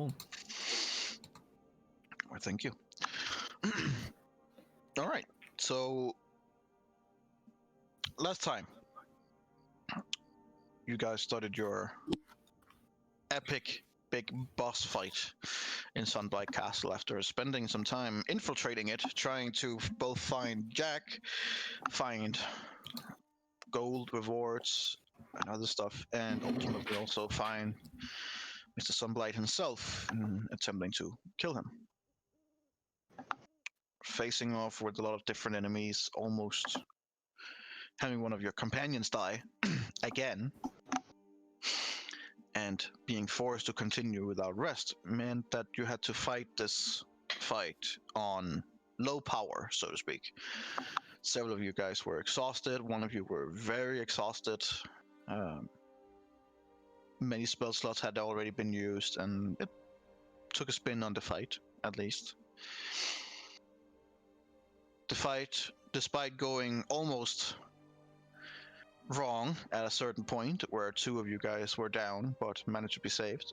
roll. Well, thank you. All right. So last time you guys started your epic big boss fight in Sunblight Castle after spending some time infiltrating it, trying to both find Jack, find gold rewards and other stuff, and ultimately also find Mr. Sunblight himself and attempting to kill him. Facing off with a lot of different enemies, almost having one of your companions die again, and being forced to continue without rest meant that you had to fight this fight on low power, so to speak. Several of you guys were exhausted. One of you were very exhausted. Many spell slots had already been used, and it took a spin on the fight, at least. The fight, despite going almost wrong at a certain point, where two of you guys were down but managed to be saved,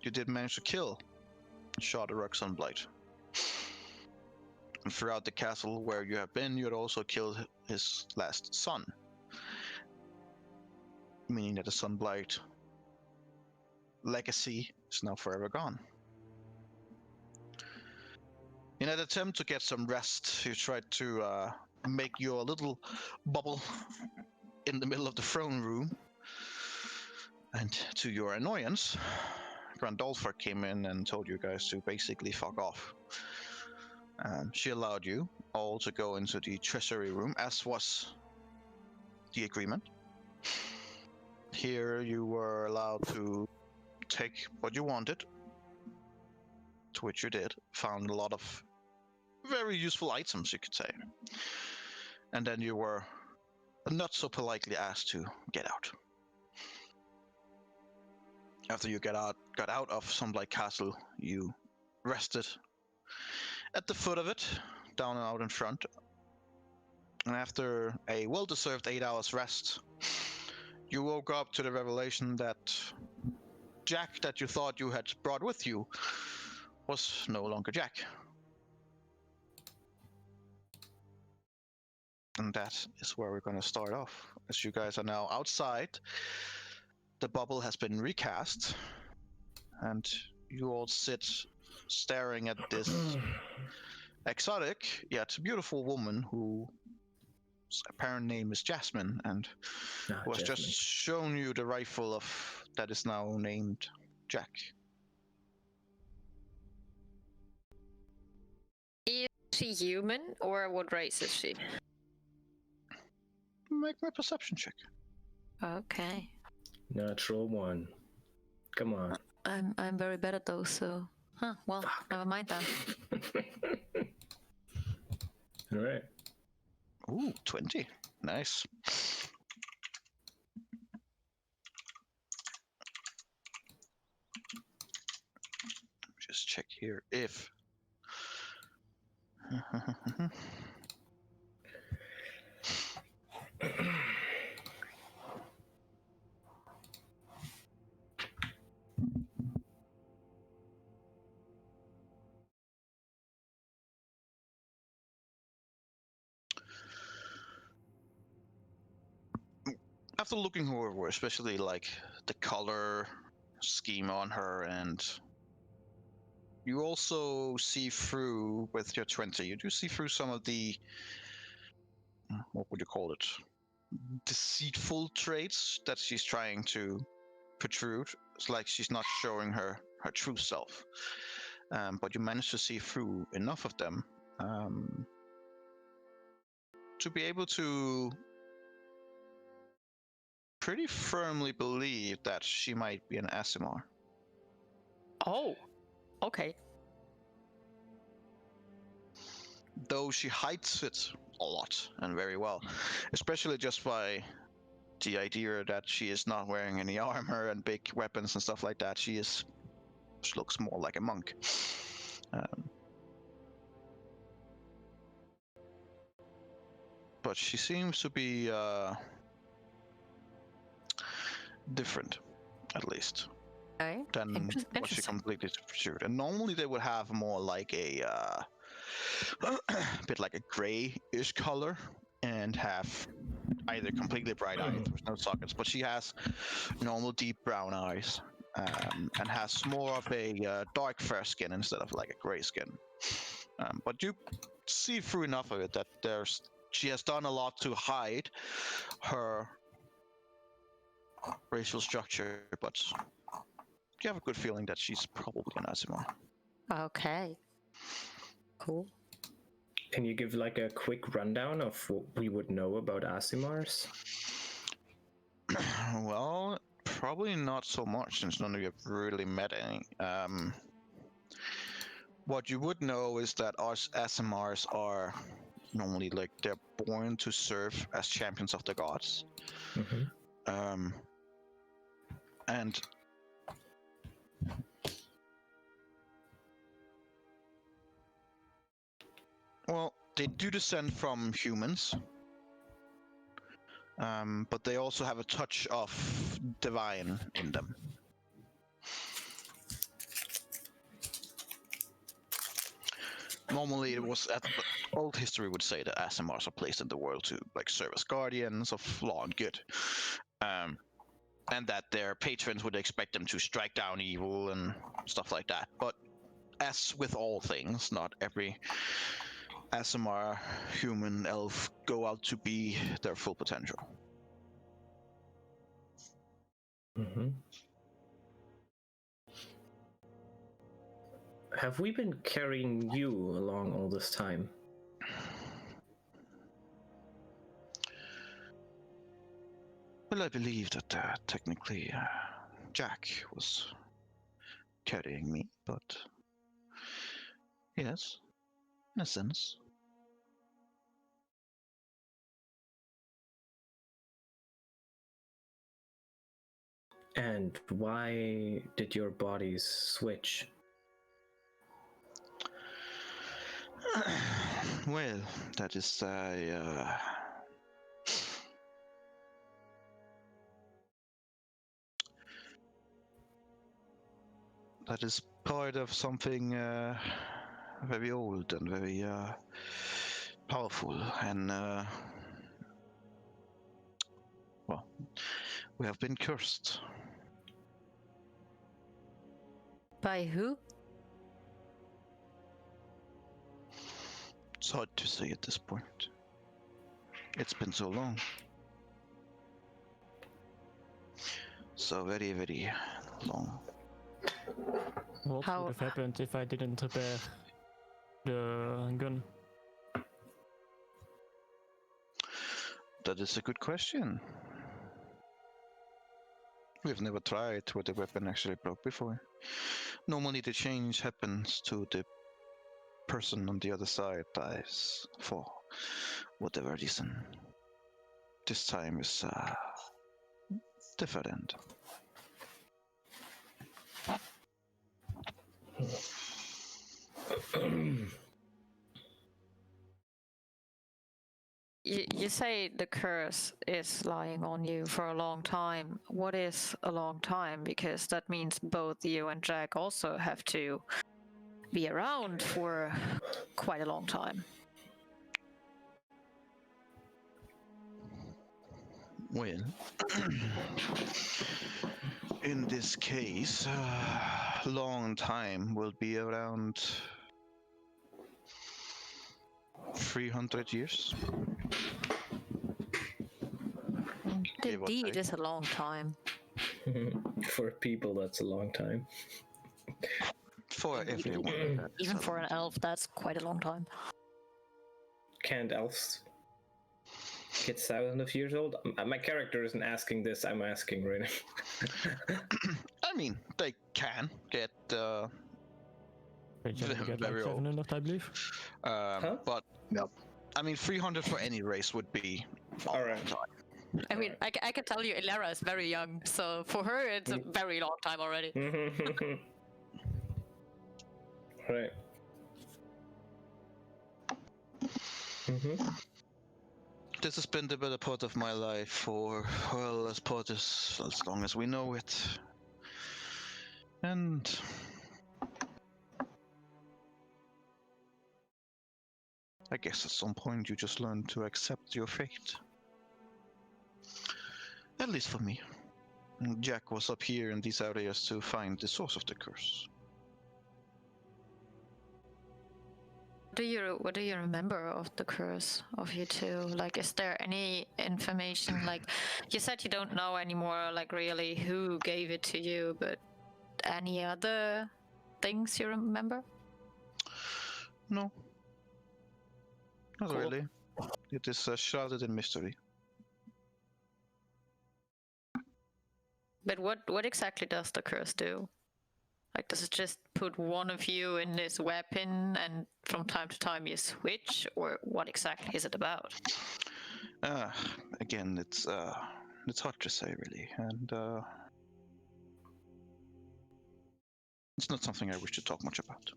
you did manage to kill Shadowrock Sunblight. And throughout the castle where you have been, you had also killed his last son, meaning that the Sunblight legacy is now forever gone. In an attempt to get some rest, you tried to make your little bubble in the middle of the throne room, and to your annoyance, Grandolpha came in and told you guys to basically fuck off. She allowed you all to go into the treasury room, as was the agreement. Here you were allowed to take what you wanted, to which you did. Found a lot of very useful items, you could say. And then you were not so politely asked to get out. After you got out of Sunblight Castle, you rested at the foot of it, down and out in front. And after a well-deserved 8 hours rest, you woke up to the revelation that Jack, that you thought you had brought with you, was no longer Jack. And that is where we're going to start off. As you guys are now outside, the bubble has been recast, and you all sit staring at this exotic yet beautiful woman whose apparent name is Jasmine, and who has just shown you the rifle of that is now named Jack. Is she human, or what race is she? Make my perception check. Okay. Natural 1. Come on. I'm very bad at those, so... Huh, well, never mind then. All right. Ooh, 20. Nice. Just check here if... After looking her over, especially like the color scheme on her, and you also see through with your 20, you do see through some of the, what would you call it, deceitful traits that she's trying to protrude. It's like she's not showing her true self, but you manage to see through enough of them to be able to pretty firmly believe that she might be an Aasimar. Oh, okay. Though she hides it a lot and very well, especially just by the idea that she is not wearing any armor and big weapons and stuff like that. She looks more like a monk. But she seems to be different, at least. Okay. than what she Interesting. completely pursued. And normally they would have more like a bit like a grayish color and have either completely bright eyes with no sockets, but she has normal deep brown eyes and has more of a dark fair skin instead of like a gray skin. But you see through enough of it that she has done a lot to hide her racial structure, but you have a good feeling that she's probably an Asimar. Okay. Cool. Can you give like a quick rundown of what we would know about Asimars? Well, probably not so much since none of you have really met any. What you would know is that us SMRs are normally like they're born to serve as champions of the gods. Mm-hmm. And well, they do descend from humans. But they also have a touch of divine in them. Normally, it was old history would say that Asimars are placed in the world to like serve as guardians of law and good, and that their patrons would expect them to strike down evil and stuff like that. But as with all things, not every Asimar, human, elf go out to be their full potential. Mm-hmm. Have we been carrying you along all this time? Well, I believe that technically Jack was carrying me, but yes, in a sense. And why did your bodies switch? Well, that is that is part of something very old and very powerful, and well, we have been cursed. By who? It's hard to say at this point. It's been so long. So very, very long. What How- would have happened if I didn't repair the gun? That is a good question. We've never tried where the weapon actually broke before. Normally the change happens to the person on the other side dies for whatever reason. This time is different. You say the curse is lying on you for a long time. What is a long time? Because that means both you and Jack also have to be around for quite a long time. Well, in this case, long time will be around 300 years. Give or Indeed, take. it's a long time. For people, that's a long time. For everyone. that is Even a for long an elf, that's quite a long time. Can't elves get thousands of years old? My character isn't asking this, I'm asking right now. I mean, they can get They generally get like very old. 700, I believe. But I mean, 300 for any race would be a All long right. time. I mean, I can tell you, Ilara is very young, so for her, it's a very long time already. Right. This has been the better part of my life for, well, as long as we know it. And I guess at some point you just learn to accept your fate. At least for me. Jack was up here in these areas to find the source of the curse. What do you remember of the curse of you two? Like, is there any information? Like, you said you don't know anymore, like, really who gave it to you, but any other things you remember? No. Not Cool. really. It is shrouded in mystery. But what exactly does the curse do? Like, does it just put one of you in this weapon and from time to time you switch? Or what exactly is it about? Again, it's hard to say really, and it's not something I wish to talk much about.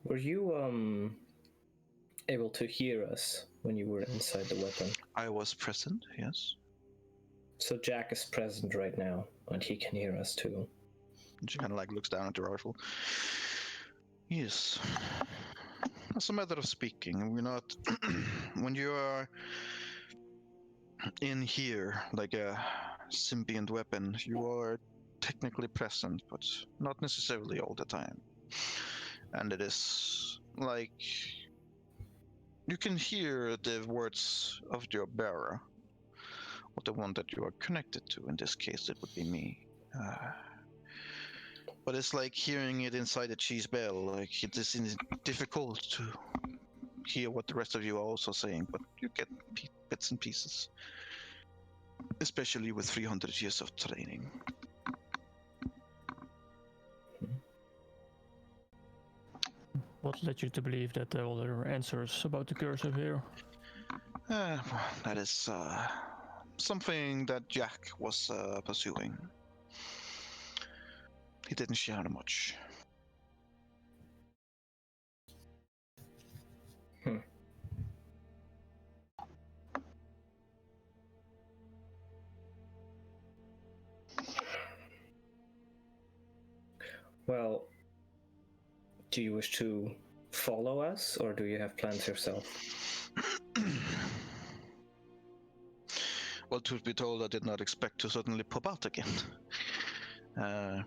Were you able to hear us when you were inside the weapon? I was present, yes. So Jack is present right now, and he can hear us too. She kind of like looks down at the rifle. Yes. As a matter of speaking, we're not. When you are in here, like a symbiont weapon, you are technically present, but not necessarily all the time. And it is like you can hear the words of your bearer, or the one that you are connected to. In this case, it would be me. But it's like hearing it inside a cheese bell. Like it is difficult to hear what the rest of you are also saying, but you get bits and pieces. Especially with 300 years of training. What led you to believe that there were answers about the curse of here? That is something that Jack was pursuing. He didn't share much. Well, do you wish to follow us, or do you have plans yourself? Well, truth be told, I did not expect to suddenly pop out again. I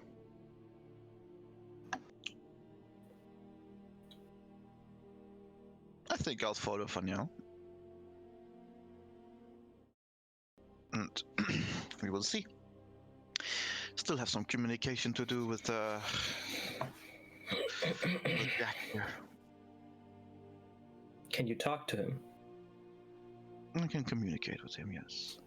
think I'll follow for now. And we will see. Still have some communication to do with Jack here. Can you talk to him? I can communicate with him, yes.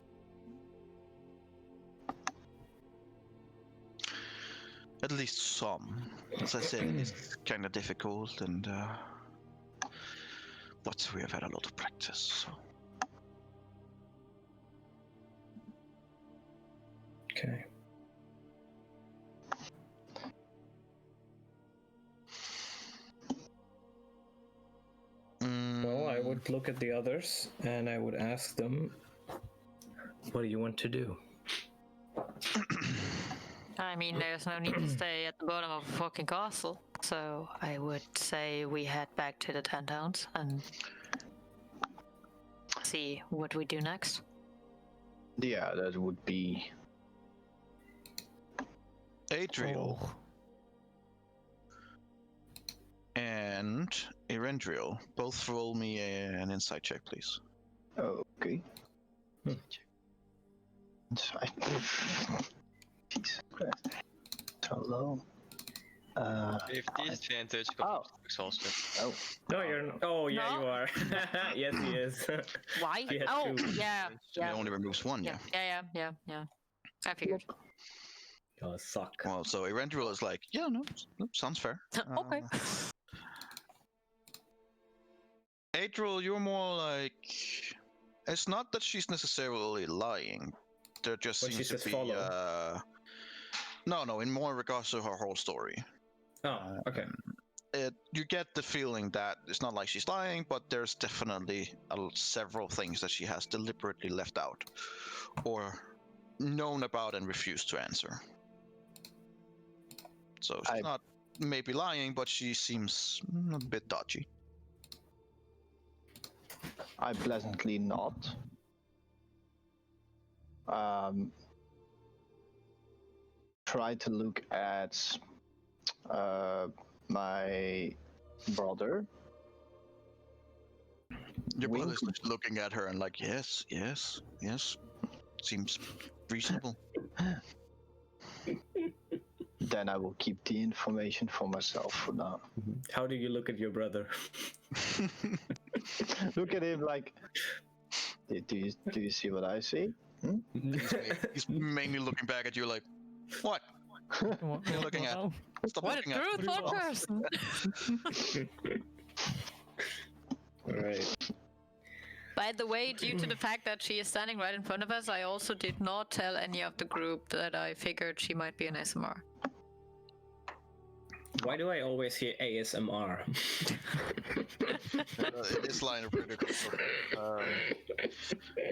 At least some. As I said, it's kind of difficult, and but we have had a lot of practice. So. Okay. Well, I would look at the others and I would ask them, what do you want to do? I mean, there's no need to stay at the bottom of a fucking castle. So I would say we head back to the 10 towns and see what we do next. Yeah, that would be... Adriel Oh, and Erendriel, both roll me an insight check, please. Okay. It's fine. Jesus Christ. So low. 50 advantage, Oh. exhausted. Oh. No, you're not. Oh, yeah, No. you are. Yes, he is. Why? He had Oh, two. yeah, It yeah, only removes one, yeah. yeah. I figured. Oh, suck. Well, so Erendriel is like, yeah, no, sounds fair. Okay. Adriel, you're more like, it's not that she's necessarily lying. There just Well, she seems to says be, follow. no, in more regards to her whole story. Oh, okay. You get the feeling that it's not like she's lying, but there's definitely several things that she has deliberately left out, or known about and refused to answer. So she's not maybe lying, but she seems a bit dodgy. I pleasantly not. Try to look at my brother. Your Wink. brother's just looking at her and like, yes, yes, yes. Seems reasonable. Then I will keep the information for myself for now. How do you look at your brother? Look at him like, do you see what I see? He's mainly looking back at you like, what? What You're looking at. now? Stop What a looking at true me. thought person! Right. By the way, due to the fact that she is standing right in front of us, I also did not tell any of the group that I figured she might be an SMR. Why do I always hear ASMR? It is line of critical.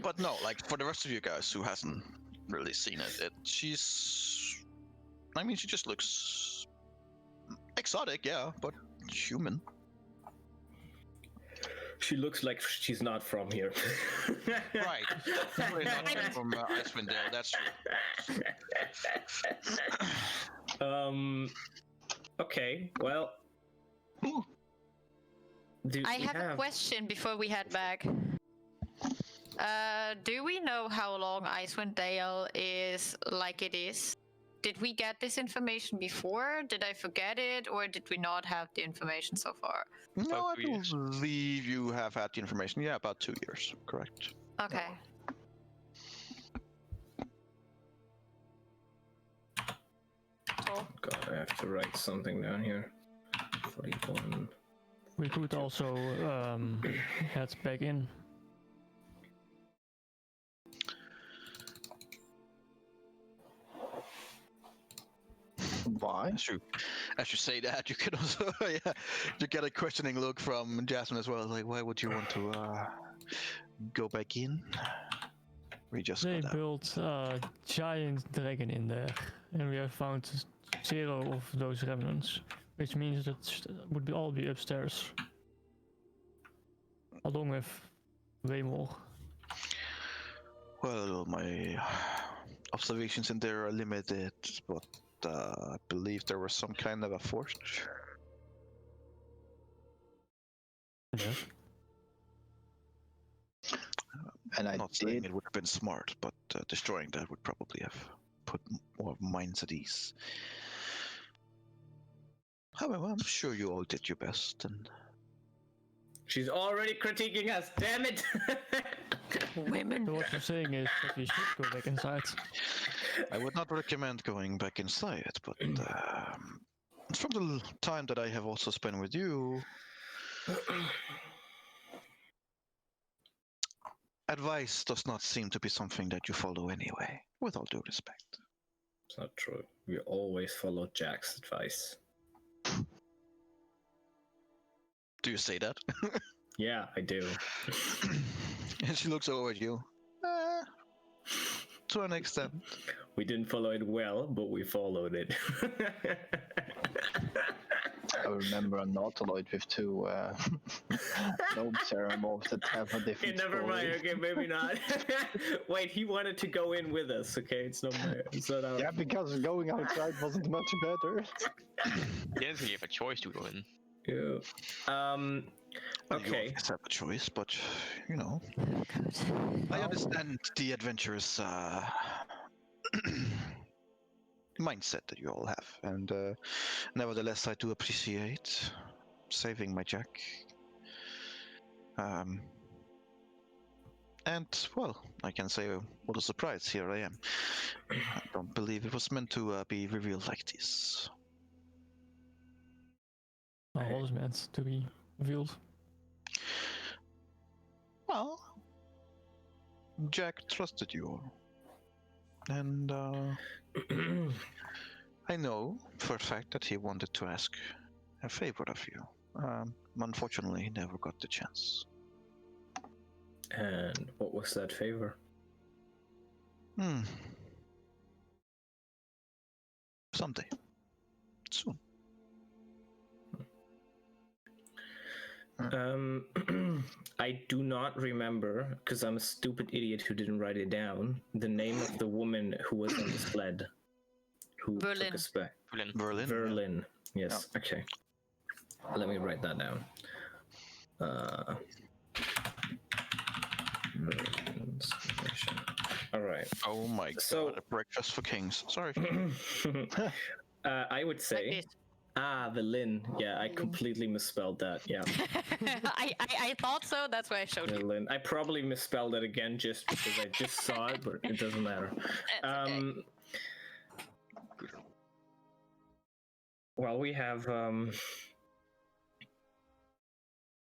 But no, like for the rest of you guys who hasn't really seen it, she's. I mean, she just looks exotic, yeah, but human. She looks like she's not from here. Right. Definitely not from Icewind Dale, that's true. Okay, well. I have a question before we head back. Do we know how long Icewind Dale is like it is? Did we get this information before? Did I forget it? Or did we not have the information so far? No, I About 2 years. believe you have had the information. Yeah, about 2 years, correct. Okay. God, I have to write something down here. 41. We could also head back in. Why? As you say that, you can also yeah, you get a questioning look from Jasmine as well. Like, why would you want to go back in? We just They got out. built a giant dragon in there, and we have found 0 of those remnants, which means that would all be upstairs, along with way more. Well, my observations in there are limited, but I believe there was some kind of a forge. Yes. And I Not saying did. it would have been smart, but destroying that would probably have put more minds at ease. However, I'm sure you all did your best, and She's already critiquing us, damn it! Women. So what you're saying is that we should go back inside. I would not recommend going back inside, but from the time that I have also spent with you, advice does not seem to be something that you follow anyway, with all due respect. It's not true. We always follow Jack's advice. Do you say that? Yeah, I do. And she looks over at you. To an extent. We didn't follow it well, but we followed it. I remember an Nautiloid with 2 gnome ceremorphs that have a different Okay, never story. mind. Okay, maybe not. Wait, he wanted to go in with us. Okay, it's not our. Yeah, because going outside wasn't much better. You didn't think you have a choice to go in. Yeah. You Okay. always have a choice, but you know, Good. I understand the adventurous mindset that you all have, and nevertheless, I do appreciate saving my Jack. And well, I can say, what a surprise! Here I am. I don't believe it was meant to be revealed like this. All is meant to be revealed. Well, Jack trusted you all, and I know for a fact that he wanted to ask a favor of you. Unfortunately, he never got the chance. And what was that favor? Someday. Soon. I do not remember, because I'm a stupid idiot who didn't write it down, the name of the woman who was on the sled. Who Verlin. took us back. Berlin. Verlin. Yes, okay. Let me write that down. Verlin's information. All right. Oh my So- god, a breakfast for kings. Sorry. I would say... Like this. Verlin. Yeah, I completely misspelled that. Yeah, I thought so. That's why I showed you. Verlin. I probably misspelled it again just because I just saw it, but it doesn't matter. That's okay. Well, we have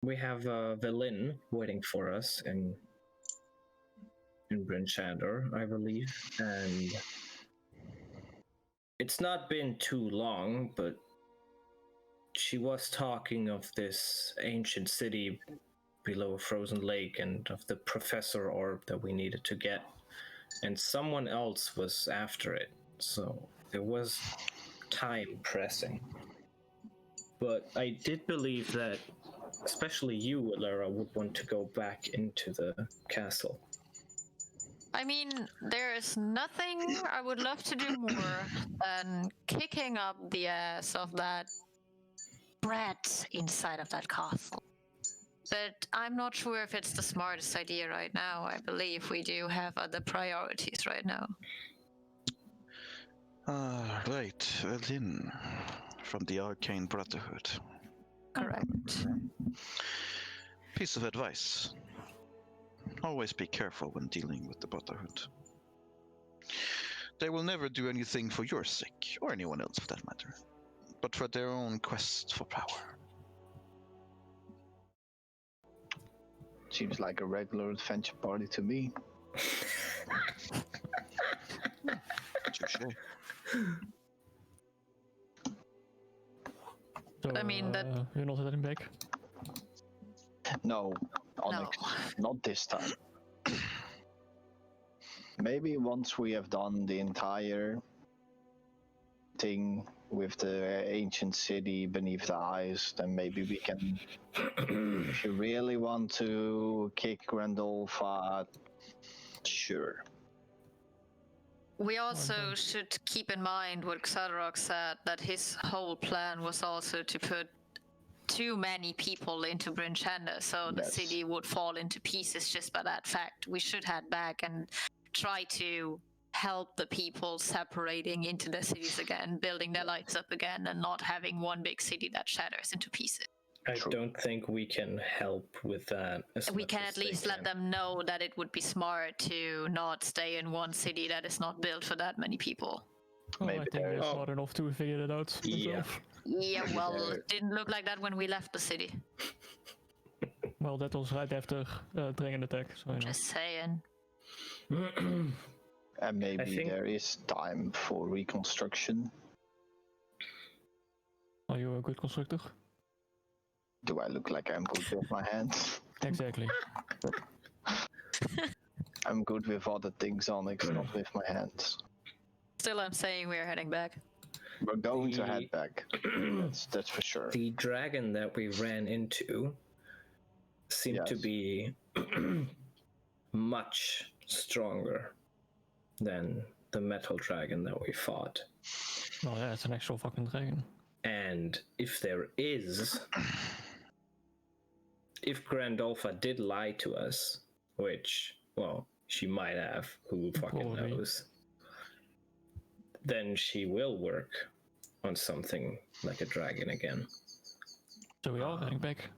Verlin waiting for us in Bryn Shander, I believe, and it's not been too long, but she was talking of this ancient city below a frozen lake and of the professor orb that we needed to get, and someone else was after it, so there was time pressing. But I did believe that especially you, Alara, would want to go back into the castle. I mean, there is nothing I would love to do more than kicking up the ass of that brat inside of that castle. But I'm not sure if it's the smartest idea right now. I believe we do have other priorities right now. Right, Berlin. From the Arcane Brotherhood. Correct. Piece of advice. Always be careful when dealing with the Brotherhood. They will never do anything for your sake, or anyone else for that matter, but for their own quest for power. Seems like a regular adventure party to me. Touché. So, I mean, that- you're not heading back. No, Onyx, not this time. Maybe once we have done the entire thing with the ancient city beneath the ice, then maybe we can, if you really want to kick Grandolpha, sure. We also Okay. should keep in mind what Xadrok said, that his whole plan was also to put too many people into Bryn Shander, so the Yes. city would fall into pieces just by that fact. We should head back and try to help the people separating into their cities again, building their lives up again, and not having one big city that shatters into pieces. I True. don't think we can help with that. We can at least let them know that it would be smart to not stay in one city that is not built for that many people. Oh, I Maybe think there they're is- smart enough to figure it out Yeah. themselves. Yeah, well, There- it didn't look like that when we left the city. Well, that was right after Dragon attack, so you know. Just saying. And maybe think- there is time for reconstruction. Are you a good constructor? Do I look like I'm good with my hands? Exactly. I'm good with other things, Onyx, not with my hands. Still, I'm saying we're heading back. We're going to The- head back. That's for sure. The dragon that we ran into seemed to Yes. be much stronger than the metal dragon that we fought. Oh yeah, it's an actual fucking dragon. And if there is... If Grandolpha did lie to us, which, well, she might have, who fucking Probably. knows, then she will work on something like a dragon again. So we are heading back.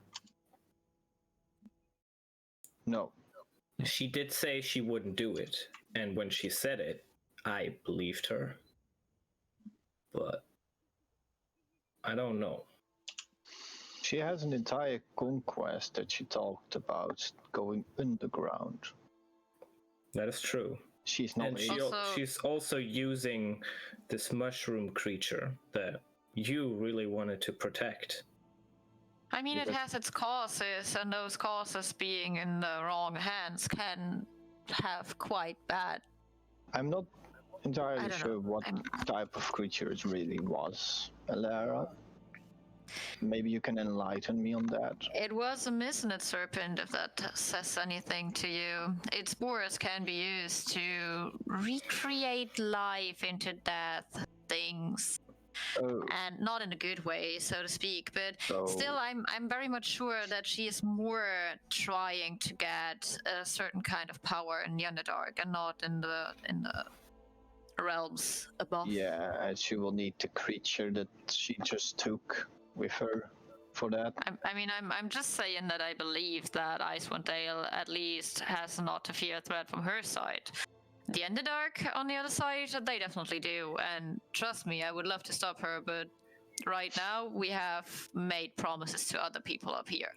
No, She did say she wouldn't do it, and when she said it, I believed her. But I don't know. she has an entire conquest that she talked about going underground. That is true. She's not. And Also- she's also using this mushroom creature that you really wanted to protect. I mean, it Because- has its causes, and those causes being in the wrong hands can have quite bad. I'm not entirely don't sure know. what type of creature it really was, Alara. Maybe you can enlighten me on that. It was a misnet serpent, if that says anything to you. Its spores can be used to recreate life into death things. Oh, And not in a good way, so to speak, but so still I'm very much sure that she is more trying to get a certain kind of power in the Underdark and not in the realms above. yeah, and she will need the creature that she just took with her for that. I'm just saying that I believe that Icewind Dale at least has not a fear threat from her side. The Underdark on the other side, they definitely do, and trust me, I would love to stop her, but right now we have made promises to other people up here.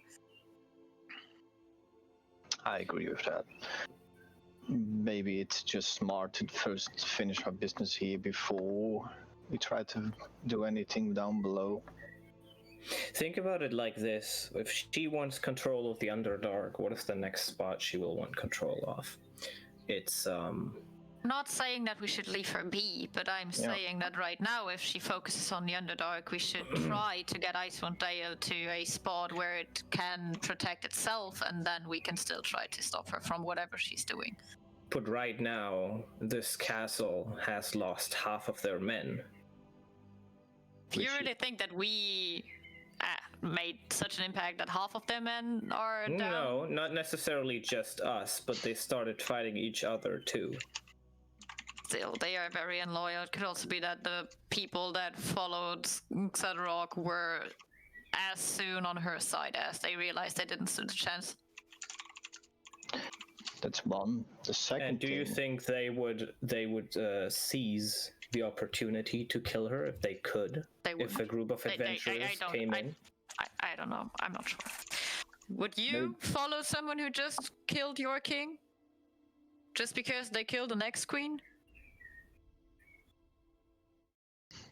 I agree with that. Maybe it's just smart to first finish our business here before we try to do anything down below. Think about it like this: if she wants control of the Underdark, what is the next spot she will want control of? It's I'm not saying that we should leave her be, but I'm saying that right now, if she focuses on the Underdark, we should try to get Icewind Dale to a spot where it can protect itself, and then we can still try to stop her from whatever she's doing. But right now, this castle has lost half of their men. Do you really think that we made such an impact that half of their men are down? No, not necessarily just us, but they started fighting each other too. Still, they are very unloyal. It could also be that the people that followed Xadrok were as soon on her side as they realized they didn't stand a chance. That's one. The second And do you thing, think they would seize the opportunity to kill her if they could? They If wouldn't. a group of adventurers came in? I don't know. I'm not sure. Would you follow someone who just killed your king? Just because they killed the next queen?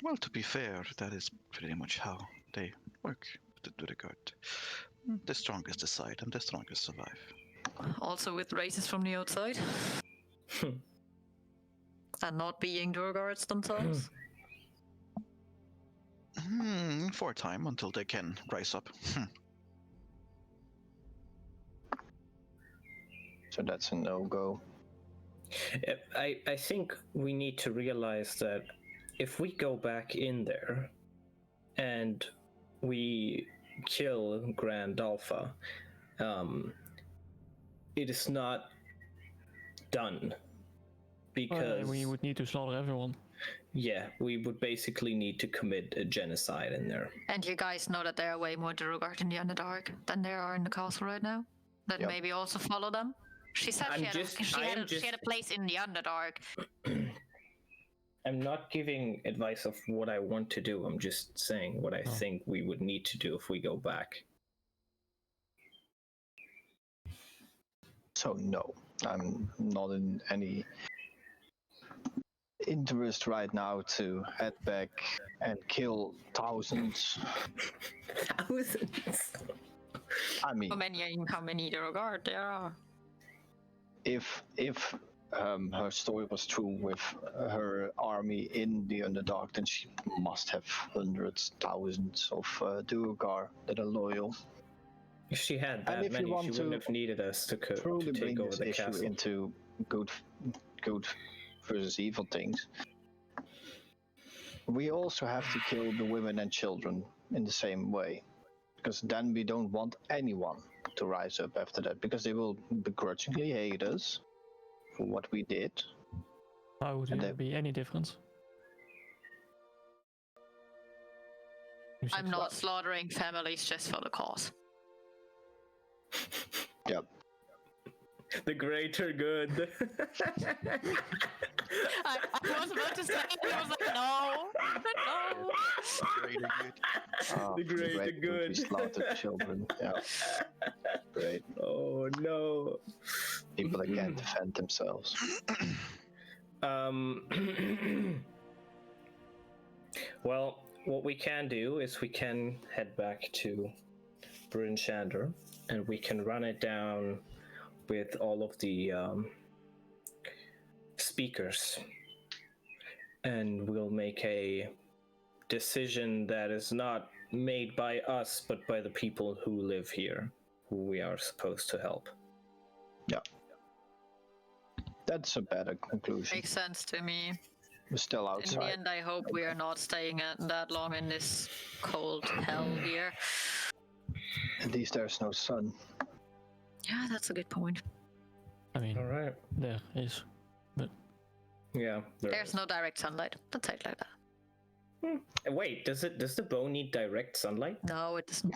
Well, to be fair, that is pretty much how they work to the god. The strongest decide and the strongest survive. Also with races from the outside? And not being Durgards themselves? For a time, until they can rise up. so that's a no-go. I think we need to realize that if we go back in there and we kill Grand Alpha, it is not done. Because we would need to slaughter everyone. Yeah, we would basically need to commit a genocide in there. And you guys know that there are way more Durugard in the Underdark than there are in the castle right now? That maybe also follow them? She said she had a place in the Underdark. I'm not giving advice of what I want to do. I'm just saying what I think we would need to do if we go back. So no, I'm not in any interest right now to head back and kill thousands. Thousands? I mean, How many Durugard there are? if her story was true with her army in the Underdark, then she must have hundreds, thousands of Duergar that are loyal. If she had And that if many, you want she wouldn't have needed us to truly bring take over this the issue castle. into good versus evil things, we also have to kill the women and children in the same way, because then we don't want anyone to rise up after that, because they will begrudgingly hate us for what we did. Why would there be any difference? I'm not slaughtering families just for the cause. Yep. The greater good. I was about to say, I was like, no. Greater good. The greater good. We slaughtered children. Yeah. Great. Oh no. People that can't defend themselves. Well, what we can do is we can head back to Bryn Shander and we can run it down with all of the speakers and we'll make a decision that is not made by us, but by the people who live here, who we are supposed to help. That's a better conclusion. Makes sense to me. We're still In the outside. end, I hope we are not staying that long in this cold hell here. At least there's no sun. Yeah, that's a good point. I mean, All right. there is. Yeah. There's no direct sunlight. Let's say it like that. Wait, does the bow need direct sunlight? No, it doesn't.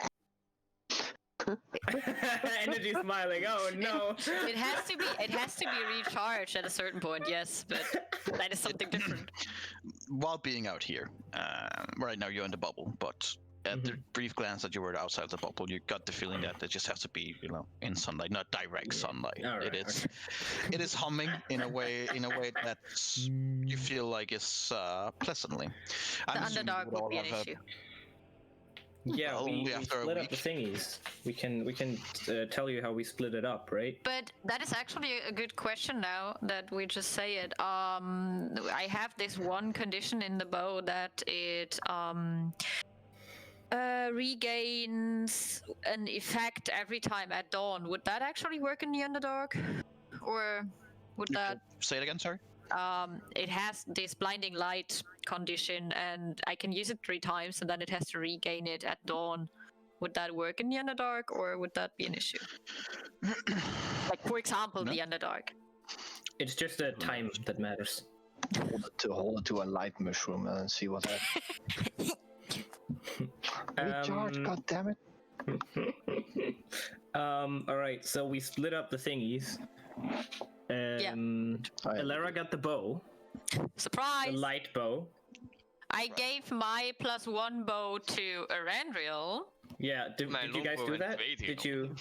Energy smiling. Oh no. It has to be recharged at a certain point, yes, but that is something different. While being out here, right now you're in the bubble, but at the brief glance that you were outside the bubble, you got the feeling that it just has to be, in sunlight, not direct sunlight. All right, It is humming in a way that you feel like is pleasantly. The Underdark would be an issue. Yeah, Well, we only after a split up the week. thingies. We can tell you how we split it up, right? But that is actually a good question now that we just say it. I have this one condition in the bow that it regains an effect every time at dawn. Would that actually work in the Underdark? Or would that... Say it again, sorry? It has this blinding light condition, and I can use it 3 times, and then it has to regain it at dawn. Would that work in the Underdark, or would that be an issue? Like, for example, No. the Underdark. It's just the time that matters. Hold it to a light mushroom and see what happens. Recharge, God damn it! All right, so we split up the thingies. Elara got the bow, Surprise! the light bow. I gave my +1 bow to Erandriel. Yeah, did you guys do that? Did you?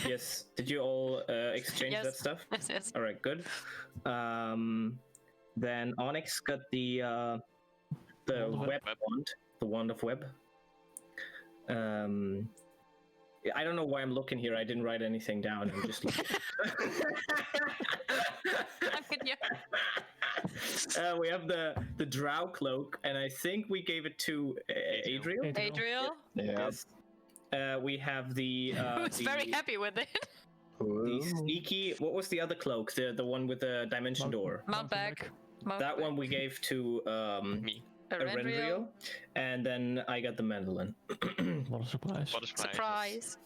Yes. Did you all exchange Yes. that stuff? Yes. All right, good. Then Onyx got the web wand, the wand of web. I don't know why I'm looking here. I didn't write anything down. I'm just looking. I'm with you. We have the drow cloak, and I think we gave it to Adriel. Adriel, Yeah. Yes. We have the who's very happy with it. the sneaky. What was the other cloak? The one with the dimension door. Mountback. That one we gave to Me. Erendriel, and then I got the mandolin. What a surprise. What a Surprise.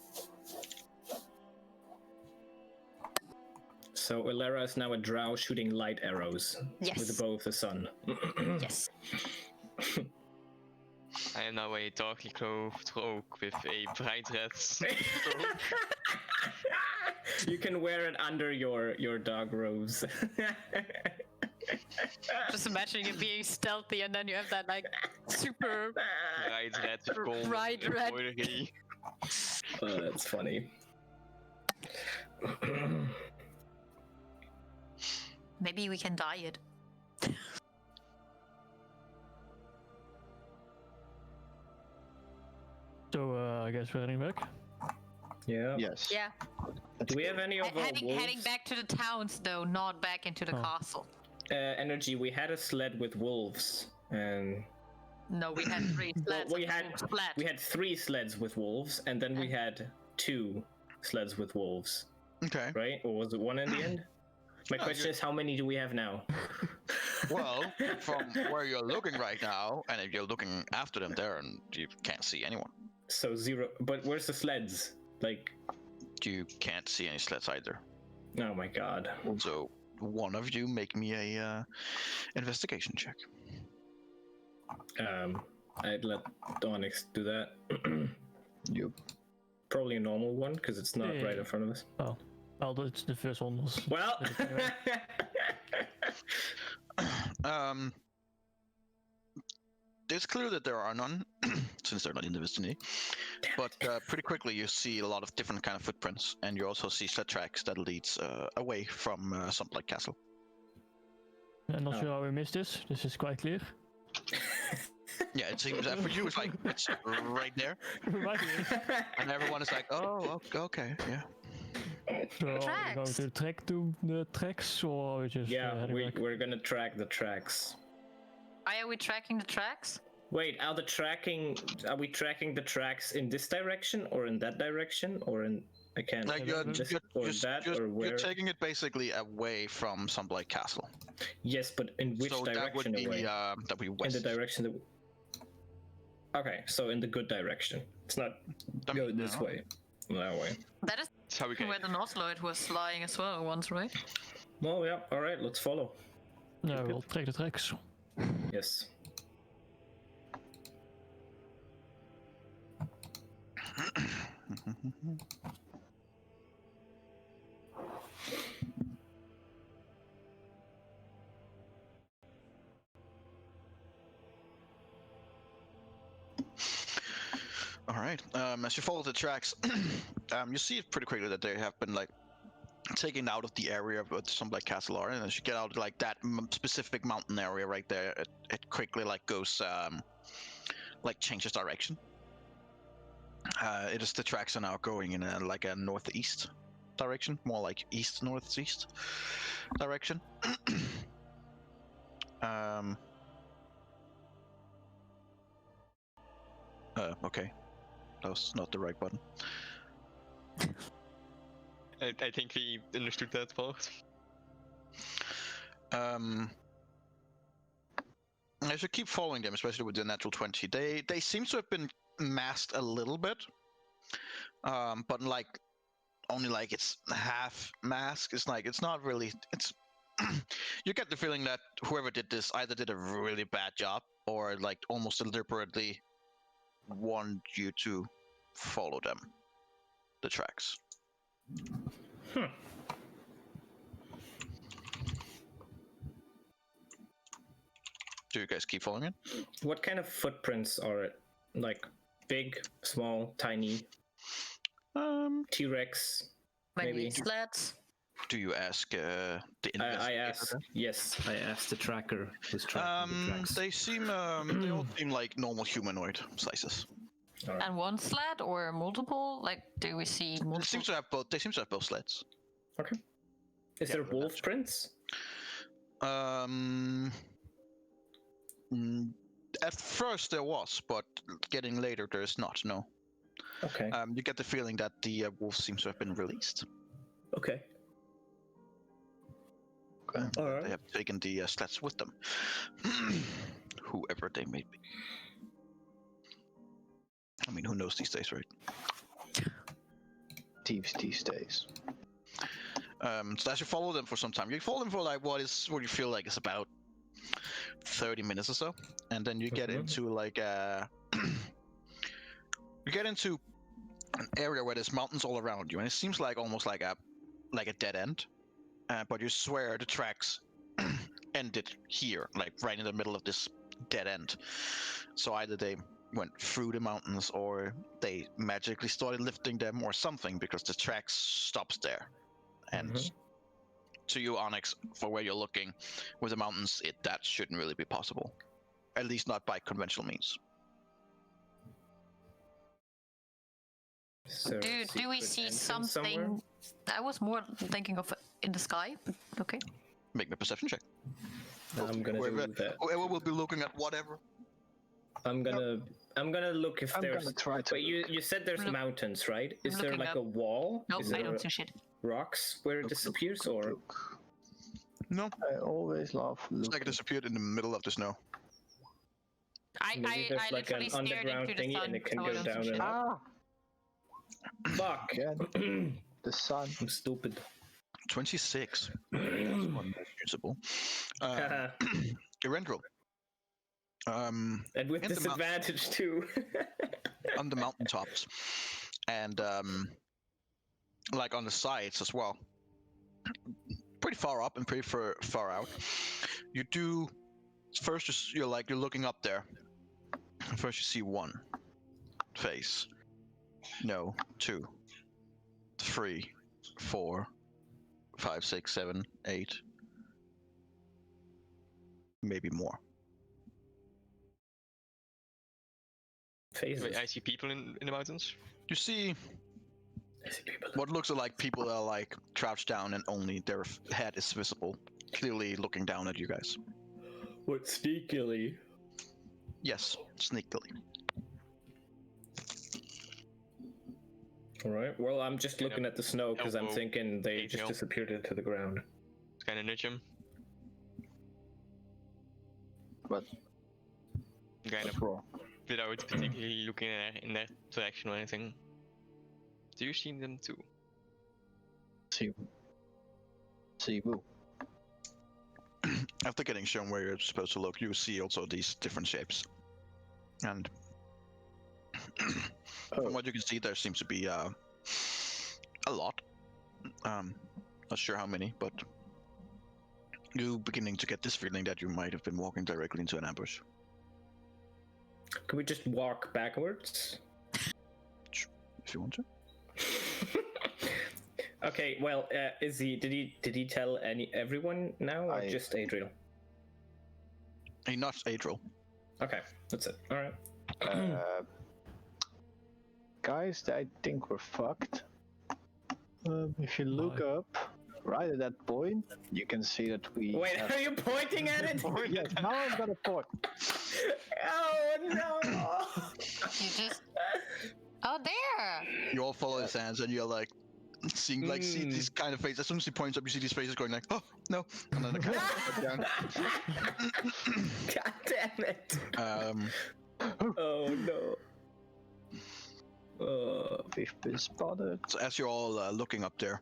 So Elara is now a drow shooting light arrows Yes. with the bow of the sun. Yes. I am now a darky cloak with a bright red cloak. You can wear it under your dog robes. Just imagine you being stealthy and then you have that like super Bright red with gold Bright red. embroidery. Oh, that's funny. Maybe we can dye it. So I guess we're heading back. Yeah. Yes. Yeah. Do we have any of our Heading wolves? back to the towns though, not back into the Oh. castle. Energy. We had a sled with wolves, and No, we had 3 sleds. we and had- wolves fled. we had 3 sleds with wolves, and then we had 2 sleds with wolves, Okay. right? Or was it 1 in the end? My No, question you- is, how many do we have now? Well, from where you're looking right now, and if you're looking after them there, and you can't see anyone. So 0. But where's the sleds? Like, You can't see any sleds either. oh my god. So one of you make me a investigation check. I'd let Onyx do that. You. Probably a normal one because it's not Yeah. right in front of us. Oh, well, it's the first one. Was Well, It's clear that there are none, since they're not in the vicinity. But pretty quickly you see a lot of different kind of footprints, and you also see sled tracks that leads away from Sunblight Castle. I'm not Oh. sure how we missed this. This is quite clear. Yeah, it seems that for you it's like it's right there, Right here. and everyone is like, "Oh, okay, yeah." So are we going Tracks. to track to the tracks, or are we just yeah, heading back? we're gonna track the tracks. Are we tracking the tracks? Wait, are we tracking the tracks in this direction or in that direction or in? I can't. Like or that or where? you're taking it basically away from Sunblight Castle. Yes, but in which so direction that would be away? that would be west. In the direction that. Okay, so in the good direction. It's not go this way. That way. That is That's how we where the Nosloid was lying as well once, right? Well, yeah. All right, let's follow. Yeah, we'll track the tracks. Yes. All right. As you follow the tracks, you see pretty quickly that they have been like taken out of the area where the Sunblight Castle are, and as you get out like that specific mountain area right there, it quickly like goes like changes direction. It is the tracks are now going in like a northeast direction, more like east northeast direction. Okay, that was not the right button. I think we understood that part. As you keep following them, especially with the natural 20, they seem to have been masked a little bit, but like only like it's half mask. It's like it's not really. It's you get the feeling that whoever did this either did a really bad job or like almost deliberately want you to follow them, the tracks. Do you guys keep following it? What kind of footprints are it? Like big, small, tiny? T-Rex? Maybe sleds. Do you ask the I investigator? asked. Yes, I asked the tracker who's tracking the tracks. They seem they all seem like normal humanoid sizes. And one sled or multiple? Like, do we see multiple? They seem to have both. They seem to have both sleds. Okay. Is there wolf prints? At first there was, but getting later there is not. No. Okay. You get the feeling that the wolf seems to have been released. Okay. Okay. All They right. have taken the sleds with them, whoever they may be. I mean, who knows these days, right? These days. So as you follow them for some time, you follow them for like what you feel like is about 30 minutes or so, and then you get into like you get into an area where there's mountains all around you, and it seems like almost like a dead end. But you swear the tracks ended here, like right in the middle of this dead end. So either they went through the mountains or they magically started lifting them or something, because the tracks stops there. And to you, Onyx, for where you're looking with the mountains, that shouldn't really be possible. At least not by conventional means. Do we see something? Somewhere? I was more thinking of in the sky, but okay. Make me a perception check. I'm gonna do that. Whoever will be looking at whatever. I'm gonna look if I'm there's. gonna try to. But you said there's mountains, right? Is there looking like up. a wall? Nope, Is I there don't see shit. rocks where it disappears, or? No, I always love it's like it looking. disappeared in the middle of the snow. Maybe there's I like an literally stared underground into the thingy sun. and it can so I go don't see down shit. and up. Fuck! Again, the sun. I'm stupid. 26. Unusable. Erendril. And with in the disadvantage too. On the mountaintops, and like on the sides as well, pretty far up and pretty far out. You do first. You're looking up there. First, you see one face. No, 2, 3, 4, 5, 6, 7, 8, maybe more. Phases. Wait, I see people in the mountains. You see I see people. what looks like people that are like crouched down and only their head is visible, clearly looking down at you guys. What, sneakily? Yes, sneakily. All right. Well, I'm just looking at the snow because I'm elbow thinking they just Adriel. disappeared into the ground. Kind of nudge him. But Kind what's of wrong? without particularly looking in that direction or anything. Do you see them too? See who? After getting shown where you're supposed to look, you see also these different shapes. And from what you can see, there seems to be a lot. Not sure how many, but you beginning to get this feeling that you might have been walking directly into an ambush. Can we just walk backwards? If you want to. Okay. Well, did he tell everyone now, or just Adriel? He nudged Adriel. Okay, that's it. All right. Guys, I think we're fucked. If you look up, right at that point, you can see that we. Wait, have... are you pointing at it? Yes, now I'm gonna point. Oh no! You just. Oh, there! You all follow his hands, and you're like seeing see these kind of faces. As soon as he points up, you see these faces going like, "Oh no!" and then the kind of down. God damn it! Oh no! We've been spotted. So as you're all looking up there,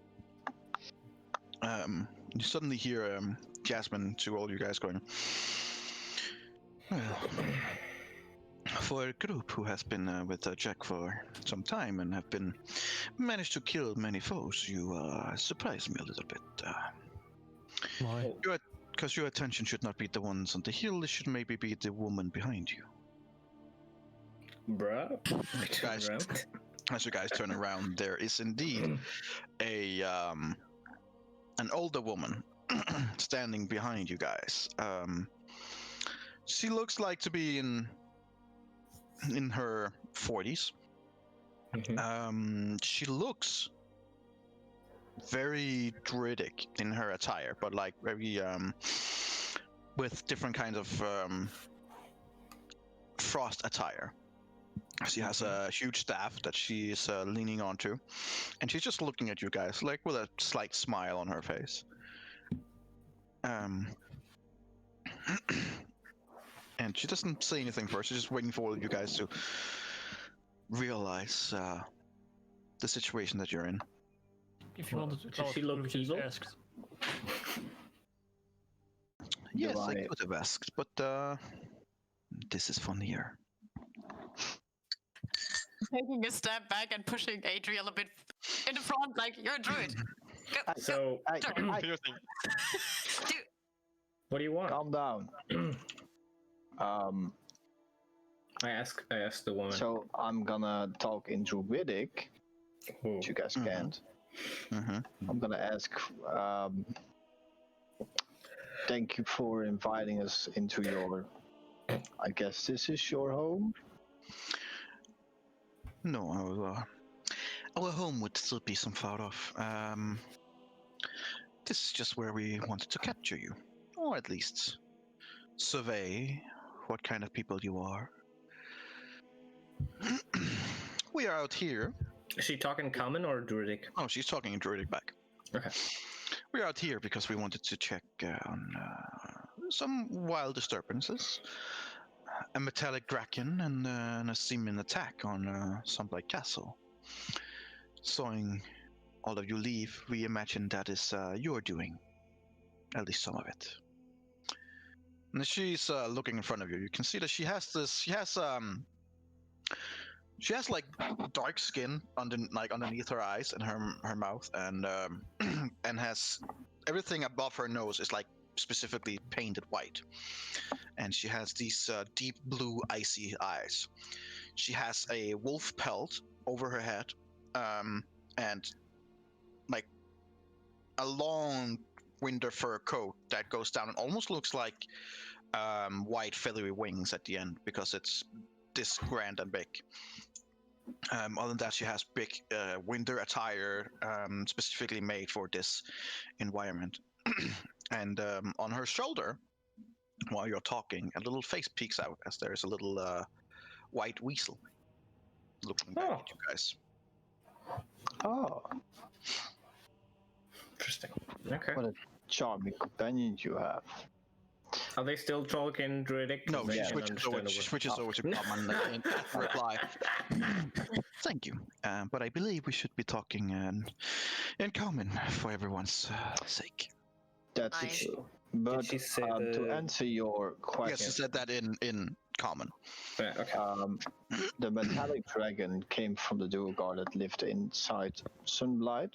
you suddenly hear Jasmine to all you guys going, well, for a group who has been with Jack for some time and have been managed to kill many foes, you surprise me a little bit. Why? Because your attention should not be the ones on the hill, it should maybe be the woman behind you. Bruh. Guys, as you guys turn around, there is indeed an older woman standing behind you guys. She looks like to be in her 40s. Mhm. She looks very druidic in her attire, but like very with different kinds of frost attire. She has a huge staff that she is leaning onto, and she's just looking at you guys, like with a slight smile on her face. And she doesn't say anything first. She's just waiting for you guys to realize the situation that you're in. If you wanted to Does call she it, look you just evil? asked. Yes, I I- could have asked, but this is funnier. Taking a step back and pushing Adriel a bit in the front, like, you're a druid. Go, So, Do your thing. Dude, what do you want? Calm down. I asked the woman. So I'm gonna talk in Druidic, Who? which you guys can't. Mm-hmm. I'm gonna ask, thank you for inviting us into your, I guess this is your home? No, our home would still be some far off. This is just where we wanted to capture you, or at least survey what kind of people you are. We are out here. Is she talking common or druidic? Oh, she's talking in Druidic back. Okay. We're out here because we wanted to check on some wild disturbances. A metallic kraken and a seeming attack on Sunblight Castle. Sawing all of you leave, we imagine that is your doing. At least some of it. And as she's looking in front of you, you can see that she has like dark skin underneath her eyes and her mouth, and and has everything above her nose is like specifically painted white, and she has these deep blue icy eyes. She has a wolf pelt over her head, and like a long winter fur coat that goes down and almost looks like white feathery wings at the end because it's this grand and big. Other than that, she has big winter attire specifically made for this environment. And on her shoulder, while you're talking, a little face peeks out as there's a little white weasel looking back at you guys. Oh, Interesting. Okay. what a charming companion you have. Are they still talking Druidic? No, They she can switches over to common in reply. Thank you, but I believe we should be talking in common for everyone's sake. That's Nice. true. But she say to answer your question, Yes, she said that in common. Yeah, okay. the metallic dragon came from the Duergar that lived inside Sunblight.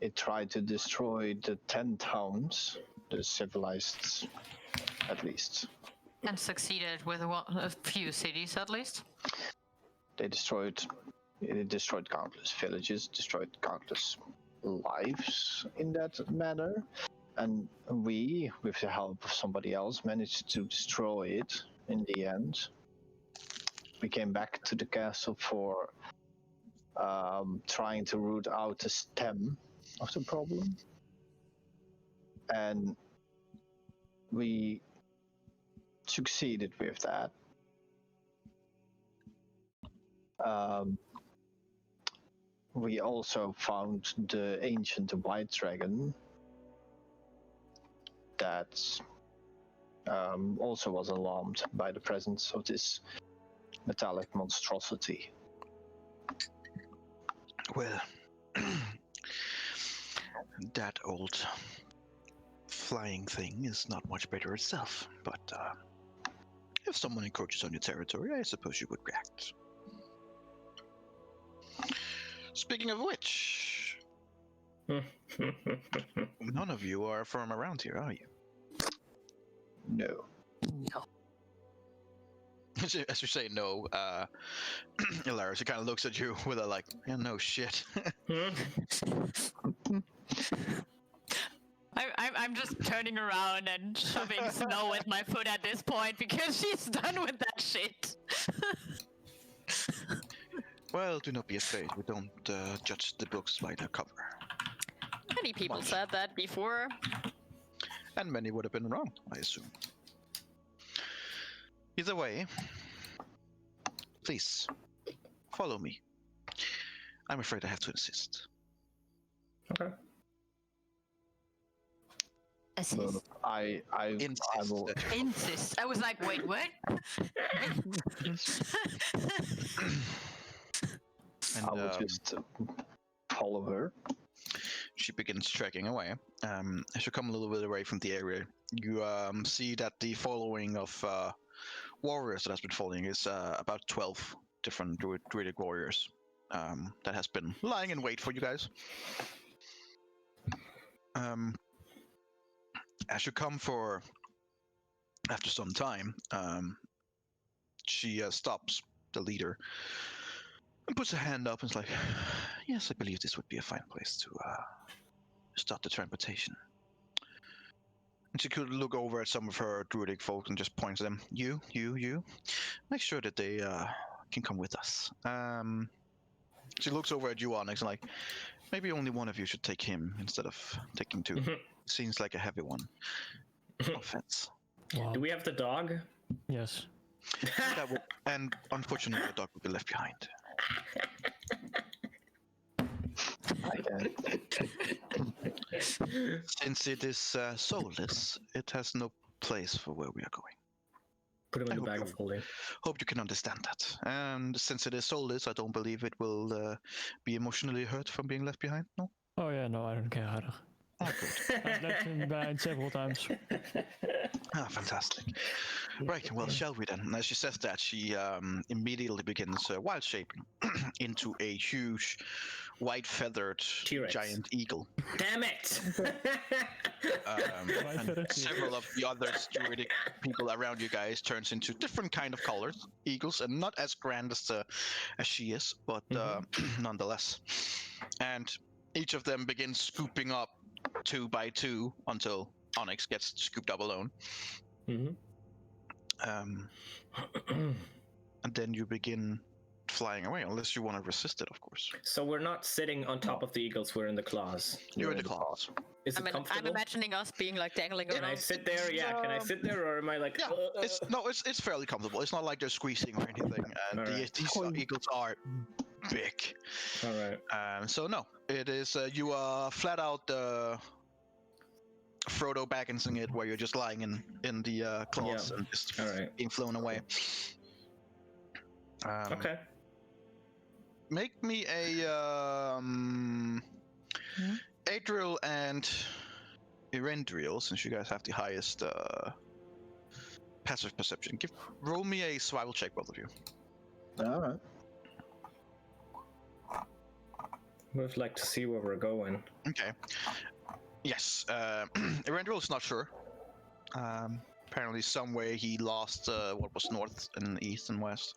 It tried to destroy the 10 towns, the civilized, at least. And succeeded with a few cities at least. It destroyed countless villages, destroyed countless lives in that manner. And we, with the help of somebody else, managed to destroy it in the end. We came back to the castle for trying to root out the stem of the problem. And we succeeded with that. We also found the ancient white dragon that also was alarmed by the presence of this metallic monstrosity. Well, that old flying thing is not much better itself, but if someone encroaches on your territory, I suppose you would react. Speaking of which, none of you are from around here, are you? No. No. As you say no, Ilaris, he kind of looks at you with a like, yeah, no shit. I'm just turning around and shoving snow with my foot at this point because she's done with that shit. Well, do not be afraid. We don't judge the books by their cover. Many people said that before. And many would have been wrong, I assume. Either way, please, follow me. I'm afraid I have to insist. Okay. Well, I will. Insist. I was like, wait, what? And, I will just follow her. she begins trekking away. As you come a little bit away from the area, you see that the following of warriors that has been following is about 12 different druidic warriors that has been lying in wait for you guys. As you come for after some time, she stops the leader and puts her hand up and is like, yes, I believe this would be a fine place to start the transportation. And she could look over at some of her druidic folk and just points at them. You. Make sure that they can come with us. She looks over at you, Onyx, and like, maybe only one of you should take him instead of taking two. Seems like a heavy one. No offense. Wow. Do we have the dog? Yes. And unfortunately, the dog will be left behind. Since it is soulless, it has no place for where we are going. Put him in I the hope bag you- of holding. Hope you can understand that. And since it is soulless, I don't believe it will be emotionally hurt from being left behind. No? Oh yeah, no, I don't care either. Ah, good. I've left him behind several times. Ah, fantastic. Right, well, shall we then? And as she says that, she immediately begins wild shaping into a huge, white-feathered T-Rex. giant eagle. Damn it! And White-feathered several of the other druidic people around you guys turns into different kind of colors, eagles, and not as grand as she is, but nonetheless. And each of them begins scooping up 2 by 2 until Onyx gets scooped up alone. And then you begin flying away, unless you want to resist it, of course. So we're not sitting on top of the eagles, we're in the claws. You're in the claws. Is it I'm comfortable? imagining us being like dangling Can around. I sit there? Yeah, can I sit there, or am I like? Yeah, it's fairly comfortable. It's not like they're squeezing or anything. And Alright. these eagles are big. All right. So no, it is you are flat out Frodo Bagginsing it, where you're just lying in the cloths and just Alright. being flown away. Okay. Make me a Adriel and Erendriel, since you guys have the highest passive perception. Roll me a survival check, both of you. All right. We'd like to see where we're going. Okay. Yes. Erendriel is not sure. Apparently, somewhere he lost what was north and east and west.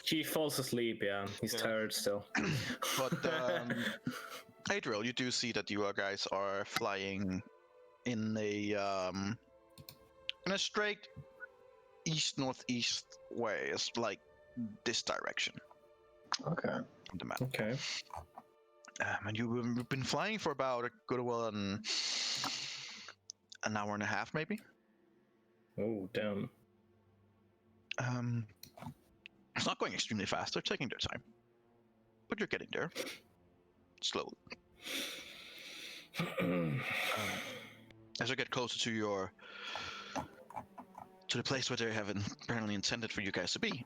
He falls asleep. Yeah, he's tired still. But Adriel, you do see that you guys are flying in a straight east-northeast way. It's like this direction. Okay. On the map. Okay. And you've been flying for about a good an hour and a half, maybe. Oh damn. It's not going extremely fast. They're taking their time, but you're getting there slowly. As you get closer to the place where they have apparently intended for you guys to be.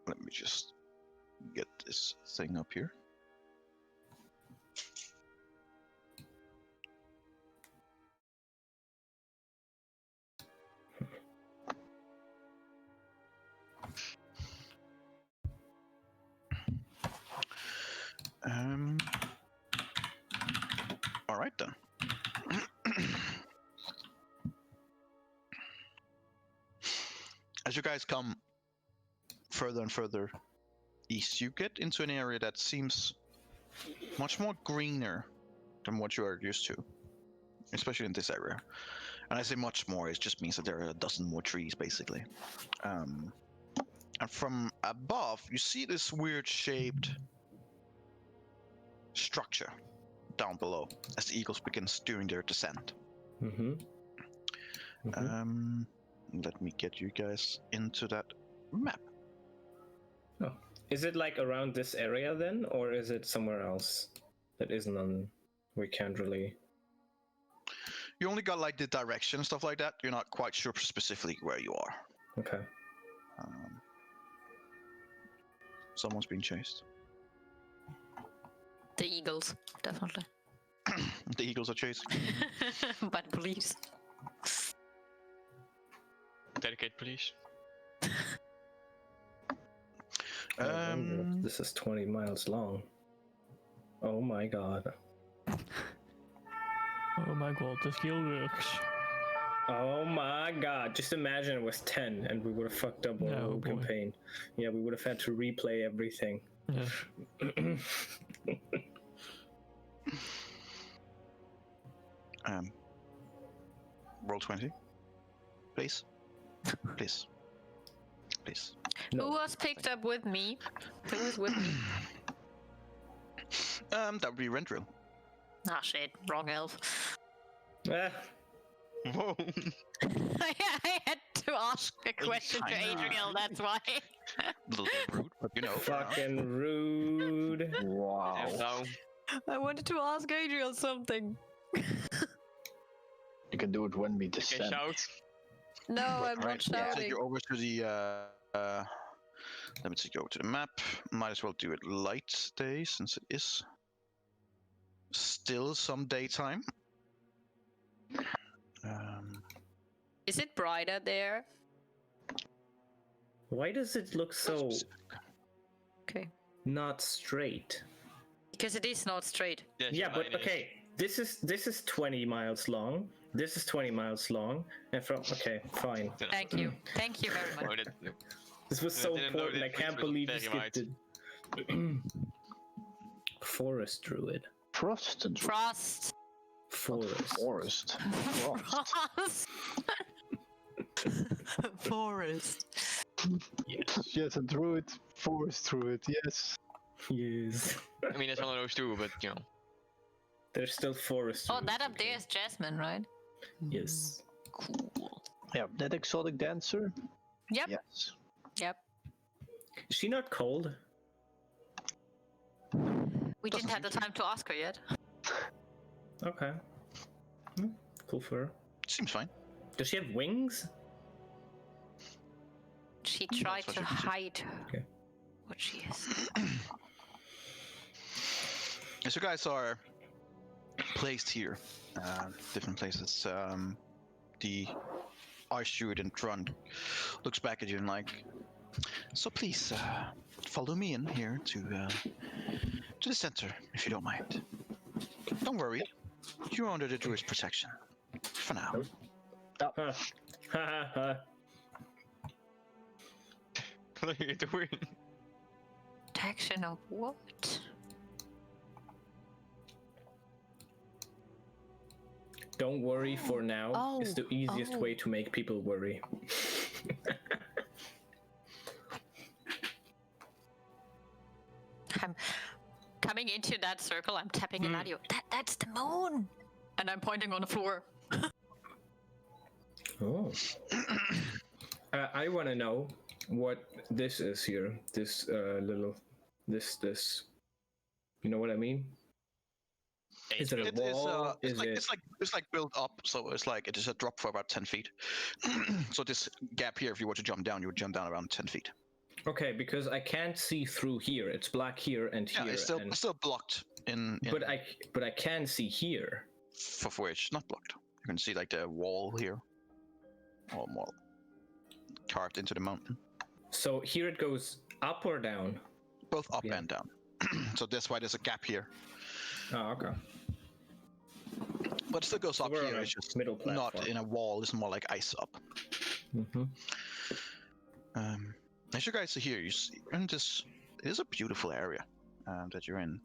Let me just get this thing up here. All right then. As you guys come further and further east, you get into an area that seems much more greener than what you are used to, especially in this area. And I say much more, it just means that there are a dozen more trees, basically. And from above, you see this weird shaped structure down below as the eagles begin doing their descent. Let me get you guys into that map. Oh. Is it like around this area then, or is it somewhere else that isn't on? We can't really. You only got like the direction and stuff like that. You're not quite sure specifically where you are. Okay. Someone's being chased. The eagles, definitely. The eagles are chasing. By the police. Dedicate police. I wonder if this is 20 miles long. Oh my god. Oh my god, the skill works. Oh my god. Just imagine it was 10 and we would have fucked up the whole campaign. Yeah, we would have had to replay everything. Yeah. Roll 20. Please. Please. Please. No. Who was picked up with me? Who was with me? That would be Rendrill. Ah shit, wrong elf. Ah, Whoa. I had to ask a question to Adriel, that's why. A little bit rude, but you know. fucking rude. Wow. No. I wanted to ask Adriel something. You can do it when we Okay, descend. shout. No, I'm not So shouting. you're over to the. Let me take you over to the map. Might as well do it light day since it is still some daytime. Is it brighter there? Why does it look so Okay. not straight? Because it is not straight. Yeah, but okay. This is 20 miles long. This is 20 miles long. And from okay, fine. Thank you. Thank you very much. This was so I didn't know important. I that can't was believe you very skipped it. Forest druid. Frost and Frost. Forest. forest. Frost. Frost. Forest. Yes, a druid. Forest druid. Yes. Yes. I mean, it's one of those two, but you know. There's still forest. Oh, roots, that up okay. there is Jasmine, right? Yes. Cool. Yeah, that exotic dancer. Yep. Yes. Yep. Is she not cold? We Doesn't didn't have the seem to. time to ask her yet. Okay. Cool for her. Seems fine. Does she have wings? She That's tried what to you can see. hide Okay. what she is. As you guys are placed here, different places, the student Run looks back at you and like, so please follow me in here to the center, if you don't mind. Don't worry, you're under the druid's protection for now. Ha ha ha. What are you doing? Protection of what? Don't worry for now. It's the easiest Oh. way to make people worry. I'm coming into that circle. I'm tapping an audio. That's the moon. And I'm pointing on the floor. Oh. I want to know what this is here. This little, this. You know what I mean? Is it a It is, wall? it's like built up, so it's like it is a drop for about 10 feet. So this gap here, if you were to jump down, you would jump down around 10 feet. Okay, because I can't see through here. It's black here and here. Yeah, it's still, and- it's still blocked in But I can see here. for where it's not blocked. You can see like the wall here, or wall carved into the mountain, So here it goes up or down. both up Yeah. and down. So that's why there's a gap here, Oh, okay. but it still goes So up we're on here. a It's just middle not platform. in a wall. It's more like ice up. Mm-hmm. As you guys see here, you're in this. It is a beautiful area that you're in,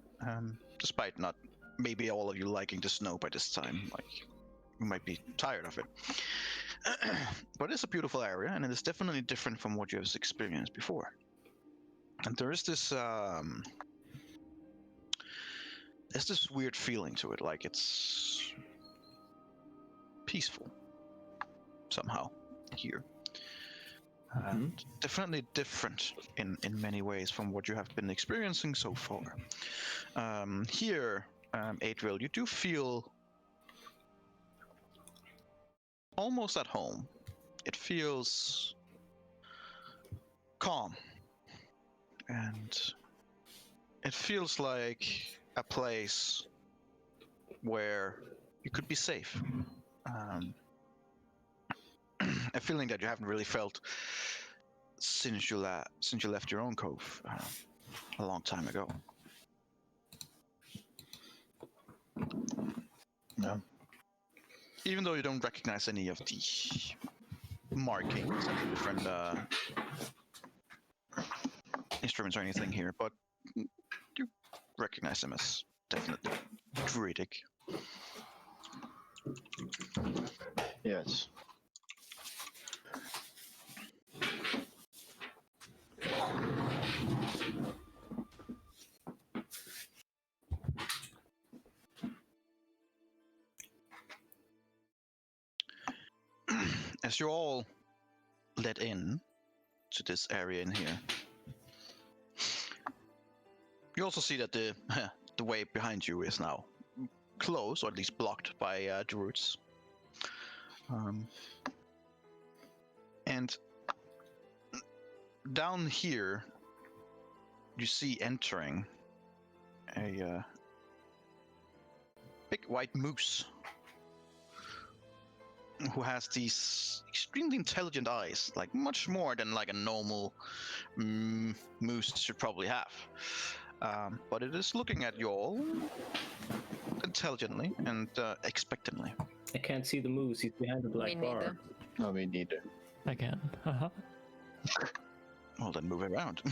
despite not maybe all of you liking the snow by this time. Like you might be tired of it, but it's a beautiful area, and it is definitely different from what you have experienced before. And there is this there's this weird feeling to it, like it's peaceful somehow here. And definitely different in many ways from what you have been experiencing so far. Here, Adriel, you do feel almost at home. It feels calm, and it feels like a place where you could be safe. A feeling that you haven't really felt since you left your own cove a long time ago. No. Even though you don't recognize any of the markings and the different instruments or anything here, but you recognize them as definitely druidic. Yes. As you're all let in to this area in here, you also see that the the way behind you is now closed, or at least blocked by druids. And down here, you see entering a big white moose who has these extremely intelligent eyes, like much more than like a normal moose should probably have. But it is looking at you all intelligently and expectantly. I can't see the moose. He's behind the black Me bar. neither. No, me neither. I can. Haha. Well, then move around.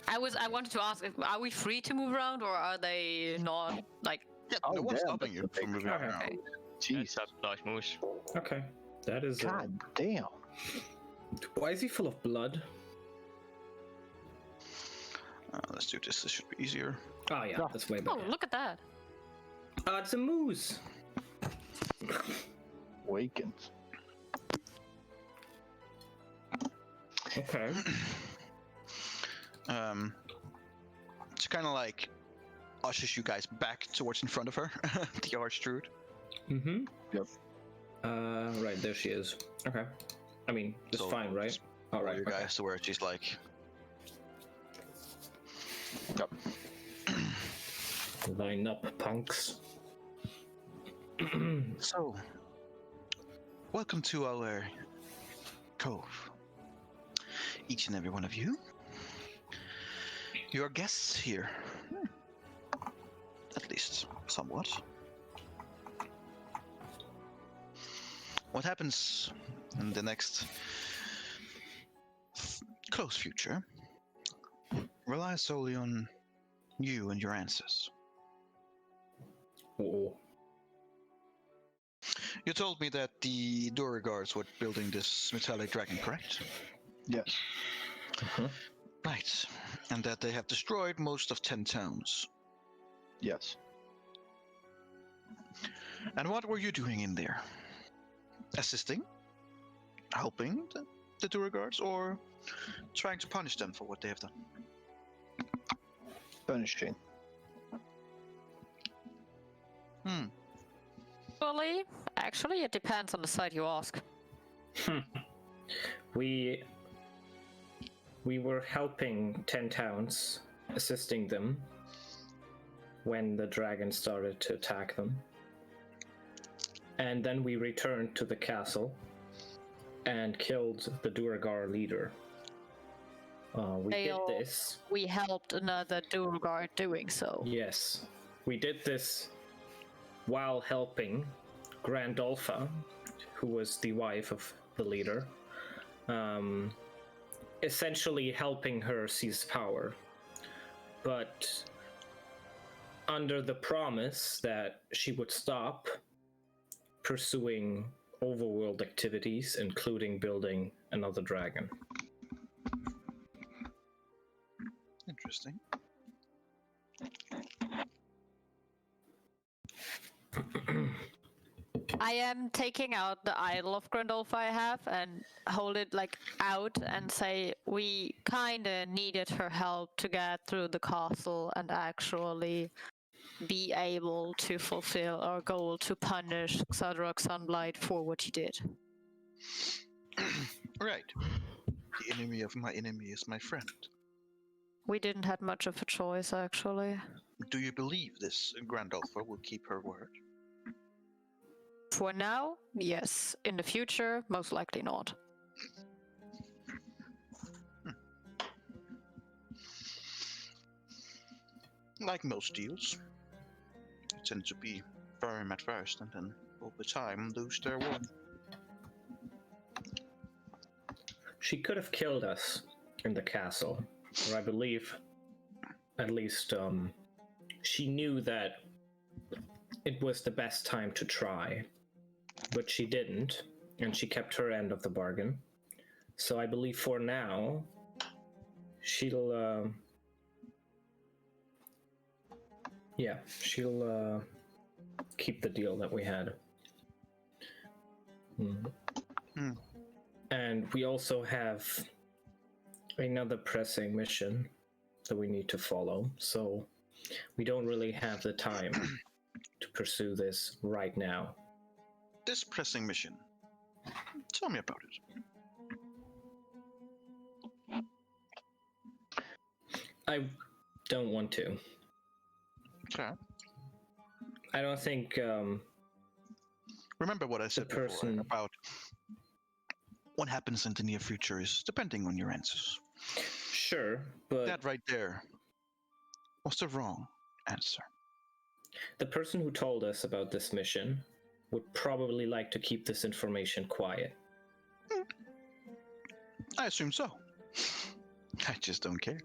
I wanted to ask, are we free to move around, or are they not? Like, Yeah, Oh, no one's damn, stopping you that's a from big moving car. around. okay. That's Jeez. a large moose. Okay, that is. God damn. Why is he full of blood? Let's do this. This should be easier. Oh yeah, Yeah. that's way Oh, better. look at that. It's a moose. Awakened. Okay. It's kind of like ushers you guys back towards in front of her, the Archdruid. Mm-hmm. Yep. Right, there she is. Okay. I mean, it's So, fine, right? just All right. You Okay. guys to where she's like, Yep. Line up, punks. so, welcome to our cove. Each and every one of you. You're guests here. At least, somewhat. What happens in the next close future relies solely on you and your answers. Oh. You told me that the Duragards were building this metallic dragon, correct? Yes. Uh-huh. Right. And that they have destroyed most of 10 towns. Yes. And what were you doing in there? Assisting? Helping the Duragards? Or trying to punish them for what they have done? Punishing. Fully, actually, it depends on the side you ask. We were helping 10 towns, assisting them when the dragon started to attack them. And then we returned to the castle and killed the Duragar leader. We did Fail. this. We helped another Duragar doing so. Yes, we did this while helping Grandolpha, who was the wife of the leader, essentially helping her seize power, but under the promise that she would stop pursuing overworld activities, including building another dragon. Interesting. I am taking out the idol of Grandolph I have and hold it like out and say we kinda needed her help to get through the castle and actually be able to fulfill our goal to punish Xadrok Sunblight for what he did. Right. The enemy of my enemy is my friend. We didn't have much of a choice actually. Do you believe this Grandolpha will keep her word? For now, yes. In the future, most likely not. Like most deals, they tend to be firm at first and then over time lose their word. She could have killed us in the castle, or I believe, at least, she knew that it was the best time to try, but she didn't, and she kept her end of the bargain. So I believe for now, she'll, she'll keep the deal that we had. And we also have another pressing mission that we need to follow, so we don't really have the time to pursue this right now. This pressing mission. Tell me about it. I don't want to. Okay. I don't think Remember what I said person- before about what happens in the near future is depending on your answers. sure, but That right there was the wrong answer. the person who told us about this mission would probably like to keep this information quiet. I assume so. I just don't care.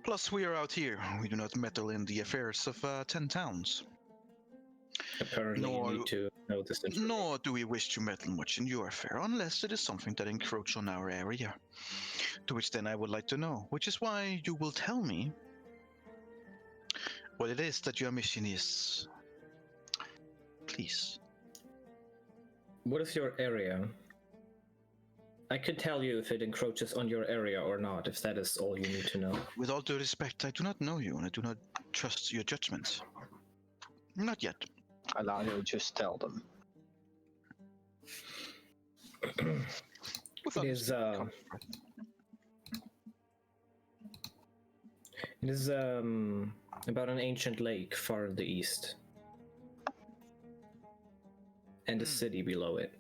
Plus, we are out here. We do not meddle in the affairs of 10 towns. Apparently, No, you need to know this information. Nor do we wish to meddle much in your affair, unless it is something that encroaches on our area. To which then I would like to know, which is why you will tell me what it is that your mission is. Please. What is your area? I could tell you if it encroaches on your area or not, if that is all you need to know. With all due respect, I do not know you, and I do not trust your judgment. Not yet. Alario, just tell them. It is about an ancient lake far in the east, and a city below it.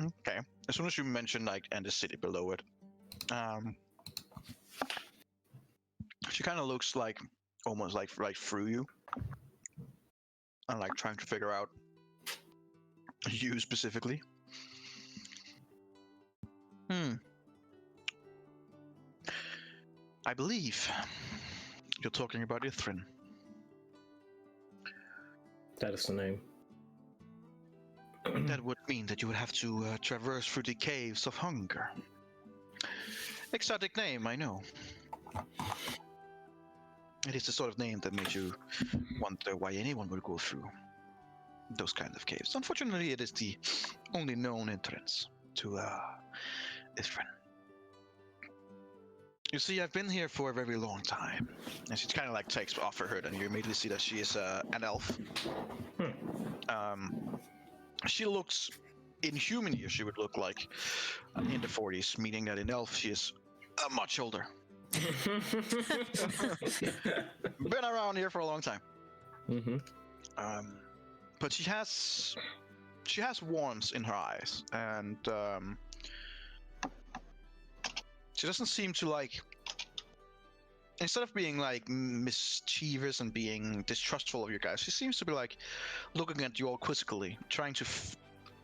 Okay. As soon as you mention like and the city below it, she kind of looks like almost like right through you, and like trying to figure out you specifically. I believe you're talking about Eberron. That is the name. That would mean that you would have to traverse through the caves of hunger. Exotic name, I know. It is the sort of name that made you wonder why anyone would go through those kind of caves. Unfortunately, it is the only known entrance to Eberron. You see, I've been here for a very long time. And she kind of like takes off her hood, and you immediately see that she is an elf. She looks, in human years, she would look like in the 40s, meaning that in elf, she is much older. Been around here for a long time. But she has warmth in her eyes, and she doesn't seem to like. Instead of being like mischievous and being distrustful of you guys, she seems to be like looking at you all quizzically, trying to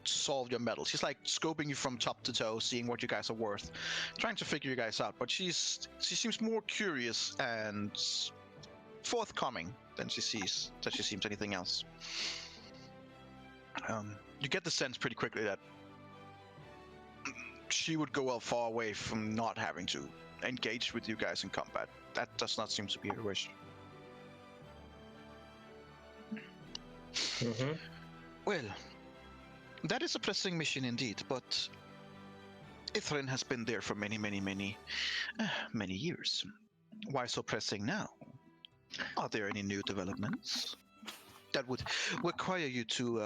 solve your medal. She's like scoping you from top to toe, seeing what you guys are worth, trying to figure you guys out. But she seems more curious and forthcoming than she seems anything else. You get the sense pretty quickly that she would go well far away from not having to engage with you guys in combat. That does not seem to be her wish. Well, that is a pressing mission indeed, but Eberron has been there for many years. Why so pressing now? Are there any new developments that would require you to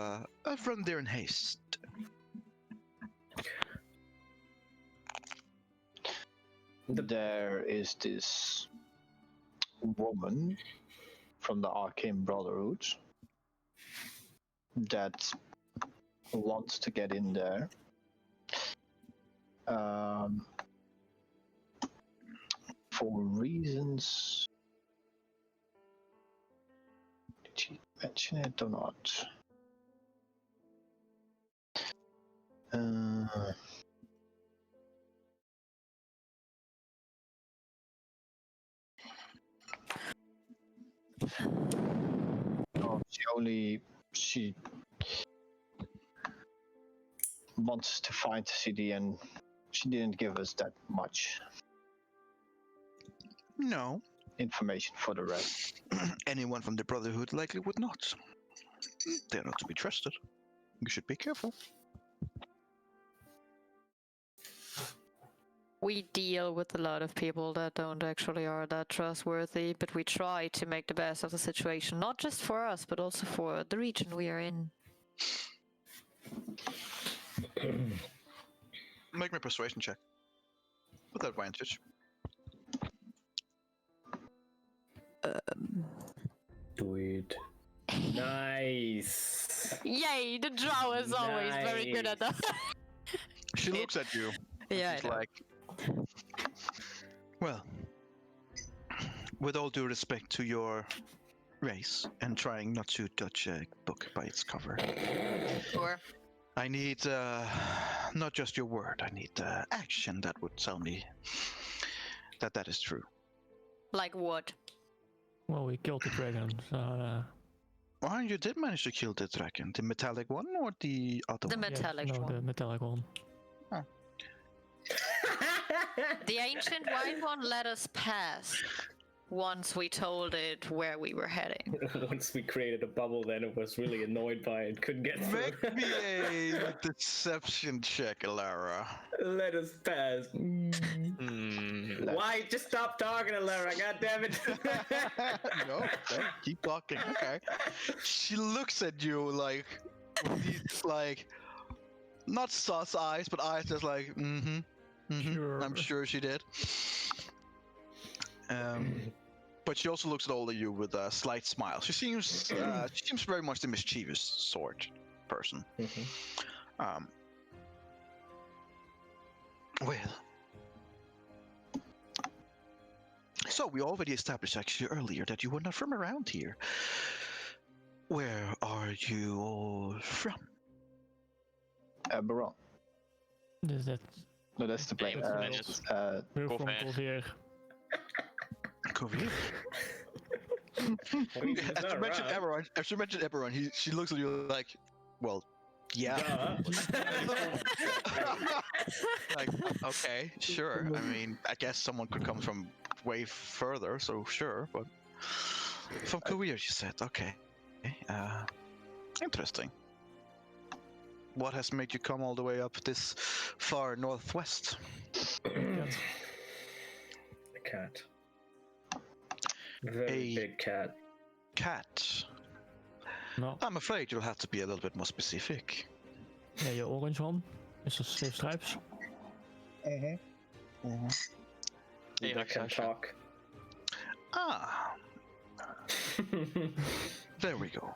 run there in haste? There is this woman from the Arcane Brotherhood that wants to get in there. For reasons. Did she mention it or not? No, she wants to find the city, and she didn't give us that much information for the rest. Anyone from the Brotherhood likely would not. They're not to be trusted. You should be careful. We deal with a lot of people that don't actually are that trustworthy, but we try to make the best of the situation, not just for us, but also for the region we are in. Make me a persuasion check. With advantage. Do it. Nice. Yay, the drow is always very good at that. She looks at you. Yeah, She's like, well, with all due respect to your race and trying not to judge a book by its cover. Sure. I need not just your word, I need action that would tell me that is true. Like what? Well, we killed the dragon, so... Oh, you did manage to kill the dragon. The metallic one or the other The one? metallic no, one. the metallic one. The ancient white one let us pass once we told it where we were heading. Once we created a bubble, then it was really annoyed by it, couldn't get through. Make me a deception check, Lara. Let us pass. Why? Just stop talking, Alara. God damn it. No, keep talking. Okay. She looks at you like, with these, like, not sus eyes, but eyes just like, Sure. I'm sure she did. But she also looks at all of you with a slight smile. She seems very much the mischievous sort person. Well, so we already established actually earlier that you were not from around here. Where are you all from? Eberron. Is that... No, that's the Yeah, plan. it's We're from Corvair. Corvair. Korea. As you mentioned Eberron, she looks at you like, well, yeah. Like, okay, sure. I mean, I guess someone could come from way further, so sure, but from Korea, she said. Okay. Interesting. What has made you come all the way up this far northwest? A cat. Very big cat. Cat. No. I'm afraid you'll have to be a little bit more specific. Yeah, your orange one. It's a slave stripes. That can talk. Ah. There we go.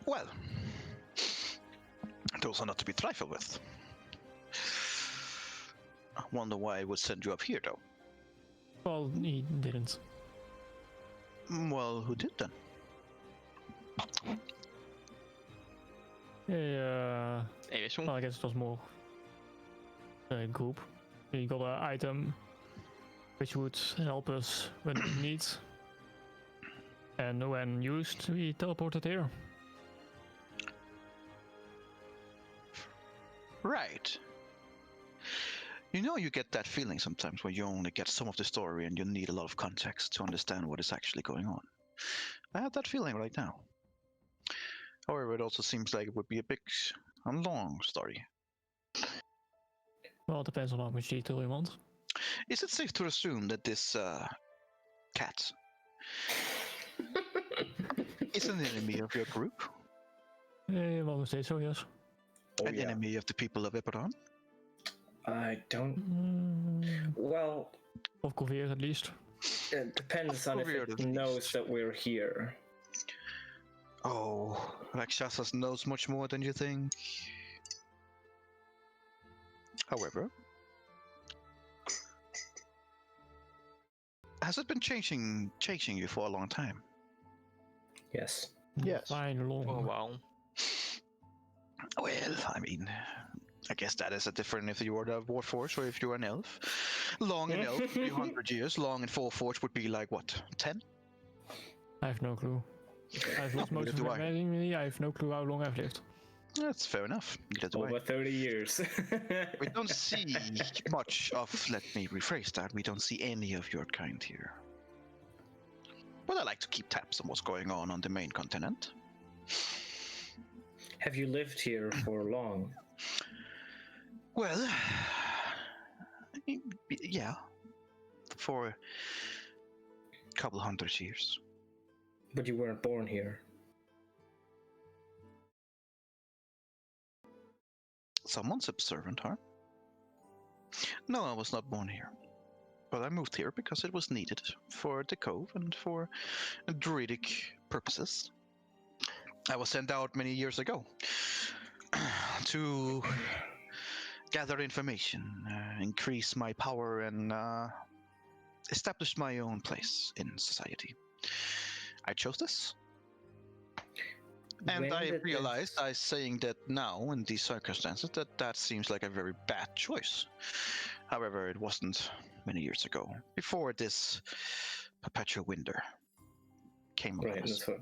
Well, those are not to be trifled with. I wonder why I would send you up here, though. Well, he didn't. Well, who did then? Yeah, Hey, this well, one. I guess it was more a group. We got an item which would help us when we need. And when used, we teleported here. Right. You know, you get that feeling sometimes where you only get some of the story and you need a lot of context to understand what is actually going on. I have that feeling right now. However, it also seems like it would be a long story. Well, it depends on how much detail you want. Is it safe to assume that this cat is an enemy of your group? Well, we say so, yes. Oh, An yeah. enemy of the people of Eberron? I don't. Well, Of Corvair at least. it depends on if Weird, it at knows least. that we're here. Oh, Rakshasas knows much more than you think. However, has it been chasing you for a long time? Yes. Yes. Fine, long. Oh wow. Well, I mean, I guess that is a different if you were the Warforged or if you're an elf. Long in elf, 300 years. Long in Warforged would be like, what, 10? I have no clue. I've lost most Neither of do I. me. I have no clue how long I've lived. That's fair enough. Neither do I. Over 30 years. We don't see much of, let me rephrase that, we don't see any of your kind here. But I like to keep tabs on what's going on the main continent. Have you lived here for long? Well, yeah, for a couple 100 years. But you weren't born here. Someone's observant, huh? No, I was not born here. But I moved here because it was needed for the cove and for druidic purposes. I was sent out many years ago to gather information, increase my power, and establish my own place in society. I chose this. And When I did realized, this- I saying that now in these circumstances, that seems like a very bad choice. However, it wasn't many years ago, before this perpetual winter came upon Right. us. That's what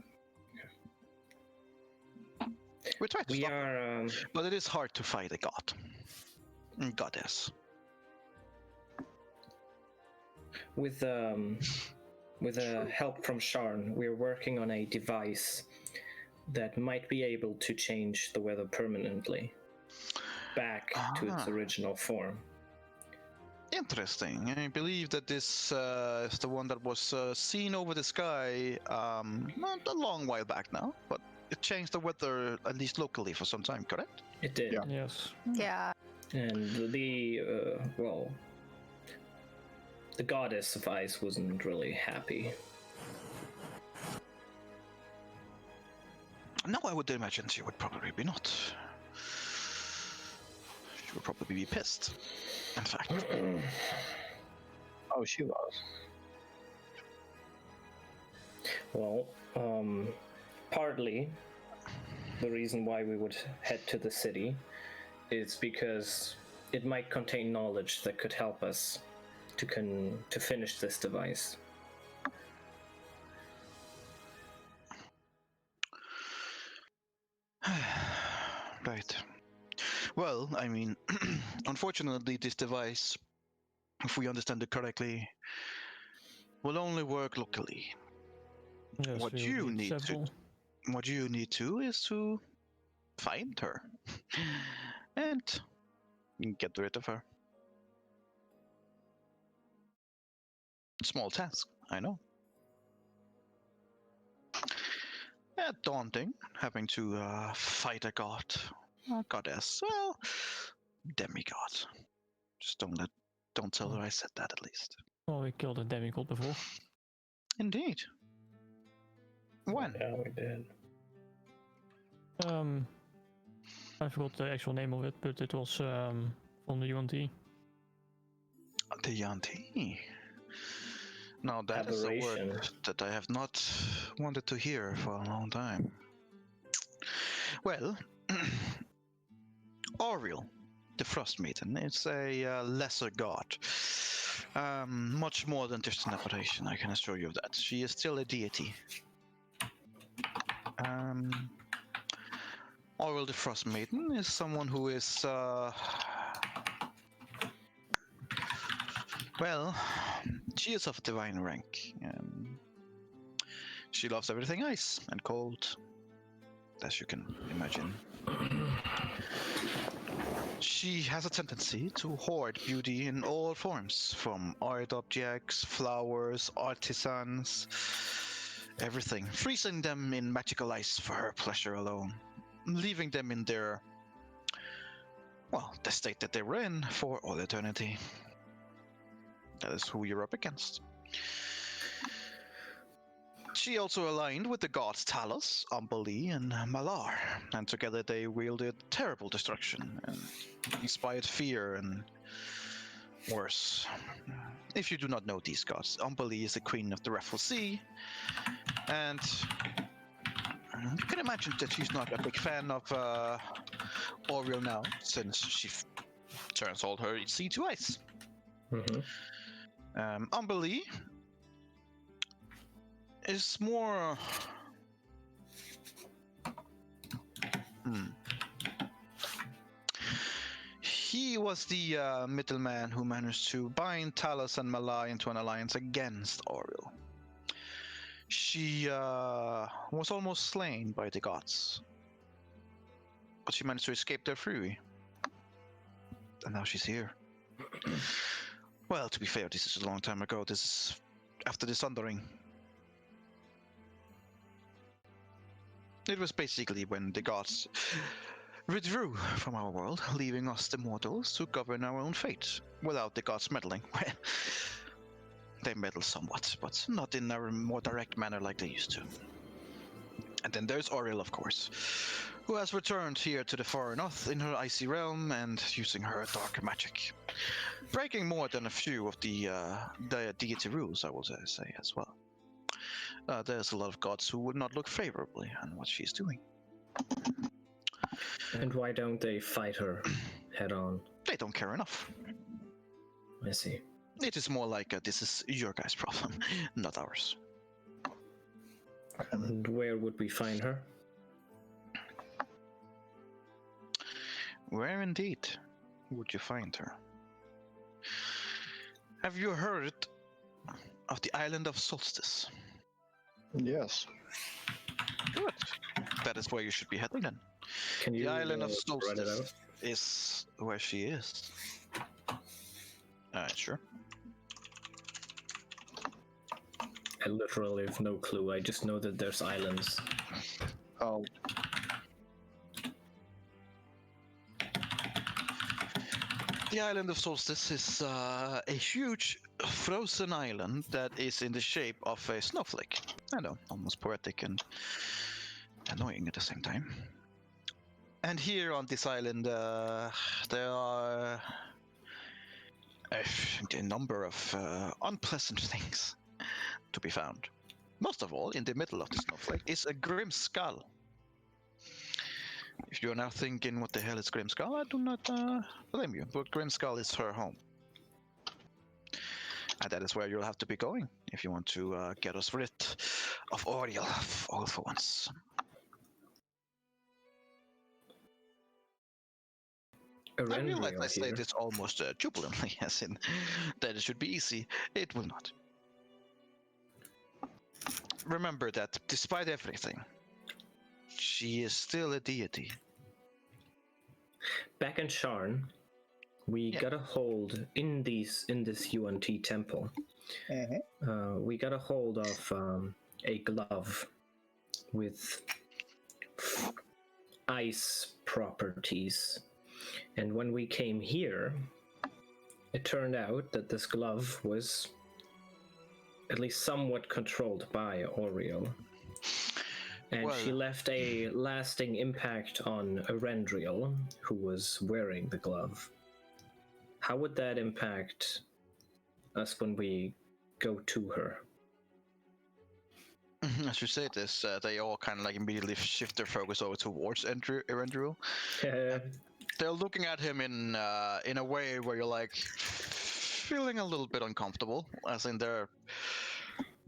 We tried to we stop it, are. but it is hard to fight a god. Goddess. With help from Sharn, we're working on a device that might be able to change the weather permanently back to its original form. Interesting. I believe that this is the one that was seen over the sky not a long while back now, but it changed the weather, at least locally, for some time, correct? It did. Yeah. Yes. Yeah. And the the goddess of ice wasn't really happy. No, I would imagine she would probably be not. She would probably be pissed, in fact. Oh, she was. Well, partly the reason why we would head to the city is because it might contain knowledge that could help us to finish this device. Right. Well, I mean, unfortunately, this device, if we understand it correctly, will only work locally. Yes, What we will you need need to- several. What you need to is to find her and get rid of her. Small task, I know. Daunting, having to fight a god, a goddess. Well, demigod. Just don't tell her I said that, at least. Well, we killed a demigod before. Indeed. When? Yeah, we did. I forgot the actual name of it, but it was from the UNT. The Yanti. Now that is a Aberration. word that I have not wanted to hear for a long time. Well, Oriel, the Frost Maiden, is a lesser god. Much more than just an apparition, I can assure you of that. She is still a deity. Oriel the Frost Maiden is someone who is, well, she is of divine rank. She loves everything ice and cold, as you can imagine. She has a tendency to hoard beauty in all forms, from art objects, flowers, artisans, everything, freezing them in magical ice for her pleasure alone, leaving them in their, well, the state that they were in for all eternity. That is who you're up against. She also aligned with the gods Talos, Umbali, and Malar, and together they wielded terrible destruction and inspired fear and worse. If you do not know these gods, Umbali is the queen of the Raffle Sea, and you can imagine that she's not a big fan of Oriel now, since she turns all her sea to ice. Mm-hmm. Umbali is more... He was the middleman who managed to bind Talos and Malai into an alliance against Oriel. She was almost slain by the gods, but she managed to escape their fury. And now she's here. Well, to be fair, this is a long time ago. This is after the Sundering. It was basically when the gods withdrew from our world, leaving us the mortals to govern our own fate, without the gods meddling. Well, they meddle somewhat, but not in a more direct manner like they used to. And then there's Oriel, of course, who has returned here to the far north in her icy realm and using her dark magic, breaking more than a few of the deity rules, I will say as well. There's a lot of gods who would not look favorably on what she's doing. And why don't they fight her head on? They don't care enough. I see. It is more like this is your guys' problem, not ours. And where would we find her? Where indeed would you find her? Have you heard of the island of Solstice? Yes. Good. That is where you should be heading then. Can you The island of spread it out? Solstice is where she is. Sure. I literally have no clue. I just know that there's islands. Oh, The island of Solstice is a huge frozen island that is in the shape of a snowflake. I know, almost poetic and annoying at the same time. And here on this island, there are a number of unpleasant things to be found. Most of all, in the middle of the snowflake is a grim skull. If you are now thinking, what the hell is Grim Skull? I do not blame you, but Grim Skull is her home. And that is where you'll have to be going if you want to get us rid of Oriel all for once. I realize I say this almost jubilantly, as in that it should be easy. It will not. Remember that despite everything, she is still a deity. Back in Sharn, we got a hold in this UNT temple. We got a hold of a glove with ice properties, and when we came here, it turned out that this glove was at least somewhat controlled by Oriel. And she left a lasting impact on Erendriel, who was wearing the glove. How would that impact us when we go to her? As you say this, they all kind of like immediately shift their focus over towards Erendriel. They're looking at him in a way where you're like feeling a little bit uncomfortable, as in they're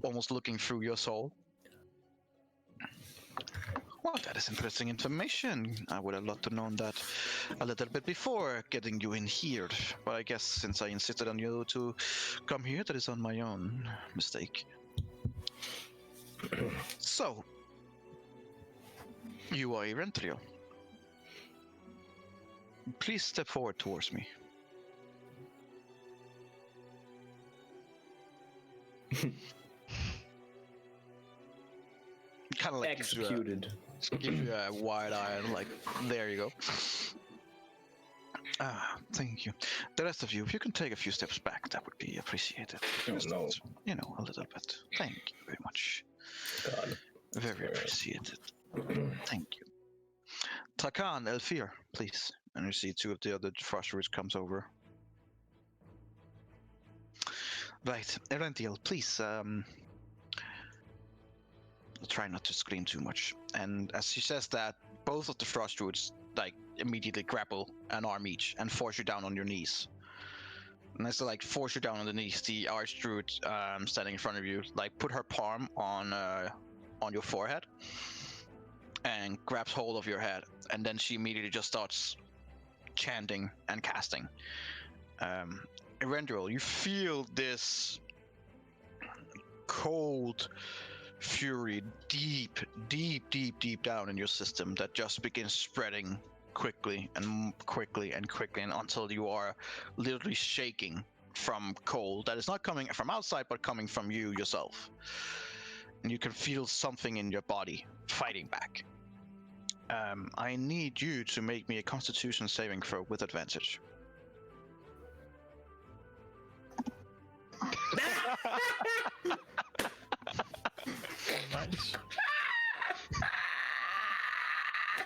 almost looking through your soul. Well, that is interesting information. I would have loved to know that a little bit before getting you in here. But I guess since I insisted on you to come here, that is on my own mistake. So, you are Erendriel. Please step forward towards me. Kind of like executed. Give you a wide eye and like, there you go. Thank you. The rest of you, if you can take a few steps back, that would be appreciated. Oh, no. You know, a little bit. Thank you very much. God. Very appreciated. Thank you. Takan, Elfir, please. And you see two of the other frost roots comes over. Right, Erendriel, please, try not to scream too much. And as she says that, both of the frost roots like immediately grapple an arm each and force you down on your knees. And as they like force you down on the knees, the archroot standing in front of you like put her palm on your forehead and grabs hold of your head, and then she immediately just starts chanting and casting. Erendriel, you feel this cold fury deep down in your system that just begins spreading quickly and until you are literally shaking from cold that is not coming from outside but coming from you yourself. And you can feel something in your body fighting back. I need you to make me a Constitution saving throw with advantage. Nice.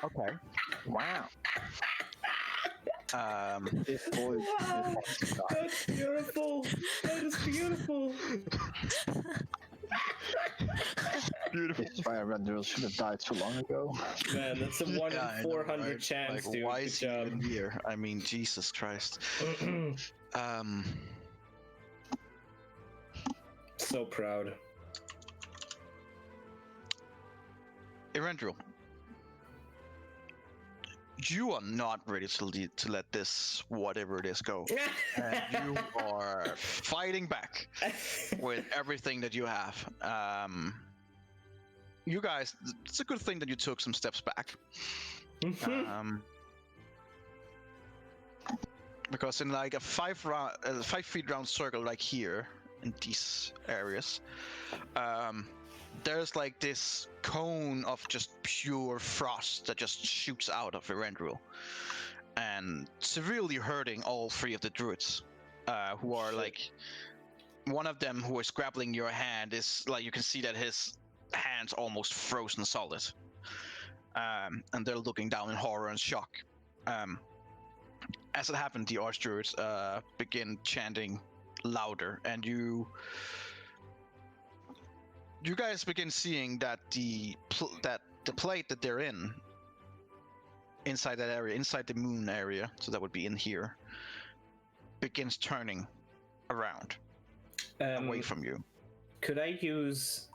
Okay. wow. This boy. That's beautiful. That is beautiful. Beautiful. This is why Erendriel should have died so long ago. Man, that's a 1 in 400 right? chance, Like, dude. why Good is he job. even here? I mean, Jesus Christ. so proud. Erendril, you are not ready to let this whatever it is go, and you are fighting back with everything that you have. You guys, it's a good thing that you took some steps back. Because in like a 5 feet round circle, like here in these areas, there's like this cone of just pure frost that just shoots out of Erendril, and severely hurting all 3 of the druids, who are like, one of them who is grappling your hand is like, you can see that his hand's almost frozen solid, and they're looking down in horror and shock. As it happened, the archdruids begin chanting louder, and you guys begin seeing that the plate that they're in, inside that area, inside the moon area, so that would be in here, begins turning around away from you. Could I use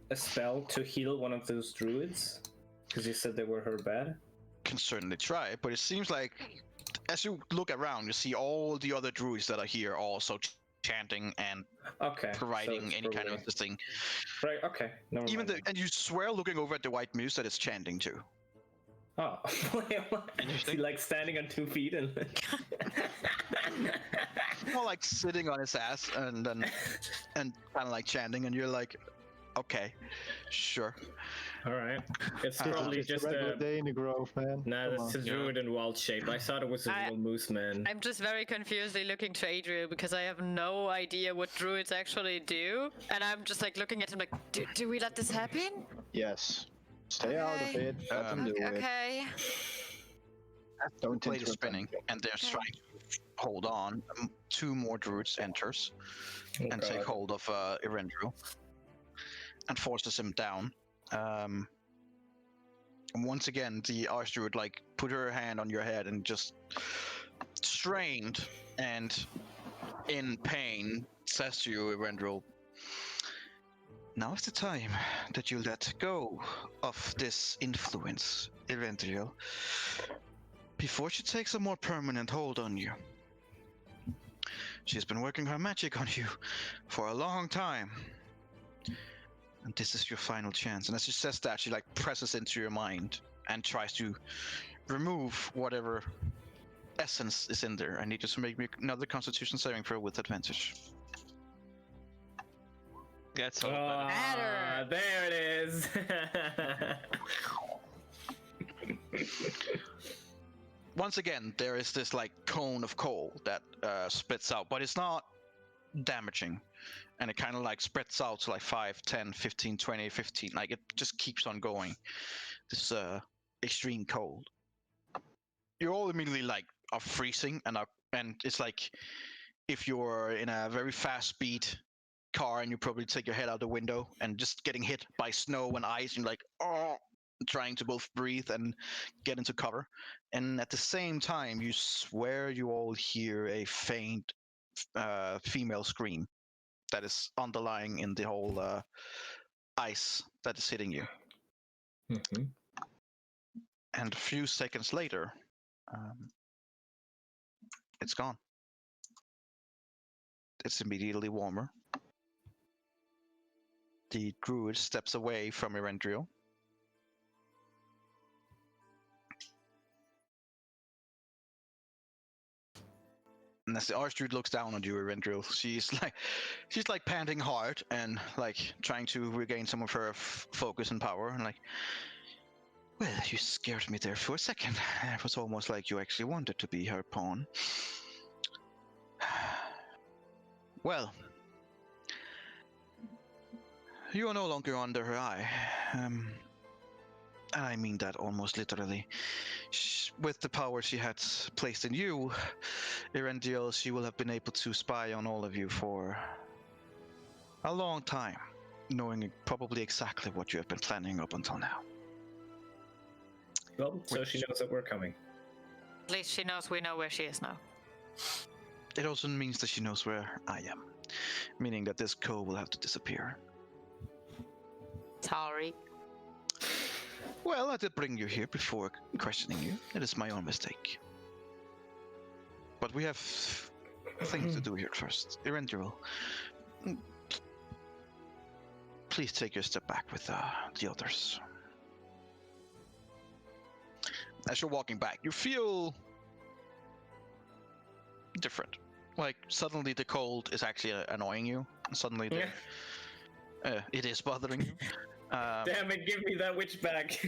a spell to heal one of those druids? Because you said they were hurt bad. Can certainly try, but it seems like as you look around, you see all the other druids that are here also chanting and providing any kind of this thing. Right. Okay. Even and you swear, looking over at the white moose, that it's chanting too. Oh, is he like standing on 2 feet and more like sitting on his ass and kind of like chanting, and you're like, okay, sure. All right. It's probably just a day in the grove, man. Nah, that's a druid in wild shape. I thought it was a little moose man. I'm just very confusedly looking to Adriel because I have no idea what druids actually do, and I'm just like looking at him like, do we let this happen? Yes. Stay out of it. Let them do it. Okay. Don't play the spinning, and they're trying to hold on. 2 more druids enters and take hold of Erendril and forces him down. And once again, the archdruid like put her hand on your head and just strained and in pain says to you, Erendril, now is the time that you let go of this influence, Erendril, before she takes a more permanent hold on you. She's been working her magic on you for a long time. And this is your final chance. And as she says that, she like presses into your mind and tries to remove whatever essence is in there. I need you to make me another Constitution saving throw with advantage. That's all better. There it is. Once again, there is this like cone of coal that splits out, but it's not damaging. And it kind of like spreads out to like 5, 10, 15, 20, 15. Like it just keeps on going. This extreme cold. You all immediately like are freezing, and it's like if you're in a very fast speed car and you probably take your head out the window and just getting hit by snow and ice, and you're like, oh, trying to both breathe and get into cover. And at the same time, you swear you all hear a faint female scream that is underlying in the whole ice that is hitting you. Mm-hmm. And a few seconds later, it's gone. It's immediately warmer. The druid steps away from Erendril. And as the archdruid looks down on you, Erendril, she's like panting hard and like trying to regain some of her focus and power, and like, well, you scared me there for a second. It was almost like you actually wanted to be her pawn. Well, you are no longer under her eye. And I mean that almost literally. With the power she had placed in you, Erendril, she will have been able to spy on all of you for a long time, knowing probably exactly what you have been planning up until now. Well, so she knows that we're coming. At least she knows we know where she is now. It also means that she knows where I am. meaning that this cove will have to disappear. Sorry. Well, I did bring you here before questioning you. It is my own mistake. But we have things to do here first. Erendril, please take your step back with the others. As you're walking back, you feel different. Like, suddenly the cold is actually annoying you. Suddenly it is bothering you. Damn it, give me that witch back.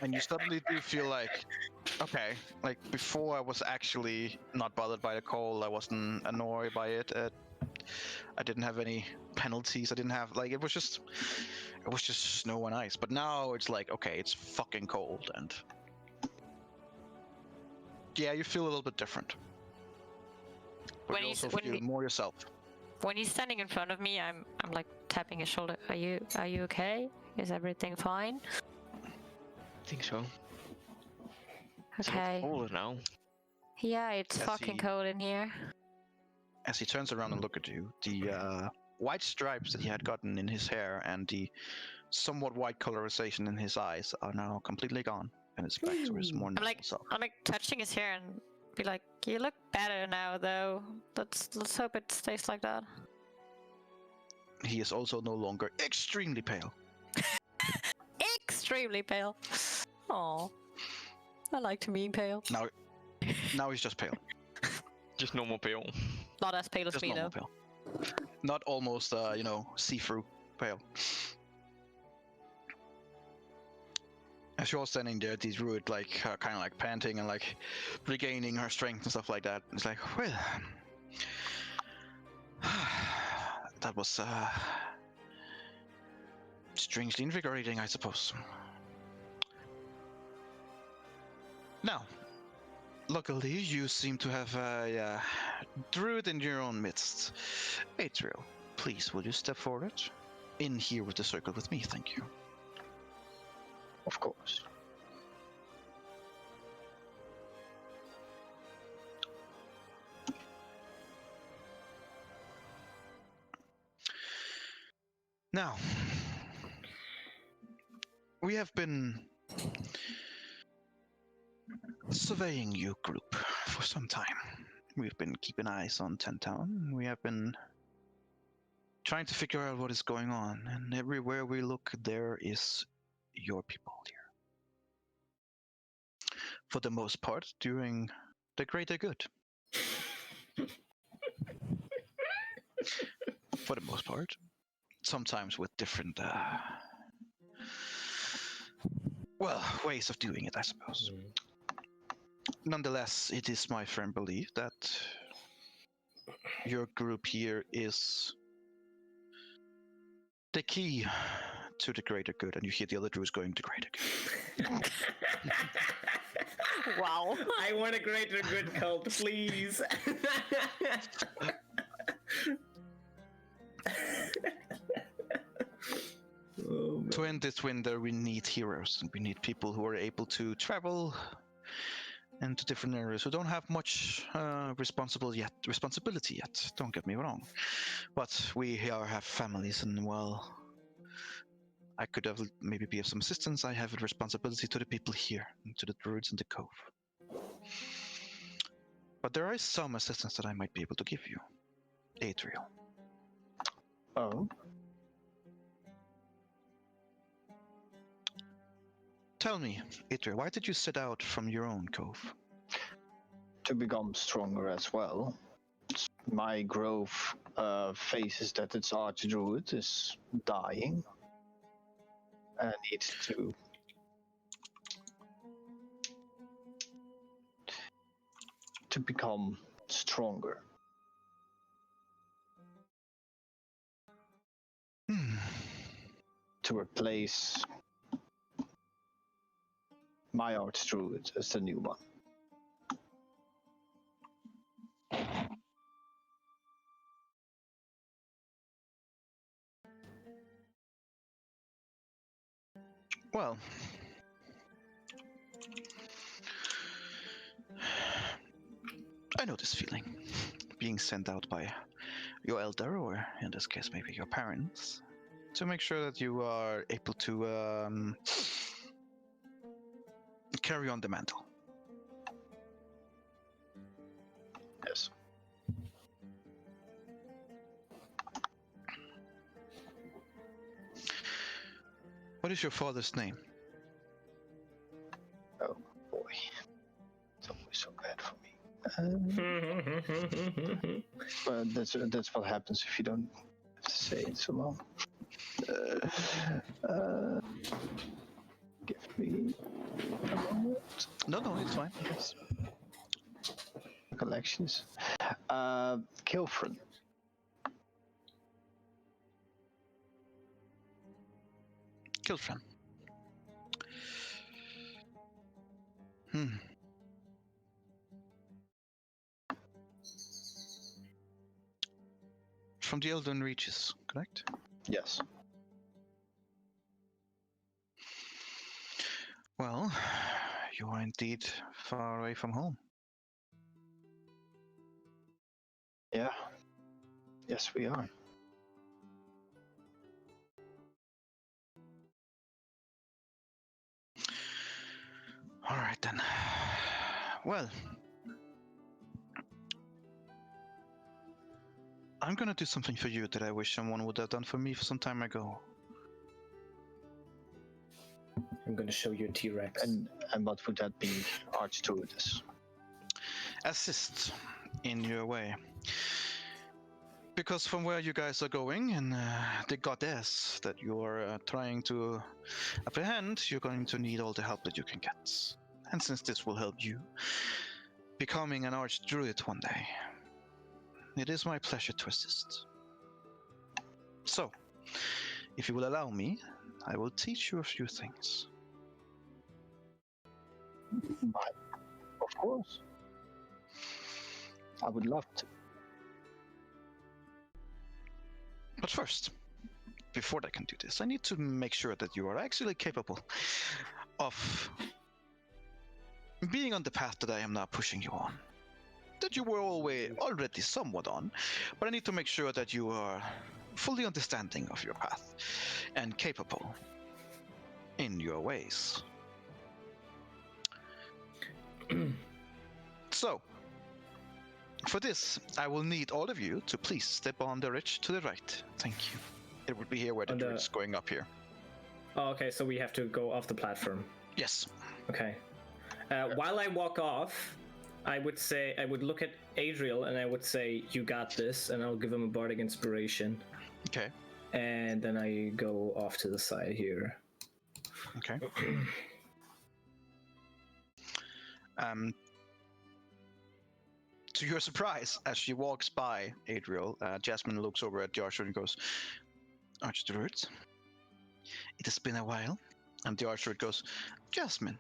And you suddenly do feel like, okay, like before I was actually not bothered by the cold, I wasn't annoyed by it. I didn't have any penalties. I didn't have, like, it was just snow and ice. But now it's like, okay, it's fucking cold, and yeah, you feel a little bit different. But When you he's- also when feel he- more yourself. When he's standing in front of me, I'm like tapping his shoulder. Are you okay? Is everything fine? I think so. It's a lot Okay. colder now. Yeah, it's As fucking he- cold in here. As he turns around and looks at you, the white stripes that he had gotten in his hair and the somewhat white colorization in his eyes are now completely gone, and it's back to his more I'm normal like, self. I'm like touching his hair and be like, you look better now, though. Let's hope it stays like that. He is also no longer extremely pale. Extremely pale. Oh, I like to be pale. Now he's just pale. Just normal pale. Not as pale as Just me normal though. pale. Not almost, see-through pale. As you're standing there, the druid, like, kind of like panting and like regaining her strength and stuff like that. It's like, well, that was strangely invigorating, I suppose. Now, luckily, you seem to have a druid in your own midst. Atriel, please, will you step forward? In here with the circle with me, thank you. Of course. Now, we have been surveying your group for some time. We've been keeping eyes on Tentown. We have been trying to figure out what is going on, and everywhere we look, there is your people here. For the most part, doing the greater good. For the most part. Sometimes with different, ways of doing it, I suppose. Nonetheless, it is my firm belief that your group here is the key to the greater good, and you hear the other druids going to greater good. Wow. I want a greater good cult, please. Oh, To end this winter, we need heroes, and we need people who are able to travel into different areas who don't have much responsibility yet. Don't get me wrong, but we here have families, and well, I could have maybe be of some assistance. I have a responsibility to the people here, and to the druids in the cove. But there is some assistance that I might be able to give you, Adriel. Oh, Tell me, Adriel, why did you set out from your own cove? to become stronger as well. My growth faces that its archdruid is dying. And needs to become stronger. To replace my archdruid as the new one. Well, I know this feeling, being sent out by your elder, or in this case maybe your parents, to make sure that you are able to carry on the mantle. Yes. What is your father's name? Oh boy, it's always so bad for me. But that's what happens if you don't say it so long. Give me a moment. No, it's fine. Yes. Collections. Kilfrin. Kilfrin. From the Elden Reaches, correct? Yes. Well, you are indeed far away from home. Yeah. Yes, we are. All right then. Well, I'm gonna do something for you that I wish someone would have done for me some time ago. I'm gonna show you a T-Rex. And what would that be, Archdruidess? Assist in your way. Because from where you guys are going and the goddess that you are trying to apprehend, you're going to need all the help that you can get. And since this will help you becoming an archdruid one day, it is my pleasure to assist. So, if you will allow me, I will teach you a few things. Of course. I would love to. But first, before I can do this, I need to make sure that you are actually capable of being on the path that I am now pushing you on. That you were already somewhat on, but I need to make sure that you are fully understanding of your path and capable in your ways. So, for this, I will need all of you to please step on the ridge to the right. Thank you. It would be here where the druid is going up here. Oh, okay, so we have to go off the platform. Yes. Okay. While I walk off, I would look at Adriel and I would say, "You got this," and I'll give him a bardic inspiration. Okay. And then I go off to the side here. Okay. To your surprise, as she walks by Adriel, Jasmine looks over at the Archer and goes, "Archdruid, it has been a while." And the Archer goes, "Jasmine,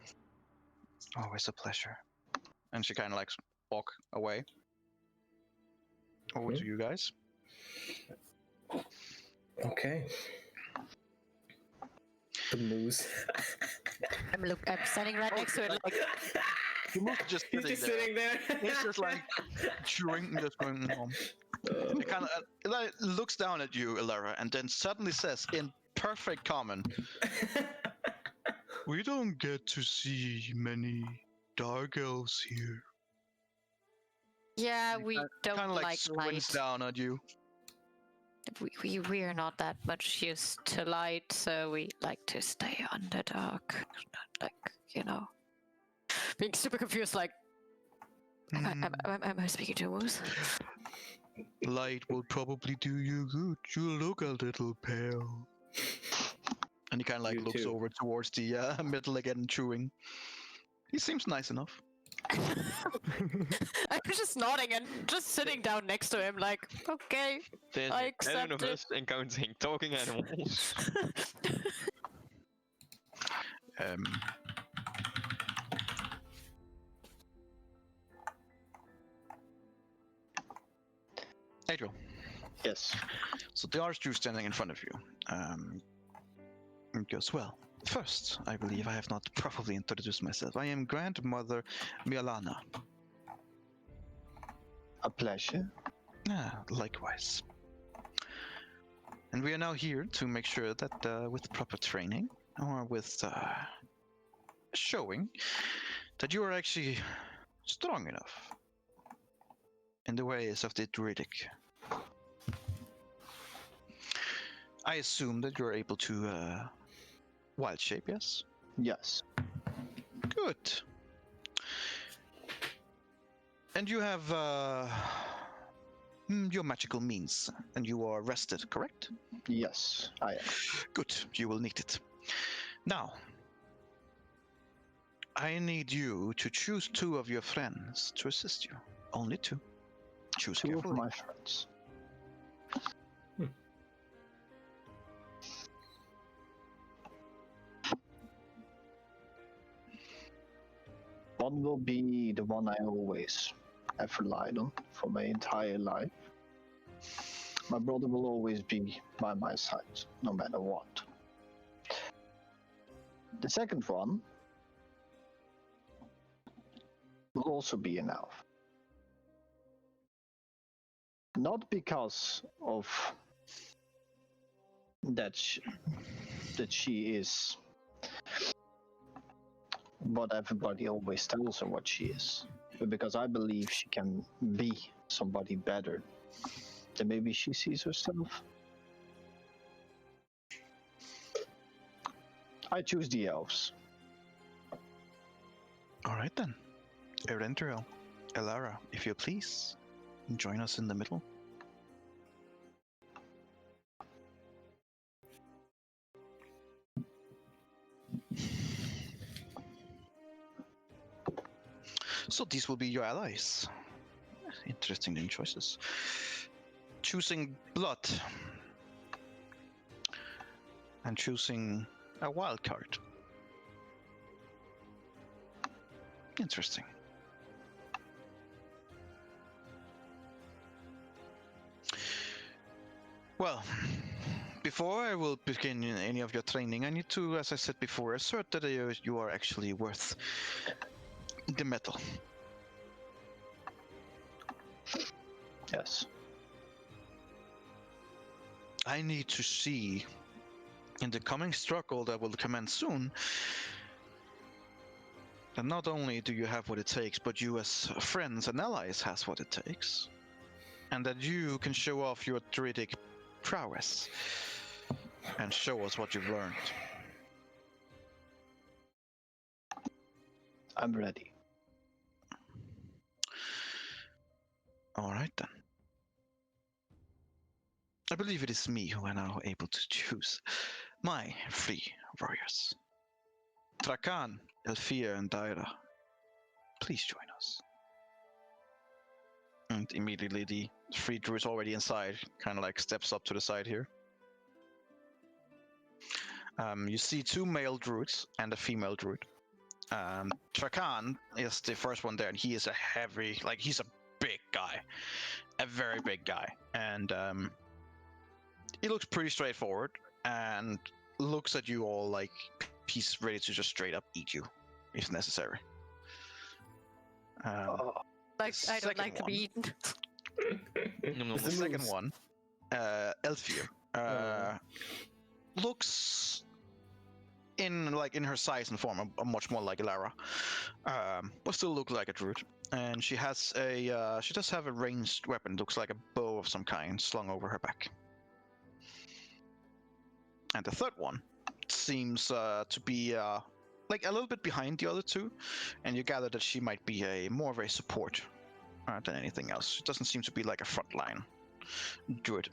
always a pleasure." And she kind of like walk away. Over to you guys. Okay. The moose. I'm standing right next to it, like. Just He's just sitting there. He's just like chewing and just going on. He kind of looks down at you, Elara, and then suddenly says in perfect common, "We don't get to see many dark elves here." Yeah, we don't Kind of like like squints light. down at you. We are not that much used to light, so we like to stay on the dark. Like, you know. Being super confused, like, am I speaking to a moose? Light will probably do you good. You look a little pale. And he kind of like You looks too. over towards the middle again, chewing. He seems nice enough. I'm just nodding and just sitting down next to him, like, okay, There's I a accept canon of it. us encountering talking animals. Adriel. Yes. So the Archduke standing in front of you goes, "Well, first, I believe I have not properly introduced myself. I am Grandmother Mialana." A pleasure. Likewise. And we are now here to make sure that with proper training, or with showing that you are actually strong enough in the ways of the druidic. I assume that you're able to wild shape, yes? Yes. Good. And you have your magical means, and you are rested, correct? Yes, I am. Good, you will need it. Now, I need you to choose 2 of your friends to assist you. Only 2. Choose 2 of carefully. my friends. One will be the one I always have relied on for my entire life. My brother will always be by my side, no matter what. The second one will also be an elf. Not because of that she is what everybody always tells her what she is, but because I believe she can be somebody better than maybe she sees herself. I choose the elves. All right then. Erendril, Elara, if you please, join us in the middle. So these will be your allies. Interesting new choices. Choosing blood and choosing a wild card. Interesting. Well, before I will begin any of your training, I need to, as I said before, assert that you are actually worth the medal. Yes. I need to see in the coming struggle that will commence soon that not only do you have what it takes, but you as friends and allies has what it takes. And that you can show off your druidic prowess and show us what you've learned. I'm ready. All right then. I believe it is me who are now able to choose my 3 warriors. Trakan, Elfia, and Daira, please join us. And immediately the 3 druids already inside kind of like steps up to the side here. You see 2 male druids and a female druid. Trakan is the first one there, and he is a heavy, like he's a big guy, a very big guy, and he looks pretty straightforward and looks at you all like he's ready to just straight up eat you if necessary. Like I don't like to be eaten. The second one, Elfir, looks in her size and form much more like Elara, but still looks like a druid. And she has she does have a ranged weapon. Looks like a bow of some kind slung over her back. And the third one seems to be like a little bit behind the other 2, and you gather that she might be more of a support than anything else. She doesn't seem to be like a frontline druid.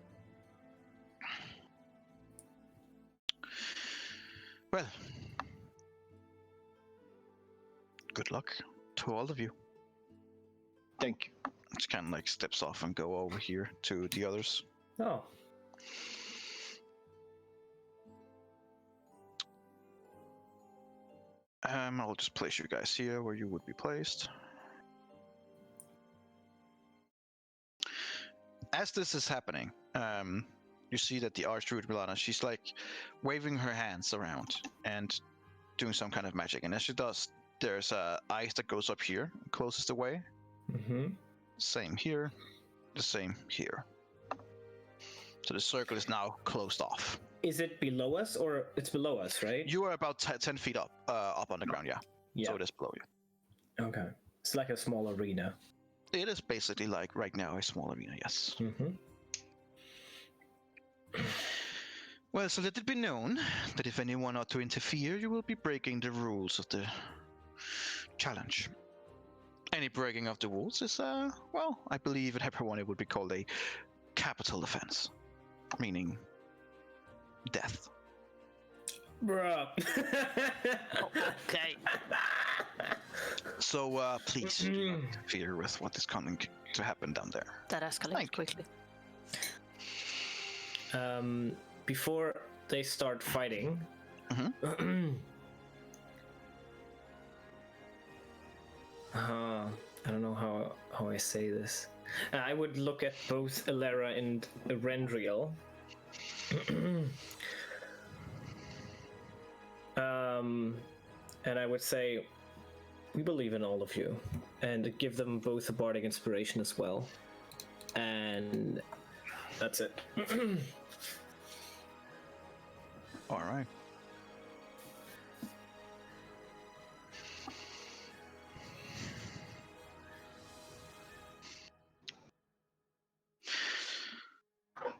Well, good luck to all of you. Thank you. Just kind of like steps off and go over here to the others. Oh. I'll just place you guys here where you would be placed. As this is happening, you see that the Archdruid Milana, she's like waving her hands around and doing some kind of magic. And as she does, there's ice that goes up here, closest away. Mm-hmm. Same here, the same here. So the circle is now closed off. Is it below us or it's below us, right? You are about 10 feet up on the ground, yeah. Yeah. So it is below you. Okay. It's like a small arena. It is basically like right now a small arena, yes. Mm-hmm. Well, so let it be known that if anyone are to interfere, you will be breaking the rules of the challenge. Any breaking of the rules is, well, I believe in everyone it would be called a capital offense, meaning death. Bruh. Okay. So please do not interfere with what is coming to happen down there. That escalated Thank you. quickly. Before they start fighting, I don't know how I say this. I would look at both Elara and Rendriel. And I would say, we believe in all of you, and give them both a bardic inspiration as well. And that's it. All right.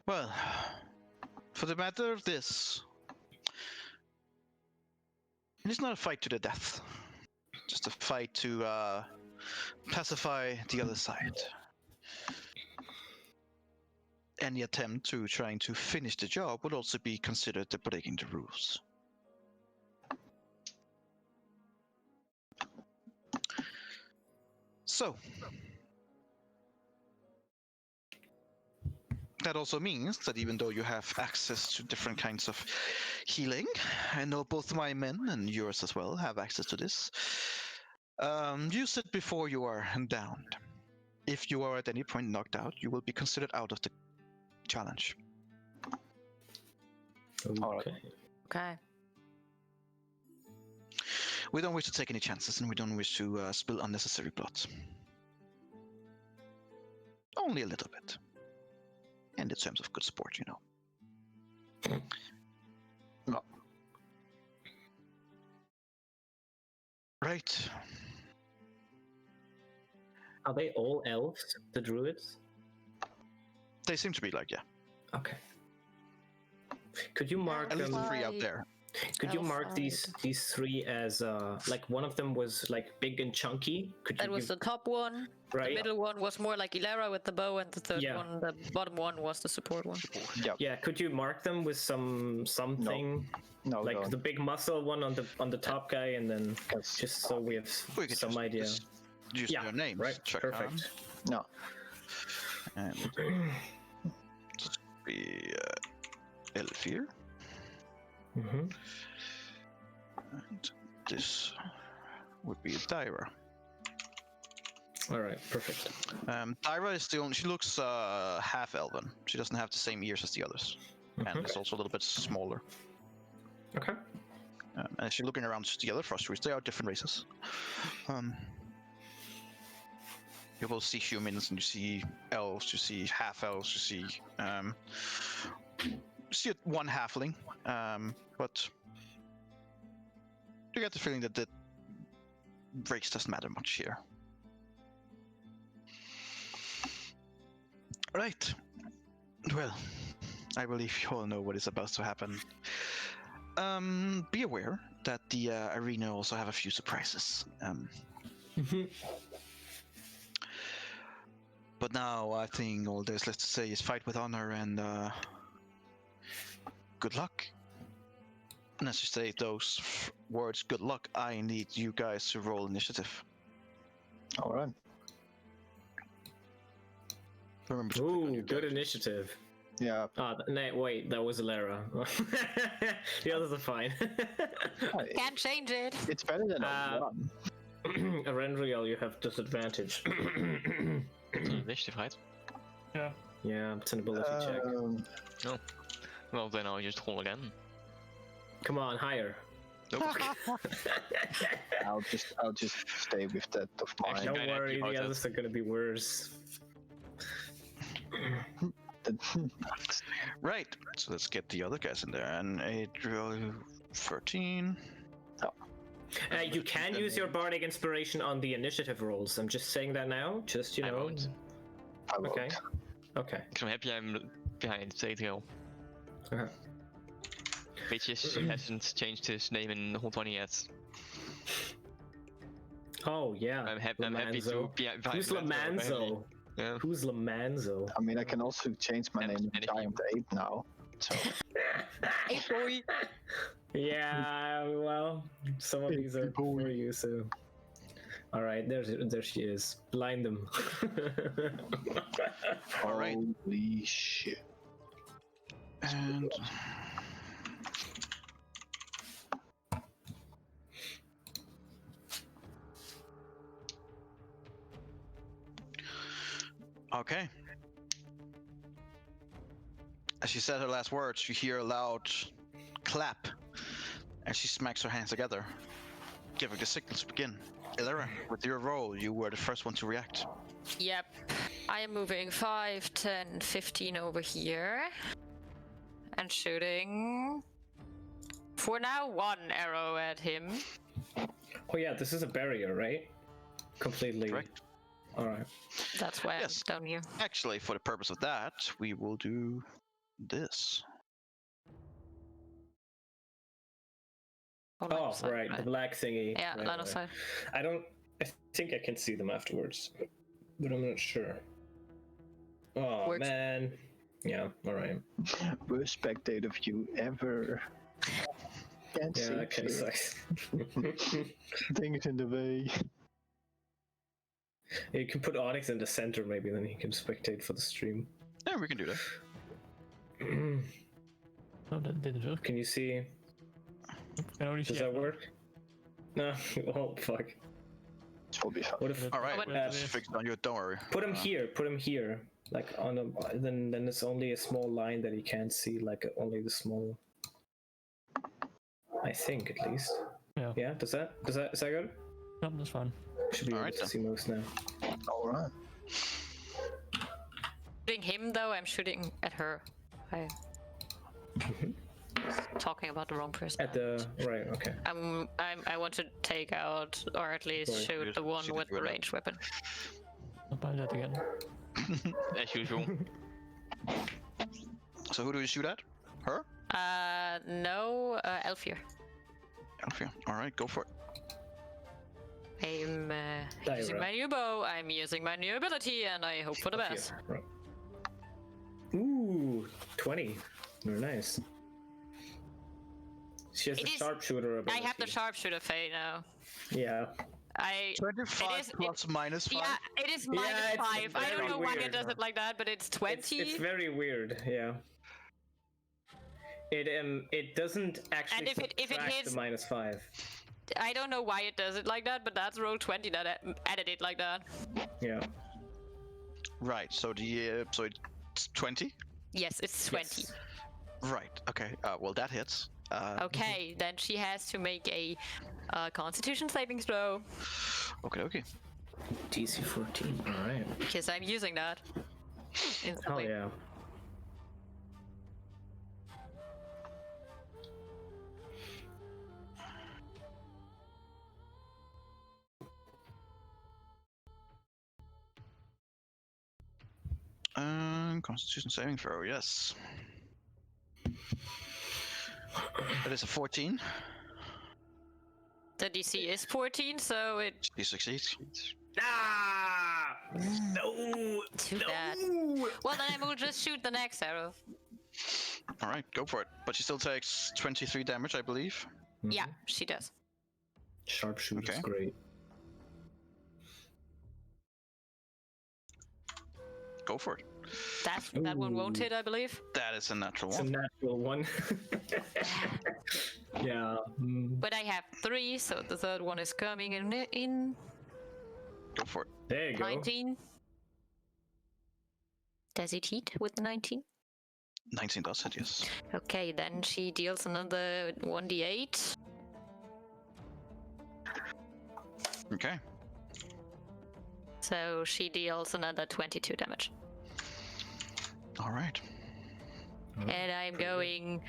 Well, for the matter of this, it is not a fight to the death. Just a fight to pacify the other side. Any attempt to trying to finish the job would also be considered the breaking the rules. So, that also means that even though you have access to different kinds of healing, I know both my men and yours as well have access to this. Use it before you are downed. If you are at any point knocked out, you will be considered out of the challenge. Okay. Okay. We don't wish to take any chances, and we don't wish to spill unnecessary blood. Only a little bit. And in terms of good sport, you know. No. Right. Are they all elves, the druids? They seem to be like, yeah. Okay. Could you mark At least them? three out there. Could you mark Elf these three as like one of them was like big and chunky? Could That you was give, the top one. right? The middle one was more like Elara with the bow, and the third Yeah. one, the bottom one, was the support one. Yeah. Could you mark them with something No, like no. the big muscle one on the top guy, and then Yes. just so we have We could some just idea. use Yeah, their names. right. Check Perfect. No. And just be Elfir. Mm-hmm. And this would be Dyra. All right. Perfect. Dyra is the only. She looks half elven. She doesn't have the same ears as the others, and Mhm. is also a little bit smaller. Okay. And if you're looking around the other Frostrees, they are different races. You will see humans, and you see elves, you see half elves, you see one halfling, but you get the feeling that the race doesn't matter much here. Right. Well, I believe you all know what is about to happen. Be aware that the arena also have a few surprises. Mhm. But now I think all there's left to say is fight with honor and good luck. And as you say those words, good luck, I need you guys to roll initiative. All right. Remember to click on Ooh, your good characters. initiative. Yeah. Wait, that was Elara. The others are fine. Can't change it. It's better than a one. Rendriel, you have disadvantage. It's an initiative, right? Yeah. Yeah, it's an ability check. Well, then I'll just roll again. Come on, higher. Nope. I'll just stay with that of mine. Actually, Don't kinda happy worry, about the that. others are gonna be worse. Right. So let's get the other guys in there. And a drill 13. You can use your bardic inspiration on the initiative rolls. I'm just saying that now. Just I know. won't. I won't. Okay. Okay. Because I'm happy I'm behind Zadriel. Okay. Which hasn't changed his name in the whole 20 yet. Oh yeah. I'm happy to be behind. Who's Lamanzo? Yeah. Who's Lamanzo? I mean, I can also change my name to Giant Ape now. So Hey boy! Yeah, well, some of these are for you, so. All right, there she is. Blind them. All right. holy shit. And okay. As she said her last words, you hear a loud clap as she smacks her hands together, giving the signal to begin. Illyra, with your roll, you were the first one to react. Yep. I am moving 5, 10, 15 over here. And shooting... for now, 1 arrow at him. Oh yeah, this is a barrier, right? Completely. Correct. All right. That's why Yes. I'm down here. Actually, for the purpose of that, we will do this. Oh, line Oh of sight, right, the black thingy. Yeah, right, line of right. sight. I think I can see them afterwards, but I'm not sure. Oh Works. man. Yeah. All right. Worst spectator view ever. Can't Yeah, see that kind of shit. sucks. Things in the way. You can put Onyx in the center, maybe, then he can spectate for the stream. Yeah, we can do that. Oh, that didn't work. Can you see? Can only Does see that work? No. Oh fuck. It will be fun. What if? All right, But- let's fix it on you. Don't worry. Put him here. Put him here. Like on a. Then it's only a small line that he can't see. Like only the small. I think at least. Yeah. Yeah. Is that good? No, that's fine. Should be able Alright, to then. see most now. All right. Shooting him though, I'm shooting at her. I talking about the wrong person. At the right. Okay. I want to take out or at least Sorry, shoot the one she with did the do it. ranged weapon. I'll buy that again. As usual. So who do we shoot at? Her? No, Elfir. Alfia. All right, go for it. I'm using Lyra. my new bow. I'm using my new ability, and I hope for the Up here, best. right. Ooh, 20. Very nice. She has It the is- sharpshooter I ability. have the sharpshooter fade now. Yeah. 25 is- plus minus 5. Yeah, it is Yeah, minus it's 5. I don't very know why it weird. does it like that, but it's 20. It's very weird. Yeah. It doesn't actually And if it subtract hits- the minus 5. I don't know why it does it like that, but that's roll 20 that added it like that. Yeah. Right. So so it's 20. Yes, it's 20. Yes. Right. Okay. Well, that hits. Okay, then she has to make a Constitution saving throw Okay. Okay. DC 14. All right. because I'm using that. Oh Instantly. yeah. Constitution saving throw. Yes. That is a 14. The DC is 14, so it She succeeds. Ah! No! too bad. No! Well, then I will just shoot the next arrow. All right, go for it. But she still takes 23 damage, I believe. Yeah, she does. Sharpshooter's Okay. great. Go for it. That one won't Ooh. hit, I believe. That is a natural It's a one. natural one. Yeah. But I have 3, so the third one is coming in Go for it. There you go. 19. Does it hit with the 19? 19 does hit, yes. Okay, then she deals another 1d8. Okay. So she deals another 22 damage. All right. And I'm going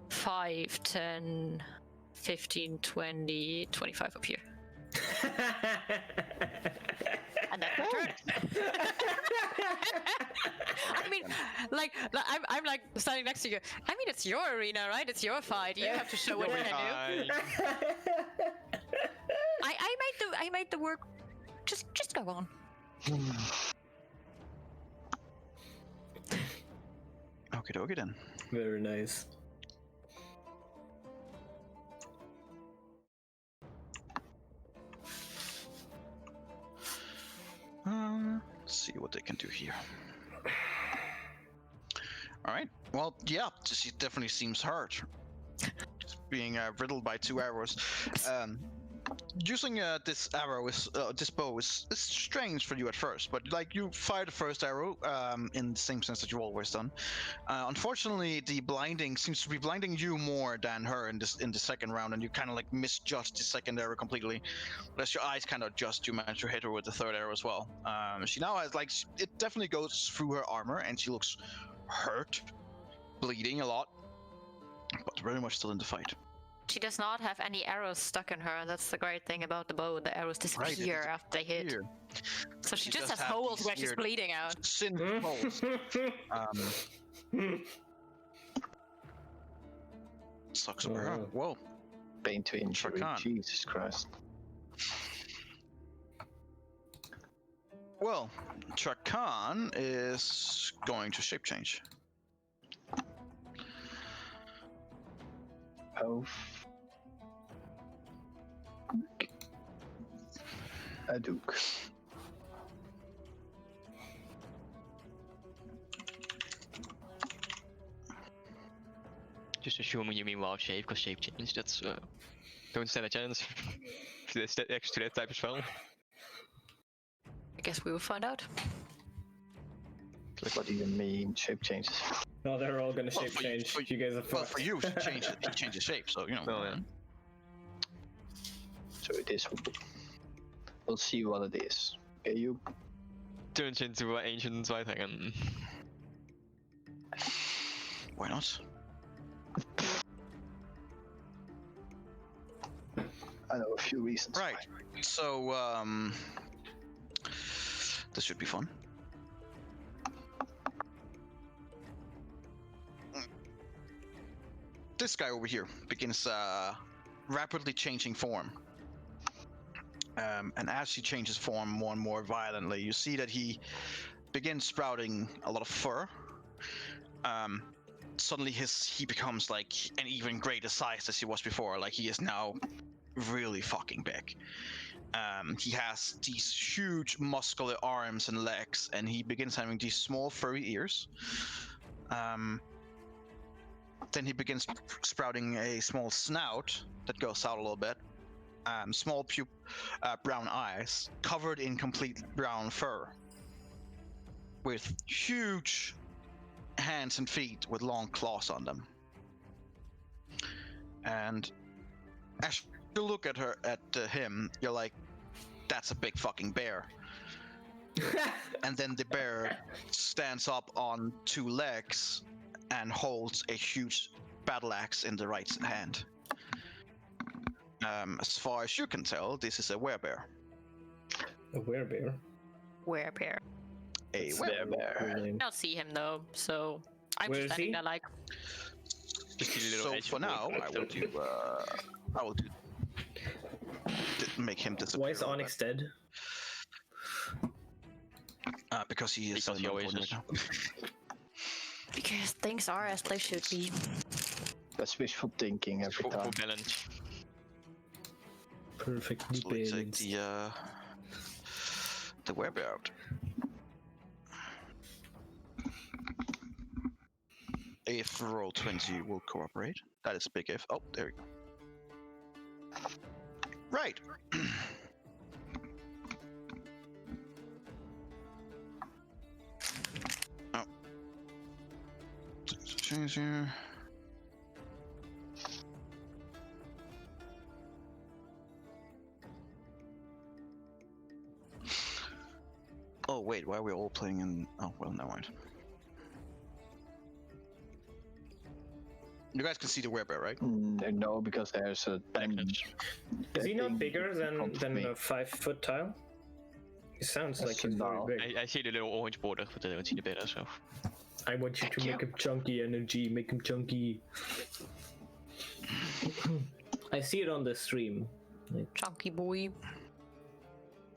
5, 10, 15, 20, 25 up here. And that's my turn. I mean, like, I'm like standing next to you. I mean, it's your arena, right? It's your fight. You have to show what you can do. I made the work. Just go on. Okie dokie then. Very nice. Let's see what they can do here. All right. Well, yeah, she definitely seems hurt. Just being riddled by 2 arrows. Using this arrow this bow is strange for you at first, but like you fire the first arrow in the same sense that you've always done. Unfortunately, the blinding seems to be blinding you more than her in the second round, and you kind of like misjudged the second arrow completely. But as your eyes kind of adjust, you manage to hit her with the third arrow as well. She now has like it definitely goes through her armor, and she looks hurt, bleeding a lot, but very much still in the fight. She does not have any arrows stuck in her. That's the great thing about the bow. The arrows disappear after they hit. So she just has holes where she's bleeding out. Sin holes. Sucks over her. Whoa. Bane to injury. Jesus Christ. Well, Trakan is going to shape change. Oh. A Duke. Just assuming you mean wild shape, because shape change, that's don't stand a chance to that type of spell. I guess we will find out. What do you mean, shape changes? No, they're all gonna shape change. You guys are fucked. Well, for you, he changes shape, so you know. Oh, yeah. So it is. We'll see what it is. Okay, you. Turns into an ancient white dragon. Why not? I know a few reasons. Right. So this should be fun. This guy over here begins rapidly changing form. And as he changes form more and more violently, you see that he begins sprouting a lot of fur. Suddenly he becomes like an even greater size as he was before. Like he is now really fucking big. He has these huge muscular arms and legs, and he begins having these small furry ears. Then he begins sprouting a small snout that goes out a little bit. Small brown eyes covered in complete brown fur, with huge hands and feet with long claws on them. And as you look at him, you're like, that's a big fucking bear. And then the bear stands up on 2 legs and holds a huge battle axe in the right hand. As far as you can tell, this is a werebear. A werebear? Werebear. A werebear. I don't see him though, so I'm Where just is standing he? there like. So for now, I will make him disappear. Why is Onyx dead? Because he is Because he always is. Because things are as they should be. That's wishful thinking every For time. balance. Perfectly So let's take balanced. the werebear out. If roll 20 will cooperate. That is a big if. Oh, there we go. Right. Oh. Change here. Oh wait, why are we all playing in? Oh well, never mind. You guys can see the werebear, right? No, because there's a Magnets. Is he not thing bigger in front of than me. a 5-foot tile? He sounds like he's No. very big. I see the little orange border, but I don't see the better, so. I want you to make him chunky, energy. Make him chunky. I see it on the stream. Chunky boy.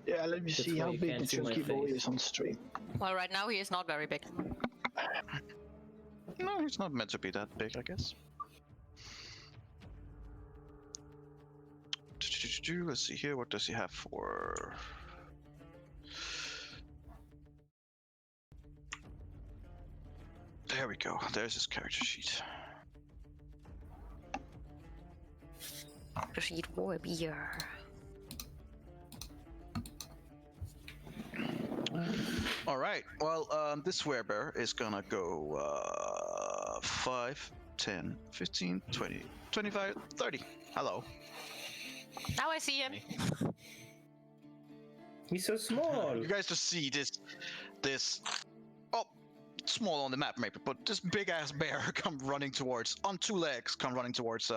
Yeah, let me That's see why how you big can't the see my chunky boy face. is on stream. Well, right now he is not very big. No, he's not meant to be that big, I guess. Let's see here. What does he have for? There we go. There's his character sheet. Proceed war beer. All right. Well, this werebear is gonna go 5, 10, 15, 20, 25, 30. Hello. Now I see him. He's so small. You guys just see this. Oh, small on the map maybe, but this big ass bear come running towards on 2 legs, come running towards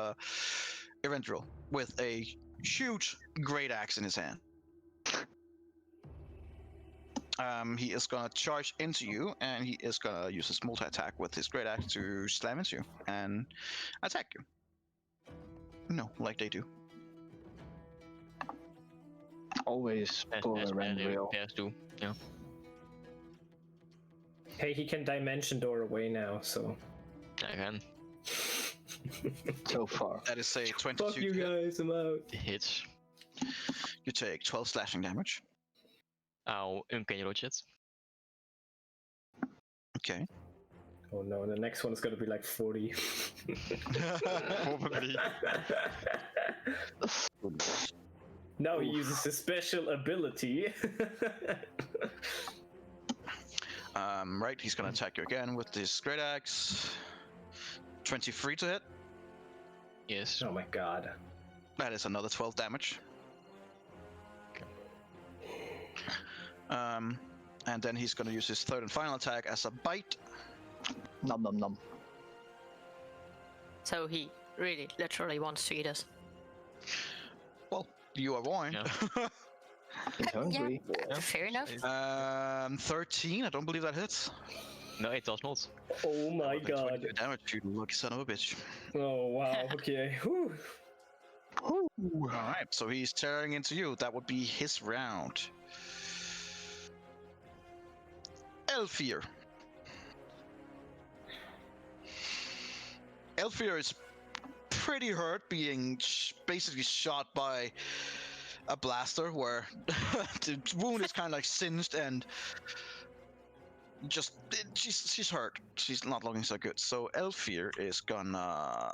Eventril with a huge great axe in his hand. He is gonna charge into you, and he is gonna use his multi-attack with his great axe to slam into you and attack you. No, like they do. Always pull As a Randrill. bears do. Yeah. Hey, he can dimension door away now, so. I can. So far. That is a 22. Fuck you to hit. guys, I'm out. It hits. You take 12 slashing damage. I'll uncanny dodge it. Okay. Oh no, the next one's gonna be like 40. Probably. Now he uses his special ability. Right, he's gonna attack you again with this great axe. 23 to hit. Yes. Oh my god. That is another 12 damage. And then he's gonna use his third and final attack as a bite. Nom nom nom. So he really, literally wants to eat us. Well, you are warned. Yeah. He's hungry. Yeah. Fair enough. 13. I don't believe that hits. No, it does not. Oh my Then god. 22 damage, you lucky son of a bitch. Oh wow, okay. Whew. All right, so he's tearing into you. That would be his round. Elfir. Elfir is pretty hurt, being basically shot by a blaster, where the wound is kind of like singed and just she's hurt. She's not looking so good. So Elfir is gonna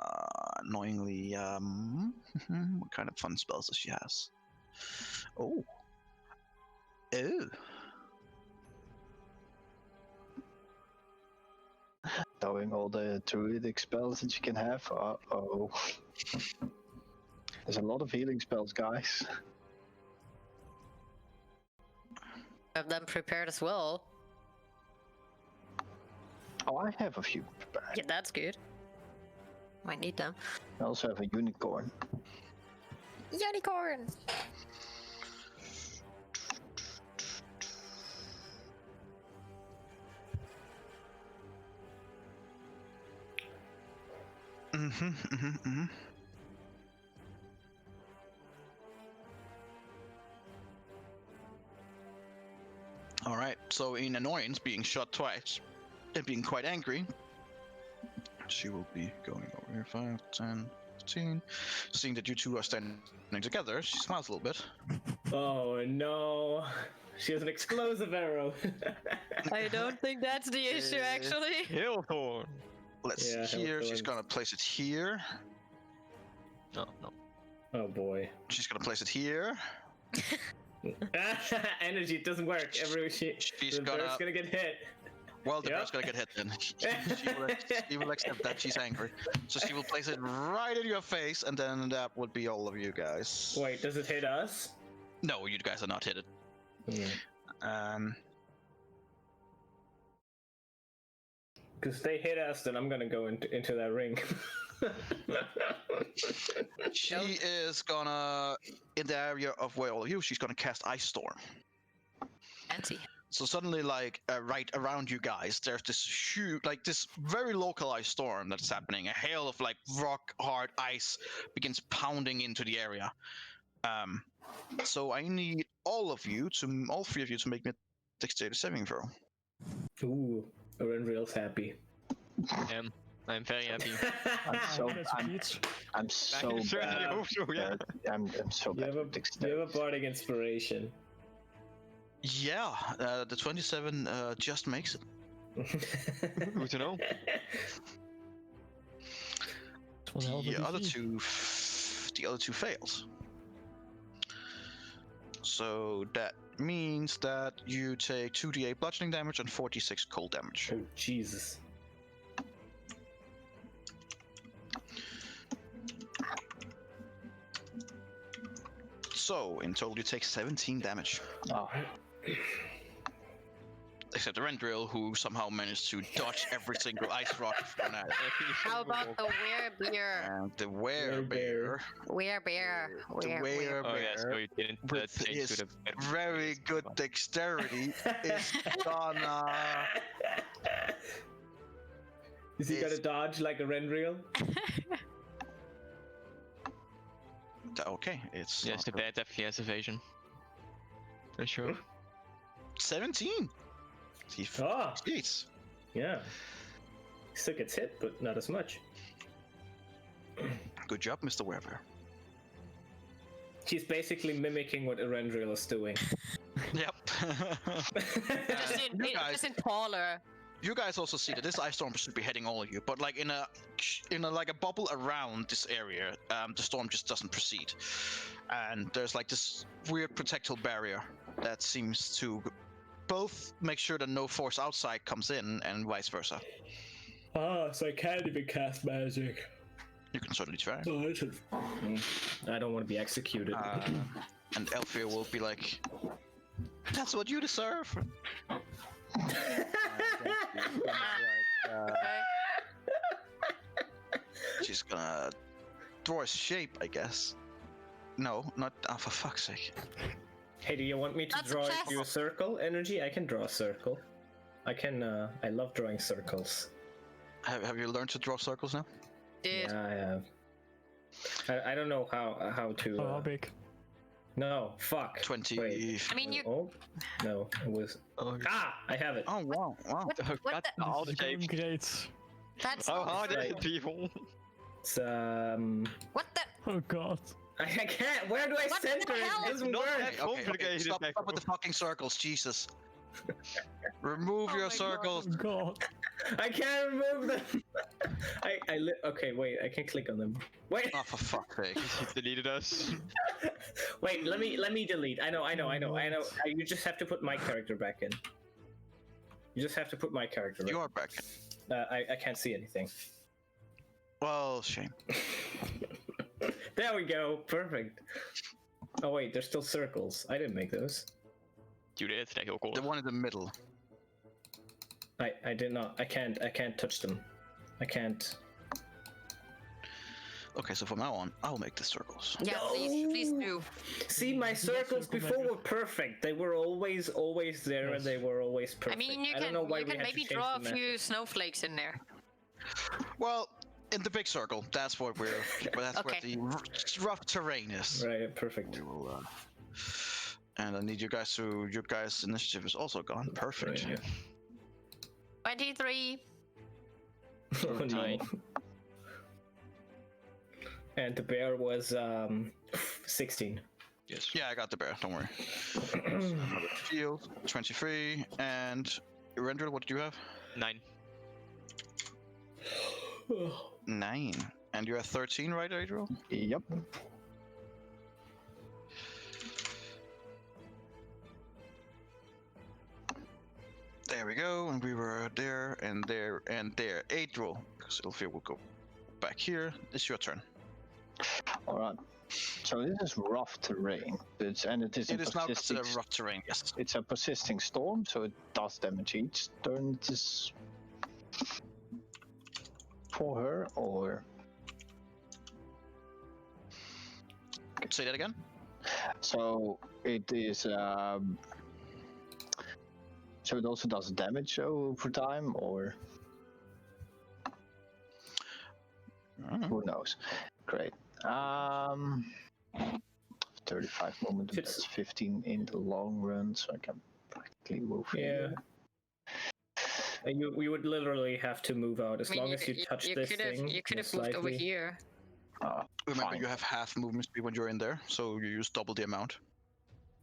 annoyingly what kind of fun spells does she has? Oh. Knowing all the druidic spells that you can have. Uh-oh. There's a lot of healing spells, guys. Have them prepared as well. Oh, I have a few. Yeah, that's good. Might need them. I also have a unicorn. Unicorn! All right. So in annoyance, being shot twice, and being quite angry, she will be going over here. 5, 10, 15. Seeing that you two are standing together, she smiles a little bit. Oh no. She has an explosive arrow. I don't think that's the issue, actually. Hailthorn! Let's Yeah, see here. She's Hellthorns. gonna place it here. No, no. Oh boy. She's gonna place it here. Energy, it doesn't work. She's The bird's gonna get hit. Well, the Yep. bird's gonna get hit then. She will accept that she's angry. So she will place it right in your face, and then that would be all of you guys. Wait, does it hit us? No, you guys are not hit it. Hmm. Because they hit us, then I'm gonna go into that ring. She is gonna, in the area of where all of you, she's gonna cast Ice Storm. Fancy. So suddenly, like right around you guys, there's this huge, like this very localized storm that's happening. A hail of like rock hard ice begins pounding into the area. So I need all three of you, to make me a dexterity saving throw. Ooh, Renreal's happy. I'm very happy. I'm so I certainly bad. hope so, yeah. I'm so bad. with You dexterity. have a bardic inspiration. Yeah, the 27 just makes it. Good to know. The other two fails. So that means that you take 2d8 bludgeoning damage and 46 cold damage. Oh, Jesus. So in total, you take 17 damage. Oh, Except the Rendrill, who somehow managed to dodge every single ice rock thrown at it. How about the werebear? And the werebear, Werebear. the werebear, Oh yeah, so you didn't with change his to the very good dexterity, is gonna. Is he gonna dodge like a Renreal? Okay, it's Yes, the bad FPS evasion. For sure. 17. He Ah, succeeds. yeah. Still gets hit, but not as much. Good job, Mr. Werebear. She's basically mimicking what Erendril is doing. Yep. Just in taller. You guys also see that this ice storm should be hitting all of you, but like in a like a bubble around this area, the storm just doesn't proceed, and there's like this weird protectile barrier that seems to both make sure that no force outside comes in, and vice versa. Ah, so I can't even cast magic. You can certainly try. Oh, I should. I don't want to be executed. And Elfir will be like, "That's what you deserve." She's gonna draw a shape, I guess. No, not. Oh, for fuck's sake. Hey, do you want me to That's a draw chest. you a circle energy? I can draw a circle. I can. I love drawing circles. Have you learned to draw circles now? Dude. Yeah, I have. I don't know how to. Oh, how big? No, fuck. 20. Wait. I mean, you. Oh, no, it was. Oh, Ah, I have it. Oh wow, wow. What God, the? all This the is going shapes. great. That's. How hard is Right. it, people? It's What the? Oh god. I can't. Where do I What the center it? hell? It doesn't Not work. that complicated, Stop with the fucking circles, Jesus. Remove Oh your my God. circles. Oh god. I can't remove them. Okay, wait. I can click on them. Wait, Oh, for fuck's sake. He deleted us. wait. Let me delete. I know. You just have to put my character back in. You just have to put my character. You Back. are back. I can't see anything. Well, shame. There we go. Perfect. Oh wait, there's still circles. I didn't make those. You did, det är helt cool. The one in the middle. I did not. I can't touch them. I can't. Okay, so from now on, I'll make the circles. Yeah, please do. See, my circles before were perfect. They were always there, and they were always perfect. I mean, you I don't know why you we can had to maybe change draw a the map. few snowflakes in there. Well, in the big circle, that's what where Okay. the rough terrain is. Right, perfect. We will, and I need you guys to. Your guys' initiative is also gone. Perfect. Right, 23. Oh no. 9. And the bear was 16. Yes. Yeah, I got the bear. Don't worry. Shield 23 and Rendril, what do you have? 9. 9. And you're at 13, right, Adriel? yep. There we go, and we were there and there and there. Adriel, because Ilfir will go back here. It's your turn. All right. So this is rough terrain. It is It a is now persisting. considered rough terrain, yes. It's a persisting storm, so it does damage each turn. It is for her, or Say that again. so it is. So it also does damage over time, or who knows? Great. 35 movement. It's- That's 15 in the long run, so I can practically move. Yeah. here. We would literally have to move out as I mean, long as you touch you this could have, thing. you could have most moved over likely. here. Remember, Fine. you have half movement speed when you're in there, so you use double the amount.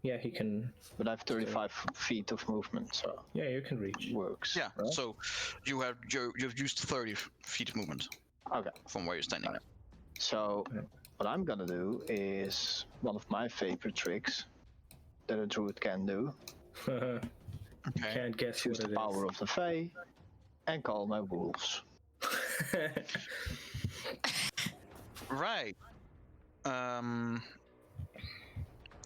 Yeah, he can. But I have 35 feet of movement, so Yeah, you can reach. it works. Yeah. right? So you've used 30 feet of movement Okay. from where you're standing. Alright. So Yeah. what I'm gonna do is one of my favorite tricks that a druid can do: Okay. Can't guess use what the it power of the Fae and call my wolves. is. Right.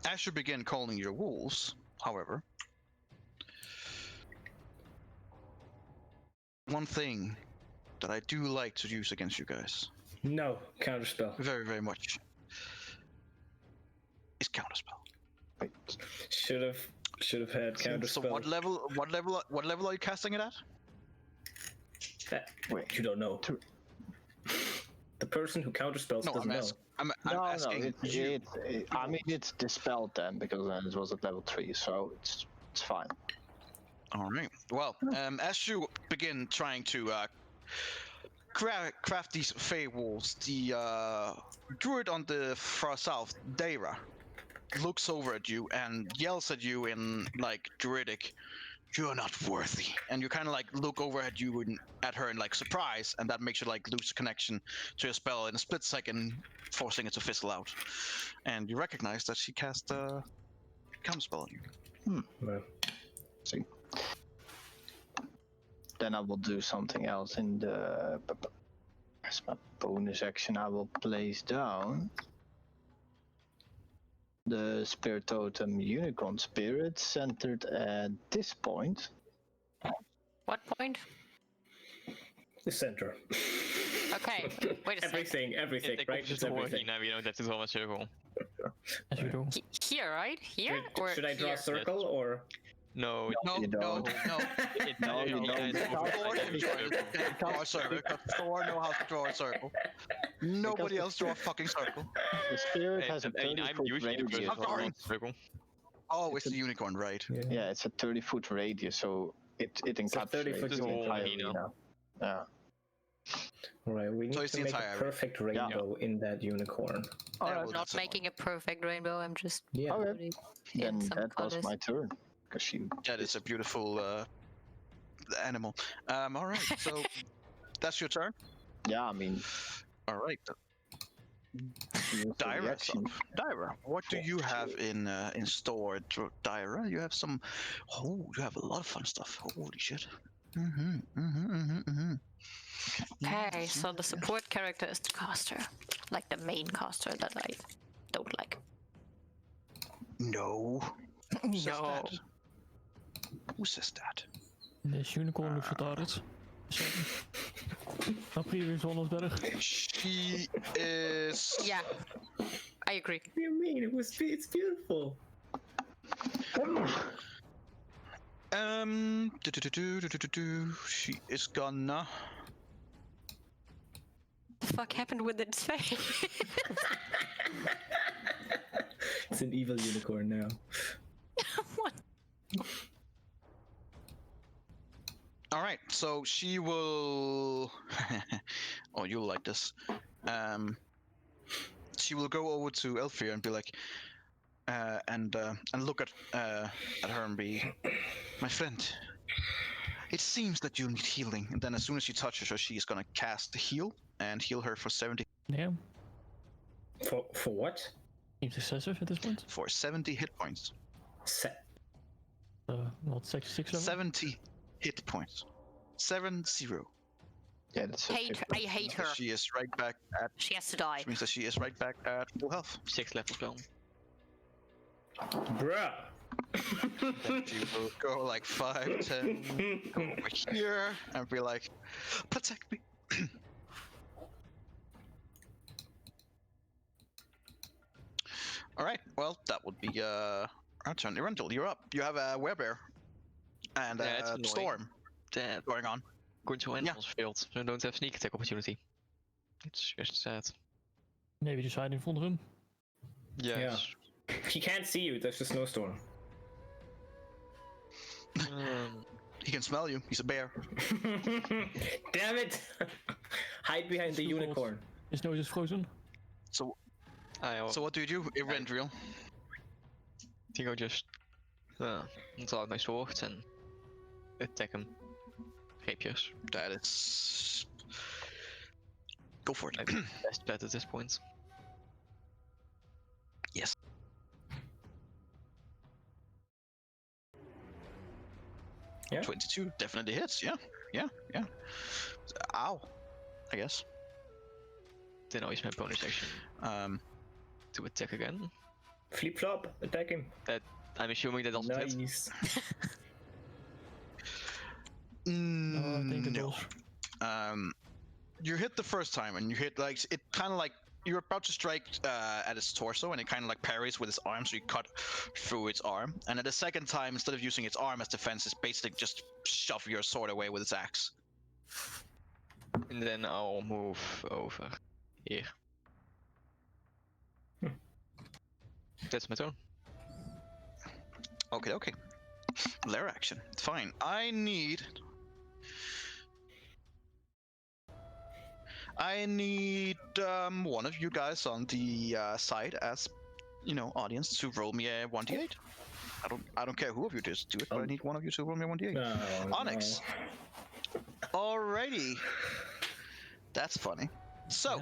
As you begin calling your wolves, however, one thing that I do like to use against you guys, No, counterspell. very, very much, is counterspell. Wait, Should have had counterspell. So what level are you casting it at? That wait. you don't know. The person who counterspells No, doesn't know. I'm No, asking you. I mean, it's dispelled then because then it was at level 3, so it's fine. All right. Well, as you begin trying to craft these Fey wolves, the druid on the far south, Daira, looks over at you and yells at you in like druidic, "You're not worthy." And you kind of like look over at her in like surprise, and that makes you like lose connection to your spell in a split second, forcing it to fizzle out. And you recognize that she cast a counterspell on you. No. See. Then I will do something else in the. As my bonus action, I will place down the spirit totem unicorn spirit centered at this point. What point? The center. Okay, wait a second. Everything, right? It's everything. Nou, we know dat is wel een cirkel. As you do. Here, right? Here? Or Should I draw a here? circle or? No, No, You no, don't. no. No, you don't. Thor can draw a circle. Because Thor know how to draw a circle. Nobody else draw a fucking circle. The spirit has a I mean, 30 I'm foot usually the radius. person who sorry. draws a circle. Oh, it's the unicorn, right? Yeah, it's a 30-foot radius, so it a encapsulates 30-foot the whole entire arena. arena. Yeah. Right, we need it's to the make a entire perfect rainbow in that unicorn. Yeah, Alright, well, Not that's the making a perfect rainbow, I'm just Yeah. Okay. putting Then in some that was colors. my turn. Because you. That is a beautiful animal. All right, so that's your turn. Yeah, I mean, All right, use the Daira. reaction. Daira, what do you have in store, Daira? You have some. Oh, you have a lot of fun stuff. Holy shit. Okay, so the support character is the caster. Like the main caster that I don't like. No. Who says No. that? Who says that? This unicorn looks retarded. So, our previous one was better. She is. Yeah, I agree. What do you mean? It's beautiful. She is gonna. What the fuck happened with its face? It's an evil unicorn now. What? All right, so she will. Oh, you'll like this. She will go over to Elfir and be like, and look at her and be, my friend. It seems that you need healing. And then as soon as she touches her, she's gonna cast heal and heal her for 70 Damn. For what? Seems excessive at this point. for 70 hit points. What, 66 level? 70 hit points. 70. Yeah, that's a Hate her. I hate her. She is right back at. She has to die. Which means that she is right back at full health. 6 levels down. Bruh. She will go like 5, 10, go over here and be like, protect me. All right. Well, that would be our turn. Erendil, you're up. You have a werebear and Yeah, it's a annoying. storm Damn. going on. Going to animals failed. So I don't have sneak attack opportunity. It's just sad. Maybe just hide in front of him. Yes. He can't see you. There's a snowstorm. He can smell you. He's a bear. Damn it! Hide behind the It's your fault. unicorn. His nose is frozen. So I what do you do, Erendil? think I'll just pull out my sword and attack him. Rapiers. That is. Go for it. My best bet at this point. Yes. Yeah. 22 definitely hits. Yeah. Ow. I guess. Then I'll use my bonus action to attack again. Flip flop. Attack him. I'm assuming that doesn't hit. Nice. I think it No. does. You hit the first time and you hit like it kind of like you're about to strike at its torso and it kind of like parries with its arm, so you cut through its arm. And at the second time, instead of using its arm as defense, it's basically just shove your sword away with its axe. And then I'll move over here. That's my turn. Okay. Lair action. Fine. I need one of you guys on the side as audience to roll me a 1d8. I don't care who of you just do it, but I need one of you to roll me a 1d8. No, Onyx. Alrighty. That's funny. So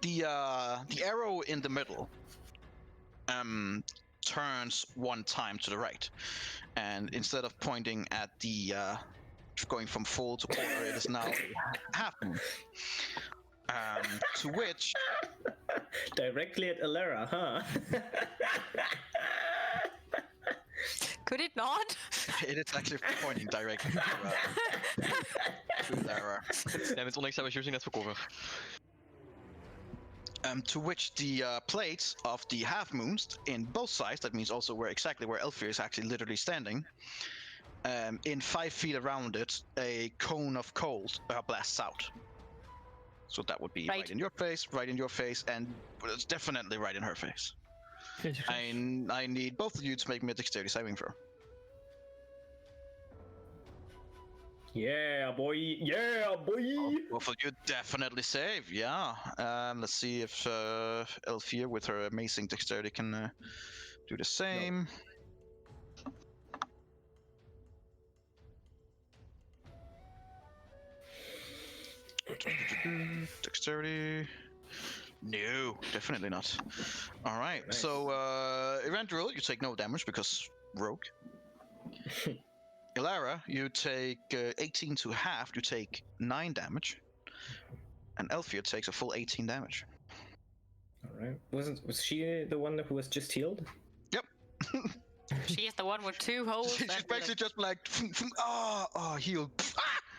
Yeah. the arrow in the middle turns one time to the right, and instead of pointing at the going from full to quarter, it is now half moon. To which Directly at Alera, huh? Could it not? it is actually pointing directly to Lara. Damn it, Onyx, I was using that for cover. To which the plates of the half moons in both sides, that means also exactly where Elfir is actually literally standing, in 5 feet around it, a cone of cold blasts out. So that would be right in your face, and it's definitely right in her face. I need both of you to make me a dexterity saving throw. Yeah, boy. Both of you definitely save, yeah. Let's see if Elfir with her amazing dexterity can do the same. Dexterity. No, definitely not. All right, Nice. so Erendil, you take no damage because rogue. Ilara, you take 18 to half, you take 9 damage. And Elfir takes a full 18 damage. All right. Was she the one who was just healed? Yep. She's the one with 2 holes. She's basically just like, healed.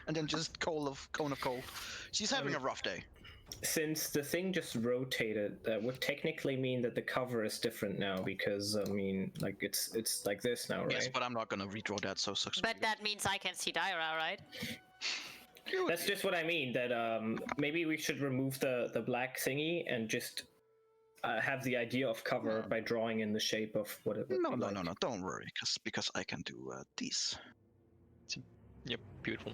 And then just cone of cold. She's having a rough day. Since the thing just rotated, that would technically mean that the cover is different now, because I mean, like it's like this now, right? Yes, but I'm not gonna redraw that, so sucks. But that means I can see Daira, right? That's just what I mean. That maybe we should remove the black thingy and just have the idea of cover by drawing in the shape of what it would No, be like. no, don't worry, because I can do these. Yep, beautiful.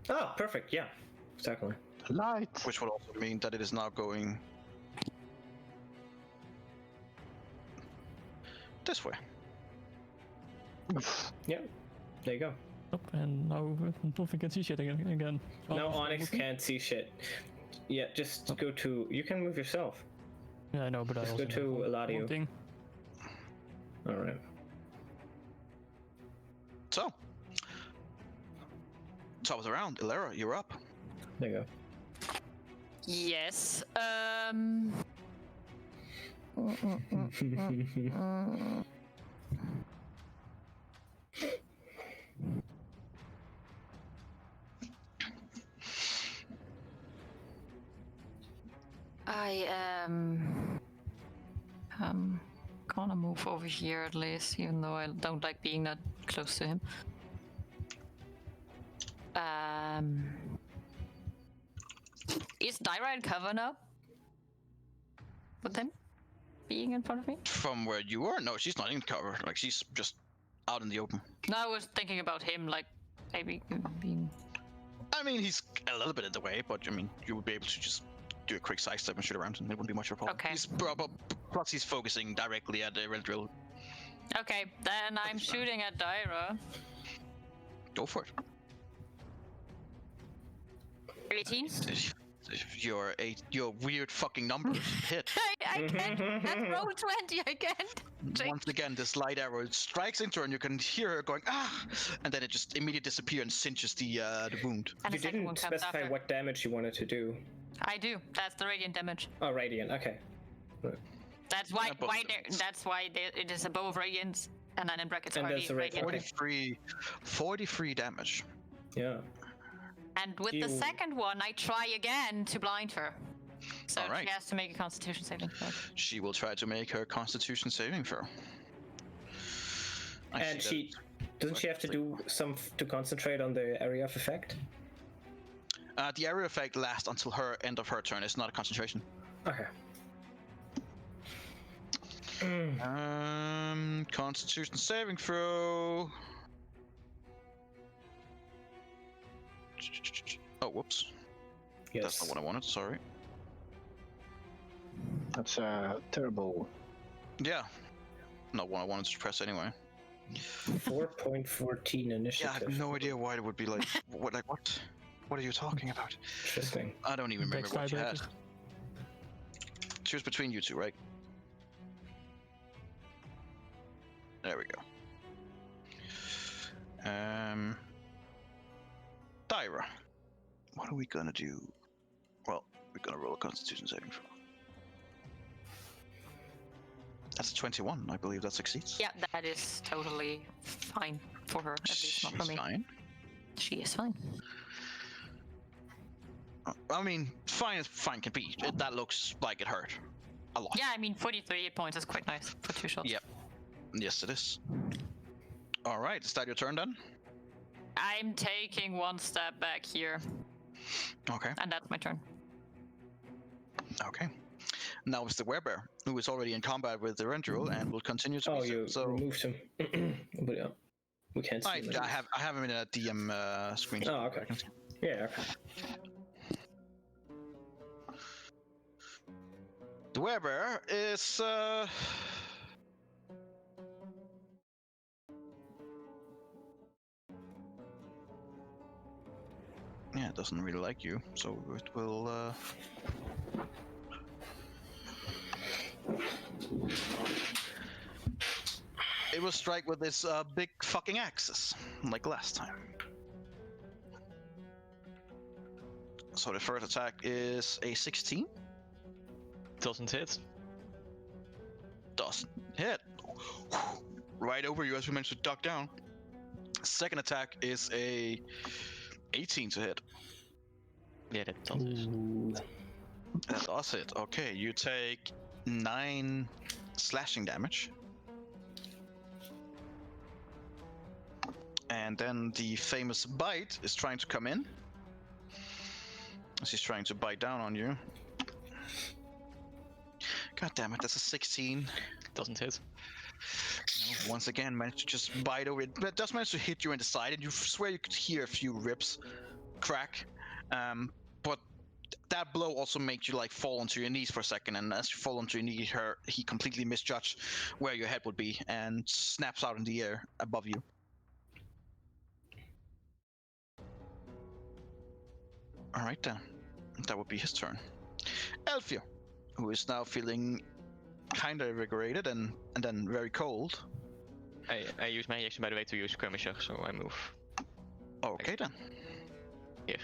Oh, perfect. Yeah, exactly. Light. Which would also mean that it is now going this way. Yeah, there you go. Up, and now nothing can see shit again. Now Onyx can't see shit. Yeah, just go to. You can move yourself. Yeah, I know, but I Just also go to have one Eladio. thing. All right. So, top of the round, Ilara, you're up. There you go. Yes. I am wanna move over here at least, even though I don't like being that close to him. Is Dyra in cover now? With him being in front of me? From where you were? No, she's not in cover. Like, she's just out in the open. No, I was thinking about him, like maybe being. I mean, he's a little bit in the way, but I mean, you would be able to just do a quick sidestep and shoot around, and it wouldn't be much of a problem. Okay. Plus, he's focusing directly at the red drill. Okay, then I'm shooting at Dyra. Go for it. 18? Your weird fucking numbers hit. I can't. That's roll 20. I can't. Once again, this light arrow strikes into her, and you can hear her going ah, and then it just immediately disappears and cinches the wound. And You the second one didn't comes specify after. what damage you wanted to do. I do. That's the radiant damage. Oh, radiant. Okay. That's why. Above damage. That's why it is above radiant, and then in brackets And are there's a radiant. okay. 43 damage. Yeah. And with the You- second one, I try again to blind her. So Alright. she has to make a Constitution saving throw. She will try to make her Constitution saving throw. And she doesn't she have to do some to concentrate on the area of effect? The area effect lasts until her end of her turn. It's not a concentration. Okay. Constitution saving throw. Oh, whoops. Yes. That's not what I wanted. Sorry. That's terrible. Yeah. Not what I wanted to press anyway. 4.14 initiative. Yeah, I have no idea why it would be like. What? Like what? What are you talking about? Interesting. I don't even remember what you had. Tiebreaker. Choose between you two, right? There we go. Dyra, what are we gonna do? Well, we're gonna roll a Constitution saving throw. That's a 21. I believe that succeeds. Yeah, that is totally fine for her. At least not for She's me. fine. She is fine. I mean, fine as fine can be. That looks like it hurt a lot. Yeah, I mean 43 hit points is quite nice for 2 shots. Yep. Yes, it is. All right, is that your turn then? I'm taking 1 step back here, Okay. and that's my turn. Okay. Now it's the werebear, who is already in combat with the Rendril and will continue to Oh, be you so. removed him. But yeah, we can't see him. I have him in a DM screen. Oh, okay. Yeah. Okay. The werebear is yeah, it doesn't really like you, so it will it will strike with this big fucking axis, like last time. So the first attack is a 16. Doesn't hit. Doesn't hit. Right over you as we managed to duck down. Second attack is a 18 to hit. Yeah, that does hit. Ooh. That does hit. Okay, you take 9 slashing damage. And then the famous bite is trying to come in. She's trying to bite down on you. God damn it, that's a 16. Doesn't hit. No, once again, managed to just bite over it. But it does manage to hit you in the side, and you swear you could hear a few ribs crack. But that blow also made you like fall onto your knees for a second, and as you fall onto your knee, he completely misjudged where your head would be and snaps out in the air above you. All right then, that would be his turn. Elfia, who is now feeling kind of invigorated and then very cold. I use my action, by the way, to use skirmisher, so I move. Okay then. Here.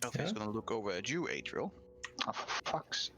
Elfia's Yeah. gonna look over at you, Adriel. Oh, for fuck's.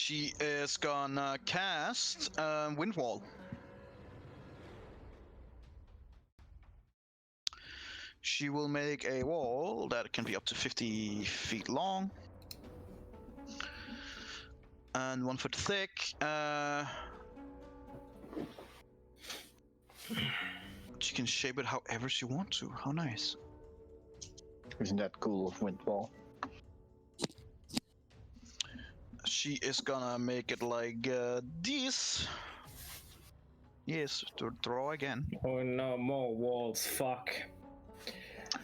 She is gonna cast Wind Wall. She will make a wall that can be up to 50 feet long and 1 foot thick. She can shape it however she wants to. How nice. Isn't that cool of Wind Wall? She is gonna make it like this. Yes, to draw again. Oh no, more walls. Fuck.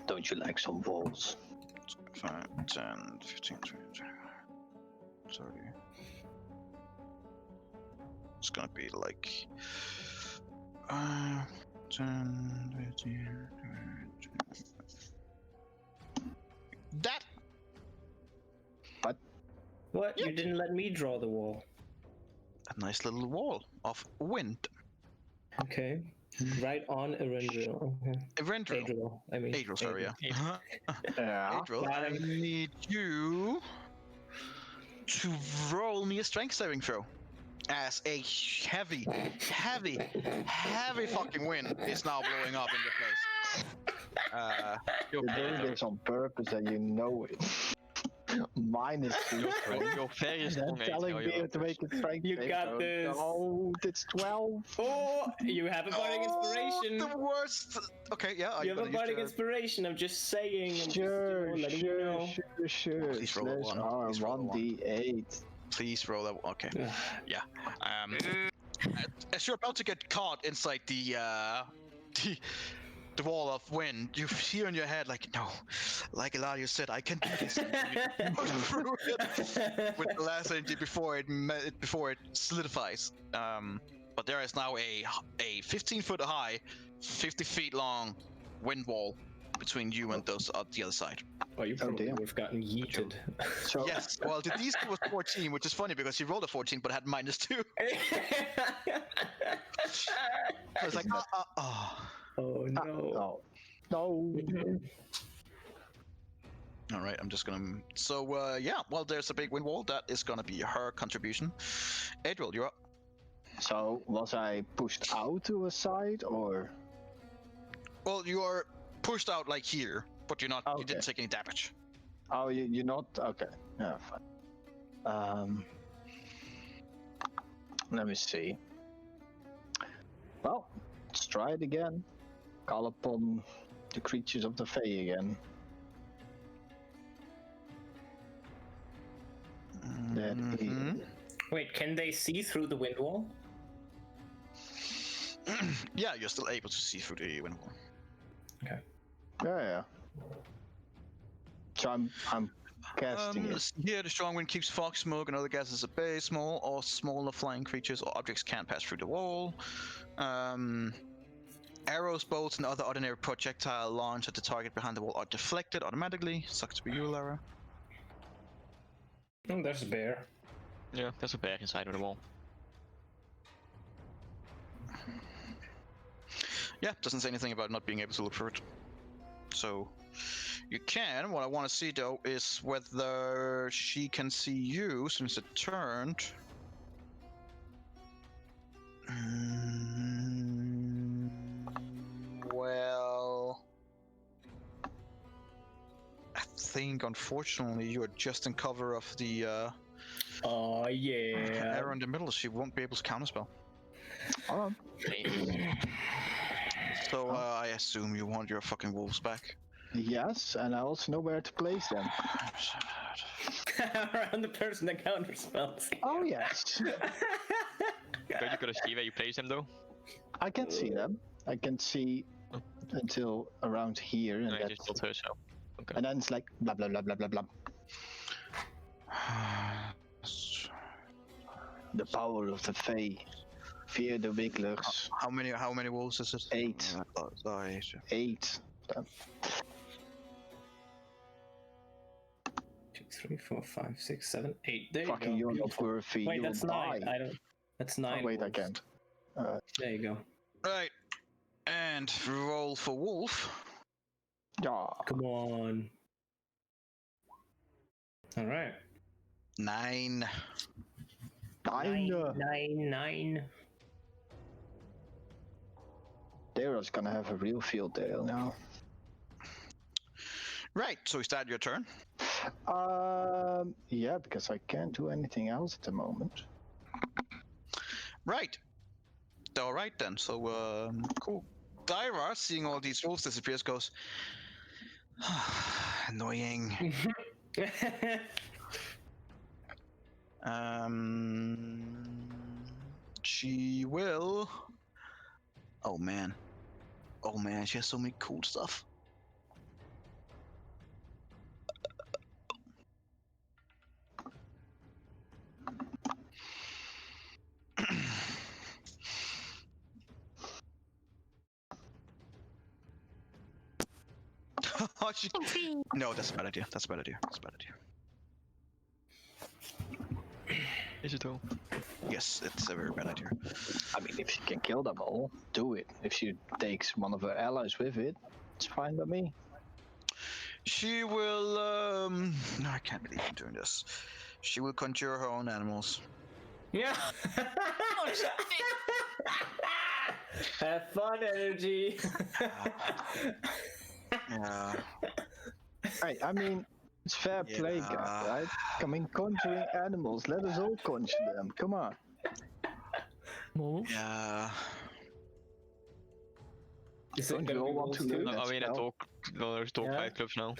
Don't you like some walls? 5, 10, 15, 20, 30. It's gonna be like 10, 15, 20. That! What? You didn't let me draw the wall. A nice little wall of wind. Okay. Right on Erendril. Okay. Erendril. Adriel, I mean. Adriel, sorry, yeah. Yeah. Adriel, Got I him. need you to roll me a strength saving throw. As a heavy fucking wind is now blowing up in your face. You're doing this on purpose and you know it. -3. You're very And strong, then telling Adriel, me to make it strength. You save got throw. this. No, it's 12. Oh, you have a bardic inspiration. The worst. Okay, yeah. You have a gonna use bardic your- inspiration. I'm just saying. I'm Sure, just, letting you know. sure. Please roll a Slash one. R, Please roll a one. 1d8. Please roll that. Okay. Yeah. As you're about to get caught inside the wall of wind, you hear in your head like, no, like Eladio said, I can do this. You push through it with the last energy before it solidifies. But there is now a 15-foot high, 50 feet long wind wall between you and those on the other side. Oh, you probably damn. would have gotten yeeted. So, Yes. Well, the DC was 14, which is funny because he rolled a 14 but had -2. I was like, Oh no. no. All right, I'm just gonna. So yeah, well, there's a big wind wall. That is gonna be her contribution. Adriel, you're up. So, was I pushed out to a side or? Well, you are pushed out like here, but you're not. You Okay. didn't take any damage. Oh, you're not? Okay. Yeah, fine. Let me see. Well, let's try it again. Call upon the creatures of the Fae again. That Mhm. Wait, can they see through the wind wall? Yeah, you're still able to see through the wind wall. Yeah. So I'm casting it. Here, the strong wind keeps fog, smoke, and other gases at bay. Small or smaller flying creatures or objects can't pass through the wall. Arrows, bolts, and other ordinary projectile launched at the target behind the wall are deflected automatically. Sucks to be you, Lara. Oh, there's a bear. Yeah, there's a bear inside of the wall. Yeah, doesn't say anything about not being able to look for it. So, you can. What I want to see, though, is whether she can see you since it turned. Well, I think unfortunately you are just in cover of the Oh yeah. arrow in the middle. She won't be able to counterspell. Oh, So I assume you want your fucking wolves back. yes, and I also know where to place them. Around the person that counters spells. Oh yes, Don't you gotta see where you place them though? I can see them. I can see until around here, and No, you that's, just told her so. Okay. and then it's like blah blah blah blah blah blah. The power of the Fae. Fear the Wigglers. How many wolves is it? 8. 8. 2, 3, 4, 5, 6, 7, 8. There Fucking, you you're go. not worthy. Wait, You'll that's 9. die. I don't. That's 9. Oh, wait, I wolves. can't. There you go. Right, and roll for wolf. Yeah. Come on. All right. 9. 9. Dara's gonna have a real field day now. Right, so is that your turn? Yeah, because I can't do anything else at the moment. Right. All right then. So cool. Dyra, seeing all these wolves disappears, goes, annoying. She will. Oh man, she has so many cool stuff. No, that's a bad idea. That's a bad idea. Is it all? Yes, it's a very bad idea. I mean, if she can kill them all, do it. If she takes one of her allies with it, it's fine by me. She will. No, I can't believe I'm doing this. She will conjure her own animals. Yeah. Have fun, energy. Yeah. Right, I mean, it's fair play, guys, right? I mean, conjuring animals, let us all conjure them, come on. Wolves? Yeah. Don't you all want to learn that Are we in a spell? talk Yeah. fight clubs now?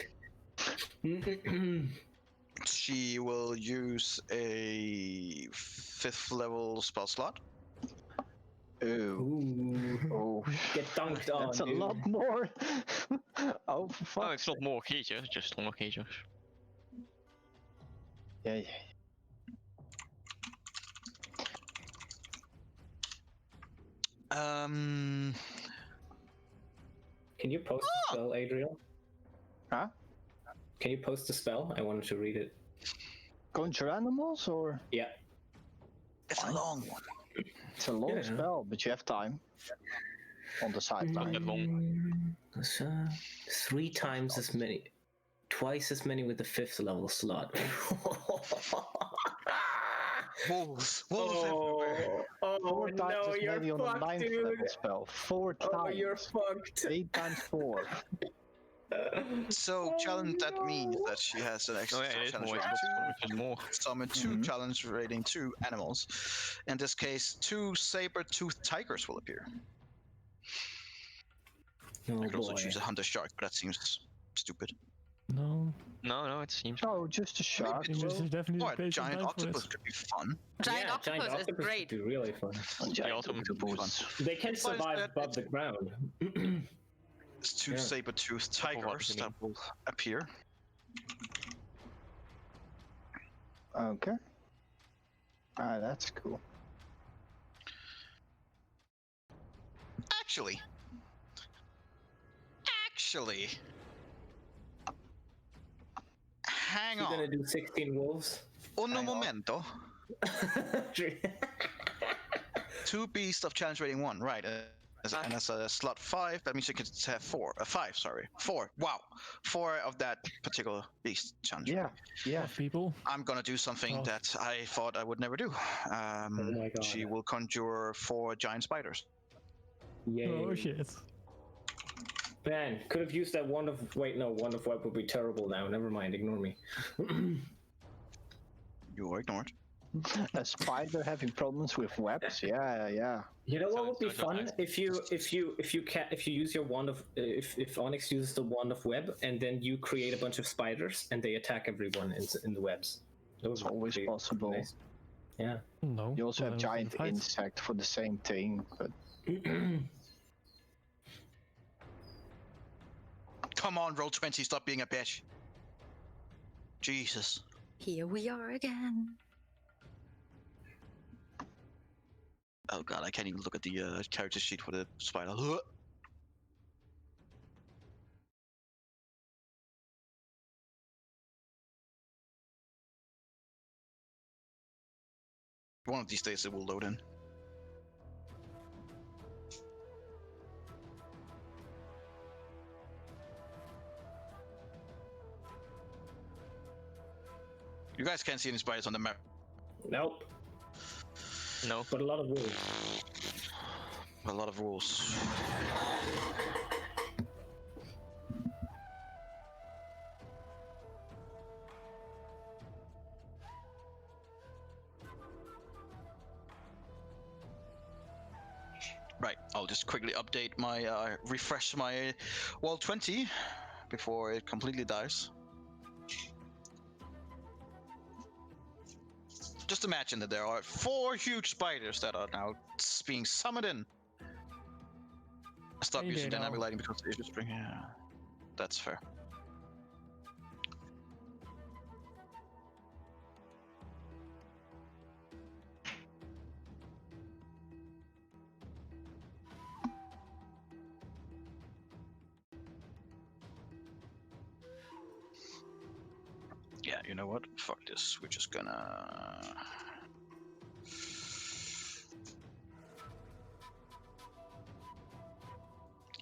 She will use a 5th level spell slot. Oh, Ooh. Get dunked on, that's a dude. lot more. Oh, for fuck. Oh, it's not more creatures, just stronger creatures. Yeah. Can you post the spell, Adriel? Huh? Can you post the spell? I wanted to read it. Conjure animals, or? Yeah. It's a long one. It's a long Yeah. spell, but you have time. On the sideline. That long. 3 times as many. Twice as many with the 5th level slot. Wolves everywhere. Oh, 4 times no, as you're many on a fucked, 9th dude. level spell. 4 times. Oh, you're fucked. 8 times 4. So challenge that means that she has an Oh extra yeah, it is challenge more. rating It's more. 2. Summon 2 challenge rating 2 animals. In this case, 2 saber-toothed tigers will appear. Oh, I could also boy. choose a hunter shark, but that seems stupid. No. No, it seems. Oh, just a shark. Maybe This is definitely Or the a place giant designed for octopus it. could be fun. Giant octopus is would great. be really fun. Also would be fun. They can Besides survive that, above the ground. There's 2 Yeah. saber-toothed tigers that will appear. Okay. Ah, that's cool. Actually, hang You're gonna on. do 16 wolves? Un Hang on. momento. 2 beasts of challenge rating 1, right? And as a slot 5, that means you could have 4. 5, sorry. 4. Wow. 4 of that particular beast challenge. Yeah. Of people. I'm gonna do something Oh. that I thought I would never do. my God. She will conjure 4 giant spiders. Yay. Oh shit. Man, could have used that wand of... Wait, no, wand of web would be terrible now. Never mind, ignore me. You are ignored. A spider having problems with webs. Yeah. You know So what would be it's not fun nice. if you use your wand of if Onyx uses the wand of web and then you create a bunch of spiders and they attack everyone in the webs. That would It's always be possible. nice. Yeah. No. You also have then giant fight. insect for the same thing, but Come on, roll 20. Stop being a bitch. Jesus. Here we are again. Oh god, I can't even look at the character sheet for the spider. One of these days it will load in. You guys can't see any spiders on the map. Nope. No. but a lot of wolves. A lot of wolves. Right, I'll just quickly update my, refresh my wall 20 before it completely dies. Just imagine that there are 4 huge spiders that are now being summoned in. Stop Hey using there, dynamic now. lighting because it's just bring. Yeah, that's fair. Yeah, you know what? Fuck this. We're just gonna.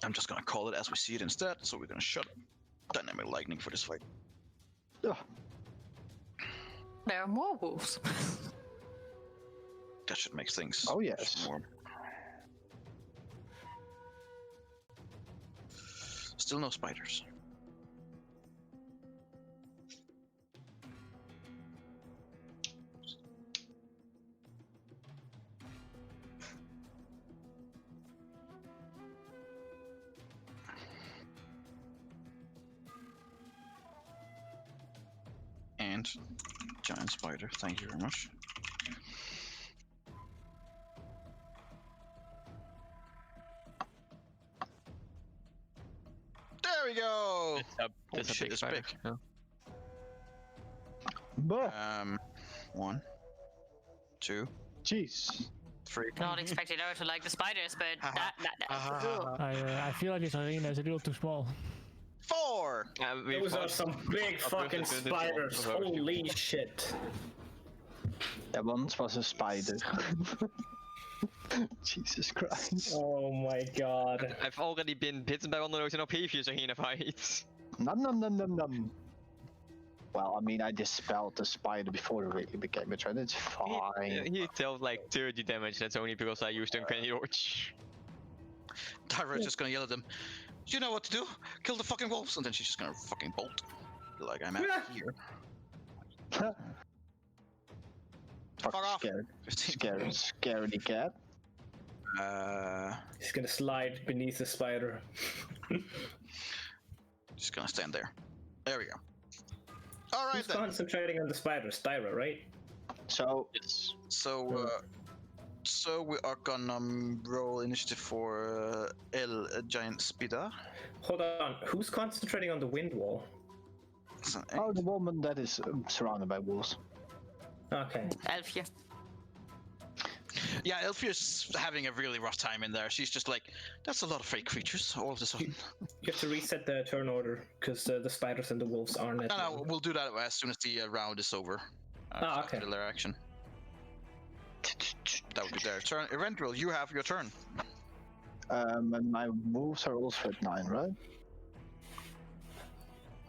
I'm just gonna call it as we see it instead. So we're gonna shut dynamic lightning for this fight. Ugh. There are more wolves. That should make things. Oh, yes. More. Still no spiders. And giant spider, thank you very much. There we go! That's a shit, big it's spider. big. Yeah. But 1, 2, jeez. 3. Not expecting her to like the spiders, but I feel like this arena is a little too small. 4! Those are some big fucking spiders. Holy shit. That once was a spider. Jesus Christ. Oh my god. I've already been bitten by one of those in our previous arena fights. Num num num num num. Well, I mean, I dispelled the spider before it really became a threat. It's fine. He dealt like 30 damage, that's only because I used Uncanny Dodge. Tyra's just gonna yell at them. You know what to do? Kill the fucking wolves! And then she's just gonna fucking bolt. Like, I'm out here. Fuck off. scared. 15. Scaredy cat. He's gonna slide beneath the spider. Just gonna stand there. There we go. Alright Who's then. concentrating on the spider? Styra, right? So, Yes. So, so we are gonna roll initiative for El Giant Spider. Hold on. Who's concentrating on the wind wall? It's an oh, 8. the woman that is surrounded by wolves. Okay. Alfia. Yeah, Elfia's having a really rough time in there. She's just like, that's a lot of fake creatures all of a sudden. You have to reset the turn order because the spiders and the wolves aren't. at No, one. we'll do that as soon as the round is over. Okay. After their action. That would be their turn. Eventually, you have your turn. And my wolves are also at 9, right?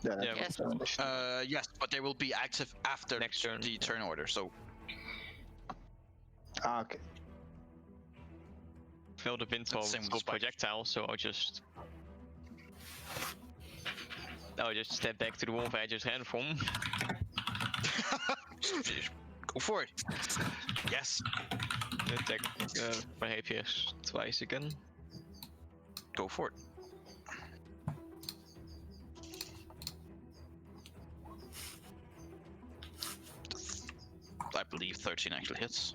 Yeah. Yeah, Yes. Yes, but they will be active after Next turn. the turn order. So Okay. Fill the wind Same with the will spiders. projectile, so I'll just step back to the wall where I just ran from. go for it. Yes, Attack my rapiers twice again. go for it. I believe 13 actually hits.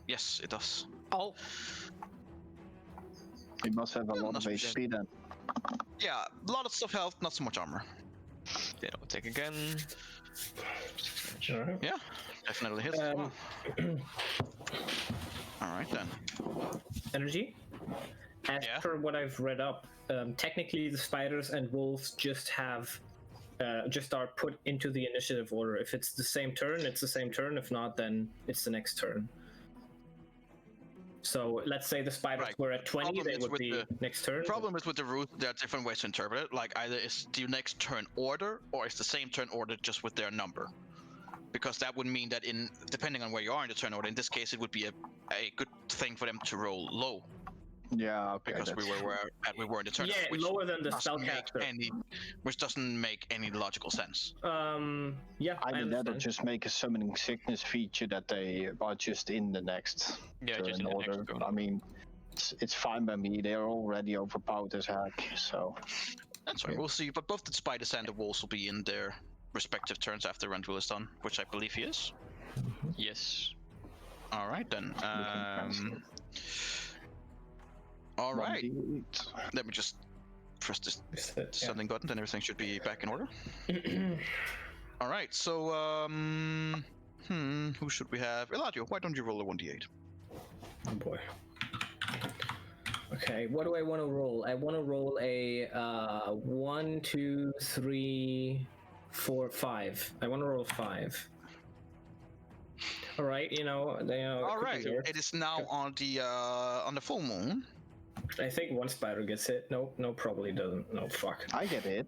Yes, it does. Oh, You must have a lot not of HP then. Yeah, a lot of stuff health, not so much armor. Then I'll attack again. Alright. Yeah, definitely hits as well. Alright then. Energy. As Yeah. per what I've read up, technically the spiders and wolves just are put into the initiative order. If it's the same turn, it's the same turn. If not, then it's the next turn. So let's say the spiders Right. were at 20, Problem they is would with be the next turn. Problem is with the root, there are different ways to interpret it. Like either it's the next turn order, or it's the same turn order just with their number. because that would mean that depending on where you are in the turn order, in this case, it would be a good thing for them to roll low. Yeah, okay. Because we were in the turn. Yeah, which lower than the doesn't make spellcaster. which doesn't make any logical sense. Yeah, I Either that or understand. just make a summoning sickness feature that they are just in the next Yeah, just turn in the next order. turn. I mean, it's fine by me. They're already overpowered as heck, so. That's right. We'll see. But both the spiders and the wolves will be in their respective turns after Randall is done, which I believe he is. Yes. All right then. we can cancel. All right. 1d8. Let me just press this Yeah. sending button, then everything should be back in order. All right. So, who should we have? Eladio, why don't you roll a 1d8? Oh boy. Okay, what do I want to roll? I want to roll a 1, 2, 3, 4, 5. I want to roll 5. All right, All right. It is now on the full moon. I think one spider gets hit. No, probably doesn't. No, fuck. I get it.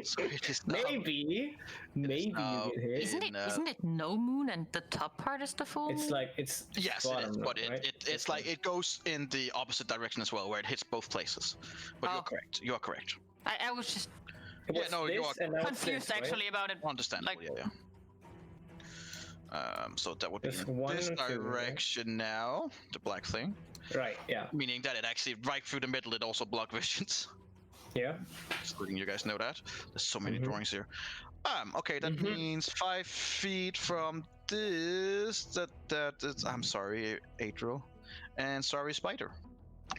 So it is now, Maybe now- you get hit. Isn't it no moon and the top part is the full moon? It's like it's Yes, it is, bottom, but right? it's like it goes in the opposite direction as well, where it hits both places. But Oh. you're correct. You are correct. I was just It Yeah, was no, you this, are and now it's confused this, right? actually about it. Understandable. Like- Yeah. So that would be It's in 1 this and 2, right? direction now. The black thing, Right. Yeah. meaning that it actually right through the middle. It also block visions. Yeah. Just letting you guys know that. There's so many Mhm. drawings here. Okay, that Mhm. means 5 feet from this. That is. I'm sorry, Adro, and sorry, Spider.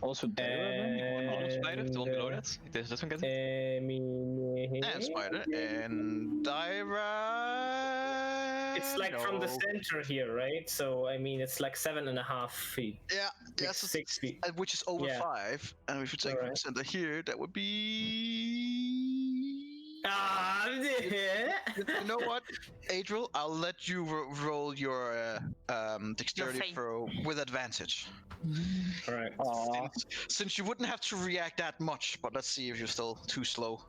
Also, Spider, the one below that. This doesn't get it. And Spider and Dyra. It's like from the No. center here, right? So I mean, it's like 7.5 feet. Yeah, Like yes, 6 feet. which is over Yeah. 5. And if you take from the Alright. center here, that would be. Ah, You know what, Adriel? I'll let you roll your dexterity fate. throw with advantage. All right. Aw, Since you wouldn't have to react that much, but let's see if you're still too slow.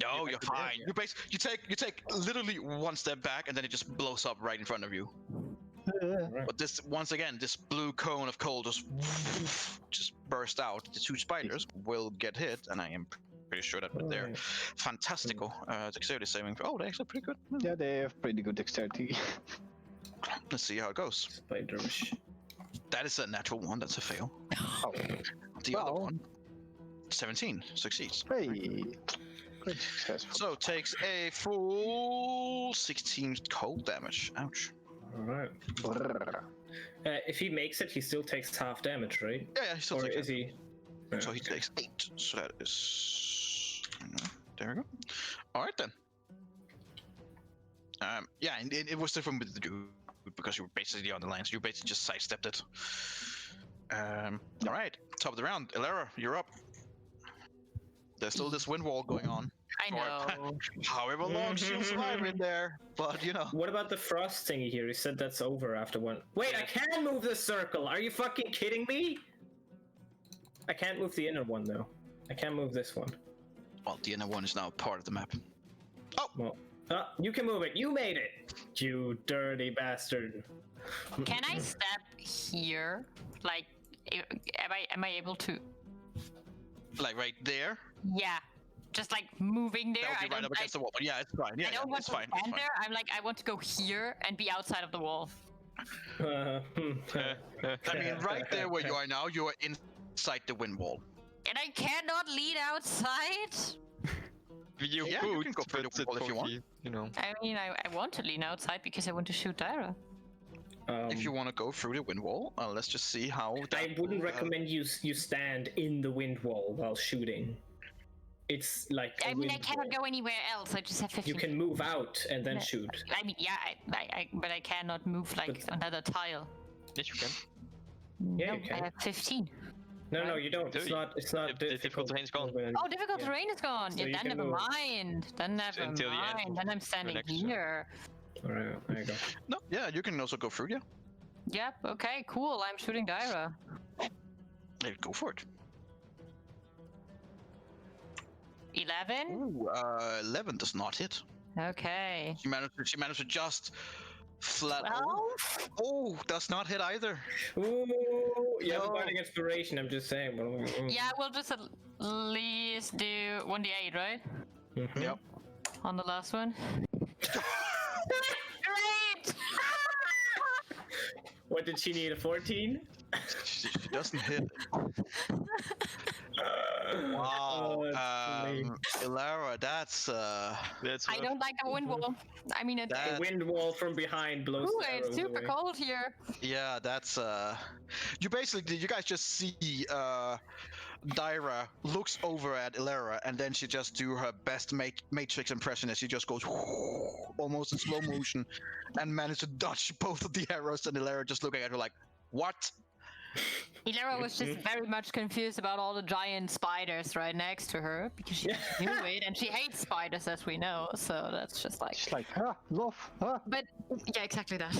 No, you're fine. You take literally one step back, and then it just blows up right in front of you. But this once again, this blue cone of coal just burst out. The 2 spiders will get hit, and I am pretty sure that they're Alright. fantastical. Dexterity saving. Oh, they're actually pretty good. yeah, they have pretty good dexterity. Let's see how it goes. Spiders. That is a natural 1. That's a fail. Oh, The other Well. one, 17, succeeds. hey, quite successful. So takes a full 16 cold damage. Ouch. All right. Brrr. If he makes it, he still takes half damage, right? Yeah, he still Or takes is it. he? So he takes 8. So that is. There we go. All right then. Yeah, and it was different with the dude because you were basically on the line, so you basically just sidestepped it. All right, top of the round, Elara, you're up. There's still this wind wall going on. I know. However long she'll survive in there, but you know. What about the frost thingy here? He said that's over after one. Wait, I can move the circle. Are you fucking kidding me? I can't move the inner one though. I can't move this one. Well, the inner one is now part of the map. Well, you can move it. You made it. You dirty bastard. Can I step here? Like, am I able to? Like right there. Yeah, just like moving there. That would be right up against the wall. But yeah, it's fine. Yeah, I don't want it's to fine. It's stand fine. there. I'm like, I want to go here and be outside of the wall. I mean, right there where you are now, you are inside the wind wall. And I cannot lean outside. You Yeah, you could, can go through the but it wall if you want. won't be, you know. I mean, I want to lean outside because I want to shoot Dyra. If you want to go through the wind wall, let's just see how. I wouldn't recommend you stand in the wind wall while shooting. It's like a I mean, I wind cannot wall. go anywhere else. I just have 15. You can move out and then Yeah. shoot. I mean, yeah, but I cannot move like another tile. Yes, you can. Yeah, No, you can. I have 15. No, you don't. It's Do not. It's not The difficult terrain's gone. when- Oh, difficult Yeah. terrain is gone. So Yeah, you then can never move. mind. Then never Until the end mind. of Then I'm the standing next turn. here. All right, there you go. No, yeah, you can also go through. Yeah, Yep. Okay. Cool. I'm shooting Dyra. yeah, go for it. 11. Ooh, 11 does not hit. Okay. She managed to just flat. 12? Oh, does not hit either. Ooh, you have No. a bardic inspiration. I'm just saying. Yeah, we'll just at least do 1d8, right? Mhm. Yep. On the last one. Great! What did she need? A 14? She doesn't hit. Wow. Oh, that's lame. Ilara, that's That's I don't like the wind wall. I mean, it's The wind wall from behind blows ooh, the it's arrows super away. cold here. yeah, that's you guys just see Dyra looks over at Ilara and then she just do her best matrix impression as she just goes almost in slow motion and managed to dodge both of the arrows, and Ilara just looking at her like, what? Ilera was just very much confused about all the giant spiders right next to her because she knew it, and she hates spiders, as we know. So that's just like. She's like, love, But yeah, exactly that.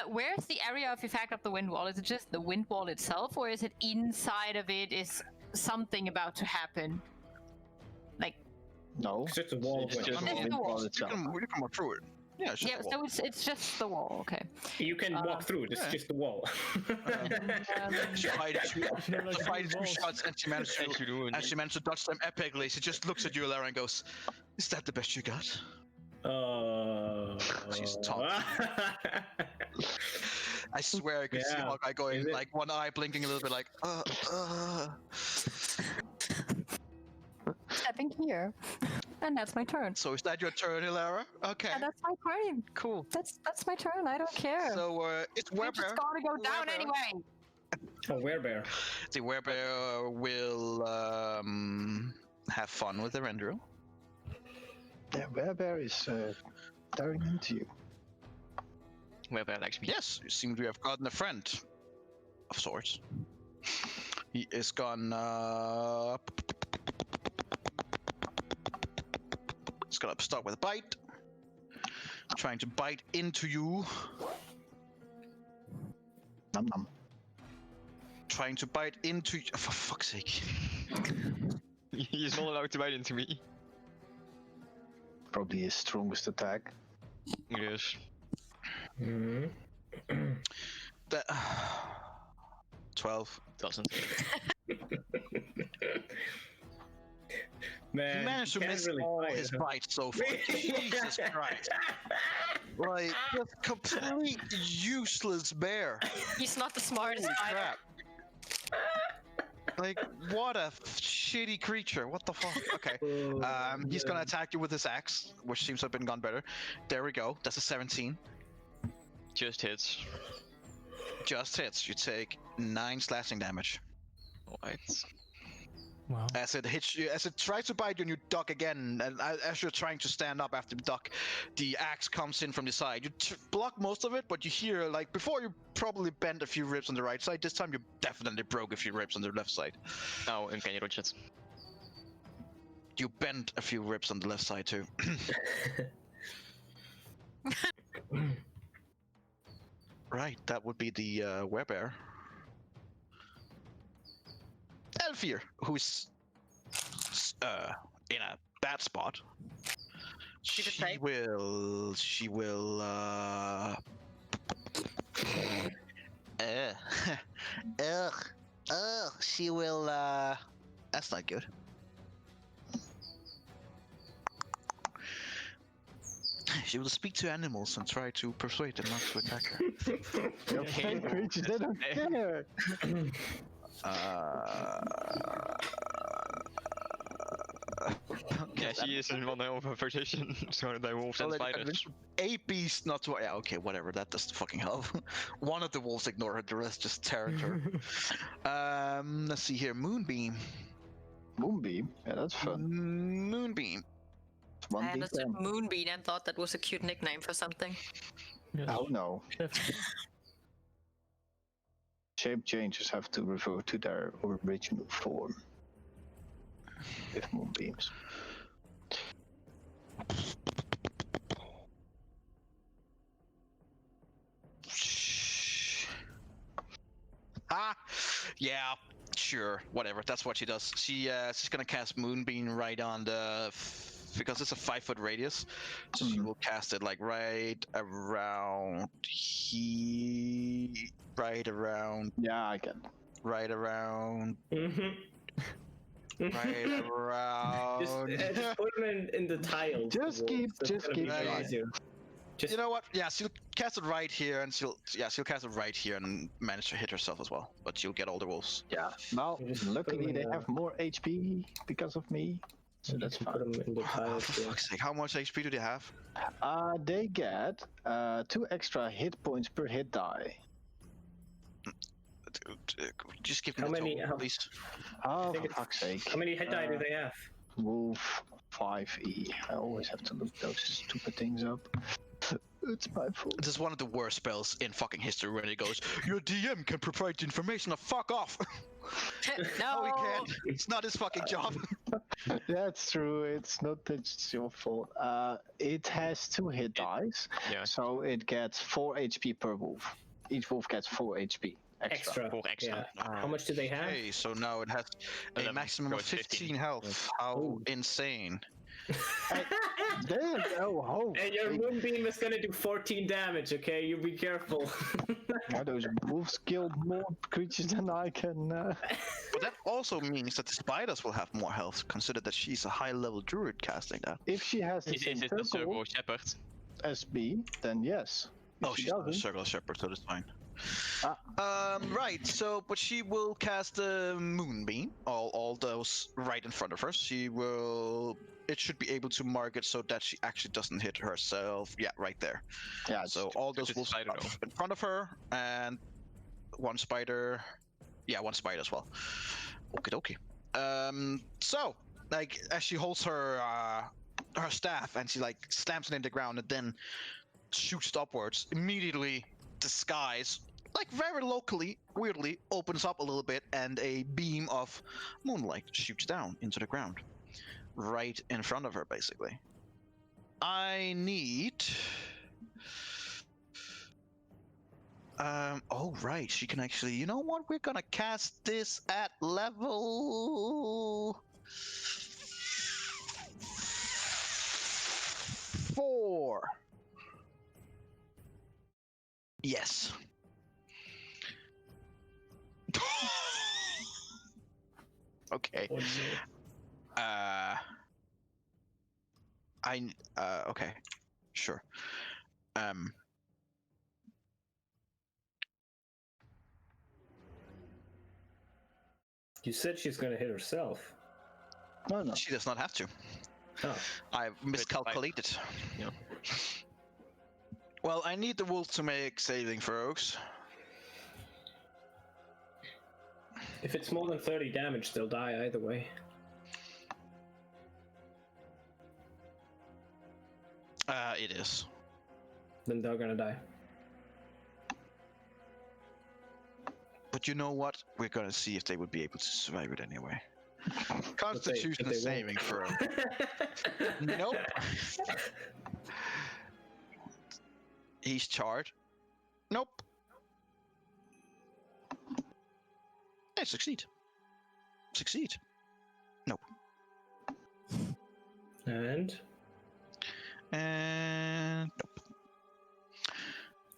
Where's the area of effect of the wind wall? Is it just the wind wall itself, or is it inside of it? Is something about to happen? Like. No. It's just a wall. It's of just wind. a wind wall. wall You itself. can walk through it. Yeah, it's just Yeah, a wall. so it's just the wall. Okay. You can walk through it. It's yeah. just the wall. She fired two walls. shots and she managed Thanks to for doing. and she managed to dodge them epically. She just looks at you, Ilara, and goes, "Is that the best you got?" She's top. I swear I could see Yeah. Hawkeye going, Is it- like one eye blinking a little bit, like, Stepping here, and that's my turn. So is that your turn, Ilara? Okay, Yeah, that's my turn. cool. That's my turn. I don't care. So it's It's Werebear. gotta go down Werebear. anyway. Oh, werebear. The Werebear will have fun with the Rendril. Yeah, Werebear is staring into you. Wherever likes me. Yes, you seem to have gotten a friend of sorts. He is gonna. He's gonna start with a bite. Trying to bite into you. Nom nom. Trying to bite into you. For fuck's sake. He's not allowed to bite into me. Probably his strongest attack. Yes. Mhm. That. 12. Doesn't. Man, He managed to can't miss really all fight, his huh? bites so far. Jesus Christ. Like, just complete useless bear. He's not the smartest Holy spider. crap. Like, what a shitty creature. What the fuck? Okay. Oh, He's gonna man. attack you with his axe, which seems to have been gone better. There we go. That's a 17. Just hits. Just hits. You take 9 slashing damage. Alright. Wow. As it hits you, as it tries to bite you, and you duck again. And as you're trying to stand up after the duck, the axe comes in from the side. You block most of it, but you hear, like, before you probably bent a few ribs on the right side. This time you definitely broke a few ribs on the left side. Oh, and can you dodge it? You bent a few ribs on the left side too. Right, that would be the werebear. Elfir, who's in a bad spot. She just She say? will. She will. That's not good. She will speak to animals and try to persuade them not to attack her. Your fake creatures, they don't care. Yeah, she is in one of her position, surrounded by wolves and Well, spiders. a beast not to. Yeah, okay, whatever. That doesn't fucking help. One of the wolves ignore her. The rest just tear at her. Let's see here. Moonbeam. Moonbeam, yeah, that's fun. Moonbeam. It's one I understood D10. Moonbeam and thought that was a cute nickname for something. Yes. Oh no. Definitely. Shape changes have to refer to their original form. With moonbeams. Ah, yeah, sure, whatever. That's what she does. She's gonna cast Moonbeam right on the because it's a 5-foot radius, so she will cast it like right around here, right around, Yeah, I can. right around, Mhm. right around. Just put them in the tiles. Just keep trying. easier. Just You know what? Yeah, she'll cast it right here, and she'll cast it right here and manage to hit herself as well. But she'll get all the wolves. Yeah. Well, You just put luckily them they in have more HP because of me, so you that's can fine. put them in the Oh, tiles. for Yeah. fuck's sake! How much HP do they have? They get 2 extra hit points per hit die. Just give me How the many- total, how- please. Oh, think for it's- fuck's sake. How many hit die do they have? Wolf 5e. I always have to look those stupid things up. It's my fault. This is one of the worst spells in fucking history when it goes, your DM can provide the information. Fuck off! No, he can't. It's not his fucking job. That's true. It's not that it's your fault. It has 2 hit dice, Yeah. so it gets 4 HP per wolf. Each wolf gets 4 HP extra. 4 extra. Yeah. How much do they have? Okay, so now it has a 11 maximum of goes 15 health. How Ooh. insane. There's no hope. And your moonbeam is gonna do 14 damage. Okay, you be careful. Now those wolves killed more creatures than I can. But that also means that the spiders will have more health, consider that she's a high-level druid casting that. If she has the Is same it the circle Circle Shepherd? as me, then yes. If Oh, she she's not a doesn't, circle shepherd, so that's fine. Ah. Right, so, but she will cast the moonbeam, all those right in front of her. She will, it should be able to mark it so that she actually doesn't hit herself. Yeah, right there. yeah. So all those Just wolves spider are though. in front of her, and one spider. Yeah, one spider as well. Okie dokie. So, like, as she holds her her staff and she like slams it in the ground and then shoots it upwards, immediately the skies, like very locally, weirdly, opens up a little bit and a beam of moonlight shoots down into the ground. Right in front of her, basically. I need... oh, right, she can actually... You know what? We're gonna cast this at level... 4. Yes. Okay. Oh, no. Okay. Sure. You said she's gonna hit herself. No. She does not have to. Oh. I miscalculated. Yeah. Well, I need the wolf to make saving throws. If it's more than 30 damage, they'll die either way. It is. Then they're gonna die. But you know what? We're gonna see if they would be able to survive it anyway. Constitution but they saving won't. throw. Nope. He's charred. Nope. Hey, succeed. Succeed. Nope. And Nope.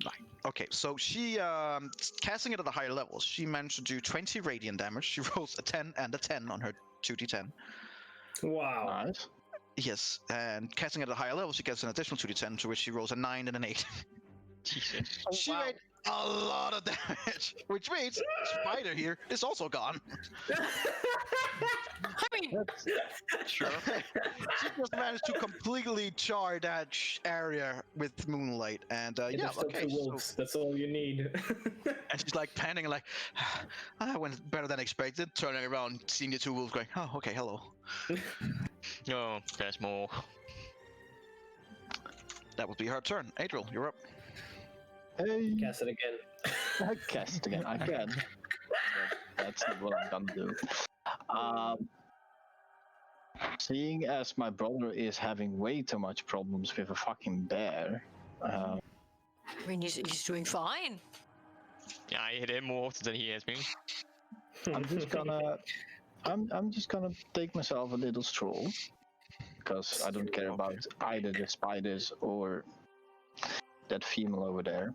Right. Okay, so she casting it at a higher level. She managed to do 20 radiant damage. She rolls a 10 and a 10 on her 2d10. wow. Nice. Yes, and casting at a higher level, she gets an additional 2d10, to which she rolls a 9 and an 8. Jesus. She made a lot of damage, which means Spider here is also gone. I mean, Sure. She just managed to completely char that area with moonlight, and And yeah, there's still okay. two So, wolves. That's all you need. and she's like panicking, like, I went better than expected. Turning around, seeing the two wolves, going, oh, okay, hello. Oh, there's more. That would be her turn. Adriel, you're up. Hey, Cast it again. I cast again. I can. That's not what I'm gonna do. Seeing as my brother is having way too much problems with a fucking bear, I mean, he's doing fine. Yeah, I hit him more often than he has me. I'm just gonna take myself a little stroll, because I don't care Okay. about either the spiders or that female over there.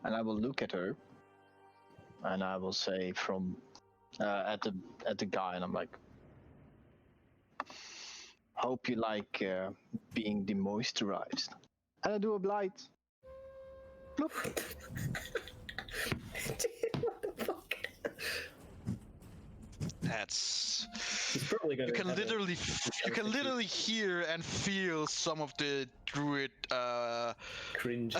And I will look at her, and I will say from at the guy, and I'm like, hope you like being demoisturized. And I do a blight. Bloop. What the fuck? That's. He's probably gonna. You can have a- literally hear and feel some of the druid cringe.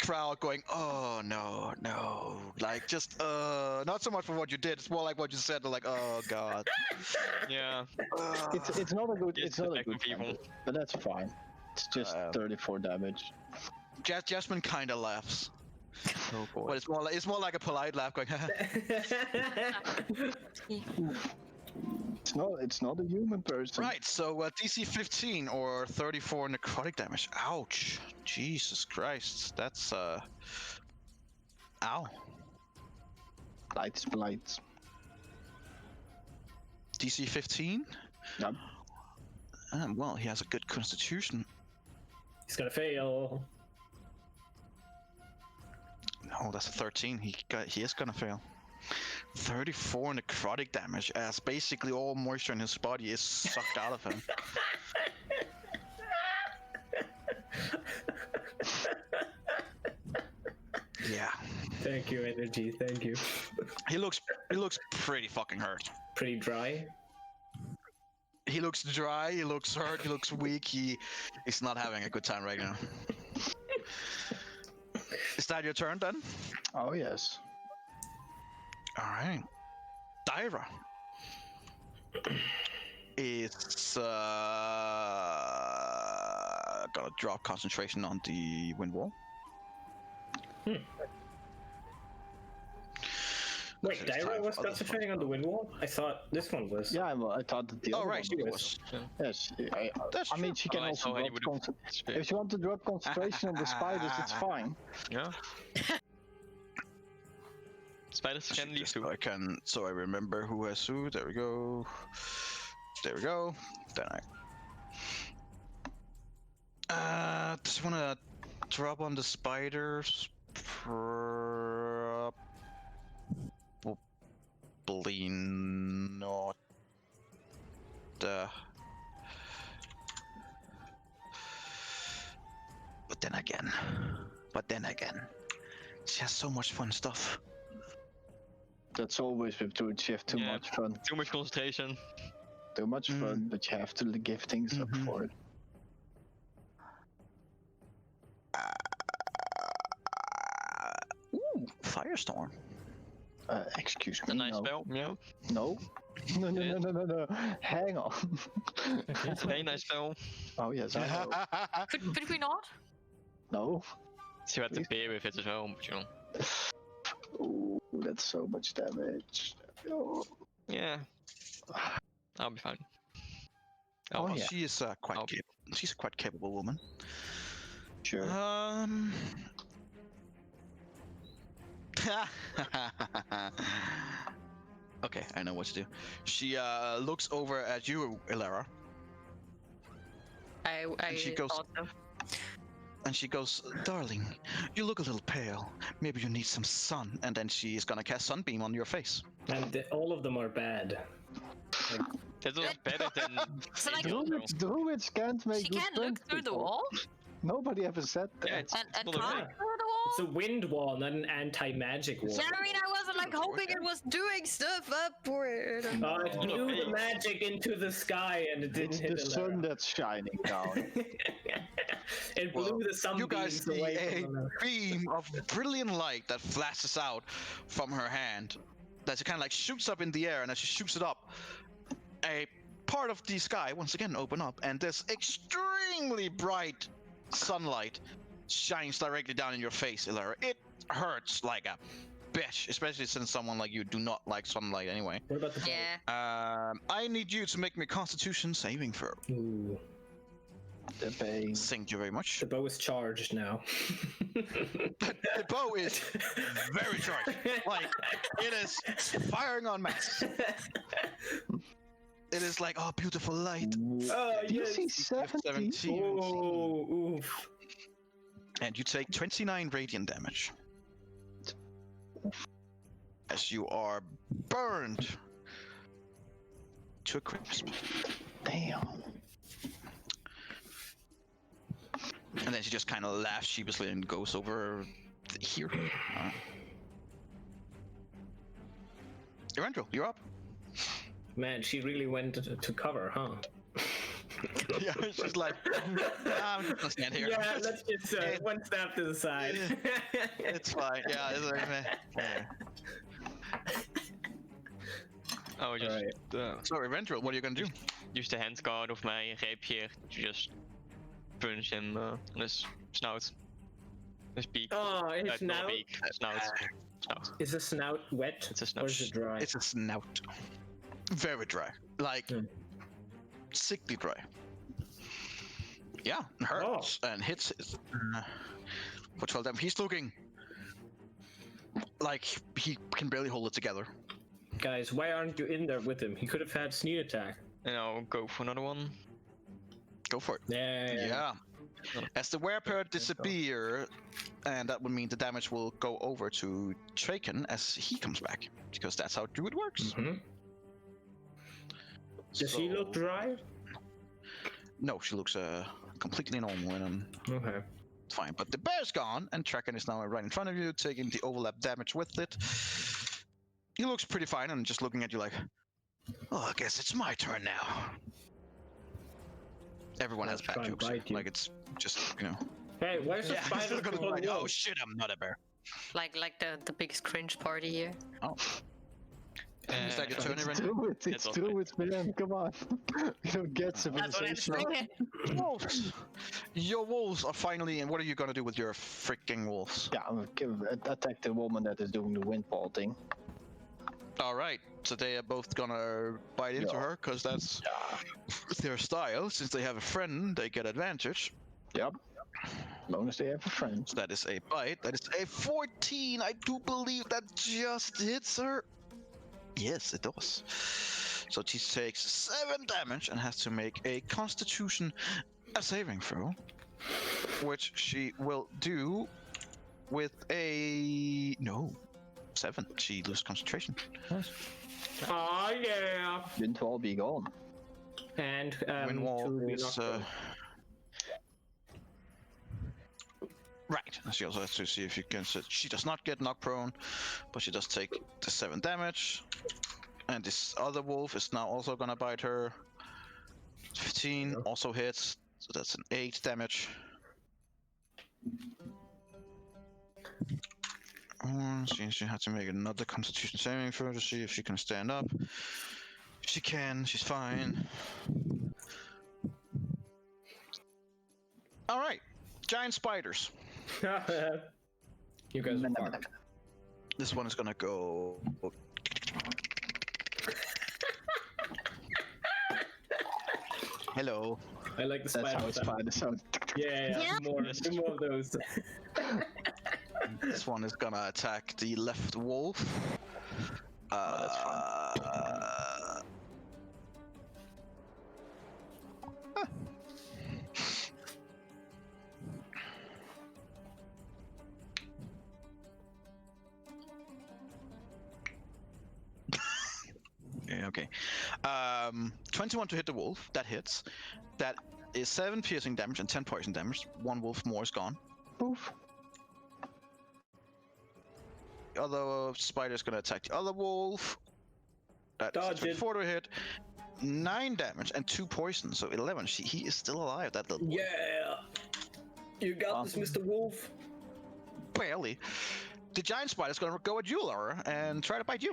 crowd going, oh no, like just not so much for what you did. It's more like what you said. They're like, oh god. Yeah. It's not a good. It's not a affecting good people. damage, but that's fine. It's just 34 damage. Jasmine kind of laughs, Oh boy. but it's more like a polite laugh going. It's not a human person. Right, so DC 15 or 34 necrotic damage. Ouch. Jesus Christ. That's ow. Blights, blights. DC 15? Yep. Well, he has a good constitution. He's gonna fail. No, that's a 13. He is gonna fail. 34 necrotic damage, as basically all moisture in his body is sucked out of him. Yeah. Thank you, energy. Thank you. He looks pretty fucking hurt. Pretty dry. He looks dry, he looks hurt, he looks weak, he's not having a good time right now. Is that your turn then? Oh yes. Alright. Dyra. It's gonna drop concentration on the wind wall. Wait, It's time Dyra for was other concentrating on the wind wall? I thought this one was. Yeah, I thought that the Oh other right, one she was. was. Yes, That's I mean true. she can Oh, I also saw he drop would've- if she wants to drop concentration on the spiders, it's fine. Yeah. Spiders can leave Just too. so I can, so I remember who has who. There we go. There we go. Then I just wanna drop on the spiders. Probably not. But then again, she has so much fun stuff. That's always with druids, you have too Yeah. much fun. Too much concentration. Too much fun, but you have to give things up for it. Ooh, Firestorm. Excuse A me. nice no. spell. Yeah. No. No. Hang on. It's a very nice spell. Oh yes, I know. Could we not? No. So you had to pay with it as well, but you know. Ooh, that's so much damage. Oh. Yeah. I'll be fine. Oh, Well, yeah. she is quite. Okay. She's a quite capable woman. Sure. Okay, I know what to do. She looks over at you, Ilara, I she goes- thought so. and she goes, "Darling, you look a little pale. Maybe you need some sun." And then she is gonna cast Sunbeam on your face. And all of them are bad. That was better than. So like, Druids can't make she good can't look friends, through the people. wall Nobody ever said that. Yeah, it's and not a can't bad. through the wall. It's a wind wall, not an anti-magic wall. Yeah, I mean, I wasn't like hoping it was doing stuff upward. Oh, it blew Okay. the magic into the sky and it didn't It's hit the the sun that's shining down. It blew Well, the sunbeams You guys see away a from the beam of brilliant light that flashes out from her hand. That she kind of like shoots up in the air, and as she shoots it up, a part of the sky once again open up, and this extremely bright sunlight shines directly down in your face, Ilara. It hurts like a bitch, especially since someone like you do not like sunlight anyway. What about the Yeah. I need you to make me a Constitution saving throw. Ooh. The pain. Thank you very much. The bow is charged now. The bow is very charged. Like, it is firing on max. It is like, oh, beautiful light. Oh, yes. DC 17. Oh, oof. And you take 29 radiant damage. As you are burned to a crisp. Damn. And then she just kind of laughs sheepishly and goes over here. Eberron, you're up. Man, she really went to cover, huh? Yeah, she's like, I'm just gonna stand here. Yeah, let's just one step to the side. It's fine. Yeah, it's like, yeah. Oh, just Sorry, Eberron, what are you gonna do? use the hand guard of my rapier to just punch him on his snout. His beak. Oh, his Not snout. beak. Snout. Snout. Is the snout wet? It's a snout. Or is it dry? It's a snout. Very dry. Like, sickly dry. Yeah, hurts and hits for 12 damage. He's looking like he can barely hold it together. Guys, why aren't you in there with him? He could have had sneak attack. And I'll go for another one. Go for it. Yeah. As the werepair disappear, and that would mean the damage will go over to Traken as he comes back, because that's how Druid works. Mm-hmm. Does she look dry? No, she looks completely normal and Okay. fine. But the bear's gone, and Traken is now right in front of you, taking the overlap damage with it. He looks pretty fine and just looking at you like, oh, I guess it's my turn now. Everyone has bad jokes. Like, it's just, you know. Hey, where's the spider? Like, oh shit, I'm not a bear. Like the biggest cringe party here. Oh. Is that your turn, It's Eberron? It's Druids, man. Come on. You don't get civilization. Wolves. Your wolves are finally, and what are you gonna do with your freaking wolves? Yeah, I'm gonna attack the woman that is doing the windfall thing. All right, so they are both gonna bite into her because that's their style. Since they have a friend, they get advantage. Yep. As long as they have a friend. So that is a bite. That is a 14. I do believe that just hits her. Yes, it does. So she takes 7 damage and has to make a Constitution saving throw, which she will do with a 7. She loses concentration. Oh yeah. Windfall be gone. And Windwall to is be knocked right. She also has to see if you can. She does not get knocked prone, but she does take the 7 damage. And this other wolf is now also gonna bite her. 15 also hits, so that's an 8 damage. She has to make another Constitution saving throw to see if she can stand up. She can. She's fine. All right, giant spiders. You guys are fucked. This one is gonna go. Hello. I like the That's spider. how it's spider sound. Yeah. More of those. This one is gonna attack the left wolf. That's Yeah, okay. 21 to hit the wolf. That hits. That is 7 piercing damage and 10 poison damage. 1 wolf more is gone. Poof. The other spider is going to attack the other wolf. That's Dodge it. 24 to hit. 9 damage and 2 poison, so 11. He is still alive, that little boy. Yeah. You got this, Mr. Wolf. Barely. The giant spider is going to go at you, Laura, and try to bite you.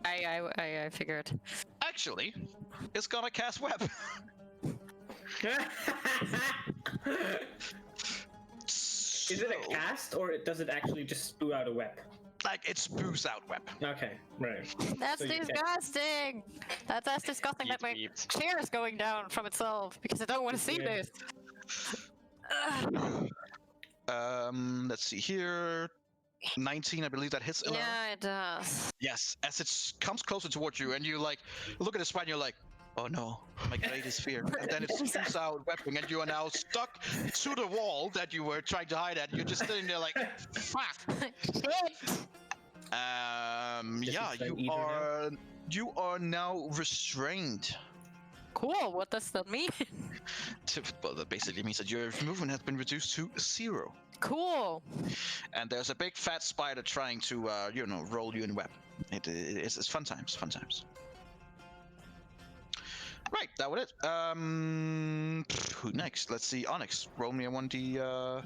I figured. Actually, it's going to cast web. Is it a cast, or does it actually just spew out a web? like it spews out web. Okay, right. That's So you can- disgusting. That's disgusting that my Yeet. chair is going down from itself because I don't want to see Yeah. this. Ugh. Let's see here. 19, I believe that hits. Elara. Yeah, it does. Yes, as it comes closer towards you, and you like look at the spine, you're like, oh no, my greatest fear. And then it spews out weapon, and you are now stuck to the wall that you were trying to hide at. You're just sitting there like, fuck. Shit. Yeah, is an eater you are now restrained. Cool. What does that mean? Well, that basically means that your movement has been reduced to 0. Cool. And there's a big fat spider trying to, roll you in web. It's fun times, fun times. Right, that was it. Who next? Let's see. Onyx, roll me a 1d8.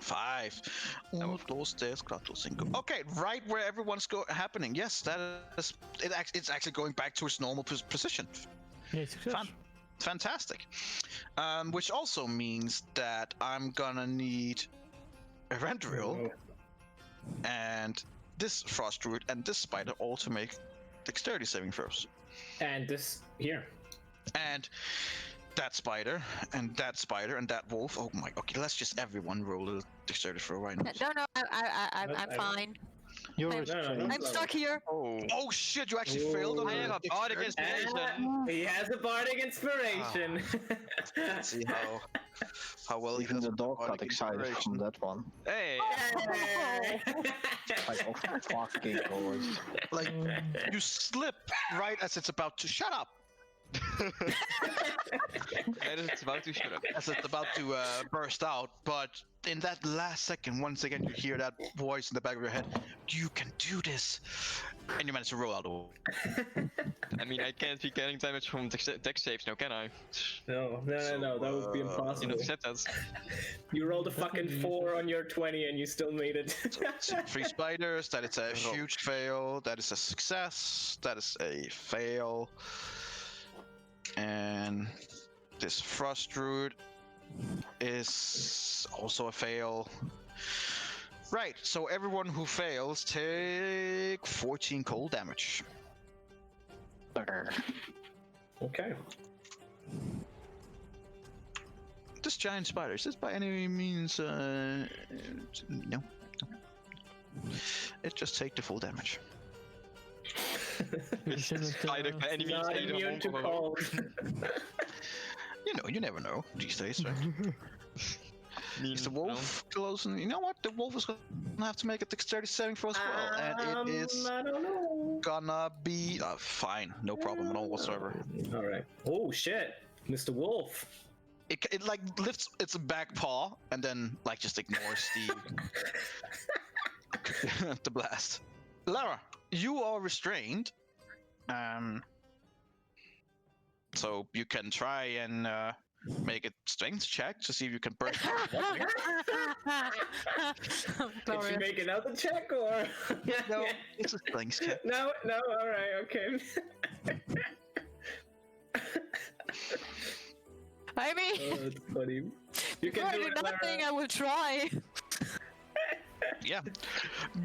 5. Okay, right where everyone's happening. Yes, that is. It's actually going back to its normal position. Yeah, success. Fantastic. Which also means that I'm gonna need a Rendrill and this Frost Druid and this spider all to make dexterity saving throws. And this here. And that spider and that spider and that wolf. Oh my. Okay, let's just everyone roll a dexterity throw right now. No, I'm fine. You're I'm- restrained. I'm stuck here. Oh shit! You actually failed on I have a bardic dexterity. inspiration. He has a bardic inspiration. Let's see how well he Even does the with dog got bardic excited inspiration. from that one. Hey. Like, of fucking course. Like you slip right as it's about to shut up. It's about to shut up. As it's about to burst out, but in that last second, once again, you hear that voice in the back of your head. You can do this, and you manage to roll out. I mean, I can't be getting damage from dex saves now, can I? No, that would be You impossible. know, said that. You rolled a fucking 4 on your 20 and you still made it. 3 spiders. That is a huge fail. That is a success. That is a fail. And this Frost Druid is also a fail. Right, so everyone who fails take 14 cold damage. Okay. This giant spider, is this by any means no. It just take the full damage. Spider by any means Not ain't a immune to monk. cold. You never know these days, right? Is the No. wolf close? And you know what? The wolf is gonna have to make a dexterity saving throw as well, and it is I don't know. gonna be fine, no problem at all whatsoever. All right. Oh shit, Mr. Wolf. It like lifts its back paw and then like just ignores the the blast. Lara, you are restrained. So you can try and make a strength check to see if you can burst. Did she make another check or? No, it's a strength check. No. All right. Okay. I mean, Oh, that's funny. You before I do nothing, I will try. Yeah,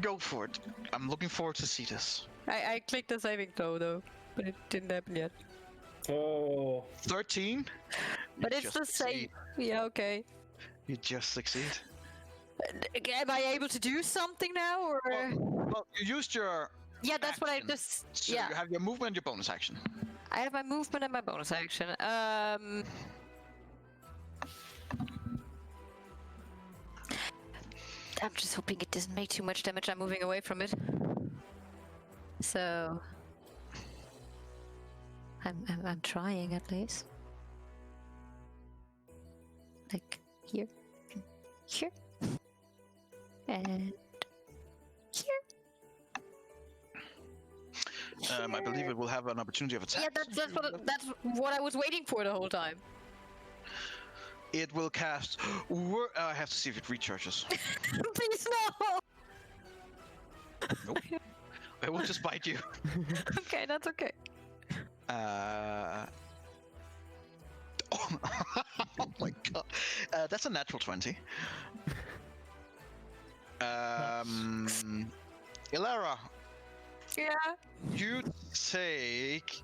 go for it. I'm looking forward to see this. I clicked the saving throw though, but it didn't happen yet. Oh. 13. But You it's just the same. succeed. Yeah, okay. You just succeed. Am I able to do something now, or? Well, you used your. Yeah, that's what I action. just. So Yeah, you have your movement and your bonus action. I have my movement and my bonus action. I'm just hoping it doesn't make too much damage. I'm moving away from it. So I'm trying at least. Like here, and here, and here. I believe it will have an opportunity of attack. Yeah, that's what I was waiting for the whole time. It will cast. I have to see if it recharges. Please no. Nope. It will just bite you. Okay, that's okay. Oh my god. That's a natural 20. Ilara, Yeah. you take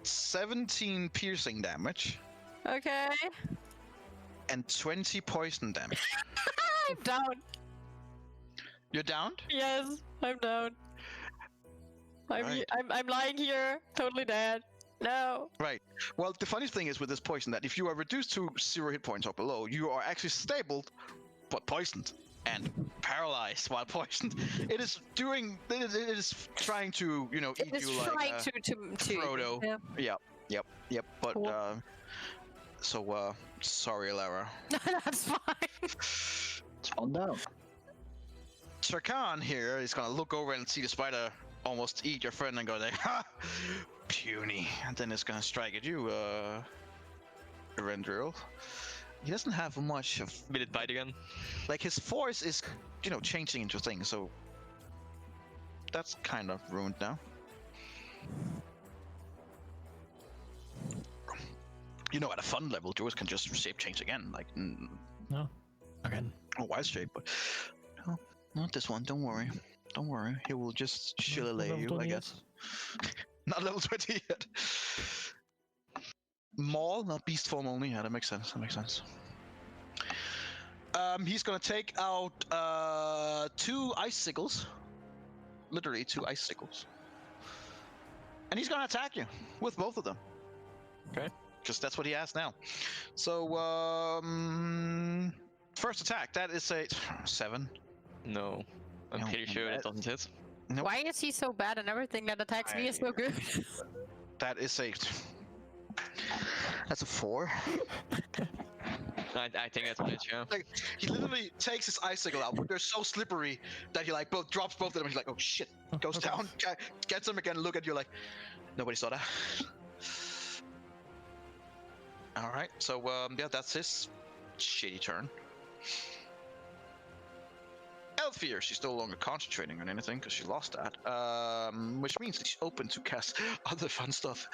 17 piercing damage Okay. and 20 poison damage. I'm down. You're down? Yes, I'm down. Right. I'm lying here, totally dead. No. Right. Well, the funny thing is with this poison that if you are reduced to 0 hit points or below, you are actually stable, but poisoned and paralyzed while poisoned. It is trying to, you know, eat It is you like trying to Frodo. Yeah. Yep. But Cool. sorry, Lara. That's fine. Spawn down. Sarkhan here is gonna look over and see the spider almost eat your friend and go like, ha! Puny. And then it's gonna strike at you, Erendril. He doesn't have much of... Will it bite again? Like, his force is, you know, changing into things, so... That's kind of ruined now. You know, at a fun level, Druids can just shape change again, like... No. Again. A wise shape, but... No, not this one, don't worry. Don't worry, he will just shillelagh Level you, 20 I yet? guess. Not level 20 yet. Maul, not beast form only. Yeah, that makes sense. He's gonna take out 2 icicles. Literally 2 icicles. And he's gonna attack you with both of them. Okay. Because that's what he has now. So, first attack, that is a 7. No. I'm No, pretty sure that- it doesn't hit. Nope. Why is he so bad and everything that attacks me is so good? That is a... That's a 4. I think that's what it is, yeah. Like, he literally takes his icicle out, but they're so slippery that he like drops both of them. And he's like, "Oh shit!" Goes Okay. down, gets them again. Look at you like, nobody saw that. All right, so yeah, that's his shitty turn. Elfir, she's no longer concentrating on anything because she lost that, which means that she's open to cast other fun stuff.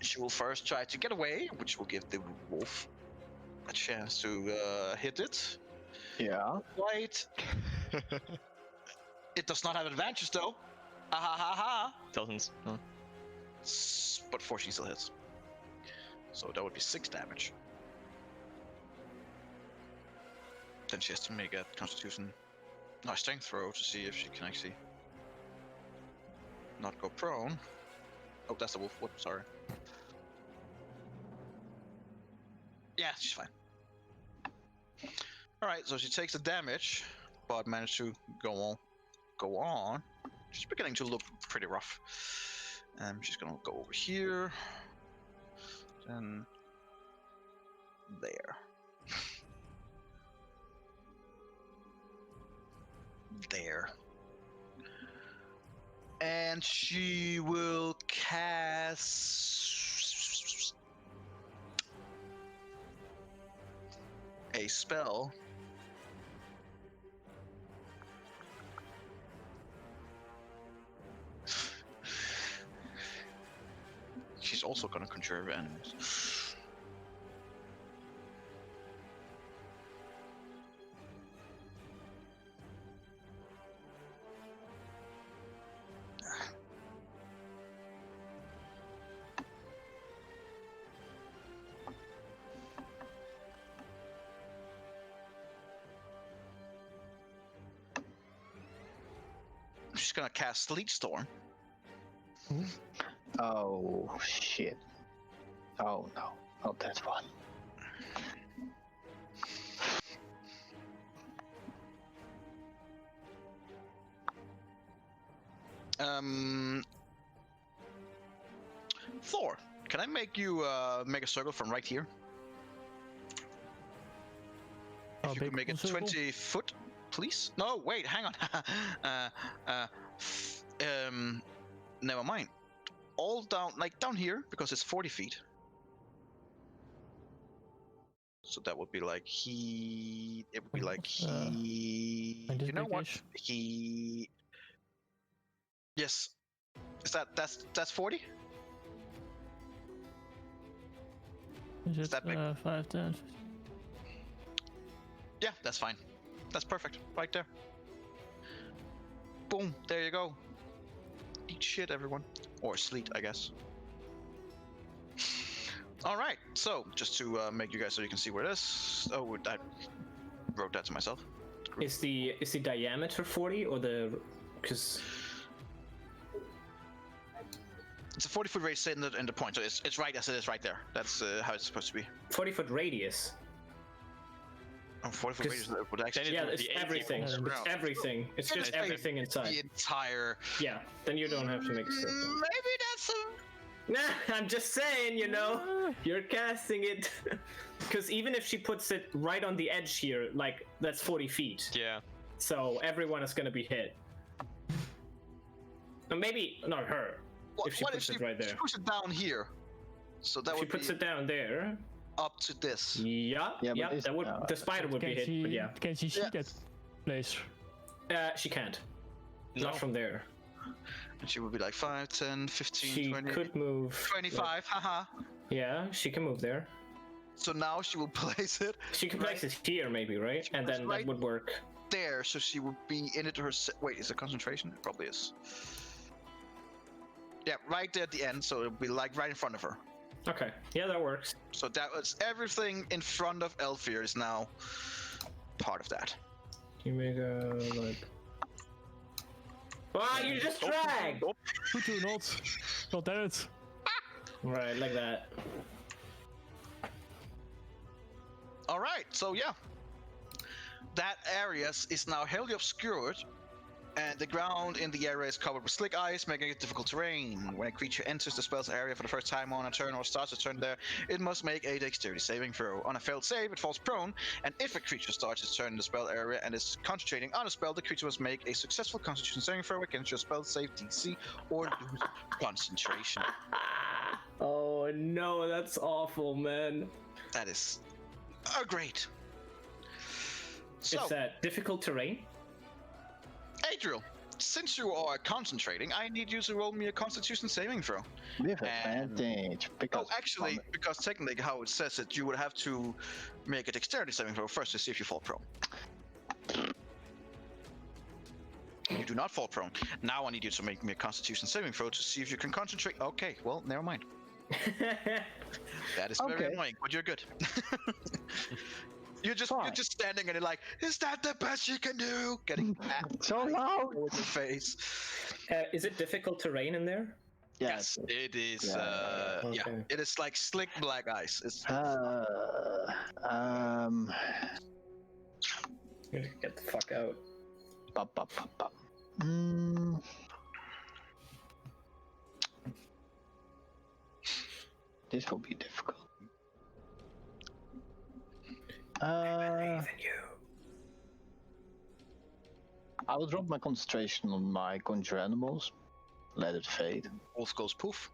She will first try to get away, which will give the wolf a chance to hit it. Yeah. Right. It does not have advantage though. Ah ha ha ha. Doesn't. No. But 14 still hits. So that would be 6 damage. Then she has to make a constitution, no, strength throw to see if she can actually not go prone. Oh, that's the wolf. Whoops, sorry. Yeah, she's fine. Alright, so she takes the damage, but managed to go on. She's beginning to look pretty rough. She's gonna go over here. Then there. There. And she will cast a spell. She's also gonna conjure animals. She's gonna cast Sleet Storm. Oh shit. Oh no, not that one. Thor, can I make you make a circle from right here? How If you big can make it a circle? 20 foot, please. No, wait, hang on. Never mind. All down, like down here, because it's 40 feet. So that would be like he. It would be like he. like this You know what? big-ish? He. Yes. Is that's 40? Is it that big? 5, 10, 15? Yeah, that's fine. That's perfect. Right there. Boom. There you go. Eat shit, everyone. Or sleet, I guess. All right. So, just to make you guys so you can see where it is. Oh, I wrote that to myself. Is the diameter 40 or the? Because it's a 40-foot radius in the point, so it's right as it is right there. That's how it's supposed to be. 40-foot radius. Oh, 40-foot radius would actually. Yeah, would it's be 80 everything. miles per It's hour. everything. It's Yeah, just it's everything the inside. entire. Yeah. Then you don't have to make a circle. Maybe that's a. Nah, I'm just saying, you know, you're casting it. Because even if she puts it right on the edge here, like, that's 40 feet. Yeah. So everyone is going to be hit. And maybe not her. If she puts it right there. She puts it down here. So that She would puts be it down there. up to this. Yeah, Yeah, but yeah. this- That would the spider would be Can hit, she, but yeah. can she see Yeah. that place? She can't. No. Not from there. And she would be like 5, 10, 15, She 20, could move. 25. Haha. Yeah, she can move there. So now she will place it She can place it here, maybe, right? And puts then right- that would work. there, so she would be in it herself. Wait, is it concentration? It probably is. Yeah, right there at the end, so it'll be like right in front of her. Okay, yeah, that works. So that was everything in front of Elfir is now part of that. You make a like. Wow, you just dragged! Could you not? God damn it. Right, like that. All right, so yeah, that area is now heavily obscured, and the ground in the area is covered with slick ice, making it difficult terrain. When a creature enters the spell's area for the first time on a turn or starts a turn there, it must make a dexterity saving throw. On a failed save, it falls prone, and if a creature starts its turn in the spell area and is concentrating on a spell, the creature must make a successful Constitution saving throw against your spell save DC or lose concentration. Oh no, that's awful, man. That is great. So, It's difficult terrain. Adriel, since you are concentrating, I need you to roll me a Constitution saving throw. With And- advantage. Oh, Because actually, because technically how it says it, you would have to make a dexterity saving throw first to see if you fall prone. You do not fall prone. Now I need you to make me a Constitution saving throw to see if you can concentrate. Okay, well, never mind. That is very Okay. annoying, but you're good. You're Fine. just standing and you're like, is that the best you can do? Getting so loud. with your face. Is it difficult terrain in there? Yes, it is. Yeah. Yeah, Okay. it is like slick black ice. It's Get the fuck out. Bop, bop, bop, bop. Mm. This will be difficult. I will drop my concentration on my conjure animals. Let it fade. wolf goes poof.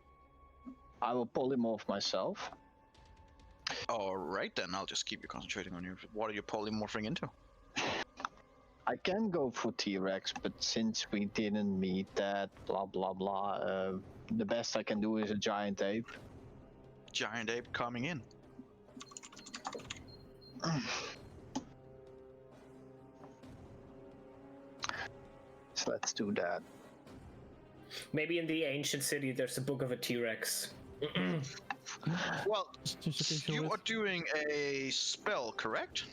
I will polymorph myself. All right, then I'll just keep you concentrating on your. What are you polymorphing into? I can go for T-Rex, but since we didn't meet that, blah blah blah, the best I can do is a giant ape. Giant ape coming in. So let's do that. Maybe in the ancient city there's a book of a T-Rex. Well, Just a picture you with- are doing a spell, correct?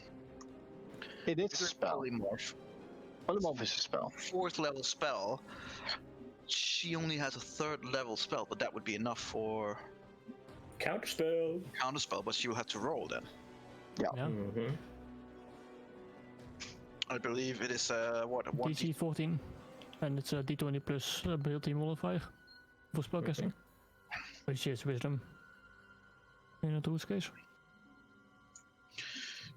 It is a It's a spell. polymorph. Polymorph is a spell. 4th level spell. She only has a 3rd level spell, but that would be enough for Counterspell. counterspell. But she will have to roll then. Yeah. Mm-hmm. I believe it is what a 1d. DC 14. And it's a D20 plus ability modifier for spellcasting. Which is wisdom. In a tool's case.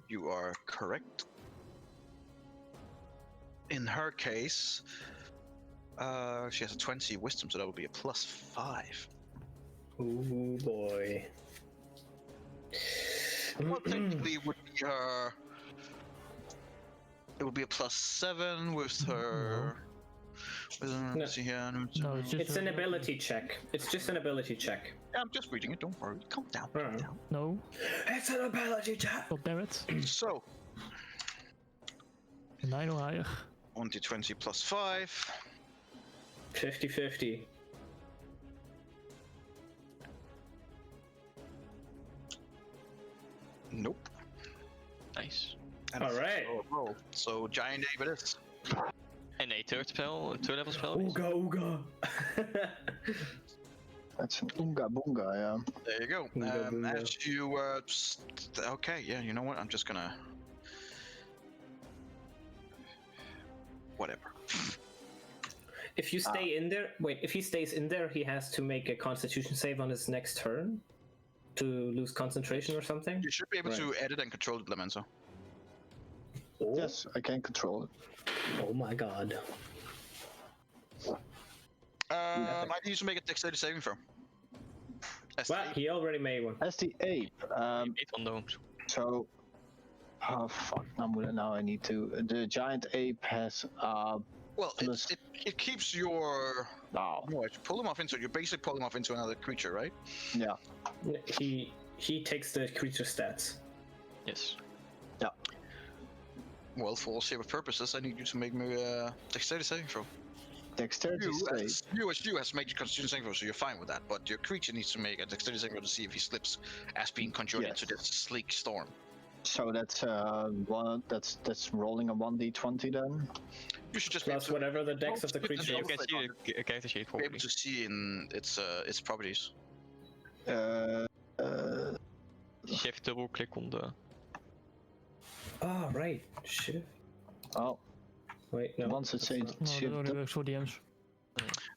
You are correct. In her case, she has a 20 wisdom, so that would be a +5. Ooh boy. Well, technically, it would be her. It would be a +7 with her. Let's see here. No, it's just It's an ability check. It's just an ability check. Yeah, I'm just reading it. Don't worry. Calm down. Alright. Calm No. It's an ability check. God damn it. down. So 9 or higher. 1d20 plus 5. 50-50. Nope. Nice. And All right. Roll. So giant Ape it is. And a third spell, a 2-level spell. Ooga ooga. That's an Oonga Boonga, yeah. There you go. Boonga, boonga. As you okay, yeah. You know what? I'm just gonna. Whatever. If you stay in there, wait. If he stays in there, he has to make a Constitution save on his next turn to lose concentration or something. You should be able to Right. edit and control the Elemento. Oh, Yes, I can control it. oh my god. I need you to make a dexterity saving throw. As the Well, ape. he already made one. As the ape, 8 on those. so... Oh fuck, now I need to... The giant ape has... Well, plus- it keeps your. Wow. No, you pull them off into. You basically pull them off into another creature, right? Yeah. He takes the creature stats. Yes. Well, for all shape of purposes, I need you to make me a dexterity saving throw. Dexterity save. You has to make a constitution saving throw, so you're fine with that. But your creature needs to make a dexterity saving throw to see if he slips as being conjured Yes. into this sleek storm. So that's that's rolling a 1d20 then. You should just Plus be able whatever the dex of the You creature You is. can see a character sheet to, be able probably. to see in its properties. Uh, Shift double click on the. Oh, right. Shit. oh, Wait, no. once it's that's a not- No, shift that only works for DMs.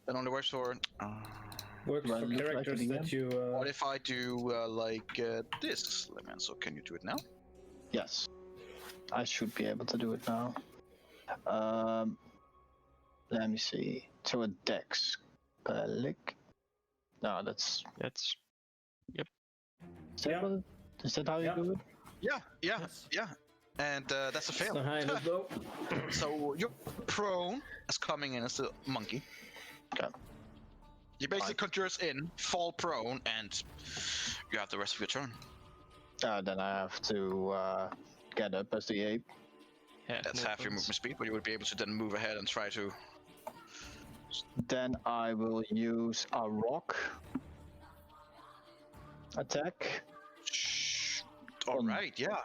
That only works for. Works Do I for look like characters it that you. What if I do this? So can you do it now? yes, I should be able to do it now. Let me see. So a dex, lick. No, that's. That's Is that, Yeah. is that how you Yeah. do it? Yeah. Yes. And that's a It's fail. not high enough though. So you're prone as coming in as the monkey. Okay. You basically conjure us in, fall prone, and you have the rest of your turn. Then I have to get up as the ape. That's half your movement speed, but you would be able to then move ahead and try to. Then I will use a rock attack All On- right, yeah.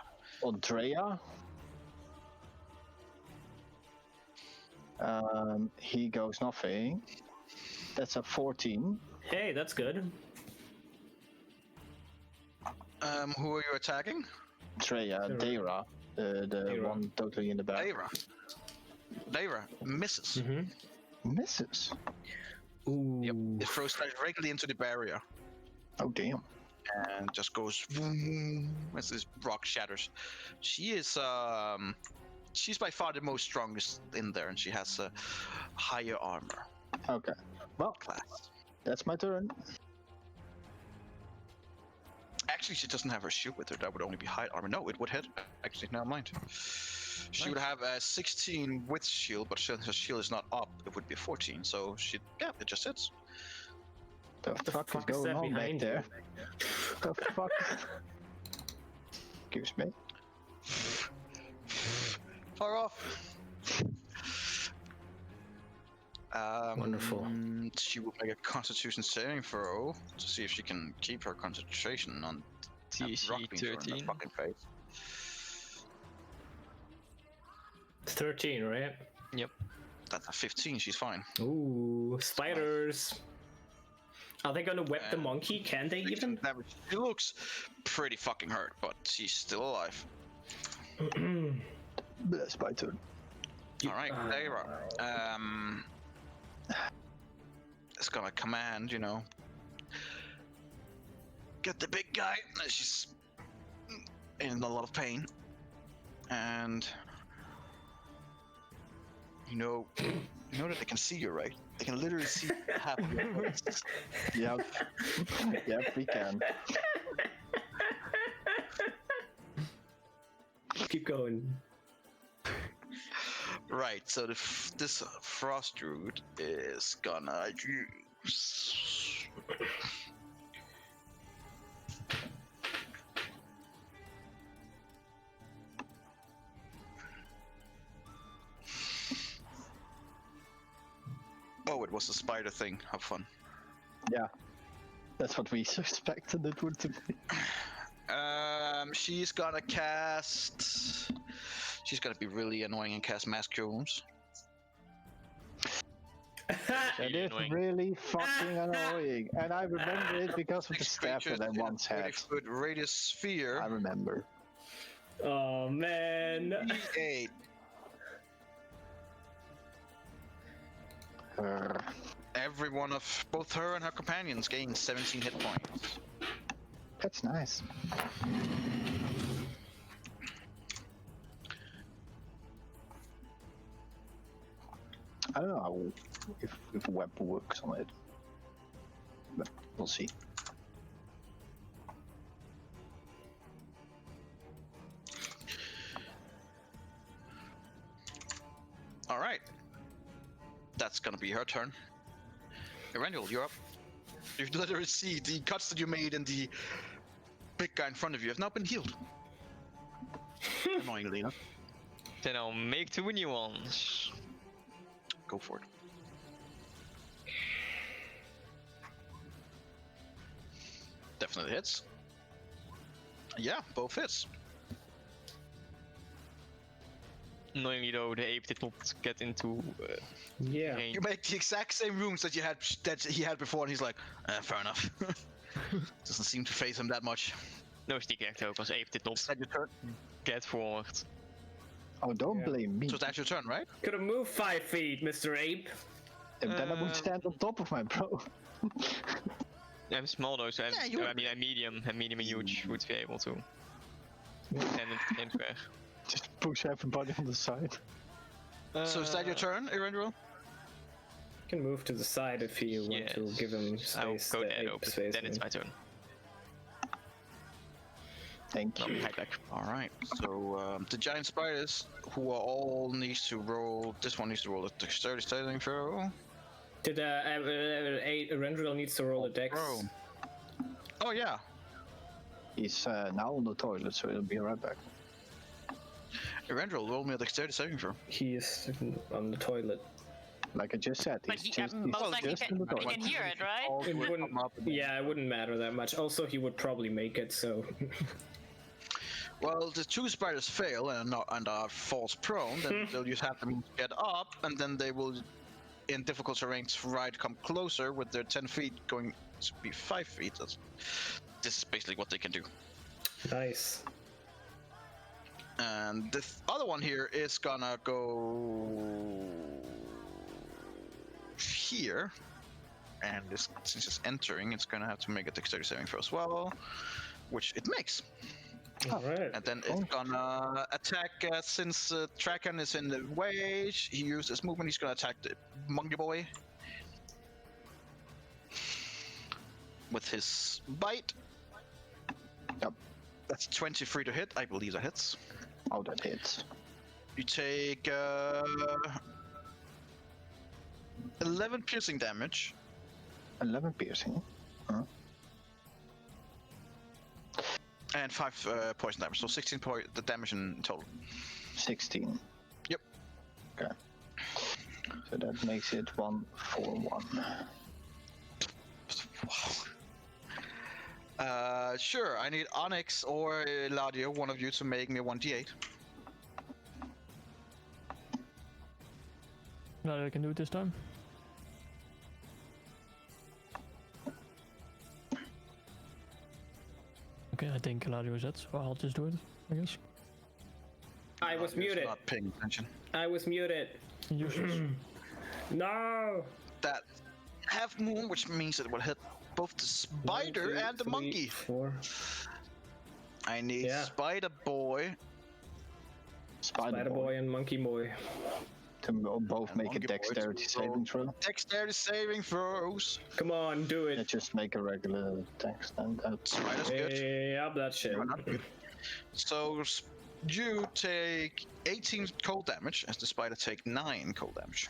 on Drea. He goes nothing. That's a 14. Hey, that's good. Who are you attacking? Drea, Dara, the Dara. one totally in the back. Dara misses. Mm-hmm. Misses. Ooh. Yep. It throws directly into the barrier Oh damn. and just goes vroom, as this rock shatters. She is she's by far the most strongest in there, and she has a higher armor Okay. Well, class. that's my turn. Actually, she doesn't have her shield with her. That would only be high armor. No, it would hit. Actually, never mind. She would have a 16 with shield, but since her shield is not up, it would be 14. So yeah, it just hits. The What the fuck is fuck is going that on back behind there? The fuck? Excuse me. Fire off. Wonderful. She will make a Constitution saving throw to see if she can keep her concentration on that TC rock being thrown in her 13. fucking face. 13, right? That's a 15. She's fine. Ooh, spiders. Are they gonna whip the monkey? Can they even? Damage. She looks pretty fucking hurt, but she's still alive. That's my turn. All right, Dara. It's gonna command, get the big guy. She's in a lot of pain, and you know that they can see you, right? They can literally see half of your face. Yep. Yep, we can. Keep going. Right, so this frost root is gonna use. Oh, it was a spider thing. Have fun. Yeah, that's what we suspected it would be. She's gonna cast. She's gonna be really annoying and cast Mass Cure Wounds. That Really is annoying. really fucking annoying, and I remember it because of the staff that I once had. 30-foot radius sphere. I remember. Oh man. 8. Every one of both her and her companions gain 17 hit points. That's nice. I don't know if web works on it, but we'll see. All right, that's gonna be her turn. Eberron, you're up. You literally see the cuts that you made and the big guy in front of you have now been healed. Annoyingly enough. Then I'll make 2 new ones. Go for it. Definitely hits. Yeah, both hits. Annoyingly though, the ape did not get into Yeah. range. You make the exact same wounds that he had before, and he's like, fair enough. Doesn't seem to phase him that much. No sneak attack though, because ape did not Is that your turn? get forward. Oh, don't Yeah. blame me. So that's your turn, right? Could have moved 5 feet, Mr. Ape. And then I would stand on top of my bro. I'm small though, so Yeah, you I mean I'm medium and huge would be able to. Stand in the same square. Just push everybody on the side. So is that your turn, Eberron? You can move to the side if you want to Yes. give him I'll space. go the there ape open. space. Then it's my turn. Thank No, you. hide back. All right. So the giant spiders, who are all needs to roll. This one needs to roll a dexterity saving throw. Did Rendril needs to roll a dex? Bro. Oh yeah. He's now on the toilet, so he'll be right back. Eberron, roll me a dexterity saving throw. He is on the toilet. Like I just said, But he's he, just, but he's like he just can, on the he toilet. can hear it, right? It Would wouldn't, come up and then- yeah, it wouldn't matter that much. Also, he would probably make it, so. Well, the 2 spiders fail and are falls prone. Then they'll just have them get up, and then they will, in difficult terrains, come closer with their 10 feet going to be 5 feet. This is basically what they can do. Nice. And the other one here is gonna go here, and since it's entering, it's gonna have to make a dexterity saving throw as well, which it makes. Alright. And then it's gonna attack, since Traken is in the way, he used his movement, he's gonna attack the monkey boy with his bite. Yep. That's 23 to hit, I believe that hits. Oh, that hits. You take 11 piercing damage. 11 piercing. And 5 poison damage, so 16 the damage in total. 16. Yep. Okay. So that makes it 141. Sure, I need Onyx or Ladio, one of you, to make me a 1d8. No, I can do it this time. Okay, I think Eladio is it, so I'll just do it, I guess. I was Ladio's muted. Not paying attention. I was muted. Useless. No! That half moon, which means it will hit both the spider 1, 2, and the 3, monkey. 4. I need Yeah. Spider Boy. Spider boy and monkey boy. To both And make a monkey boy dexterity to saving throw. Dexterity saving throws. Come on, do Yeah, it. just make a regular dex then. Spider's good. Yep, that shit. You're not good. So You take 18 cold damage, as the spider take 9 cold damage.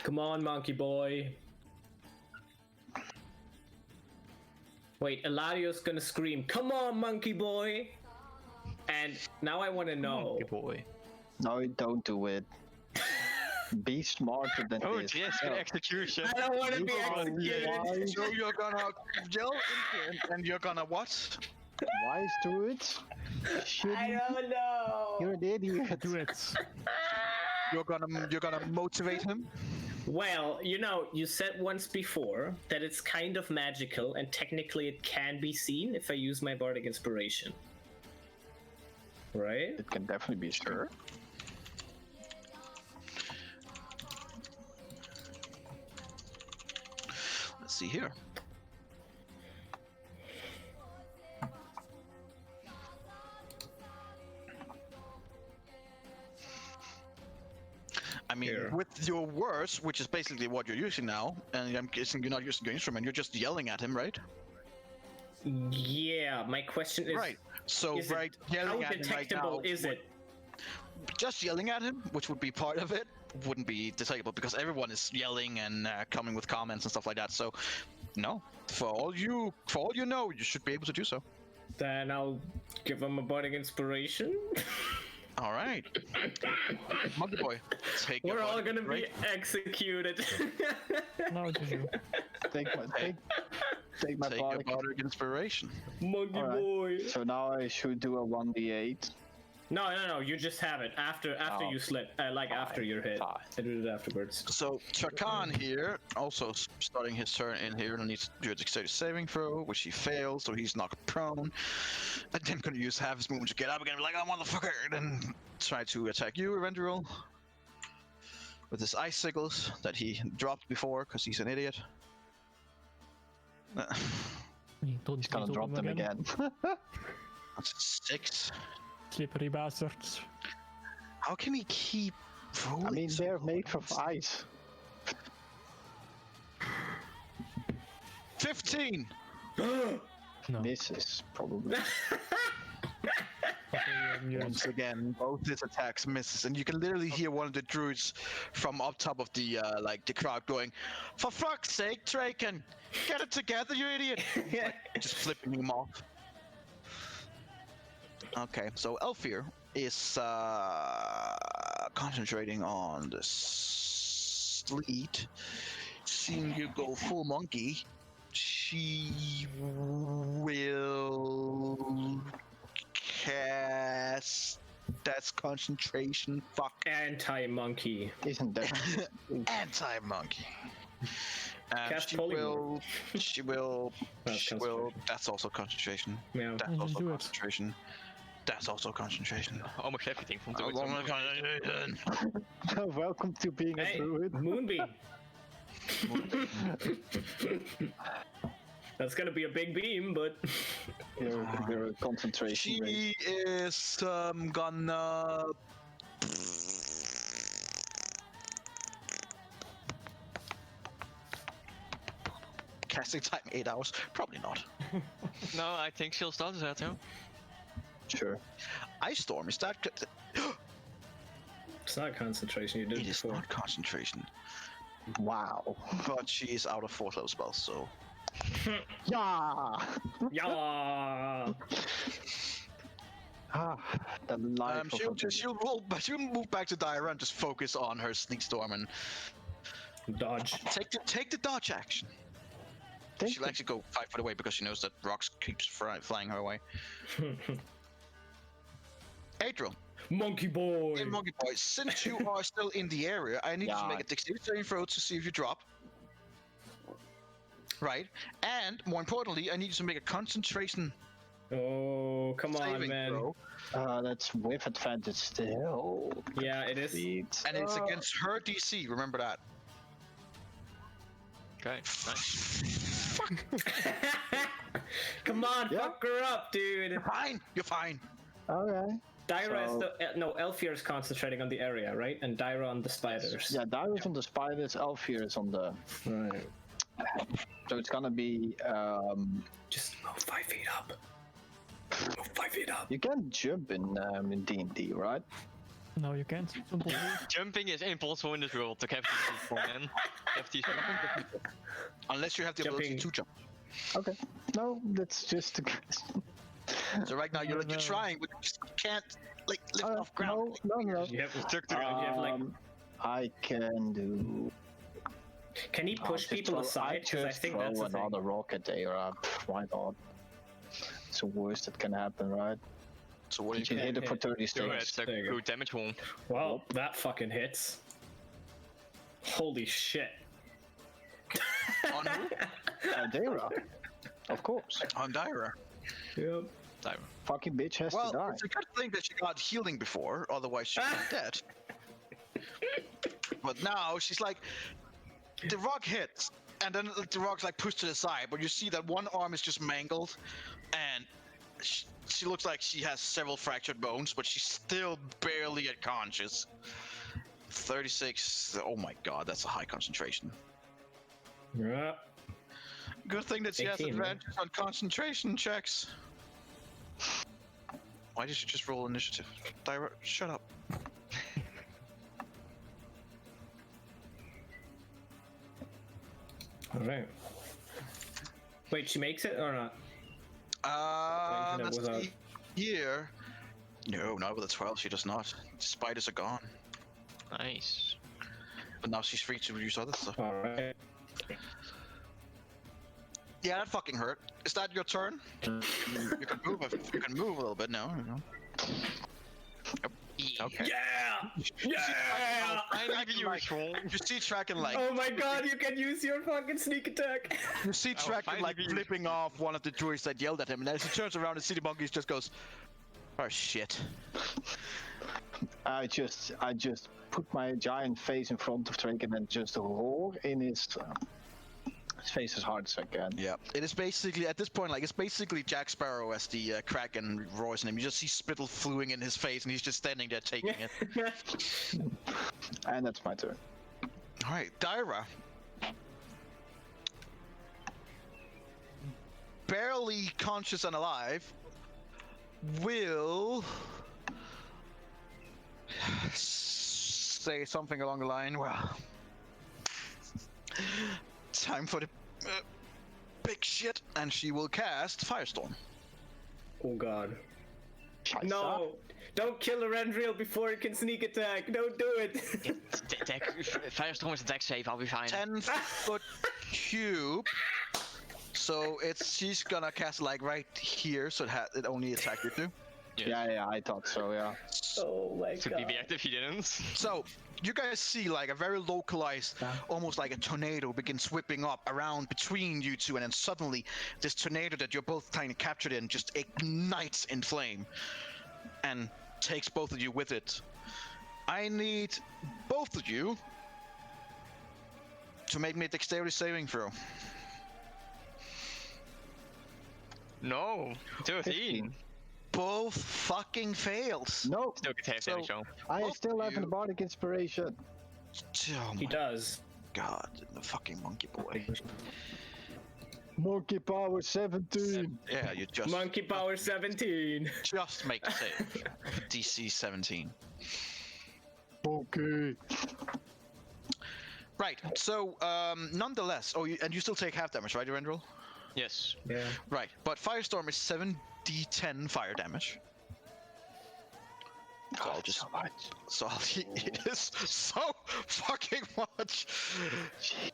Come on, monkey boy. Wait, Eladio's gonna scream, "Come on, monkey boy!" And now I want to know. Good boy. No, don't do it. Be smarter than Oh, this. yes, good execution. I don't want to be Why? executed. So you're gonna yell and you're gonna what? Wise do it. I don't know. You're an idiot. Do it. You're gonna motivate him. Well, you know, you said once before that it's kind of magical, and technically it can be seen if I use my bardic inspiration. Right? It can definitely be sure. Let's see here. I mean, Here. with your words, which is basically what you're using now, and I'm guessing you're not using your instrument, you're just yelling at him, right? Yeah, my question is, Right. So, is it- right, how yelling at him right detectable now, is it? just yelling at him, which would be part of it, wouldn't be detectable because everyone is yelling and coming with comments and stuff like that. So, no, for all you know, you should be able to do so. Then I'll give him a bardic inspiration. All right, monkey boy, take. We're your all bardic gonna be inspiration. executed. No, it's you. Take my Take your bardic. bardic inspiration. Monkey Alright. boy. So now I should do a 1d8. No. You just have it after Oh. you slip, after your hit. Fine. I do it afterwards. So Chakan here, also starting his turn in here, needs to do a dexterity saving throw, which he fails, so he's knocked prone. And then gonna use half his movement to get up again, be like, "Oh, motherfucker!" and then try to attack you, Evendril, with his icicles that he dropped before, because he's an idiot. He's gonna drop them again. That's 6. Slippery bastards. How can he keep rolling? I mean, so they're low? made of ice. 15. No. Misses, probably. Once again, both his attacks misses, and you can literally hear one of the druids from up top of the the crowd going, "For fuck's sake, Draken, get it together, you idiot!" Like, just flipping him off. Okay, so Elfir is concentrating on the sleet. Seeing you go full monkey, she will cast. That's concentration. Fuck. Anti-monkey. Isn't that? Anti-monkey. Cast She polymorph. will. That's She will. That's also concentration. Yeah. That's Just also do it. concentration. That's also concentration. Almost everything from Oh, doing my concentration. Welcome to being a Hey, druid. Moonbeam. That's gonna be a big beam, but You're a concentration rate. She is gonna. Casting time 8 hours? Probably not. No, I think she'll start that too. Sure. Ice Storm, is that. it's not concentration. You did It it is before. not concentration. Wow. But she is out of 4th level spells, so. Yeah. Yeah. Ah, the life of a She'll roll, but she'll move back to Dyra and just focus on her Sneak Storm and Dodge. take the dodge action. Thank She'll you. actually go 5 foot away because she knows that rocks keeps flying her away. Adriel, Monkey boy. hey Monkey Boy, since you are still in the area, I need you to make a dexterity saving throw to see if you drop. Right, and more importantly, I need you to make a concentration Oh, come on, saving man. throw, That's with advantage still. Yeah, it is. Sweet. and it's against her DC. Remember that. Okay, nice. Come on, Yeah. fuck her up, dude. Fine, you're fine. Okay. Dyra So- is the no. Elfir is concentrating on the area, right? And Dyra on the spiders. Yeah, Darius on the spiders, Elfir is on the. Right. So it's gonna be Just move 5 feet up. 5 feet up. You can't jump in D&D, right? No, you can't. Jumping is impossible in this world. To have these people, man. Have these people. Unless you have the ability Jumping. to jump. Okay. No, that's just a question. So right now you're trying, but you just can't like lift off ground. No. You have stuck to ground. You have like. I can do. Can he push people aside? Because I think that's the thing. another rocket there. Why not? It's the worst that can happen, right? So what You can hit it for 30 So seconds. it's a There you go. good damage one. Well, that fucking hits. Holy shit. On who? Dara. Of course. On Dyra. Yep. Dyra. Fucking bitch has Well, to die. it's a good thing that she got healing before, otherwise she'd be dead. But now she's like, the rock hits, and then the rock's like pushed to the side, but you see that one arm is just mangled, and she looks like she has several fractured bones, but she's still barely unconscious. 36, oh my god, that's a high concentration. Yeah. Good thing that she has 18, man. advantage on concentration checks. Why did you just roll initiative? Dyra, shut up. Alright. Wait, she makes it or not? Thinking it Let's was a- see here. No, not with a 12, she does not. Spiders are gone. Nice. But now she's free to use other stuff. Alright. Yeah, that fucking hurt. Is that your turn? You can move. You can move a little bit now. You know. Okay. Yeah! Yeah! Finally useful. You see Tracken like Oh my god, you can use your fucking sneak attack! you see Tracken like finally flipping off one of the druids that yelled at him, and as he turns around, the city monkey just goes, "Oh shit!" I just put my giant face in front of Draken and just roar in his face as hard as I can. Yeah, it is basically at this point like it's basically Jack Sparrow as the Kraken roars in him. You just see spittle fluing in his face, and he's just standing there taking it. And that's my turn. All right, Dyra. Barely conscious and alive, will say something along the line. Well, time for the big shit, and she will cast Firestorm. Oh god. Scheiße. No! Don't kill Arendriel before it can sneak attack! Don't do it! Firestorm is attack save, I'll be fine. 10-foot cube. So she's gonna cast like right here, so it only attacked you two. Yeah, I thought so, yeah. Oh my To god. be reactive, he didn't. So you guys see like a very localized, almost like a tornado begins whipping up around between you two, and then suddenly this tornado that you're both kind of captured in just ignites in flame and takes both of you with it. I need both of you to make me a dexterity saving throw. No, 13. Both fucking fails. No, Still get half damage though. I both still have you- an bardic inspiration. Oh He my does. god, the fucking monkey boy. Monkey power 17. Yeah, you just Monkey power 17! just make the save. DC 17. Okay. Right. So, nonetheless, and you still take half damage, right, Arendriel? Yes. Yeah. Right. But Firestorm is 7d10 fire damage. So I'll just it is so fucking much.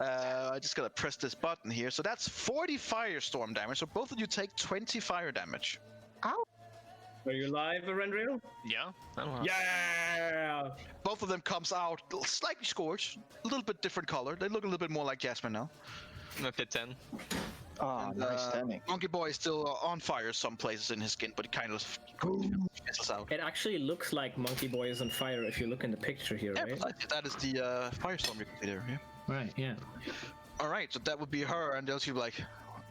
I just gotta press this button here. So that's 40 firestorm damage. So both of you take 20 fire damage. Are you alive, Arendriel? Yeah. I don't know. Yeah! Both of them comes out slightly scorched, a little bit different color. They look a little bit more like Jasmine now. No, did 10. Ah, nice standing. Monkey Boy is still on fire some places in his skin, but he kind of fizzles out. It actually looks like Monkey Boy is on fire if you look in the picture here, Yeah, right? but that is the firestorm you can see there. Yeah. Right, yeah. All right, so that would be her, and they'll be like,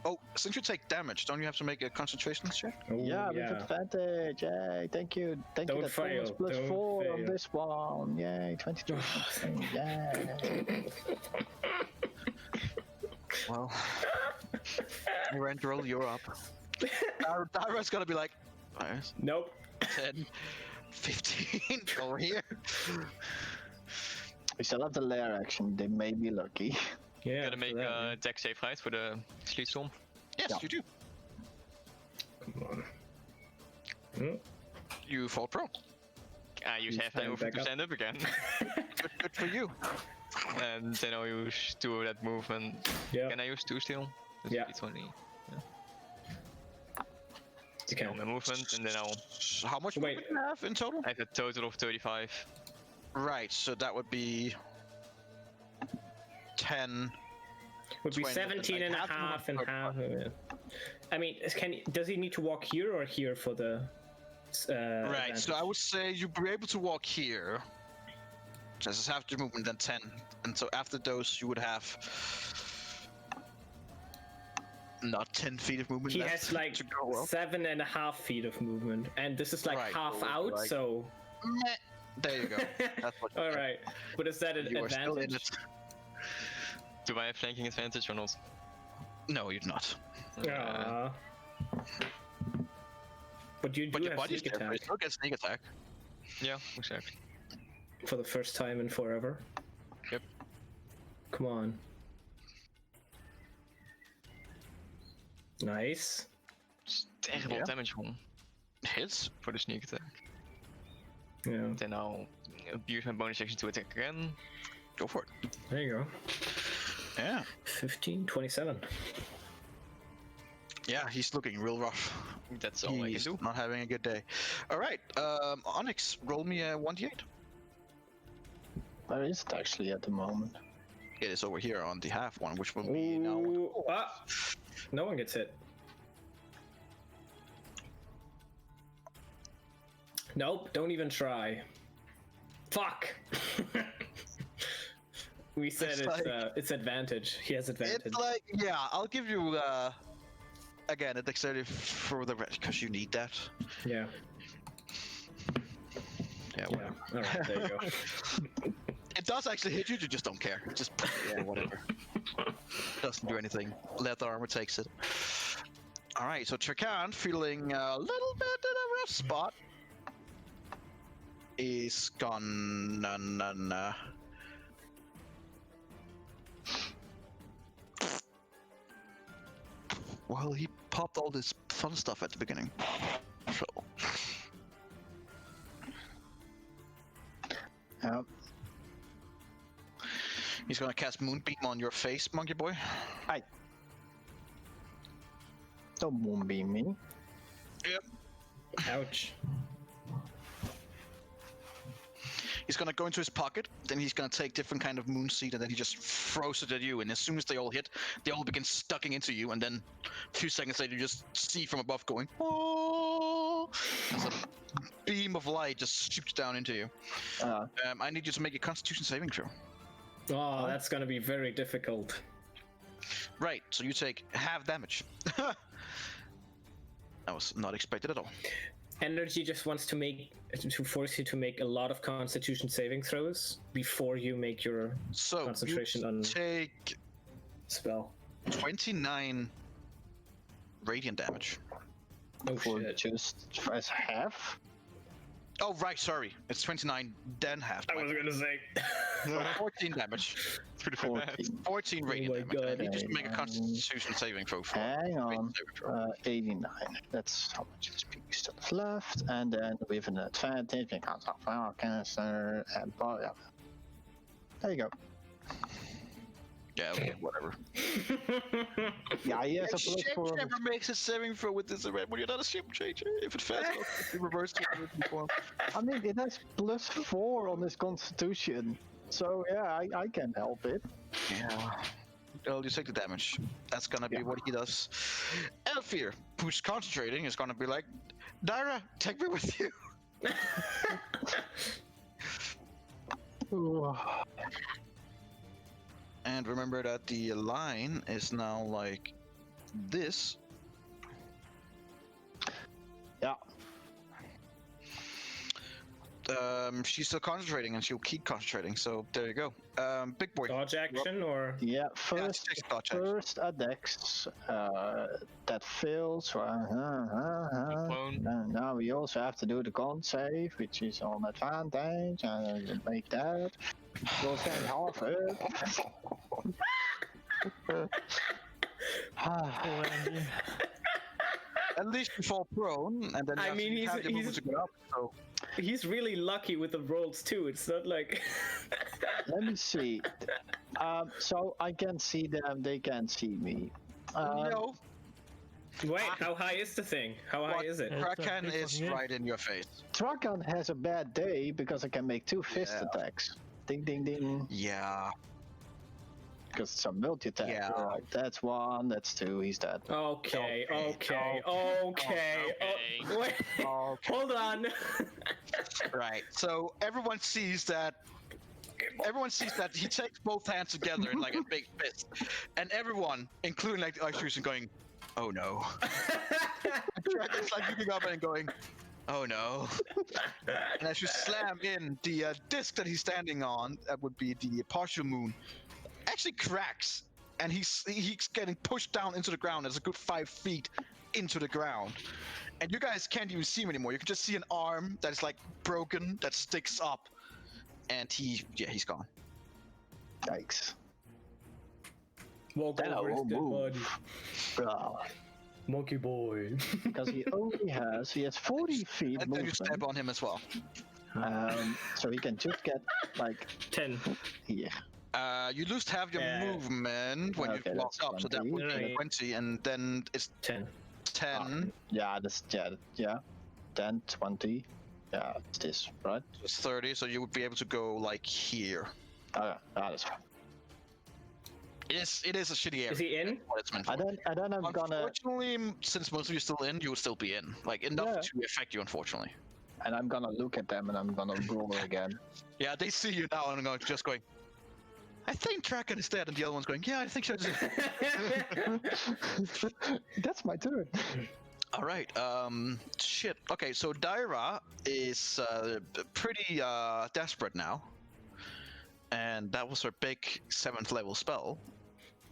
"Oh, since you take damage, don't you have to make a concentration check?" Oh, Yeah, with advantage. Yay, thank you. Thank Don't you. That fail, bonus plus don't 4 on fail. this one. Yay, 22. Yay. Well, Arendriel, you're up. Dara's gonna be like, 5, Nope. 10, 15 over here. We still have the lair action. They may be lucky. Yeah. Gotta make a deck save, right, for the sleet storm. Yes, Yeah. you do. Come on. Hmm? You fall prone. I use You half stand an over back to up. stand up again. Good for you. And then I'll use 2 of that movement. Yeah. Can I use 2 still? That's Yeah. 20. You Kill can. my movement, and then How much Wait. movement do you have in total? I have a total of 35. Right, so that would be 10. Would be 20, 17 and a like half half and half. I mean, does he need to walk here or here for the? Right, so I advantage? would say you'd be able to walk here. Just half your movement, then 10. And so after those, you would have not 10 feet of movement He left has like to go up. 7.5 feet of movement, and this is like Right, half so out. like- So. Meh. There you go. That's what you All get. right, but is that an You are still in advantage? it. Do I have flanking advantage or not? No, you're not. Aw. But you But do your have body's sneak there, but you attack still get sneak attack. Yeah, exactly. for the first time in forever. Yep. Come on. Nice. It's terrible Yeah. damage roll Hits. for the sneak attack. Yeah. Then I'll abuse my bonus action to attack again. Go for it. There you go. Yeah. 15, 27. Yeah, he's looking real rough. That's all I can He's do. not having a good day. All right, Onyx, roll me a 1d8. Where is it actually at the moment? It is over here on the half one, which will be now. Ooh, ah, no one gets hit. Nope, don't even try. Fuck. We said It's it's like- it's advantage. He has advantage. It's like, yeah, I'll give you again a dexterity for the rest because you need that. Yeah. Yeah, Yeah. whatever. All right, there you go. It does actually hit you. You just don't care. Just yeah, whatever. Doesn't do anything. Leather armor takes it. All right, so Trakan, feeling a little bit in a rough spot, is gone. Well, he popped all this fun stuff at the beginning. So, Yeah. he's gonna cast Moonbeam on your face, monkey boy. Don't moonbeam me. Ouch. He's gonna go into his pocket, then he's gonna take different kind of moon seed, and then he just throws it at you. And as soon as they all hit, they all begin stucking into you. And then a few seconds later, you just see from above going, "Oh!" As a beam of light just shoots down into you. I need you to make a Constitution saving throw. Oh, that's gonna be very difficult. Right, so you take half damage. That was not expected at all. Energy just wants to force you to make a lot of Constitution saving throws before you make your So concentration you on take spell. 29 radiant damage. Oh For shit! just as half? Oh, right, sorry. It's 29, then half. I was gonna say. So 14 damage. It's pretty bad. 14. 14 radiant my damage. God. I need you to make a Okay, Constitution saving throw for Hang on. saving throw. 89. That's how much HP we still have left. And then with an advantage because of our cancer and yeah. There you go. Yeah, okay, whatever. Yeah, he has a Shape plus 4. Changer makes a saving throw with this red when you're not a shape changer. If it fails, you reverse to the form. I mean, it has plus 4 on his constitution. So yeah, I can help it. Yeah. Well, you take the damage. That's gonna be what he does. Elfir, who's concentrating, is gonna be like, Dara, take me with you. And remember that the line is now like this. Yeah. She's still concentrating, and she'll keep concentrating. So there you go. Big boy. Dodge action or Yeah, Yeah, she takes dodge action. first a dex that fails. Prone. And now we also have to do the con save, which is on advantage, and make that. We'll send half up. Poor Andy. At least you fall prone, and then I mean, you have the movement to get up. So he's really lucky with the rolls too. It's not like Let me see. So I can see them, they can't see me. no, wait, how high is the thing? How high is it? It's a Kraken big is fucking hit. right in your face. Trakan has a bad day because I can make 2 fist Yeah. attacks. Ding ding ding. Yeah. Because it's a multi-attack. Yeah. Right, that's 1, that's 2, he's dead. Okay. Okay. Wait, hold on. Right. So everyone sees that. Everyone sees that he takes both hands together in like a big fist, and everyone, including like the ushers, going, "Oh no!" Kraken's like looking up and going, "Oh no!" And as you slam in the disc that he's standing on, that would be the partial moon, actually cracks, and he's getting pushed down into the ground. There's a good 5 feet into the ground, and you guys can't even see him anymore. You can just see an arm that's like broken that sticks up, and he's gone. Yikes. Walk Then I over his will dead body. move. Monkey boy. Because he has 40 feet And then you step movement. on him as well. So he can just get like 10. here. You lose half your Yeah. movement when Okay, you walk that's up, so that 20. would be Right. 20, and then it's 10. 10, Yeah, that's yeah. 10, 20. Yeah, it's this, right? so it's 30, so you would be able to go like here. Oh, yeah, that's fine. It is a shitty area. Is he in? That's what it's meant for. And then I'm gonna Unfortunately, since most of you are still in, you would still be in. Like, enough Yeah. to affect you, unfortunately. look at them and I'm gonna roll again. Yeah, they see you now and are just going, I think Kraken is dead, and the other one's going, yeah, I think so. That's my turn. All right. Shit. Okay, so Daira is pretty desperate now, and that was her big 7th level spell.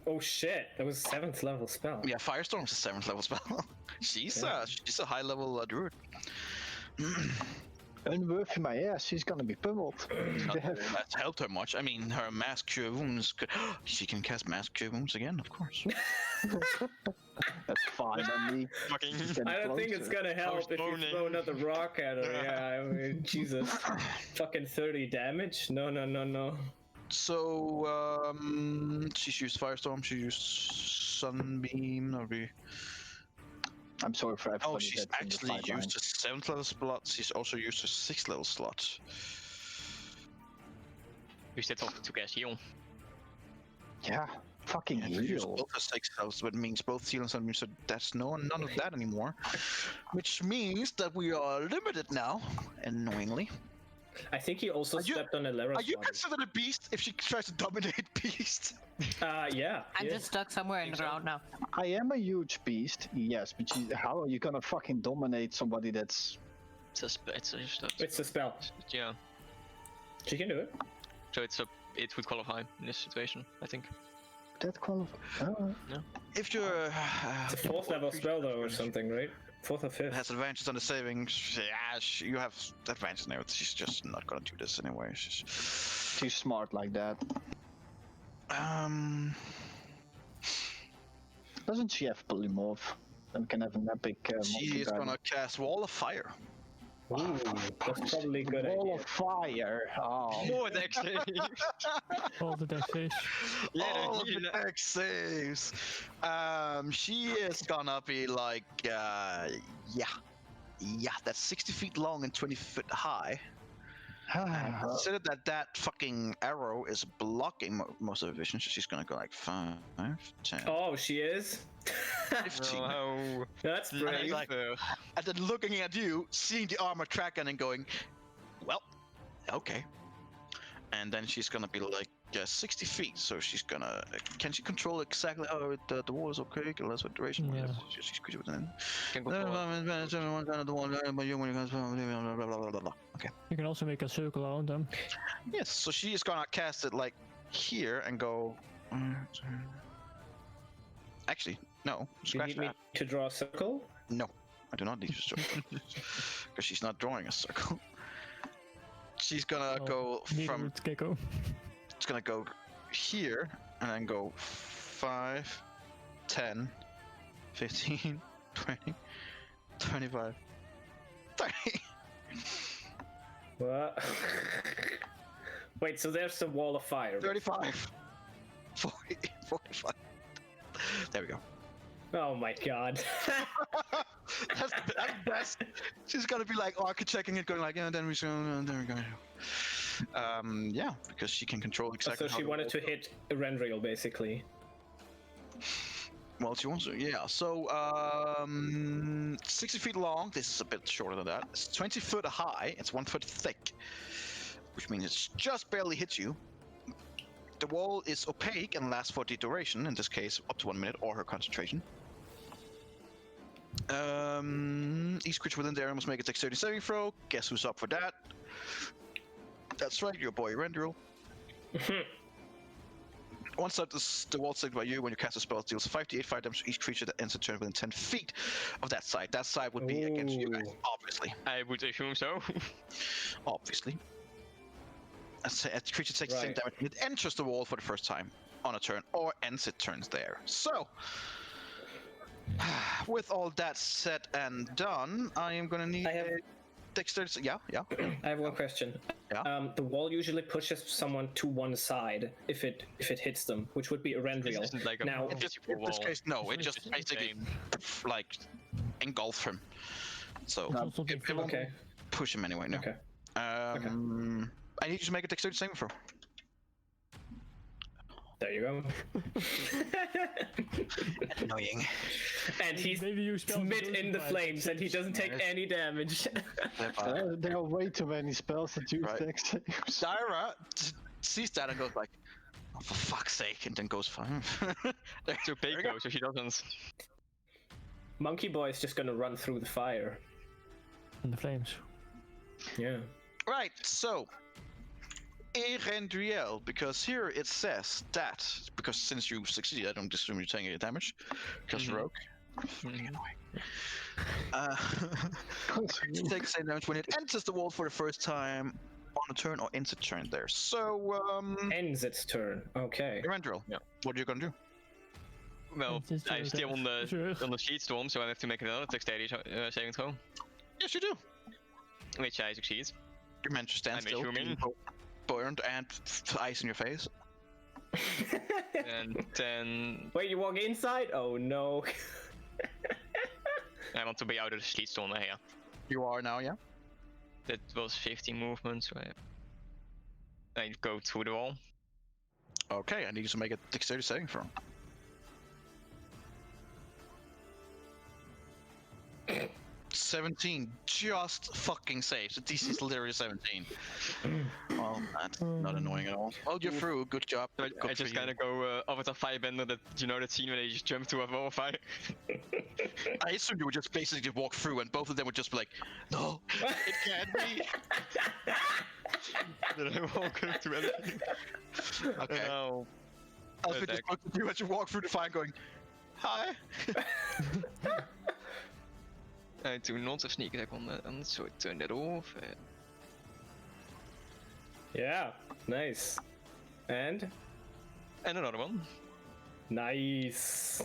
Oh shit, that was 7th level spell. Yeah, Firestorm's a 7th level spell. she's a high level druid. Unworthy my ass, she's gonna be pummeled. That's helped her much. I mean, her mass cure wounds could. She can cast mass cure wounds again, of course. That's fine on me. Fucking. She's getting I don't think it's closer. gonna help if you Postponing. throw another rock at her. Yeah, I mean, Jesus. Fucking 30 damage? No. So, she's used Firestorm. She used Sunbeam. I'm sorry for everybody. Oh, she's that's in the actually sideline. used a 7th level slot. She's also used a 6th level slot. You still talking to guess heal. Yeah, fucking And we use heal. both the 6th levels, but it means both heal and Sunbeam. So that's none of that anymore. Which means that we are limited now, annoyingly. I think he also Are you- stepped on a Lera's Are you body. considered a beast if she tries to dominate beast? Yeah. I'm yeah. just stuck somewhere in the ground now. I am a huge beast, yes, but how are you gonna fucking dominate somebody that's... It's It's a spell. yeah. She can do it. So it would qualify in this situation, I think. that qualified? If you're... It's a 4th level spell though, or something, right? 4th or 5th. Has advantages on the savings. Yeah, you have advantages now. She's just not gonna do this anyway. She's... She's smart like that. Doesn't she have polymorph? And can have an epic... She is gonna cast Wall of Fire. Ooh, that's probably a good Wall idea. of fire! Oh. More deck save. All the deck saves. All of the deck saves. She is gonna be like, yeah, that's 60 feet long and 20 feet high. Consider that fucking arrow is blocking most of her vision, so she's gonna go like 5, 10, Oh, she is? 15. Oh, That's brave. like- And then looking at you, seeing the armor Kraken and going, well, okay. And then she's gonna be like, Yeah, 60 feet. So she's gonna. Can she control exactly? Oh, the wall is okay. Less what duration. Yeah. She's creature within. Can go Okay. You can also make a circle around them. Yes. So she is gonna cast it like here and go. Actually, no. You Scratch need me that. to draw a circle? No, I do not need to circle because she's not drawing a circle. She's gonna go Neither from. would Gecko. It's gonna go here and then go 5, 10, 15, 20, 25, 30. What? Wait, so there's the wall of fire. 35, 40, 45. There we go. Oh my god. That's best. She's gonna be like architecting it, going like, yeah, then we go, there we go. Yeah, because she can control exactly. So she wanted to hit Randriel, basically. Well, she wants to, yeah. So, 60 feet long. This is a bit shorter than that. It's 20 foot high. It's 1 foot thick, which means it's just barely hits you. The wall is opaque and lasts for the duration. In this case, up to 1 minute, or her concentration. Each creature within the area must make a dexterity saving throw. Guess who's up for that? That's right, your boy Randriel. Once the wall saved by you, when you cast a spell, it deals 5d8 fire damage to each creature that ends a turn within 10 feet of that side. That side would be against you guys, Ooh. obviously. I would assume so. Obviously. A creature takes the same Right. damage when it enters the wall for the first time on a turn, or ends its turns there. So, with all that said and done, I am gonna need I have- a dexterity. Yeah. I have one question. Yeah. The wall usually pushes someone to one side if it hits them, which would be a This Randriel. isn't like a Now- In this wall. case, no. It It's just the basically same. like engulf him. So It's also it won't Okay. push him anyway. No. Okay. I need you to make a dexterity saving throw. There you go. Annoying. And he's Maybe you spell mid in the diversify. flames, and he doesn't take any damage. There are way too many spells that use Right. dex saves. Dyra sees that and goes like, "Oh, for fuck's sake!" and then goes fine. So Peiko, so she doesn't. Monkey Boy is just gonna run through the fire. In the flames. Yeah. Right, so Erendriel, because here it says that, because since you succeeded, I don't assume you're taking any damage, because rogue. Fucking annoying. It takes the same damage when it enters the wall for the first time on a turn or ends a turn there. So, Ends its turn. Okay. Erendriel, Yeah. what are you gonna do? Well, It's just I'm still on the Sure. sheet storm, so I have to make another dexterity saving throw, Yes, you do. which I succeed. You managed to stand I'm still, assuming. being burned and ice in your face. And then Wait, you walk inside? Oh no. I want to be out of the sheet storm here. You are now, yeah? That was 15 movements, so I go through the wall. Okay, I need you to make a dexterity saving throw. $17 just fucking saves. The DC is literally 17. Well, that's not annoying at all. Well, you're through. Good job. So Good I just for kind of go over the firebender, that that scene where they just jump to a wall of fire. I assumed you would just basically walk through, and both of them would just be like, "No, it can't be." Then I walk into anything. Okay. Now, Alfred just attack. looked at you as you walk through the fire, going, "Hi." I do not have sneak attack on that, and so I turn that off. Yeah. Nice. And And another one. nice.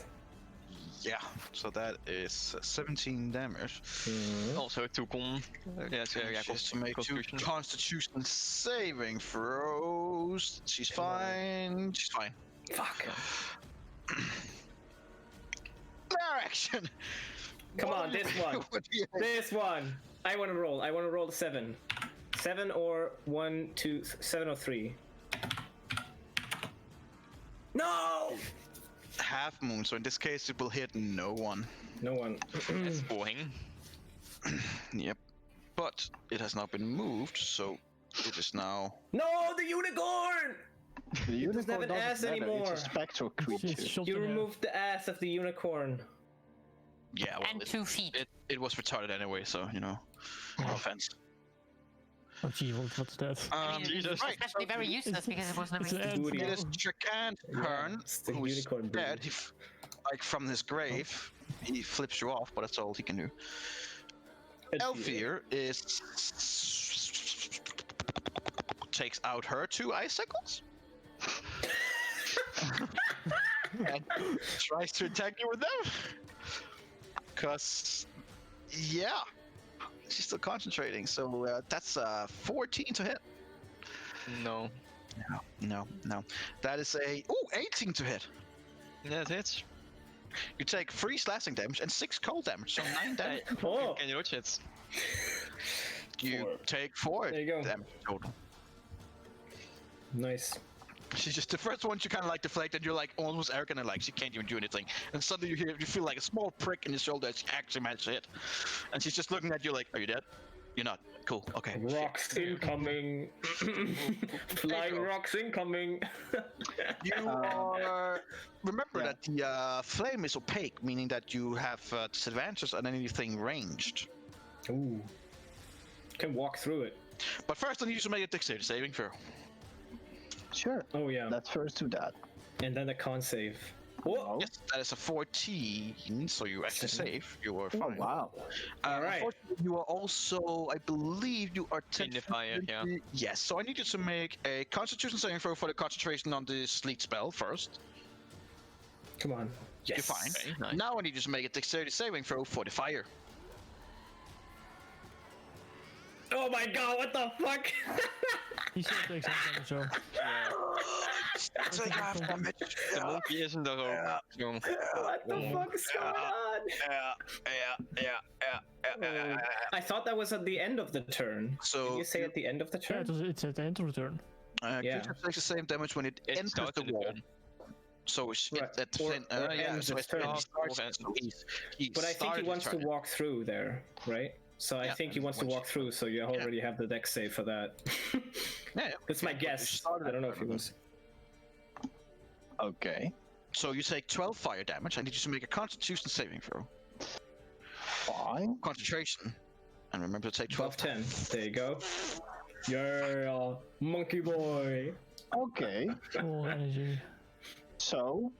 Yeah. So that is 17 damage. Also 2 con. Yeah, so yeah, Just to make 2 constitution. Constitution saving throws. She's fine. She's fine. Fuck. Flare action. Come on, this one. What do you think? This one. I want to roll. I want to roll the 7. 7 or 1, 2, 7 or 3. No! Half moon. So in this case, it will hit no one. No one. That's boring. Yep. But it has now been moved, so it is now. No, the unicorn! The It doesn't have unicorn an doesn't ass matter, anymore. It's a spectral creature. She's shot You in the air. removed the ass of the unicorn. Yeah, well, And 2 feet. it was retarded anyway, so you know, no offense. Oh gee, what's that? I mean, Jesus. it's especially very useless because it wasn't It's an a ant. booty. It is Trakan's turn, it's the who's unicorn dead. booty. Like from his grave, he flips you off, but that's all he can do. Elfir takes out her 2 icicles and tries to attack you with them. Cause, yeah, she's still concentrating. So that's 14 to hit. No. No. That is a 18 to hit. Yeah, it hits. You take 3 slashing damage and 6 cold damage, so 9 damage. Oh, Can you watch it? You 4. take 4 There you go. damage total. Nice. She's just the first one. She kind of like deflect, and you're like almost arrogant and like she can't even do anything. And suddenly you feel like a small prick in your shoulder that she actually managed to hit. And she's just looking at you like, "Are you dead? You're not. Cool. Okay." Rocks incoming. Flying rocks incoming. You are. Remember Yeah. that the flame is opaque, meaning that you have disadvantages on anything ranged. Ooh. Can walk through it. But first, I need you to make a dexterity saving throw. Sure. Oh yeah. Let's first do that. And then a con save. Oh, Oh, Yes, that is a 14, so you actually save. You are oh fine. wow. Alright. Unfortunately, you are also, I believe, you are 10 In the fire, yeah. Yes, so I need you to make a Constitution saving throw for the concentration on the sleet spell first. come on. Yes. You're fine. Okay, nice. Now I need you to make a dexterity saving throw for the fire. Oh my god, what the fuck? He still takes half damage, so. Take half damage. The monkey isn't er ook. So. What the fuck is going on? I thought that was at the end of the turn. Did So you say at the end of the Yeah, turn? it's at the end of the turn. Yeah. creature takes the same damage when it It enters starts the in the wall. turn. So it's Right. at the Or- fin- or yeah, ends so its it's when turn. he starts. Or ends. So he But I think he started wants to turning. walk through there, right? So I Yeah, think he wants to once walk through, so you already have the dex save for that. Yeah, That's my but you guess. started I don't know at if he was. Okay. So you take 12 fire damage. I need you to make a Constitution saving throw. Fine. Concentration. And remember to take 12 12 10. There you go. Yeah, monkey boy. Okay. Full energy. So,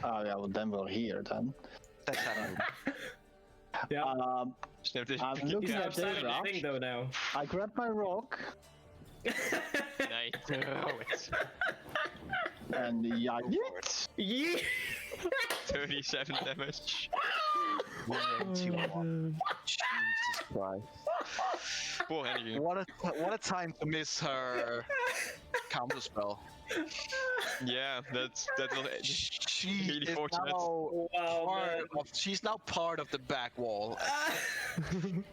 yeah, well then we're here then. That's happening. Yeah. Snap this. I'm He's looking at outside of the Dara. thing though now. I grab my rock Nice. Oh, it's and yeah, yeet. Yeah. 37 damage. Jesus Uh, Christ. Poor energy. What a time to miss her counter spell. Yeah, that was She really is fortunate. now Wow, part man. of, she's now part of the back wall.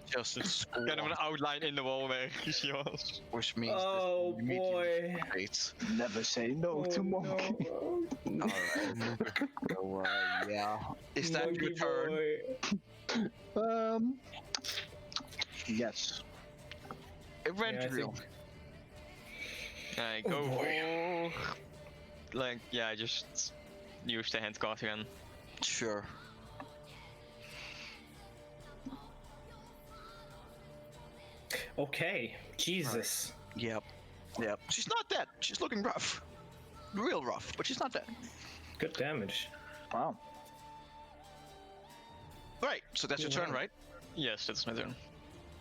Just a squad, kind of an outline in the wall where she was. which means this Oh immediately boy. activates. Never say no to monkey. no. Alright. So, yeah. Is that your Monkey turn? boy. Yes. Eventually. I Oh, go. boy. Like, yeah, just use the hand card again. Sure. Okay. Jesus. Yep. Yep. She's not dead. She's looking rough. Real rough, but she's not dead. Good damage. Wow. Right, so that's your turn, Wow. right? Yes, that's my turn.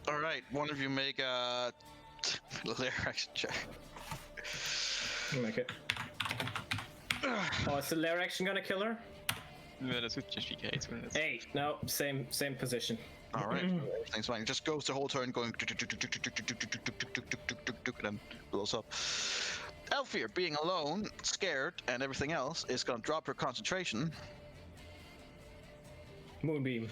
Alright, one of you make a lair action check. Make it. Oh, is the lair action gonna kill her? Yeah, that would just be great. wouldn't it? 8. No, same position. Alright, everything's fine. Just goes the whole turn going and then blows up. Elfir, being alone, scared, and everything else, is gonna drop her concentration. Moonbeam.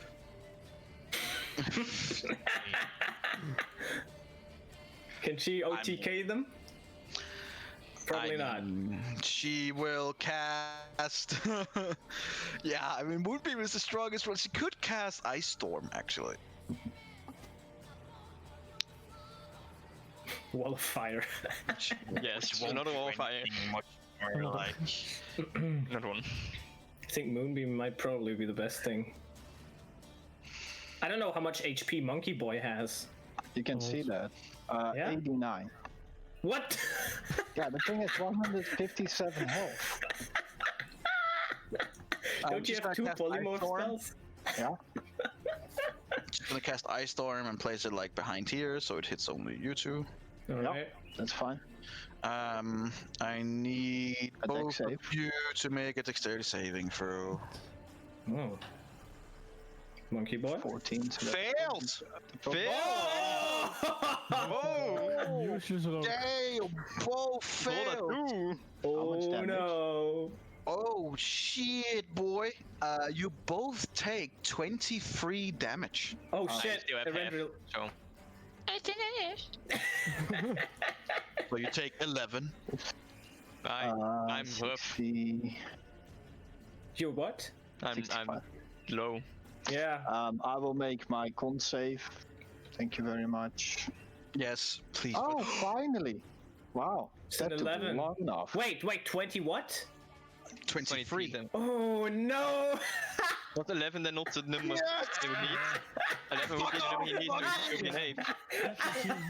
Can she OTK them? Probably not. She will cast. Yeah, I mean, Moonbeam is the strongest one. She could cast Ice Storm, actually. Wall of fire. Yes, Which won't another do wall of fire. anything much. Or Another. like another one. I think Moonbeam might probably be the best thing. I don't know how much HP Monkey Boy has. You can see that. Yeah? 89. What? Yeah, the thing is 157 health. Don't you just have two gonna cast polymorph Ice Storm. spells? Yeah. Just gonna cast Ice Storm and place it like behind here, so it hits only you two. Alright. That's fine. I need A dex both of save. you to make a dexterity saving throw. Oh. Monkey Boy? 14. So that's Failed! Failed! Oh! Useless rogue. Damn! Both Roll a failed! 2! Oh much damage? no! Oh shit, boy! You both take 23 damage. Oh I shit! still have I read half, real- so. So you take 11. I'm rough. 60. You what? I'm 65. low. Yeah. I will make my con save. Thank you very much. Yes, please. Oh, finally! Wow, It's an that took 11. long enough. Wait, 20 what? 23. 23 then. Oh no! Not 11 then not the number they would need. 11 would be the number he needs to behave.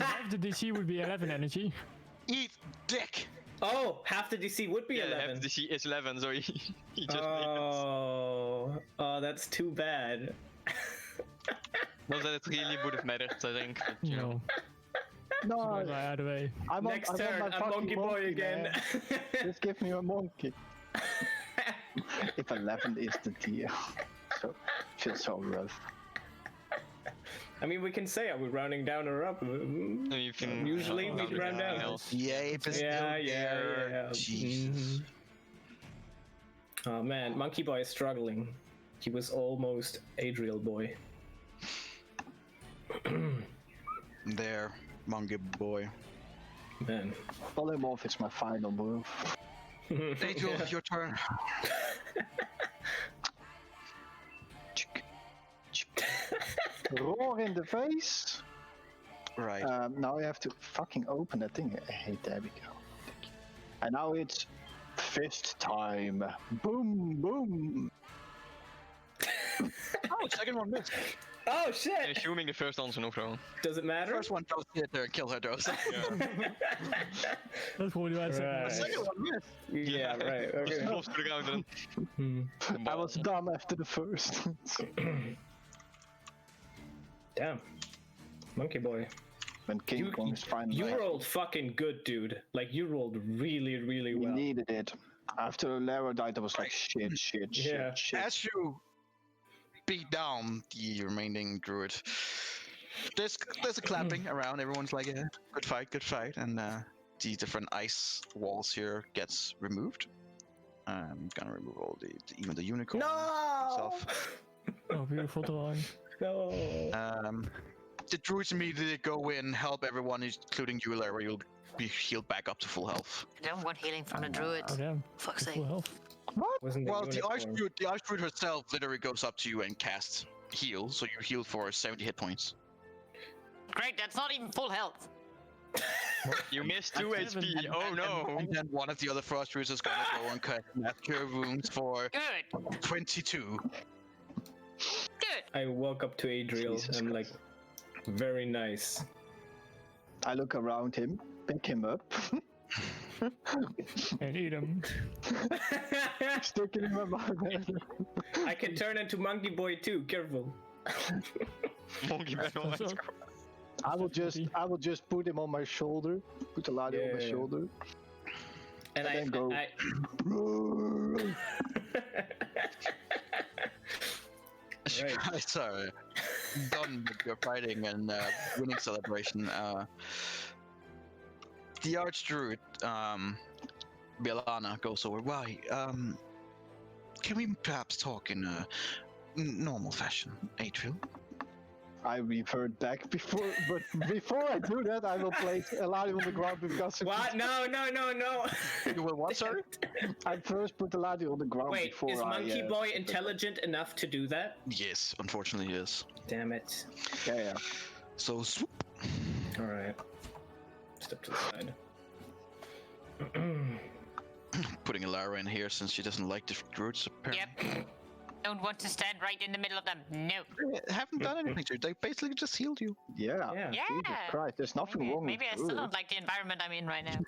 Half the DC would be 11 energy. Eat dick! Oh, half the DC would be Yeah, 11. half the DC is 11, so he just Oh, that's too bad. Not that it really would have mattered, I think. But, you know. No. No, Go either way. I want, Next I want turn, my I'm fucking Monkey Boy monkey, again. man. Just give me a monkey. If 11 is the deal. So, feels so rough. I mean, we can say, are we rounding down or up? And you can Usually we round round everything down. else. Yeah, if it's Yeah, still yeah, there. yeah. Jesus. Oh man, Monkey Boy is struggling. He was almost Adriel Boy. There, monkey boy. Man. Polymorph is my final move. Angel, your turn. Roar in the face. Right. Now you have to fucking open that thing. Hey, there we go. Thank you. And now it's fist time. Boom, boom. Oh, second one missed. Oh shit! Assuming the first one's no throw. Does it matter? First one does hit her and kill her, though. That's probably why I said Right. The second one missed. Yeah, right. Okay. Close to the ground then. I was dumb after the first. Damn. Monkey Boy. When King Kong is finally You rolled fucking good, dude. Like, you rolled really, really we well. needed it. After Lara died, I was like, shit, Yeah. As you beat down the remaining druid, there's a clapping around. Everyone's like, yeah, good fight, and the different ice walls here gets removed. I'm gonna remove all even the unicorn No! itself. Oh, beautiful drawing. No. The druids immediately go in, help everyone, including you, Lara. You'll be healed back up to full health. I don't want healing from the druid. Oh, damn. Fuck's Full sake. health. Wasn't Well, the ice unicorn. druid herself literally goes up to you and casts heal, so you heal for 70 hit points. Great, that's not even full health. You missed 2 HP. Oh no. And then one of the other frost druids is gonna go and cut cure wounds for Good, 22. good. I woke up to Adriel Jesus and like, very nice. I look around him, pick him up, And eat him. stick it in my mouth. I can turn into Monkey Boy too. Careful. Monkey man, oh, So- I will just put him on my shoulder, put the ladder on my Yeah. shoulder. And And then go. As you Right. guys are done with your fighting and winning celebration, the archdruid, Bielana, goes over. Why? Can we perhaps talk in a normal fashion, Adriel? I revert back before, but before I do that, I will place Eladio on the ground because What? No, no, no, no. You will what, sir? I first put Eladio on the ground Wait, before is Monkey I, Boy intelligent enough to do that? Yes, unfortunately, yes. Damn it. Yeah. So swoop. Alright. Step to the side. Putting Lara in here since she doesn't like the druids, apparently. Yep. Don't want to stand right in the middle of them. No. They haven't done anything to you. They basically just healed you. Yeah. Yeah. Yeah. Jesus Christ, there's nothing Maybe, wrong maybe I with still don't druids. like the environment I'm in right now.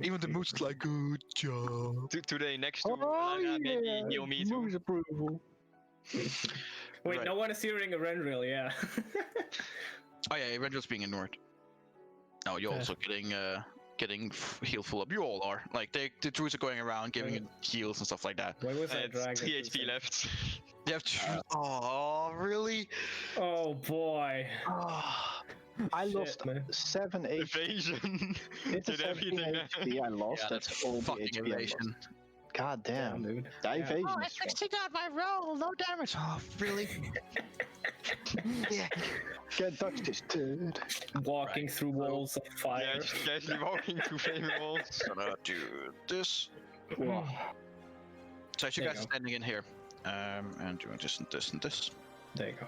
Even the mood's like, good job. Today next to Oh, Lara, maybe yeah. heal me too. Moose approval. Wait, Right. no one is hearing a Renril, yeah. Oh yeah, Rendra's being ignored. Oh, you're Yeah. also getting healed full up. You all are. Like the druids are going around giving it heals and stuff like that. Why was that It's dragon? 3 HP left. You have to. Oh, really? Oh boy. I Shit, lost man. 7 HP. Evasion. It's a Did 17 everything. HP I lost. Yeah, that's all the fucking HP I lost. evasion. God damn. dude. The Yeah. evasion Oh, I is strong. succeeded out my roll. No damage. Oh, really? Yeah. Can't touch this dude. Walking through walls of Yeah, fire. just casually walking through flaming walls. Gonna do this. Whoa. So as you There guys you are standing in here, and doing this and this and this. There you go.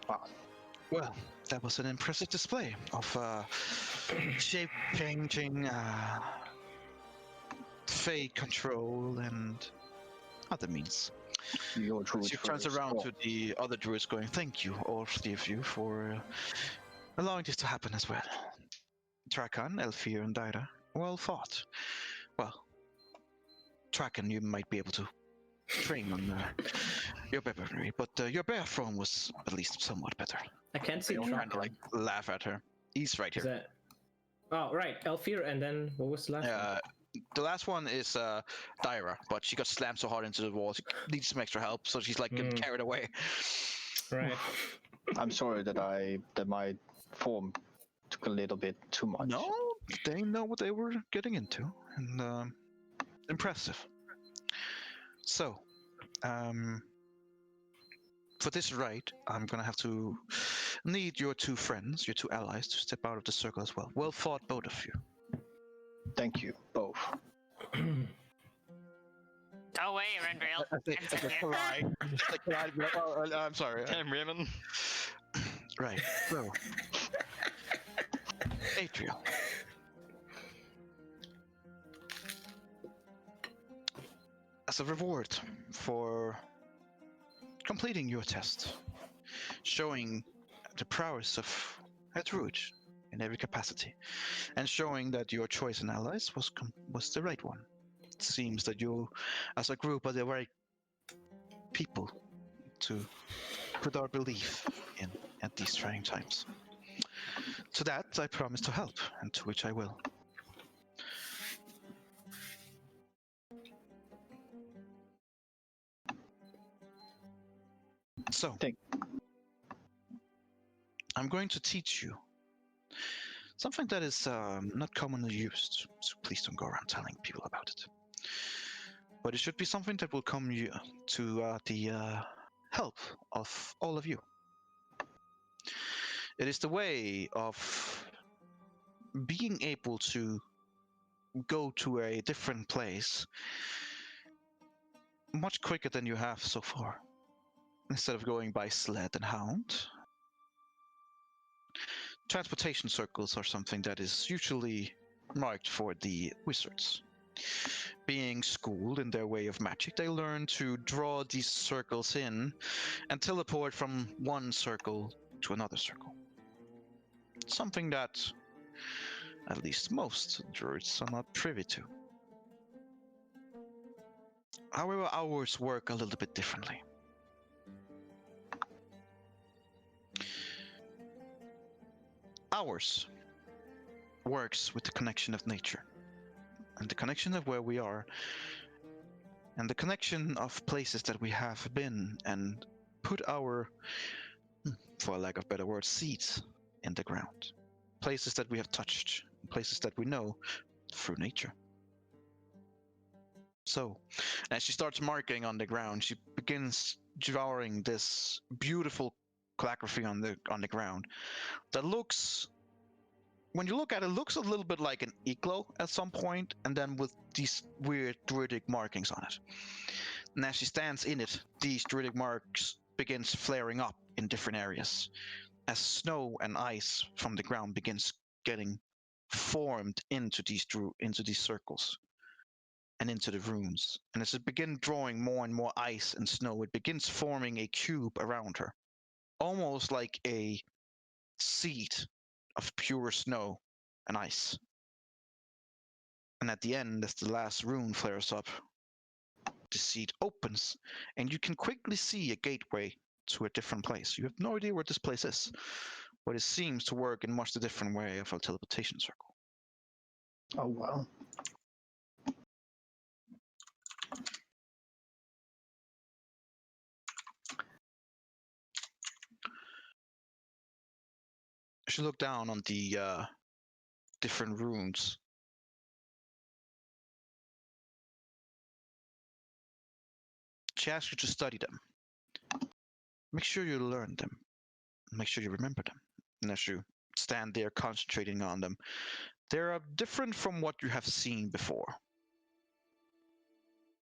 Wow. Well, that was an impressive display of shape-changing, fate control, and other means. Your druid She turns first. around Oh, to the other druids, going, "Thank you, all three of you, for allowing this to happen as well. Trakan, Elfir, and Daira, well fought. Well, Trakan, you might be able to train on your weaponry, but your bear throne was at least somewhat better." I can't see They all kind Trakan. of like laugh at her. He's right Is here. that? Oh, right. Elfir, and then what was the last one? The last one is Daira, but she got slammed so hard into the wall, she needs some extra help, so she's like getting carried away. Right. I'm sorry that my form took a little bit too much. No, they know what they were getting into, and impressive. So, for this rite, I'm gonna have to need your two friends, your two allies, to step out of the circle as well. Well fought, both of you. Thank you, both. Go away, Rendril. I'm sorry. Damn, Raymond. Right. So, Adriel. As a reward for completing your test, showing the prowess of a druid in every capacity, and showing that your choice in allies was the right one. It seems that you, as a group, are the right people to put our belief in at these trying times. To that, I promise to help, and to which I will. So, I'm going to teach you something that is not commonly used, so please don't go around telling people about it. But it should be something that will come to the help of all of you. It is the way of being able to go to a different place much quicker than you have so far. Instead of going by sled and hound, transportation circles are something that is usually marked for the wizards. Being schooled in their way of magic, they learn to draw these circles in and teleport from one circle to another circle. Something that at least most druids are not privy to. However, ours work a little bit differently. Ours works with the connection of nature, and the connection of where we are, and the connection of places that we have been and put our, for lack of better words, seeds in the ground. Places that we have touched, places that we know through nature. So, as she starts marking on the ground, she begins drawing this beautiful calligraphy on the ground that looks, when you look at it, looks a little bit like an igloo at some point, and then with these weird druidic markings on it. And as she stands in it, these druidic marks begins flaring up in different areas as snow and ice from the ground begins getting formed into these circles and into the runes. And as it begins drawing more and more ice and snow, it begins forming a cube around her, almost like a seed of pure snow and ice. And at the end, as the last rune flares up, the seed opens, and you can quickly see a gateway to a different place. You have no idea where this place is, but it seems to work in much a different way of a teleportation circle. Oh wow. As you look down on the different runes, she asks you to study them. Make sure you learn them. Make sure you remember them. And as you stand there concentrating on them, they are different from what you have seen before.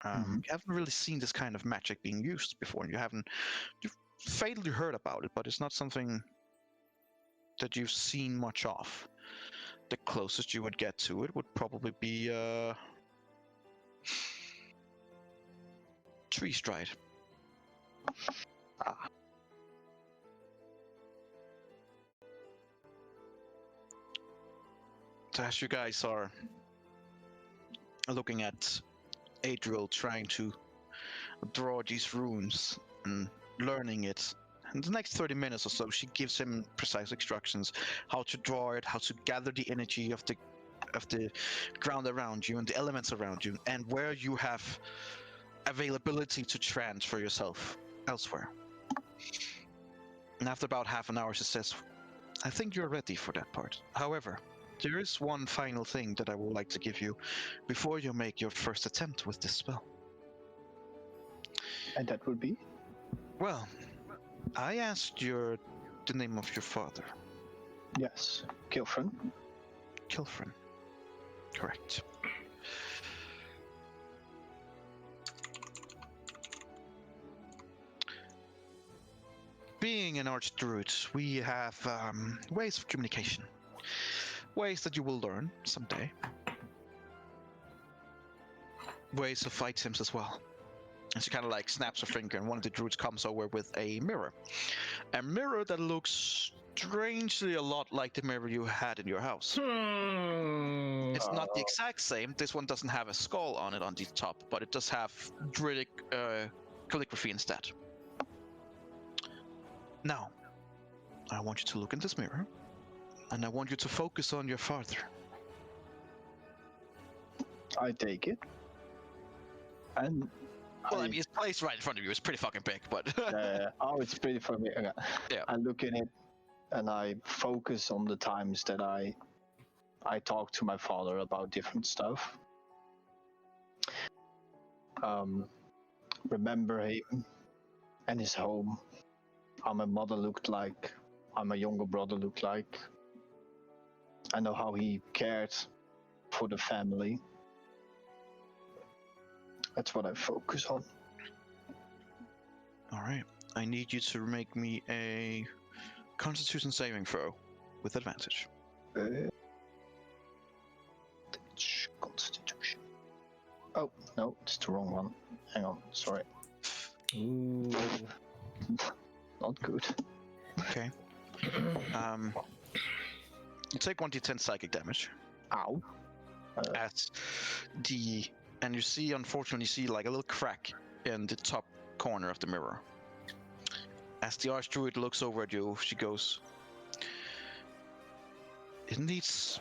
You haven't really seen this kind of magic being used before. You've faintly heard about it, but it's not something that you've seen much of. The closest you would get to it would probably be Tree Stride. So as you guys are looking at Adriel trying to draw these runes and learning it, in the next 30 minutes or so, she gives him precise instructions how to draw it, how to gather the energy of the ground around you and the elements around you, and where you have availability to transfer yourself elsewhere. And after about half an hour, she says, I think you're ready for that part. However, there is one final thing that I would like to give you before you make your first attempt with this spell. And that would be? Well, I asked the name of your father. Yes, Kilfrin. Kilfrin. Correct. Being an archdruid, we have ways of communication. Ways that you will learn someday. Ways of items as well. And she kind of like snaps her finger, and one of the druids comes over with a mirror. A mirror that looks strangely a lot like the mirror you had in your house. It's not the exact same. This one doesn't have a skull on it on the top, but it does have druidic calligraphy instead. Now, I want you to look in this mirror, and I want you to focus on your father. I take it. And Well, I mean, it's placed right in front of you. It's pretty fucking big, but... oh, it's pretty for me. Okay. Yeah. I look in it, and I focus on the times that I talk to my father about different stuff. Remember him and his home. How my mother looked like. How my younger brother looked like. I know how he cared for the family. That's what I focus on. All right. I need you to make me a Constitution saving throw with advantage. Constitution. Oh, no, it's the wrong one. Hang on, sorry. Ooh. Not good. Okay. You take 1d10 psychic damage. Ow. And you see, unfortunately, like a little crack in the top corner of the mirror. As the Archdruid looks over at you, she goes, it needs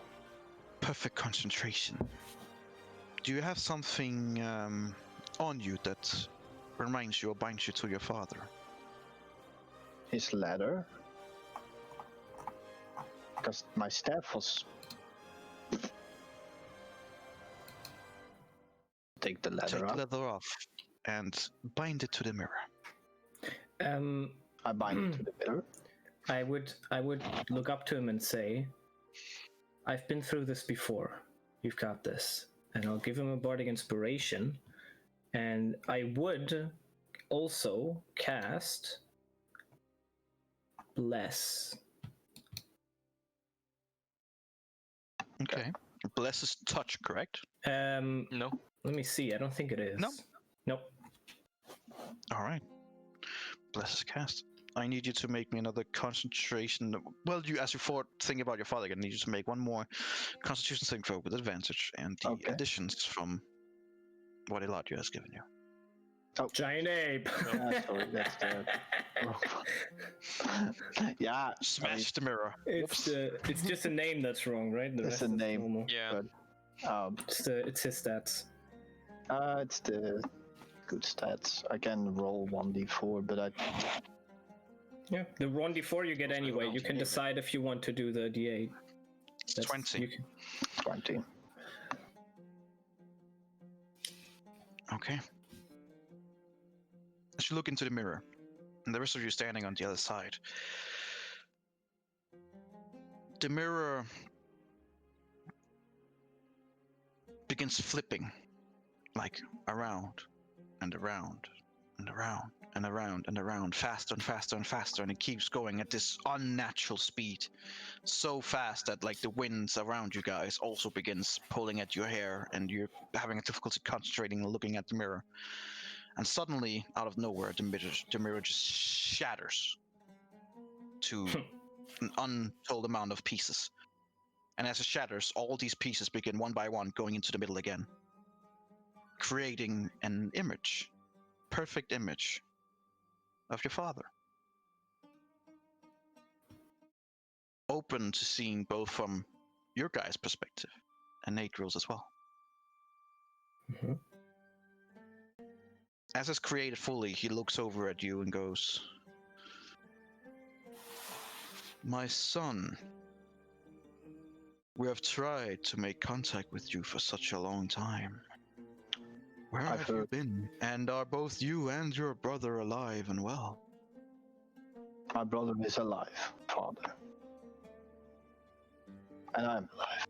perfect concentration. Do you have something on you that reminds you or binds you to your father? His ladder. Because my staff was... Take the ladder Take off. the leather off and bind it to the mirror. I bind it to the mirror. I would look up to him and say, I've been through this before. You've got this. And I'll give him a bardic inspiration. And I would also cast Bless. Okay. Bless is touch, correct? No. Let me see. I don't think it is. No. Nope. All right. Bless is cast. I need you to make me another concentration. Well, as you think about your father, I need you to make one more Constitution saving throw with advantage and the Okay. additions from what Eladio has given you. Giant ape. Yeah, sorry, that's the. Yeah, Smash the mirror. It's just a name that's wrong, right? The It's rest a is name. normal. Yeah. But It's his stats. it's the good stats. I can roll 1d4, but I Yeah, the 1d4 you get anyway. You can decide if you want to do the d8. It's That's- 20. you can- 20. Okay. As you look into the mirror, and the rest of you standing on the other side, the mirror begins flipping, like around and around and around and around and around, faster and faster and faster, and it keeps going at this unnatural speed, so fast that like the winds around you guys also begins pulling at your hair, and you're having a difficulty concentrating and looking at the mirror. And suddenly, out of nowhere, the mirror just shatters to an untold amount of pieces. And as it shatters, all these pieces begin one by one going into the middle again, creating an image, perfect image of your father. Open to seeing both from your guys' perspective and Natral's as well. Mhm. As it's created fully, he looks over at you and goes, "My son, we have tried to make contact with you for such a long time. Where I've have you heard. been? And are both you and your brother alive and well?" My brother is alive, father. And I'm alive.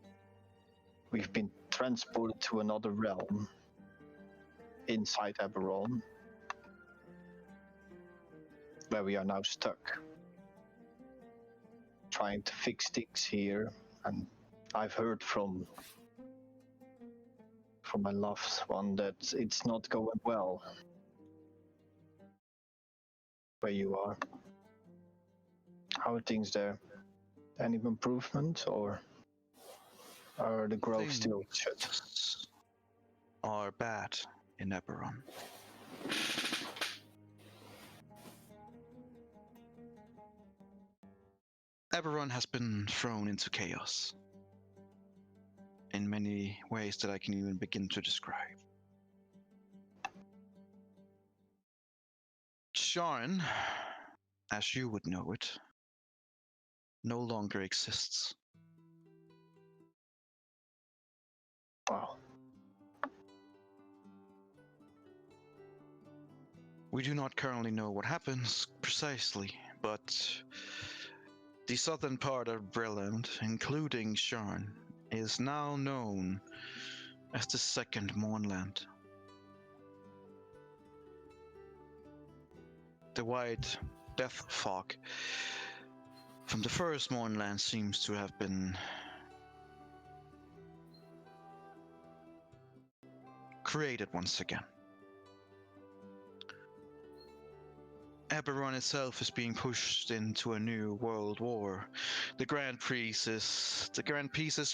We've been transported to another realm inside Eberron, where we are now stuck, trying to fix things here. And I've heard from my loved one that it's not going well where you are. How are things there? Any improvement, or are the grove still shut? Things are bad in Eberron. Eberron has been thrown into chaos in many ways that I can even begin to describe. Sharn, as you would know it, no longer exists. Wow. We do not currently know what happens precisely, but the southern part of Breland, including Sharn, is now known as the Second Mournland. The white death fog from the first Mournland seems to have been created once again. Eberron itself is being pushed into a new world war. The Grand Peace is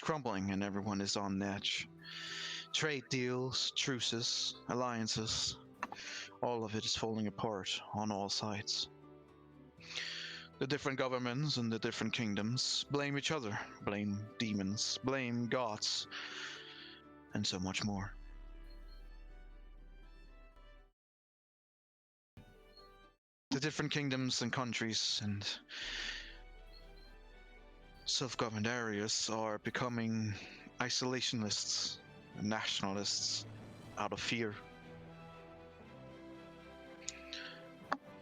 crumbling, and everyone is on edge. Trade deals, truces, alliances, all of it is falling apart on all sides. The different governments and the different kingdoms blame each other, blame demons, blame gods, and so much more. The different kingdoms and countries and self-governed areas are becoming isolationists and nationalists out of fear.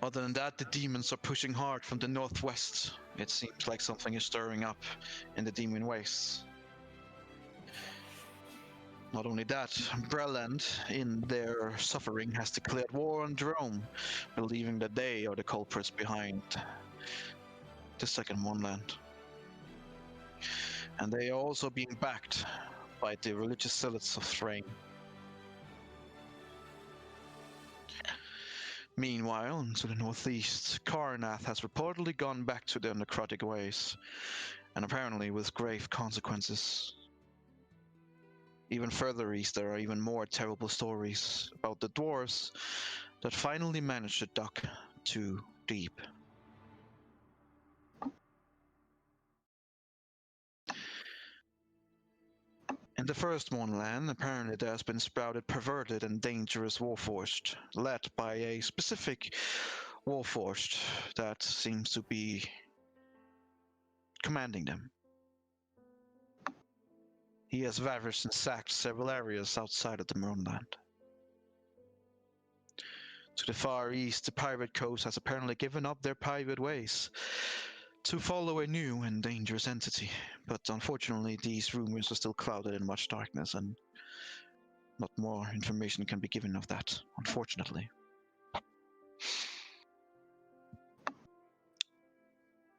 Other than that, the demons are pushing hard from the northwest. It seems like something is stirring up in the demon wastes. Not only that, Breland, in their suffering, has declared war on Drome, believing that they are the culprits behind the Second Mournland. And they are also being backed by the religious zealots of Thrain. Meanwhile, to the northeast, Karnath has reportedly gone back to their necrotic ways, and apparently with grave consequences. Even further east, there are even more terrible stories about the dwarves that finally managed to dock too deep. In the first Moonland, apparently there has been sprouted perverted and dangerous warforged, led by a specific warforged that seems to be commanding them. He has ravaged and sacked several areas outside of the Moonland. To the far east, the pirate coast has apparently given up their pirate ways to follow a new and dangerous entity, but unfortunately these rumors are still clouded in much darkness, and not more information can be given of that, unfortunately.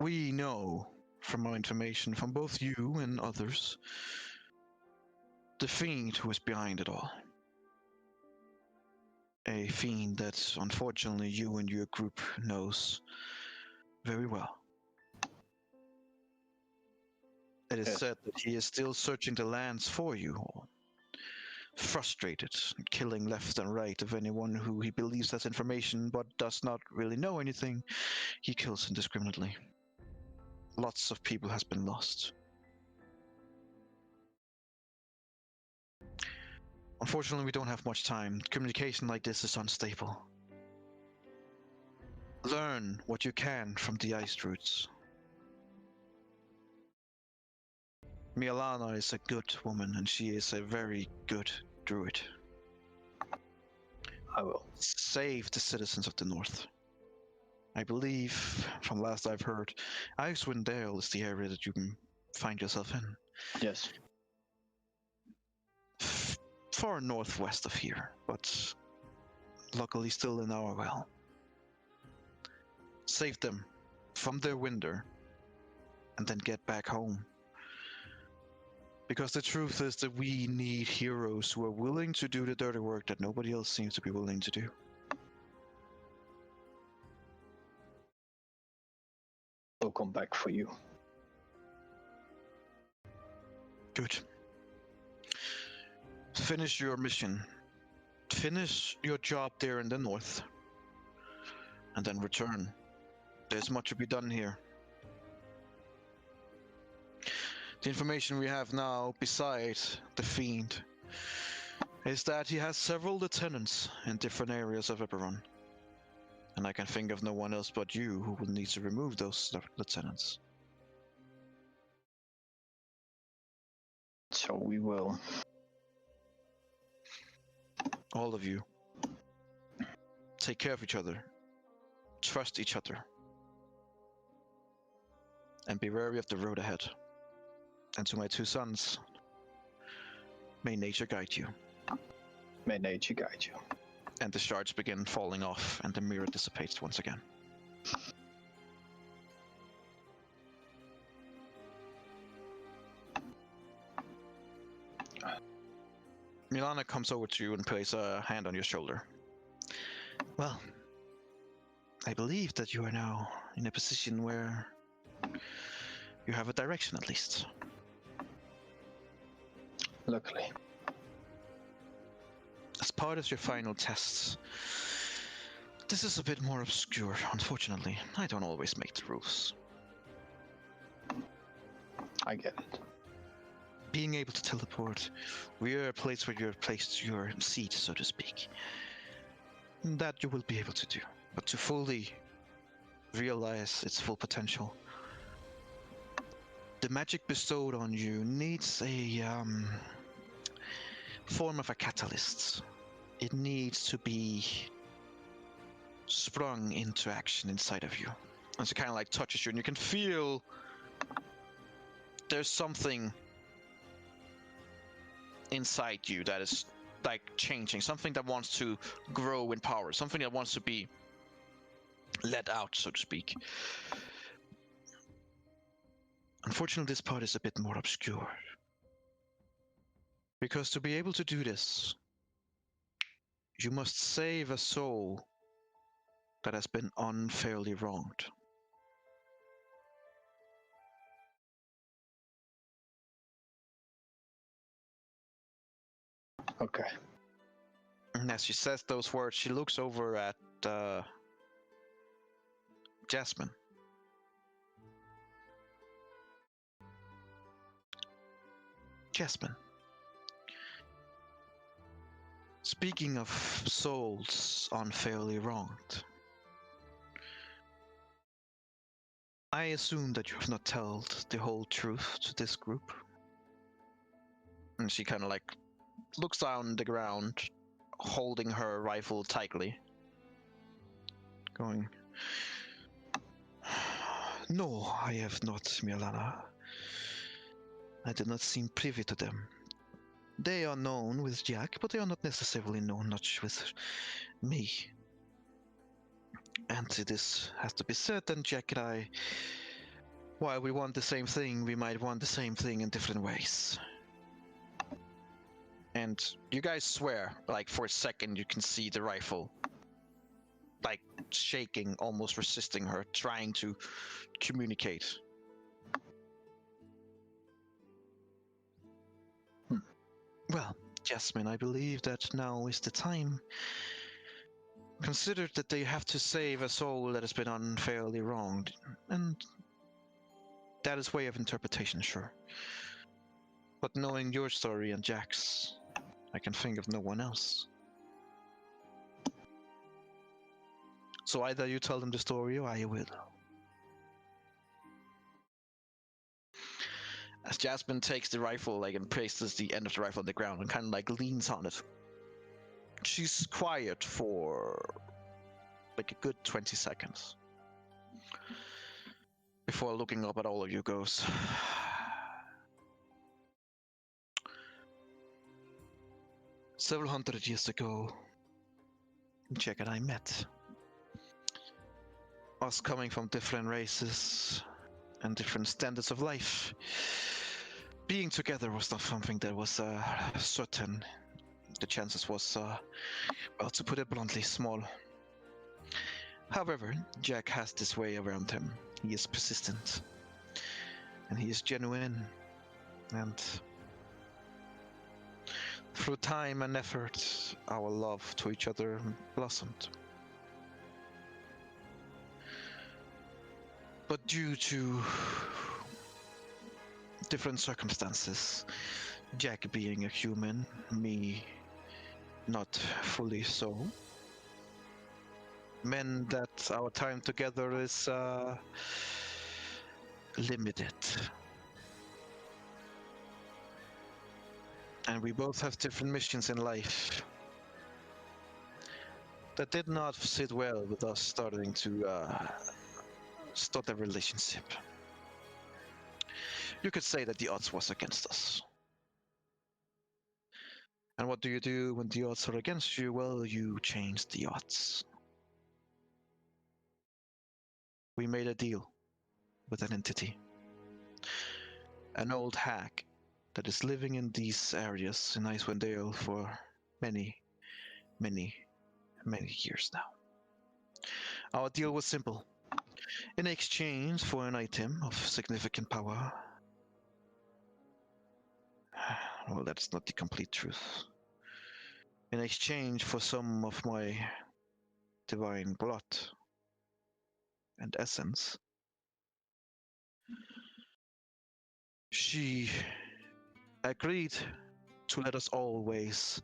We know from our information from both you and others the fiend who is behind it all. A fiend that unfortunately you and your group knows very well. It is Yes. said that he is still searching the lands for you all, frustrated, killing left and right of anyone who he believes has information but does not really know anything. He kills indiscriminately. Lots of people has been lost. Unfortunately, we don't have much time. Communication like this is unstable. Learn what you can from the ice roots. Milana is a good woman, and she is a very good druid. I will. Save the citizens of the north. I believe, from last I've heard, Icewind Dale is the area that you can find yourself in. Yes. Far northwest of here, but luckily still in our well. Save them from their winter, and then get back home. Because the truth is that we need heroes who are willing to do the dirty work that nobody else seems to be willing to do. We'll come back for you. Good. Finish your mission. Finish your job there in the north. And then return. There's much to be done here. The information we have now, besides the fiend, is that he has several lieutenants in different areas of Eberron. And I can think of no one else but you who will need to remove those lieutenants. So we will. All of you. Take care of each other. Trust each other. And be wary of the road ahead. And to my two sons, may nature guide you. May nature guide you. And the shards begin falling off, and the mirror dissipates once again. Milana comes over to you and places a hand on your shoulder. Well, I believe that you are now in a position where you have a direction at least. Luckily. As part of your final tests, this is a bit more obscure, unfortunately. I don't always make the rules. I get it. Being able to teleport, we are a place where you're placed your seat, so to speak. That you will be able to do. But to fully realize its full potential, the magic bestowed on you needs a form of a catalyst. It needs to be sprung into action inside of you. And so it kind of like touches you, and you can feel there's something inside you that is like changing, something that wants to grow in power, something that wants to be let out, so to speak. Unfortunately, this part is a bit more obscure. Because to be able to do this, you must save a soul that has been unfairly wronged. Okay. And as she says those words, she looks over at Jasmine. Jasmine. Speaking of souls unfairly wronged, I assume that you have not told the whole truth to this group. And she kind of like looks down the ground, holding her rifle tightly, going, "No, I have not, Milana. I did not seem privy to them. They are known with Jack, but they are not necessarily known much with me. And this has to be said, and Jack and I, while we want the same thing, we might want the same thing in different ways." And you guys swear, like for a second you can see the rifle, like shaking, almost resisting her, trying to communicate. Well, Jasmine, I believe that now is the time. Consider that they have to save a soul that has been unfairly wronged, and that is way of interpretation, sure. But knowing your story and Jack's, I can think of no one else. So either you tell them the story or I will. As Jasmine takes the rifle, like, and places the end of the rifle on the ground and kind of like leans on it, she's quiet for like a good 20 seconds before looking up at all of you goes, "Several hundred years ago, Jack and I met. Us coming from different races and different standards of life. Being together was not something that was certain. The chances was, well, to put it bluntly, small. However, Jack has this way around him. He is persistent, and he is genuine, and through time and effort, our love to each other blossomed. But due to different circumstances, Jack being a human, me not fully so, meant that our time together is limited. And we both have different missions in life that did not sit well with us starting to start a relationship. You could say that the odds was against us. And what do you do when the odds are against you? Well, you change the odds. We made a deal with an entity. An old hag that is living in these areas in Icewind Dale for many, many, many years now. Our deal was simple. In exchange for an item of significant power, well, that's not the complete truth. In exchange for some of my divine blood and essence, she agreed to let us always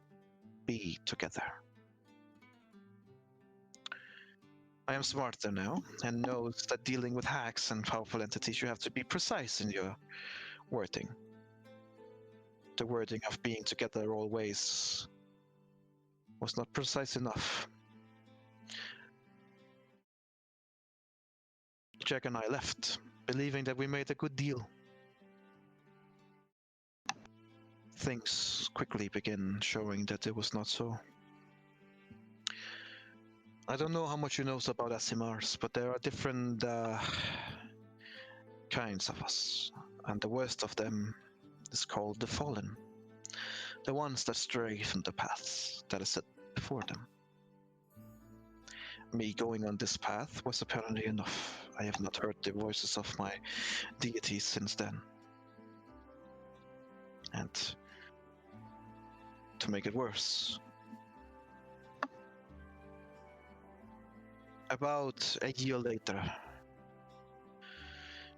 be together. I am smarter now and knows that dealing with hacks and powerful entities, you have to be precise in your wording. The wording of being together always was not precise enough. Jack and I left, believing that we made a good deal. Things quickly began showing that it was not so. I don't know how much you know about Asimars, but there are different kinds of us. And the worst of them is called the Fallen. The ones that stray from the paths that is set before them. Me going on this path was apparently enough. I have not heard the voices of my deities since then. And to make it worse, about a year later,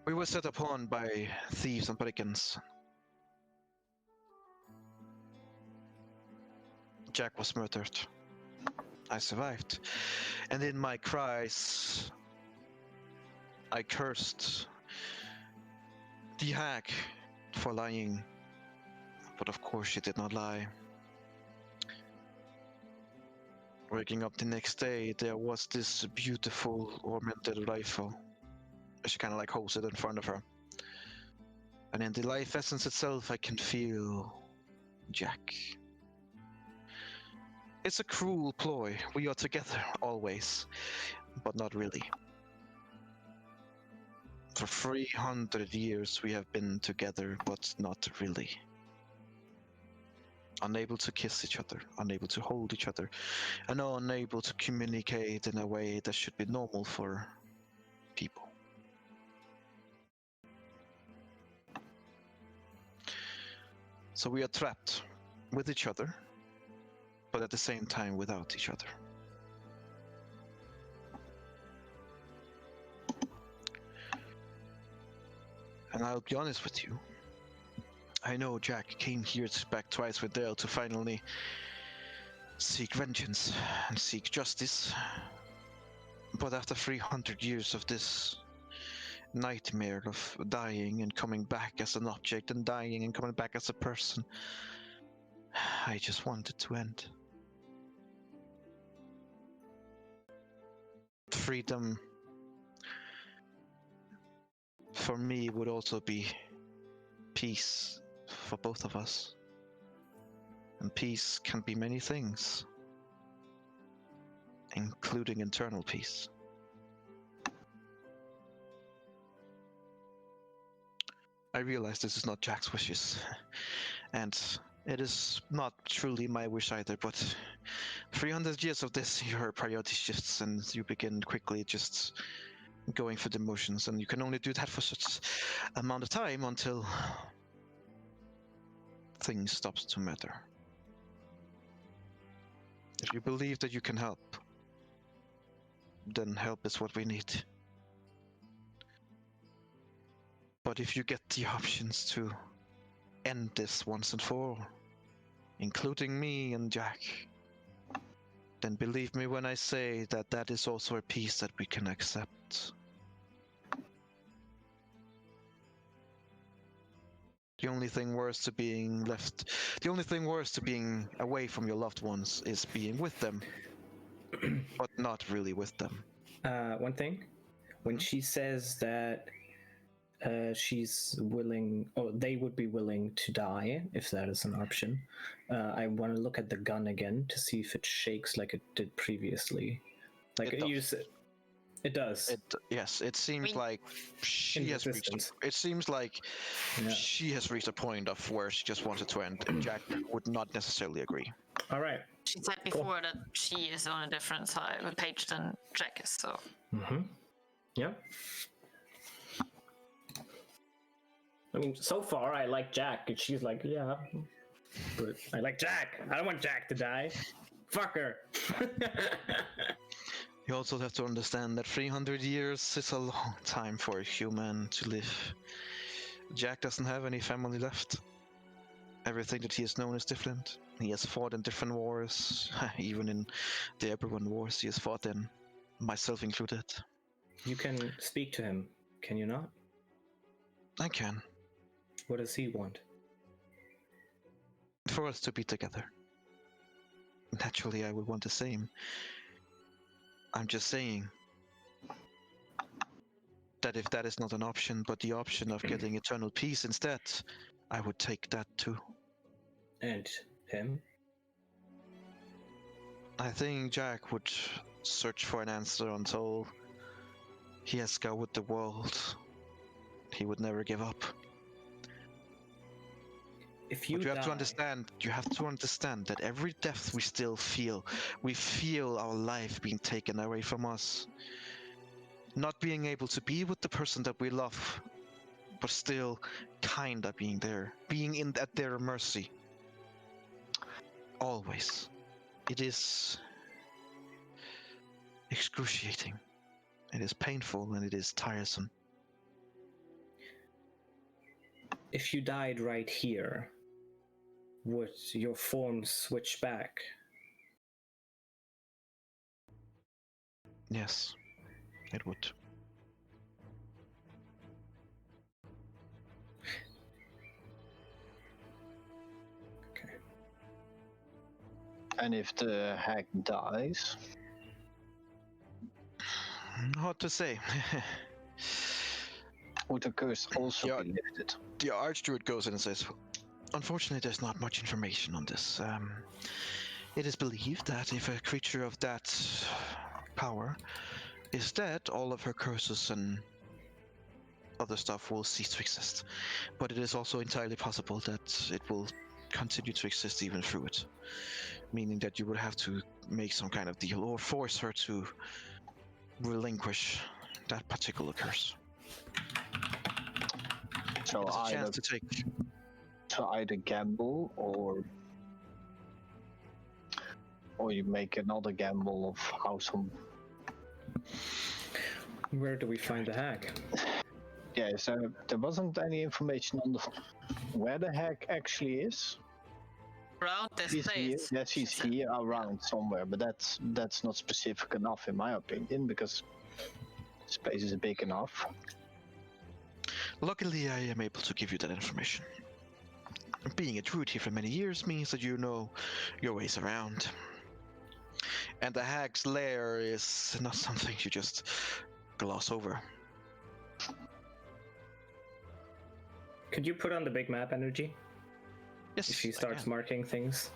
we were set upon by thieves and brigands. Jack was murdered. I survived. And in my cries, I cursed the hag for lying. But of course she did not lie. Waking up the next day, there was this beautiful ornamented rifle. She kind of like holds it in front of her. And in the life essence itself, I can feel Jack. It's a cruel ploy. We are together, always. But not really. For 300 years we have been together, but not really. Unable to kiss each other, unable to hold each other, and unable to communicate in a way that should be normal for people. So we are trapped with each other, but at the same time without each other. And I'll be honest with you, I know Jack came here back twice with Dale to finally seek vengeance and seek justice. But after 300 years of this nightmare of dying and coming back as an object and dying and coming back as a person, I just want it to end. Freedom for me would also be peace for both of us. And peace can be many things, including internal peace. I realize this is not Jack's wishes, and it is not truly my wish either, but 300 years of this, your priority shifts and you begin quickly just going through the motions, and you can only do that for such amount of time until things stops to matter. If you believe that you can help, then help is what we need. But if you get the options to end this once and for all, including me and Jack, then believe me when I say that that is also a peace that we can accept. The only thing worse to being away from your loved ones is being with them, but not really with them. One thing, when she says that she's willing, or they would be willing to die if that is an option, I want to look at the gun again to see if it shakes like it did previously. Like It you said, it does. Yes, it seems like she has reached. It seems like she has reached a point of where she just wanted to end, and Jack would not necessarily agree. All right. She said before that she is on a different side of the page than Jack is, so. Mm-hmm. Yep. I mean, so far I like Jack, and she's like, yeah, but I like Jack. I don't want Jack to die. Fuck her. You also have to understand that 300 years is a long time for a human to live. Jack doesn't have any family left. Everything that he has known is different. He has fought in different wars, even in the Eberron wars he has fought in, myself included. You can speak to him, can you not? I can. What does he want? For us to be together. Naturally, I would want the same. I'm just saying that if that is not an option, but the option of getting eternal peace instead, I would take that too. And him? I think Jack would search for an answer until he has scoured the world. He would never give up. if you But you have to die- understand. You have to understand that every death we still feel. We feel our life being taken away from us. Not being able to be with the person that we love, but still kinda being there, being at their mercy. Always. It is excruciating. It is painful and it is tiresome. If you died right here, would your form switch back? Yes, it would. Okay. And if the hag dies, Hard to say. would the curse also Yeah. be lifted? The Archdruid goes in and says, unfortunately, there's not much information on this. It is believed that if a creature of that power is dead, all of her curses and other stuff will cease to exist. But it is also entirely possible that it will continue to exist even through it. Meaning that you would have to make some kind of deal or force her to relinquish that particular curse. So It's a either, chance to take. either gamble or you make another gamble of how some. Where do we find the hag? Yeah, so there wasn't any information on where the hag actually is. Around this She's here. place. Yeah, she's she said. here around somewhere, but that's not specific enough in my opinion because space is big enough. Luckily, I am able to give you that information. Being a druid here for many years means that you know your ways around. And the hag's lair is not something you just gloss over. Could you put on the big map energy? Yes, If she I starts can. marking things.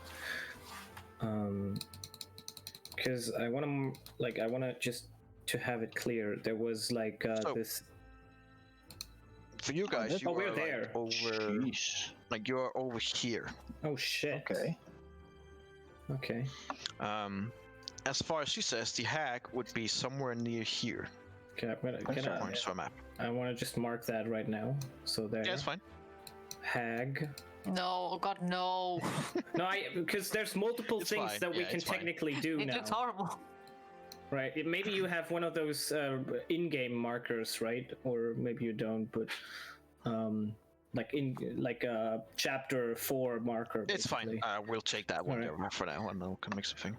Because I want to just to have it clear. There was like So, this. For you guys, that's- you we're are there. like over, Jeez. like you're over here. Oh shit. Okay. Okay. As far as she says, the hag would be somewhere near here. Okay. Points to a map. I want to just mark that right now. So there. Yeah, it's fine. Hag. No, God, no. No, because there's multiple It's things fine. that we Yeah, can it's fine. technically do It now. looks horrible. Right. Maybe you have one of those in-game markers, right? Or maybe you don't, but like a chapter 4 marker. It's fine. basically. We'll take that one Alright. there for now, and we can make something.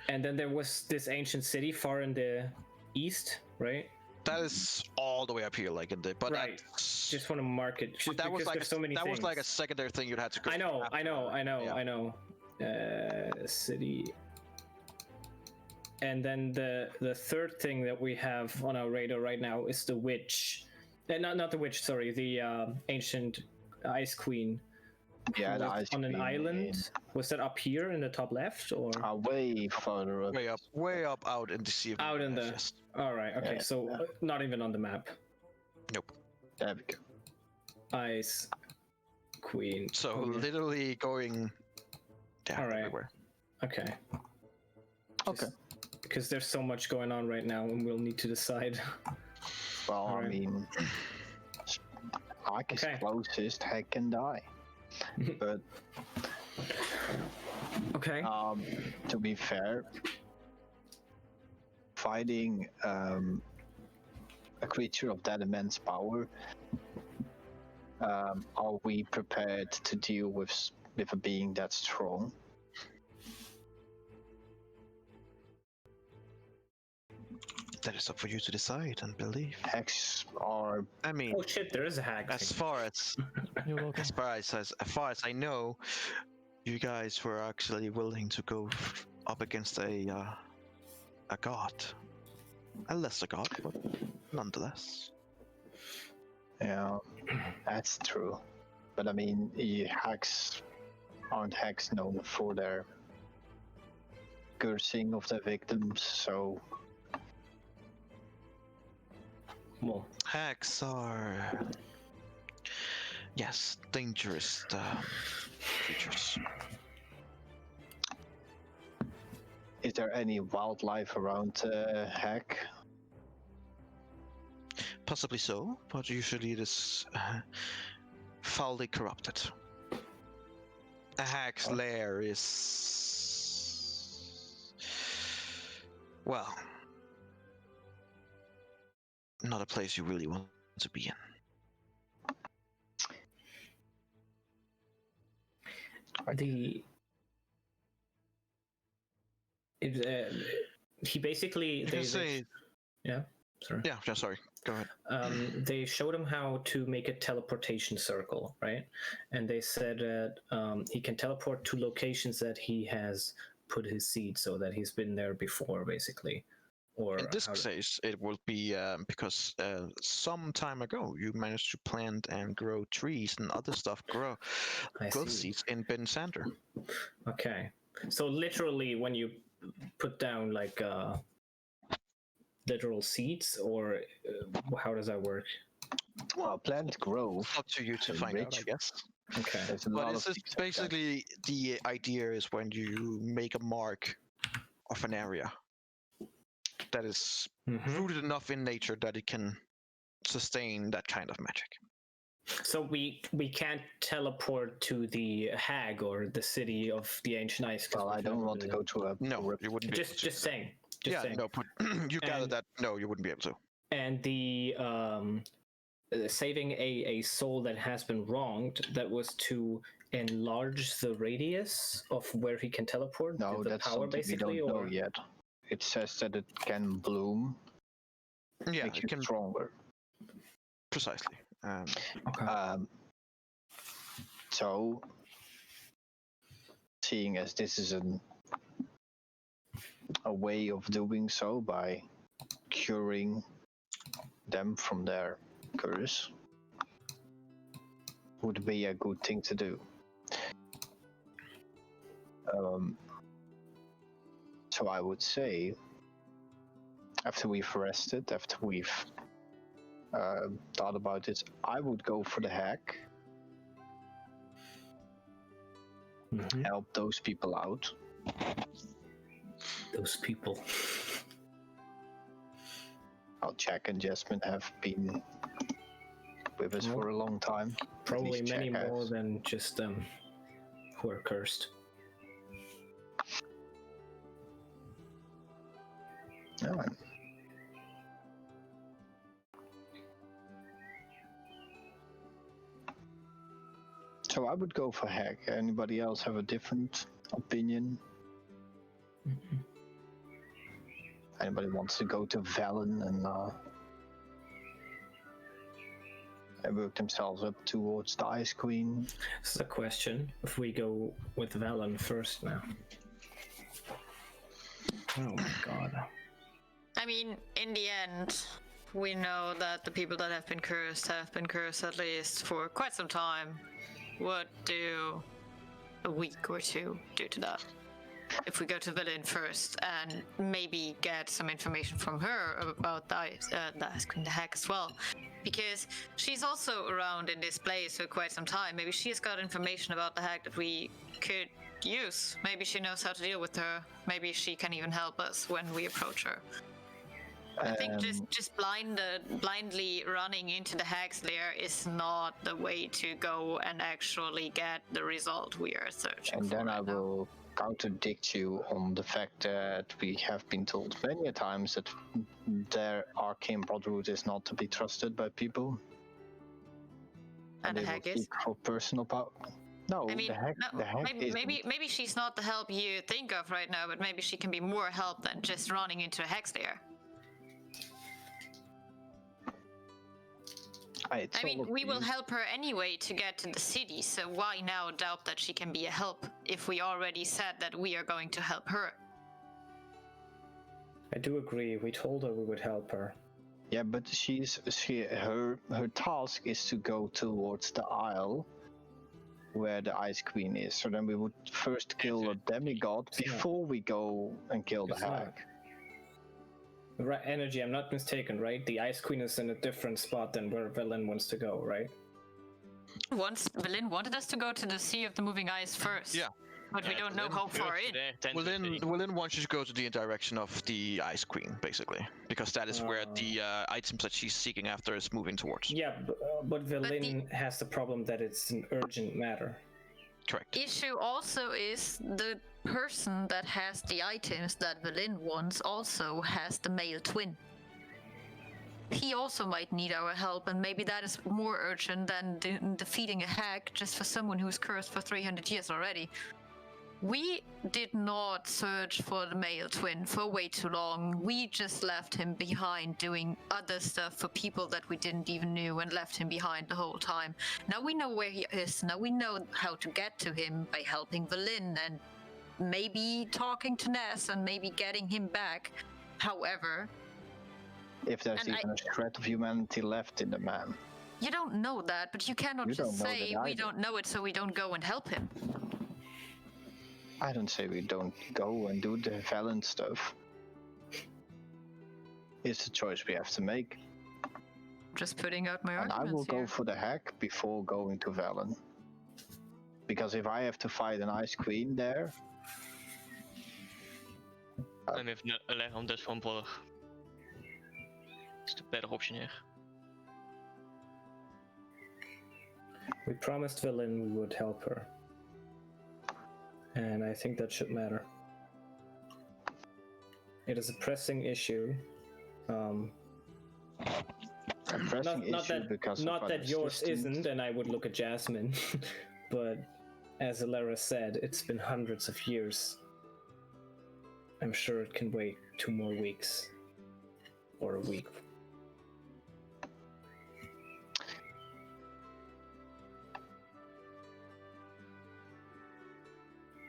And then there was this ancient city far in the east, right? That is all the way up here, like in the. But Right. that's- Just want to mark it. but Just that was because like there's so many that things. was like a secondary thing you'd have to go. I know. Yeah. I know. City. And then the third thing that we have on our radar right now is the witch. Not the witch. Sorry, the ancient ice queen. Yeah, the was ice on an cream island. Was that up here in the top left, or way further up. Way up out in the sea. Of out in the? yes. All right. Okay. Yeah, So yeah. not even on the map. Nope. There we go. Ice queen. So Okay. literally going down Alright. everywhere. Okay. Okay. Because there's so much going on right now, and we'll need to decide. Well, I Alright. mean, Hag is Okay. closest. Hag can die. But Okay. to be fair, fighting a creature of that immense power, are we prepared to deal with a being that strong? That is up for you to decide and believe. Hags are I mean, Oh shit! There is a hag. as thing. far as You're welcome. as far as I know, you guys were actually willing to go up against a god, a lesser god, but nonetheless. Yeah, that's true. But I mean, hags aren't hags known for their cursing of their victims, so Well, Hags are Yes, dangerous creatures. Is there any wildlife around Hack? Possibly so, but usually it is foully corrupted. A hag's lair is, well, not a place you really want to be in. He basically yeah, sorry. Yeah, sorry. Go ahead. They showed him how to make a teleportation circle, right? And they said that he can teleport to locations that he has put his seed, so that he's been there before, basically. Or in this case, it will be because some time ago you managed to plant and grow trees and other stuff, growth seeds in Ben Sander. Okay, so literally when you put down like literal seeds, or how does that work? Well, plant growth. Up to you to find out, I guess. Okay. But this is basically the idea is when you make a mark of an area that is rooted enough in nature that it can sustain that kind of magic. So we can't teleport to the hag or the city of the ancient ice. Well, I don't want to go to a... No, you wouldn't be able to. Just saying. Saying. No, but you gather that no, you wouldn't be able to. And the saving a soul that has been wronged, that was to enlarge the radius of where he can teleport. No, that's power, something we don't know yet. It says that it can bloom. Yeah, make it can stronger. Precisely. Okay. So, seeing as this is a way of doing so by curing them from their curse, would be a good thing to do. So I would say, after we've rested, after we've thought about it, I would go for the hack. Help those people out. Those people. Well, Jack and Jasmine have been with us for a long time. Probably many more than just them who are cursed. Yeah. So I would go for hack. Anybody else have a different opinion? Anybody wants to go to Valen and work themselves up towards the Ice Queen? This is a question. If we go with Valen first now. Oh my god. I mean, in the end, we know that the people that have been cursed at least for quite some time. What do a week or two do to that? If we go to Valen first and maybe get some information from her about the Ice Queen, the hack as well, because she's also around in this place for quite some time. Maybe she's got information about the hack that we could use. Maybe she knows how to deal with her. Maybe she can even help us when we approach her. I think just blindly running into the hag's lair is not the way to go and actually get the result we are searching for. And then right I will contradict you on the fact that we have been told many a times that their arcane brotherhood is not to be trusted by people. And the hag is? For personal power. No, I mean, the hag maybe she's not the help you think of right now, but maybe she can be more help than just running into a hag's lair. I mean, we will help her anyway to get to the city, so why now doubt that she can be a help if we already said that we are going to help her? I do agree. We told her we would help her. Yeah, but her task is to go towards the Isle where the Ice Queen is. So then we would first kill a demigod before we go and kill the hag. Right, Energy, I'm not mistaken, right? The Ice Queen is in a different spot than where Valen wants to go, right? Once Berlin wanted us to go to the Sea of the Moving Ice first. Yeah. But we don't know how far in. Willin wants you to go to the direction of the Ice Queen, basically, because that is where the items that she's seeking after is moving towards. Yeah, but Velin has the problem that it's an urgent matter. Correct. Issue also is the person that has the items that Velin wants also has the male twin. He also might need our help, and maybe that is more urgent than defeating a hag just for someone who's cursed for 300 years already. We did not search for the male twin for way too long. We just left him behind doing other stuff for people that we didn't even know and left him behind the whole time. Now we know where he is. Now we know how to get to him by helping Velin and maybe talking to Ness and maybe getting him back. However, if there's even a shred of humanity left in the man. You don't know that, but you cannot just say we don't know it so we don't go and help him. I don't say we don't go and do the Valen stuff. It's a choice we have to make. Just putting out my and arguments I will here. go for the hack before going to Valen. Because if I have to fight an Ice Queen there... En we leggen hem dus van voor. Is the better option here. We promised Velin we would help her. And I think that should matter. It is a pressing issue. Not that yours isn't, and I would look at Jasmine, but as Alara said, it's been hundreds of years. I'm sure it can wait 2 more weeks. Or a week.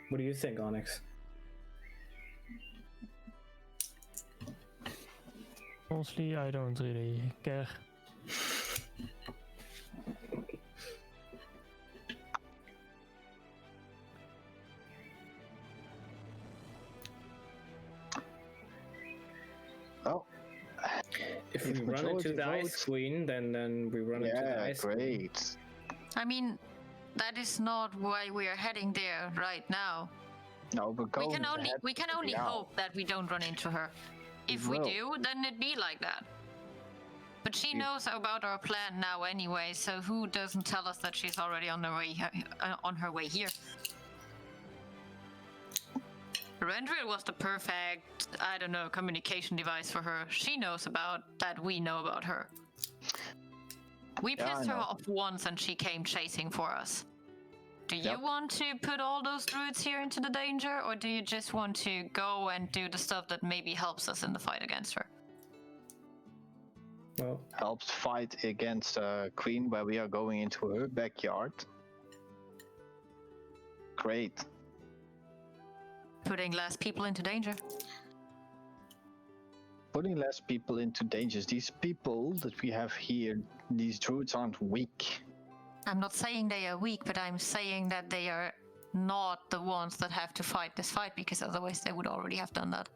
What do you think, Onyx? Honestly, I don't really care. Oh. If we run into the Ice Queen, then we run into the Ice Queen. Yeah, great. I mean, that is not why we are heading there right now. No, but we can only hope that we don't run into her. If we do, then it'd be like that. But she knows about our plan now anyway, so who doesn't tell us that she's already on her way here? Rendril was the perfect, I don't know, communication device for her. She knows about that we know about her. We pissed her off once and she came chasing for us. Do you want to put all those druids here into the danger, or do you just want to go and do the stuff that maybe helps us in the fight against her? Well, helps fight against Queen where we are going into her backyard. Great. Putting less people into danger. Putting less people into danger. These people that we have here, these druids aren't weak. I'm not saying they are weak, but I'm saying that they are not the ones that have to fight this fight, because otherwise they would already have done that.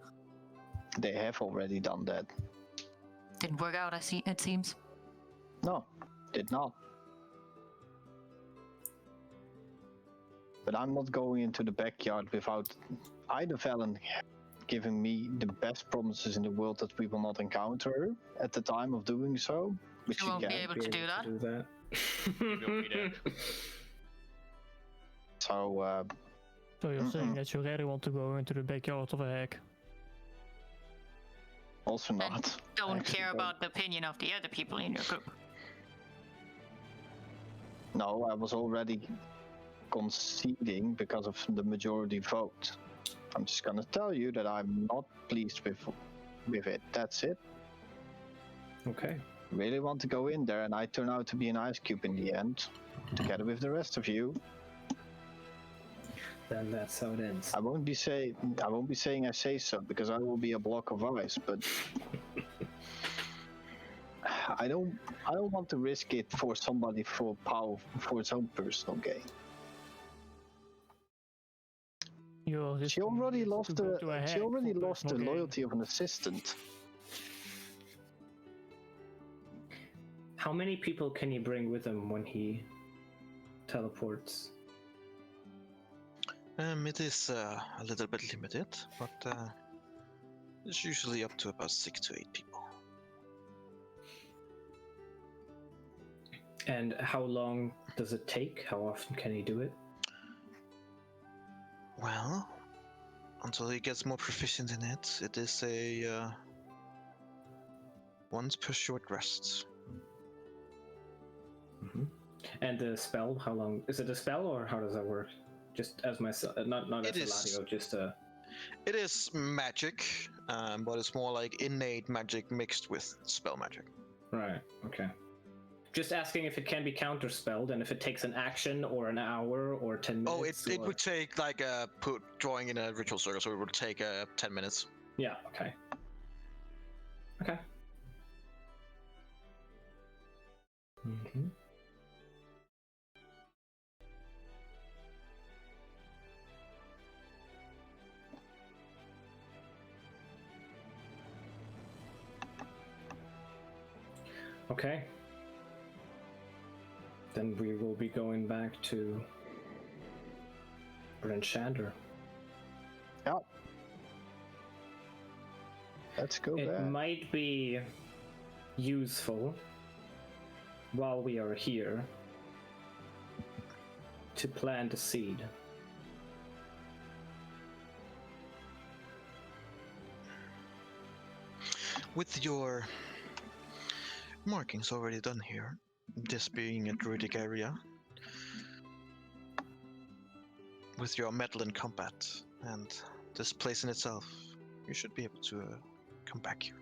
They have already done that. Didn't work out, it seems. No, did not. But I'm not going into the backyard without either Valen giving me the best promises in the world that we will not encounter her at the time of doing so. Which you won't be able to do that. So you're saying that you really want to go into the backyard of a hack? Also not. Don't care about the opinion of the other people in your group. No, I was already conceding because of the majority vote. I'm just gonna tell you that I'm not pleased with it. That's it. Okay. Really want to go in there, and I turn out to be an ice cube in the end, together with the rest of you. Then that's how it ends. I won't be saying I say so, because I will be a block of ice. But I don't want to risk it for somebody for power, for its own personal gain. She already lost the loyalty of an assistant. How many people can he bring with him when he teleports? It is a little bit limited, but it's usually up to about 6 to 8 people. And how long does it take? How often can he do it? Well, until he gets more proficient in it, it is a once per short rest. Mm-hmm. And the spell, how long is it? A spell, or how does that work? Just as myself, not It as is- Eladio, just It is magic, but it's more like innate magic mixed with spell magic. right. Okay. Just asking if it can be counterspelled and if it takes an action or an hour or 10 minutes. Oh, it or... would take like drawing in a ritual circle, so it would take 10 minutes. Yeah. Okay. Okay. Mm-hmm. Okay. Then we will be going back to Bryn Shander. Yeah. Let's go It back. might be useful while we are here to plant a seed. With your markings already done here, this being a druidic area, with your metal in combat, and this place in itself, you should be able to come back here.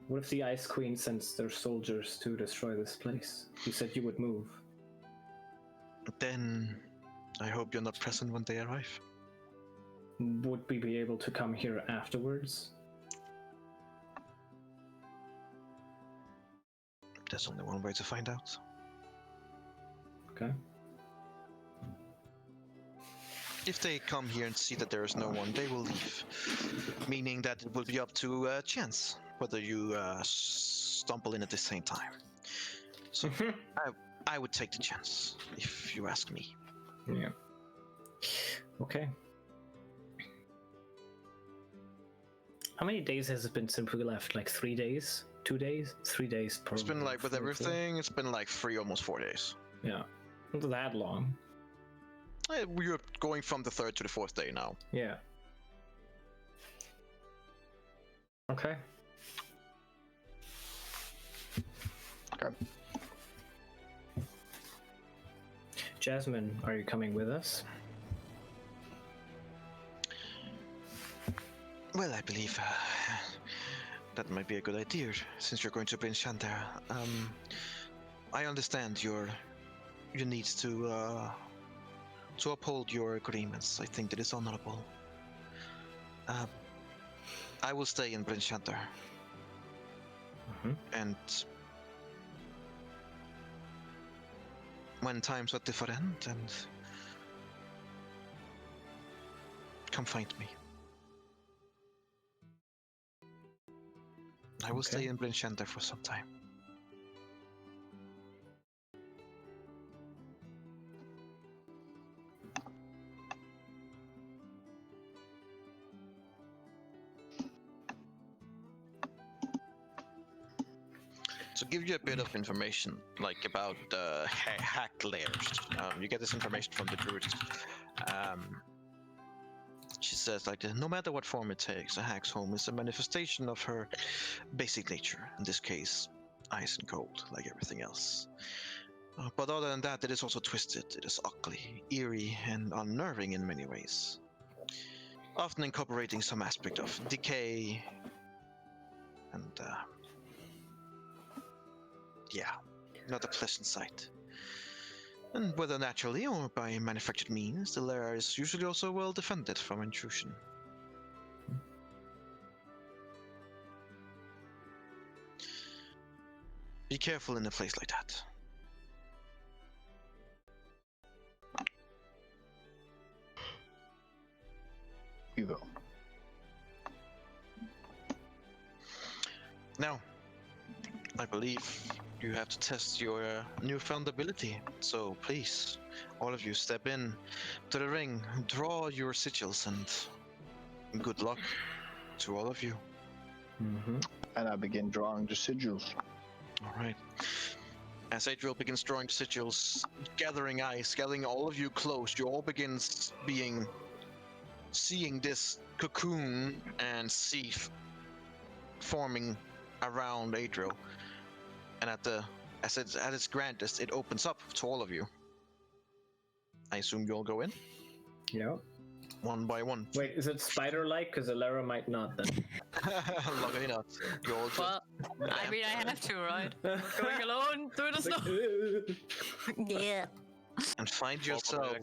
What if the Ice Queen sends their soldiers to destroy this place? You said you would move. Then I hope you're not present when they arrive. Would we be able to come here afterwards? There's only one way to find out. Okay. If they come here and see that there is no one, they will leave. Meaning that it will be up to chance whether you stumble in at the same time. So I would take the chance, if you ask me. Yeah. Okay. How many days has it been since we left? Like 3 days? 2 days? 3 days probably. It's been like, with 4, 4. everything, it's been like 3, almost 4 days. Yeah. Not that long. We're going from the 3rd to the 4th day now. Yeah. Okay. Okay. Jasmine, are you coming with us? Well, I believe that might be a good idea, since you're going to Bryn Shander. I understand your need to uphold your agreements. I think that is honorable. I will stay in Bryn Shander. And when times are different, and come find me. I will stay in Bryn Shander for some time. To give you a bit of information, like about the hack layers, you get this information from the druid. She says, like, no matter what form it takes, a hack's home is a manifestation of her basic nature. In this case, ice and cold, like everything else. But other than that, it is also twisted. It is ugly, eerie, and unnerving in many ways. Often incorporating some aspect of decay and yeah, not a pleasant sight. And whether naturally or by manufactured means, the lair is usually also well defended from intrusion. Be careful in a place like that. You go. Now, I believe you have to test your newfound ability. So please, all of you, step in to the ring, draw your sigils, and good luck to all of you. Mm-hmm. And I begin drawing the sigils. All right. As Adriel begins drawing sigils, gathering eyes, gathering all of you close, you all begin seeing this cocoon and sheath forming around Adriel. And at its grandest, it opens up to all of you. I assume you all go in? Yeah. One by one. Wait, is it spider-like? Because Alara might not then. Luckily not. You all just Well, I mean, I have to, right? Going alone through the snow. Yeah. and find yourself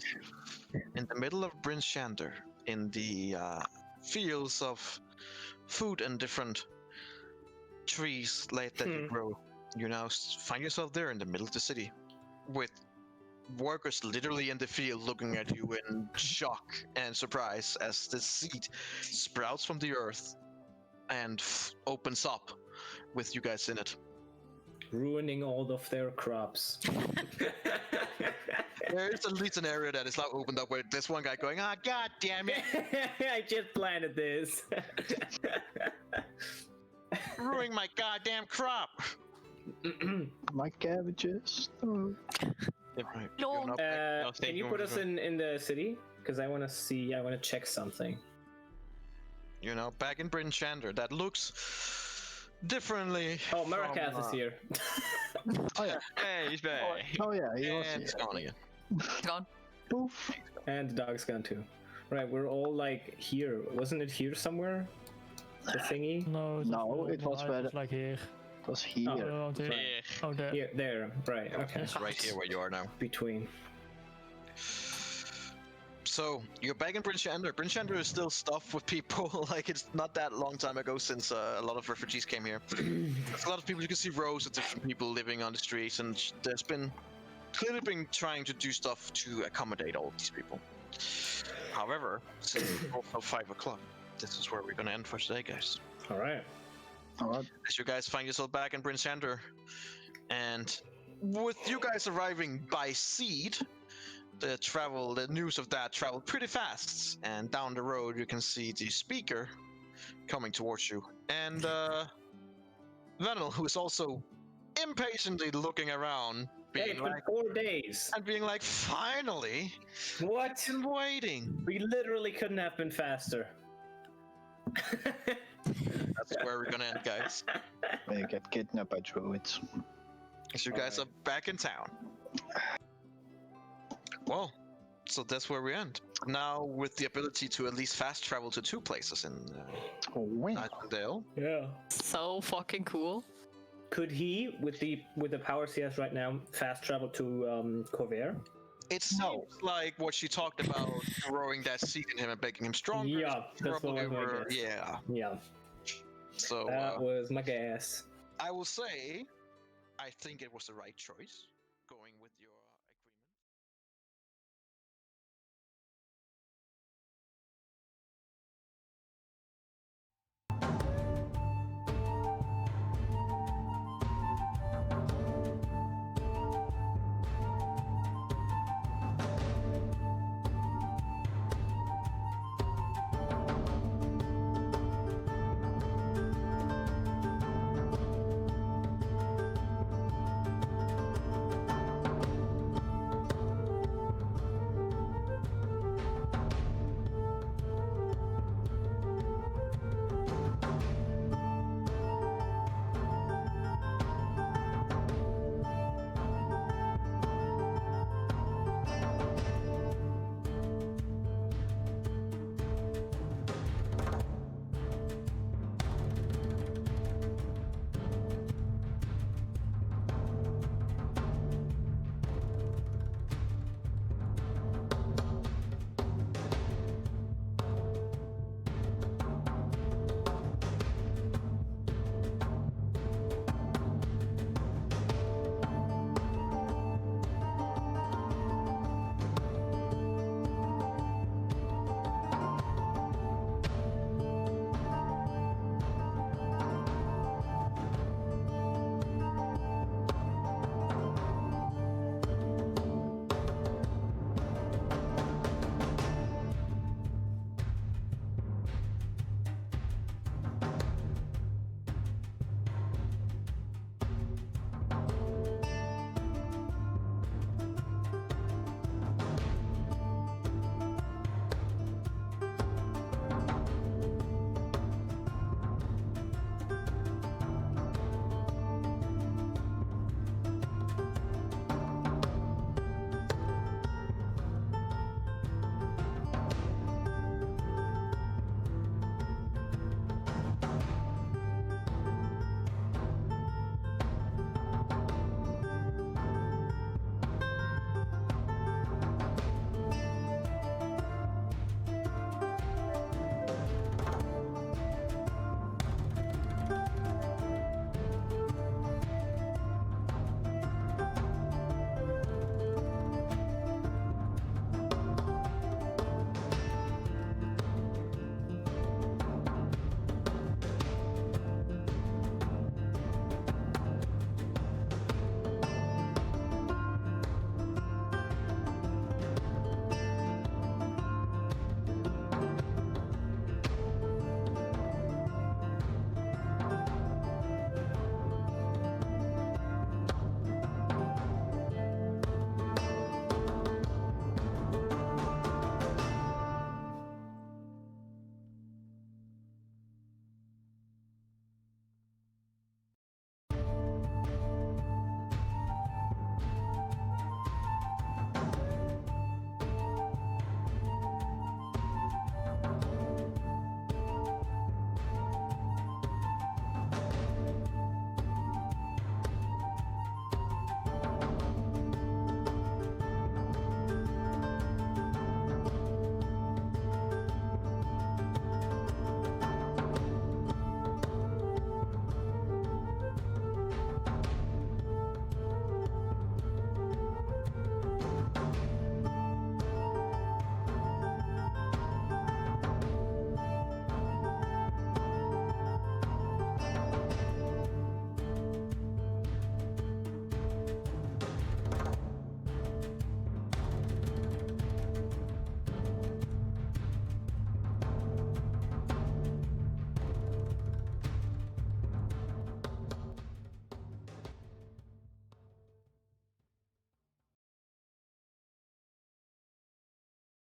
in the middle of Bryn Shander, in the fields of food and different trees that you grow. You now find yourself there in the middle of the city, with workers literally in the field looking at you in shock and surprise as the seed sprouts from the earth and opens up with you guys in it. Ruining all of their crops. There is at least an area that is now opened up where there's one guy going, "Ah, god damn it! I just planted this. Ruining my goddamn crop!" My cabbages. Oh. Right. No. You're not back- Can you put us in the city? Because I want to check something. You're now back in Bryn Shander. That looks differently. Oh, Marakath is here. Oh yeah. Hey, he's back. Oh yeah. He was And it's here. gone again. Gone. Poof. And the dog's gone too. Right, we're all like here. Wasn't it here somewhere? The thingy? No, It was where like here. It was here. Oh, there. Here. Oh, there. Here, there. Right, okay. Yes. Right here where you are now. Between. So, you're back in Bryn Shander. Bryn Shander is still stuffed with people. Like, it's not that long time ago since a lot of refugees came here. There's a lot of people. You can see rows of different people living on the streets, and there's clearly been trying to do stuff to accommodate all of these people. However, since it's also 5 o'clock, this is where we're going to end for today, guys. All right. Alright. As you guys find yourself back in Bryn Shander, and with you guys arriving by seed, the news of that traveled pretty fast, and down the road you can see the speaker coming towards you, and Venel, who is also impatiently looking around, Hey, being it's been like, 4 days. and being like, finally, What? been waiting. We literally couldn't have been faster. That's where we're gonna end, guys. They get kidnapped by druids. As you guys are back in town. Well, so that's where we end. Now, with the ability to at least fast travel to 2 places in Wait. Nightingale. Yeah. So fucking cool. Could he, with the powers he has right now, fast travel to Corvair? It seems like what she talked about, throwing that seed in him and making him stronger. Yeah, that's what I probably was were, gonna guess. yeah. Yeah, So that was my guess. I will say, I think it was the right choice.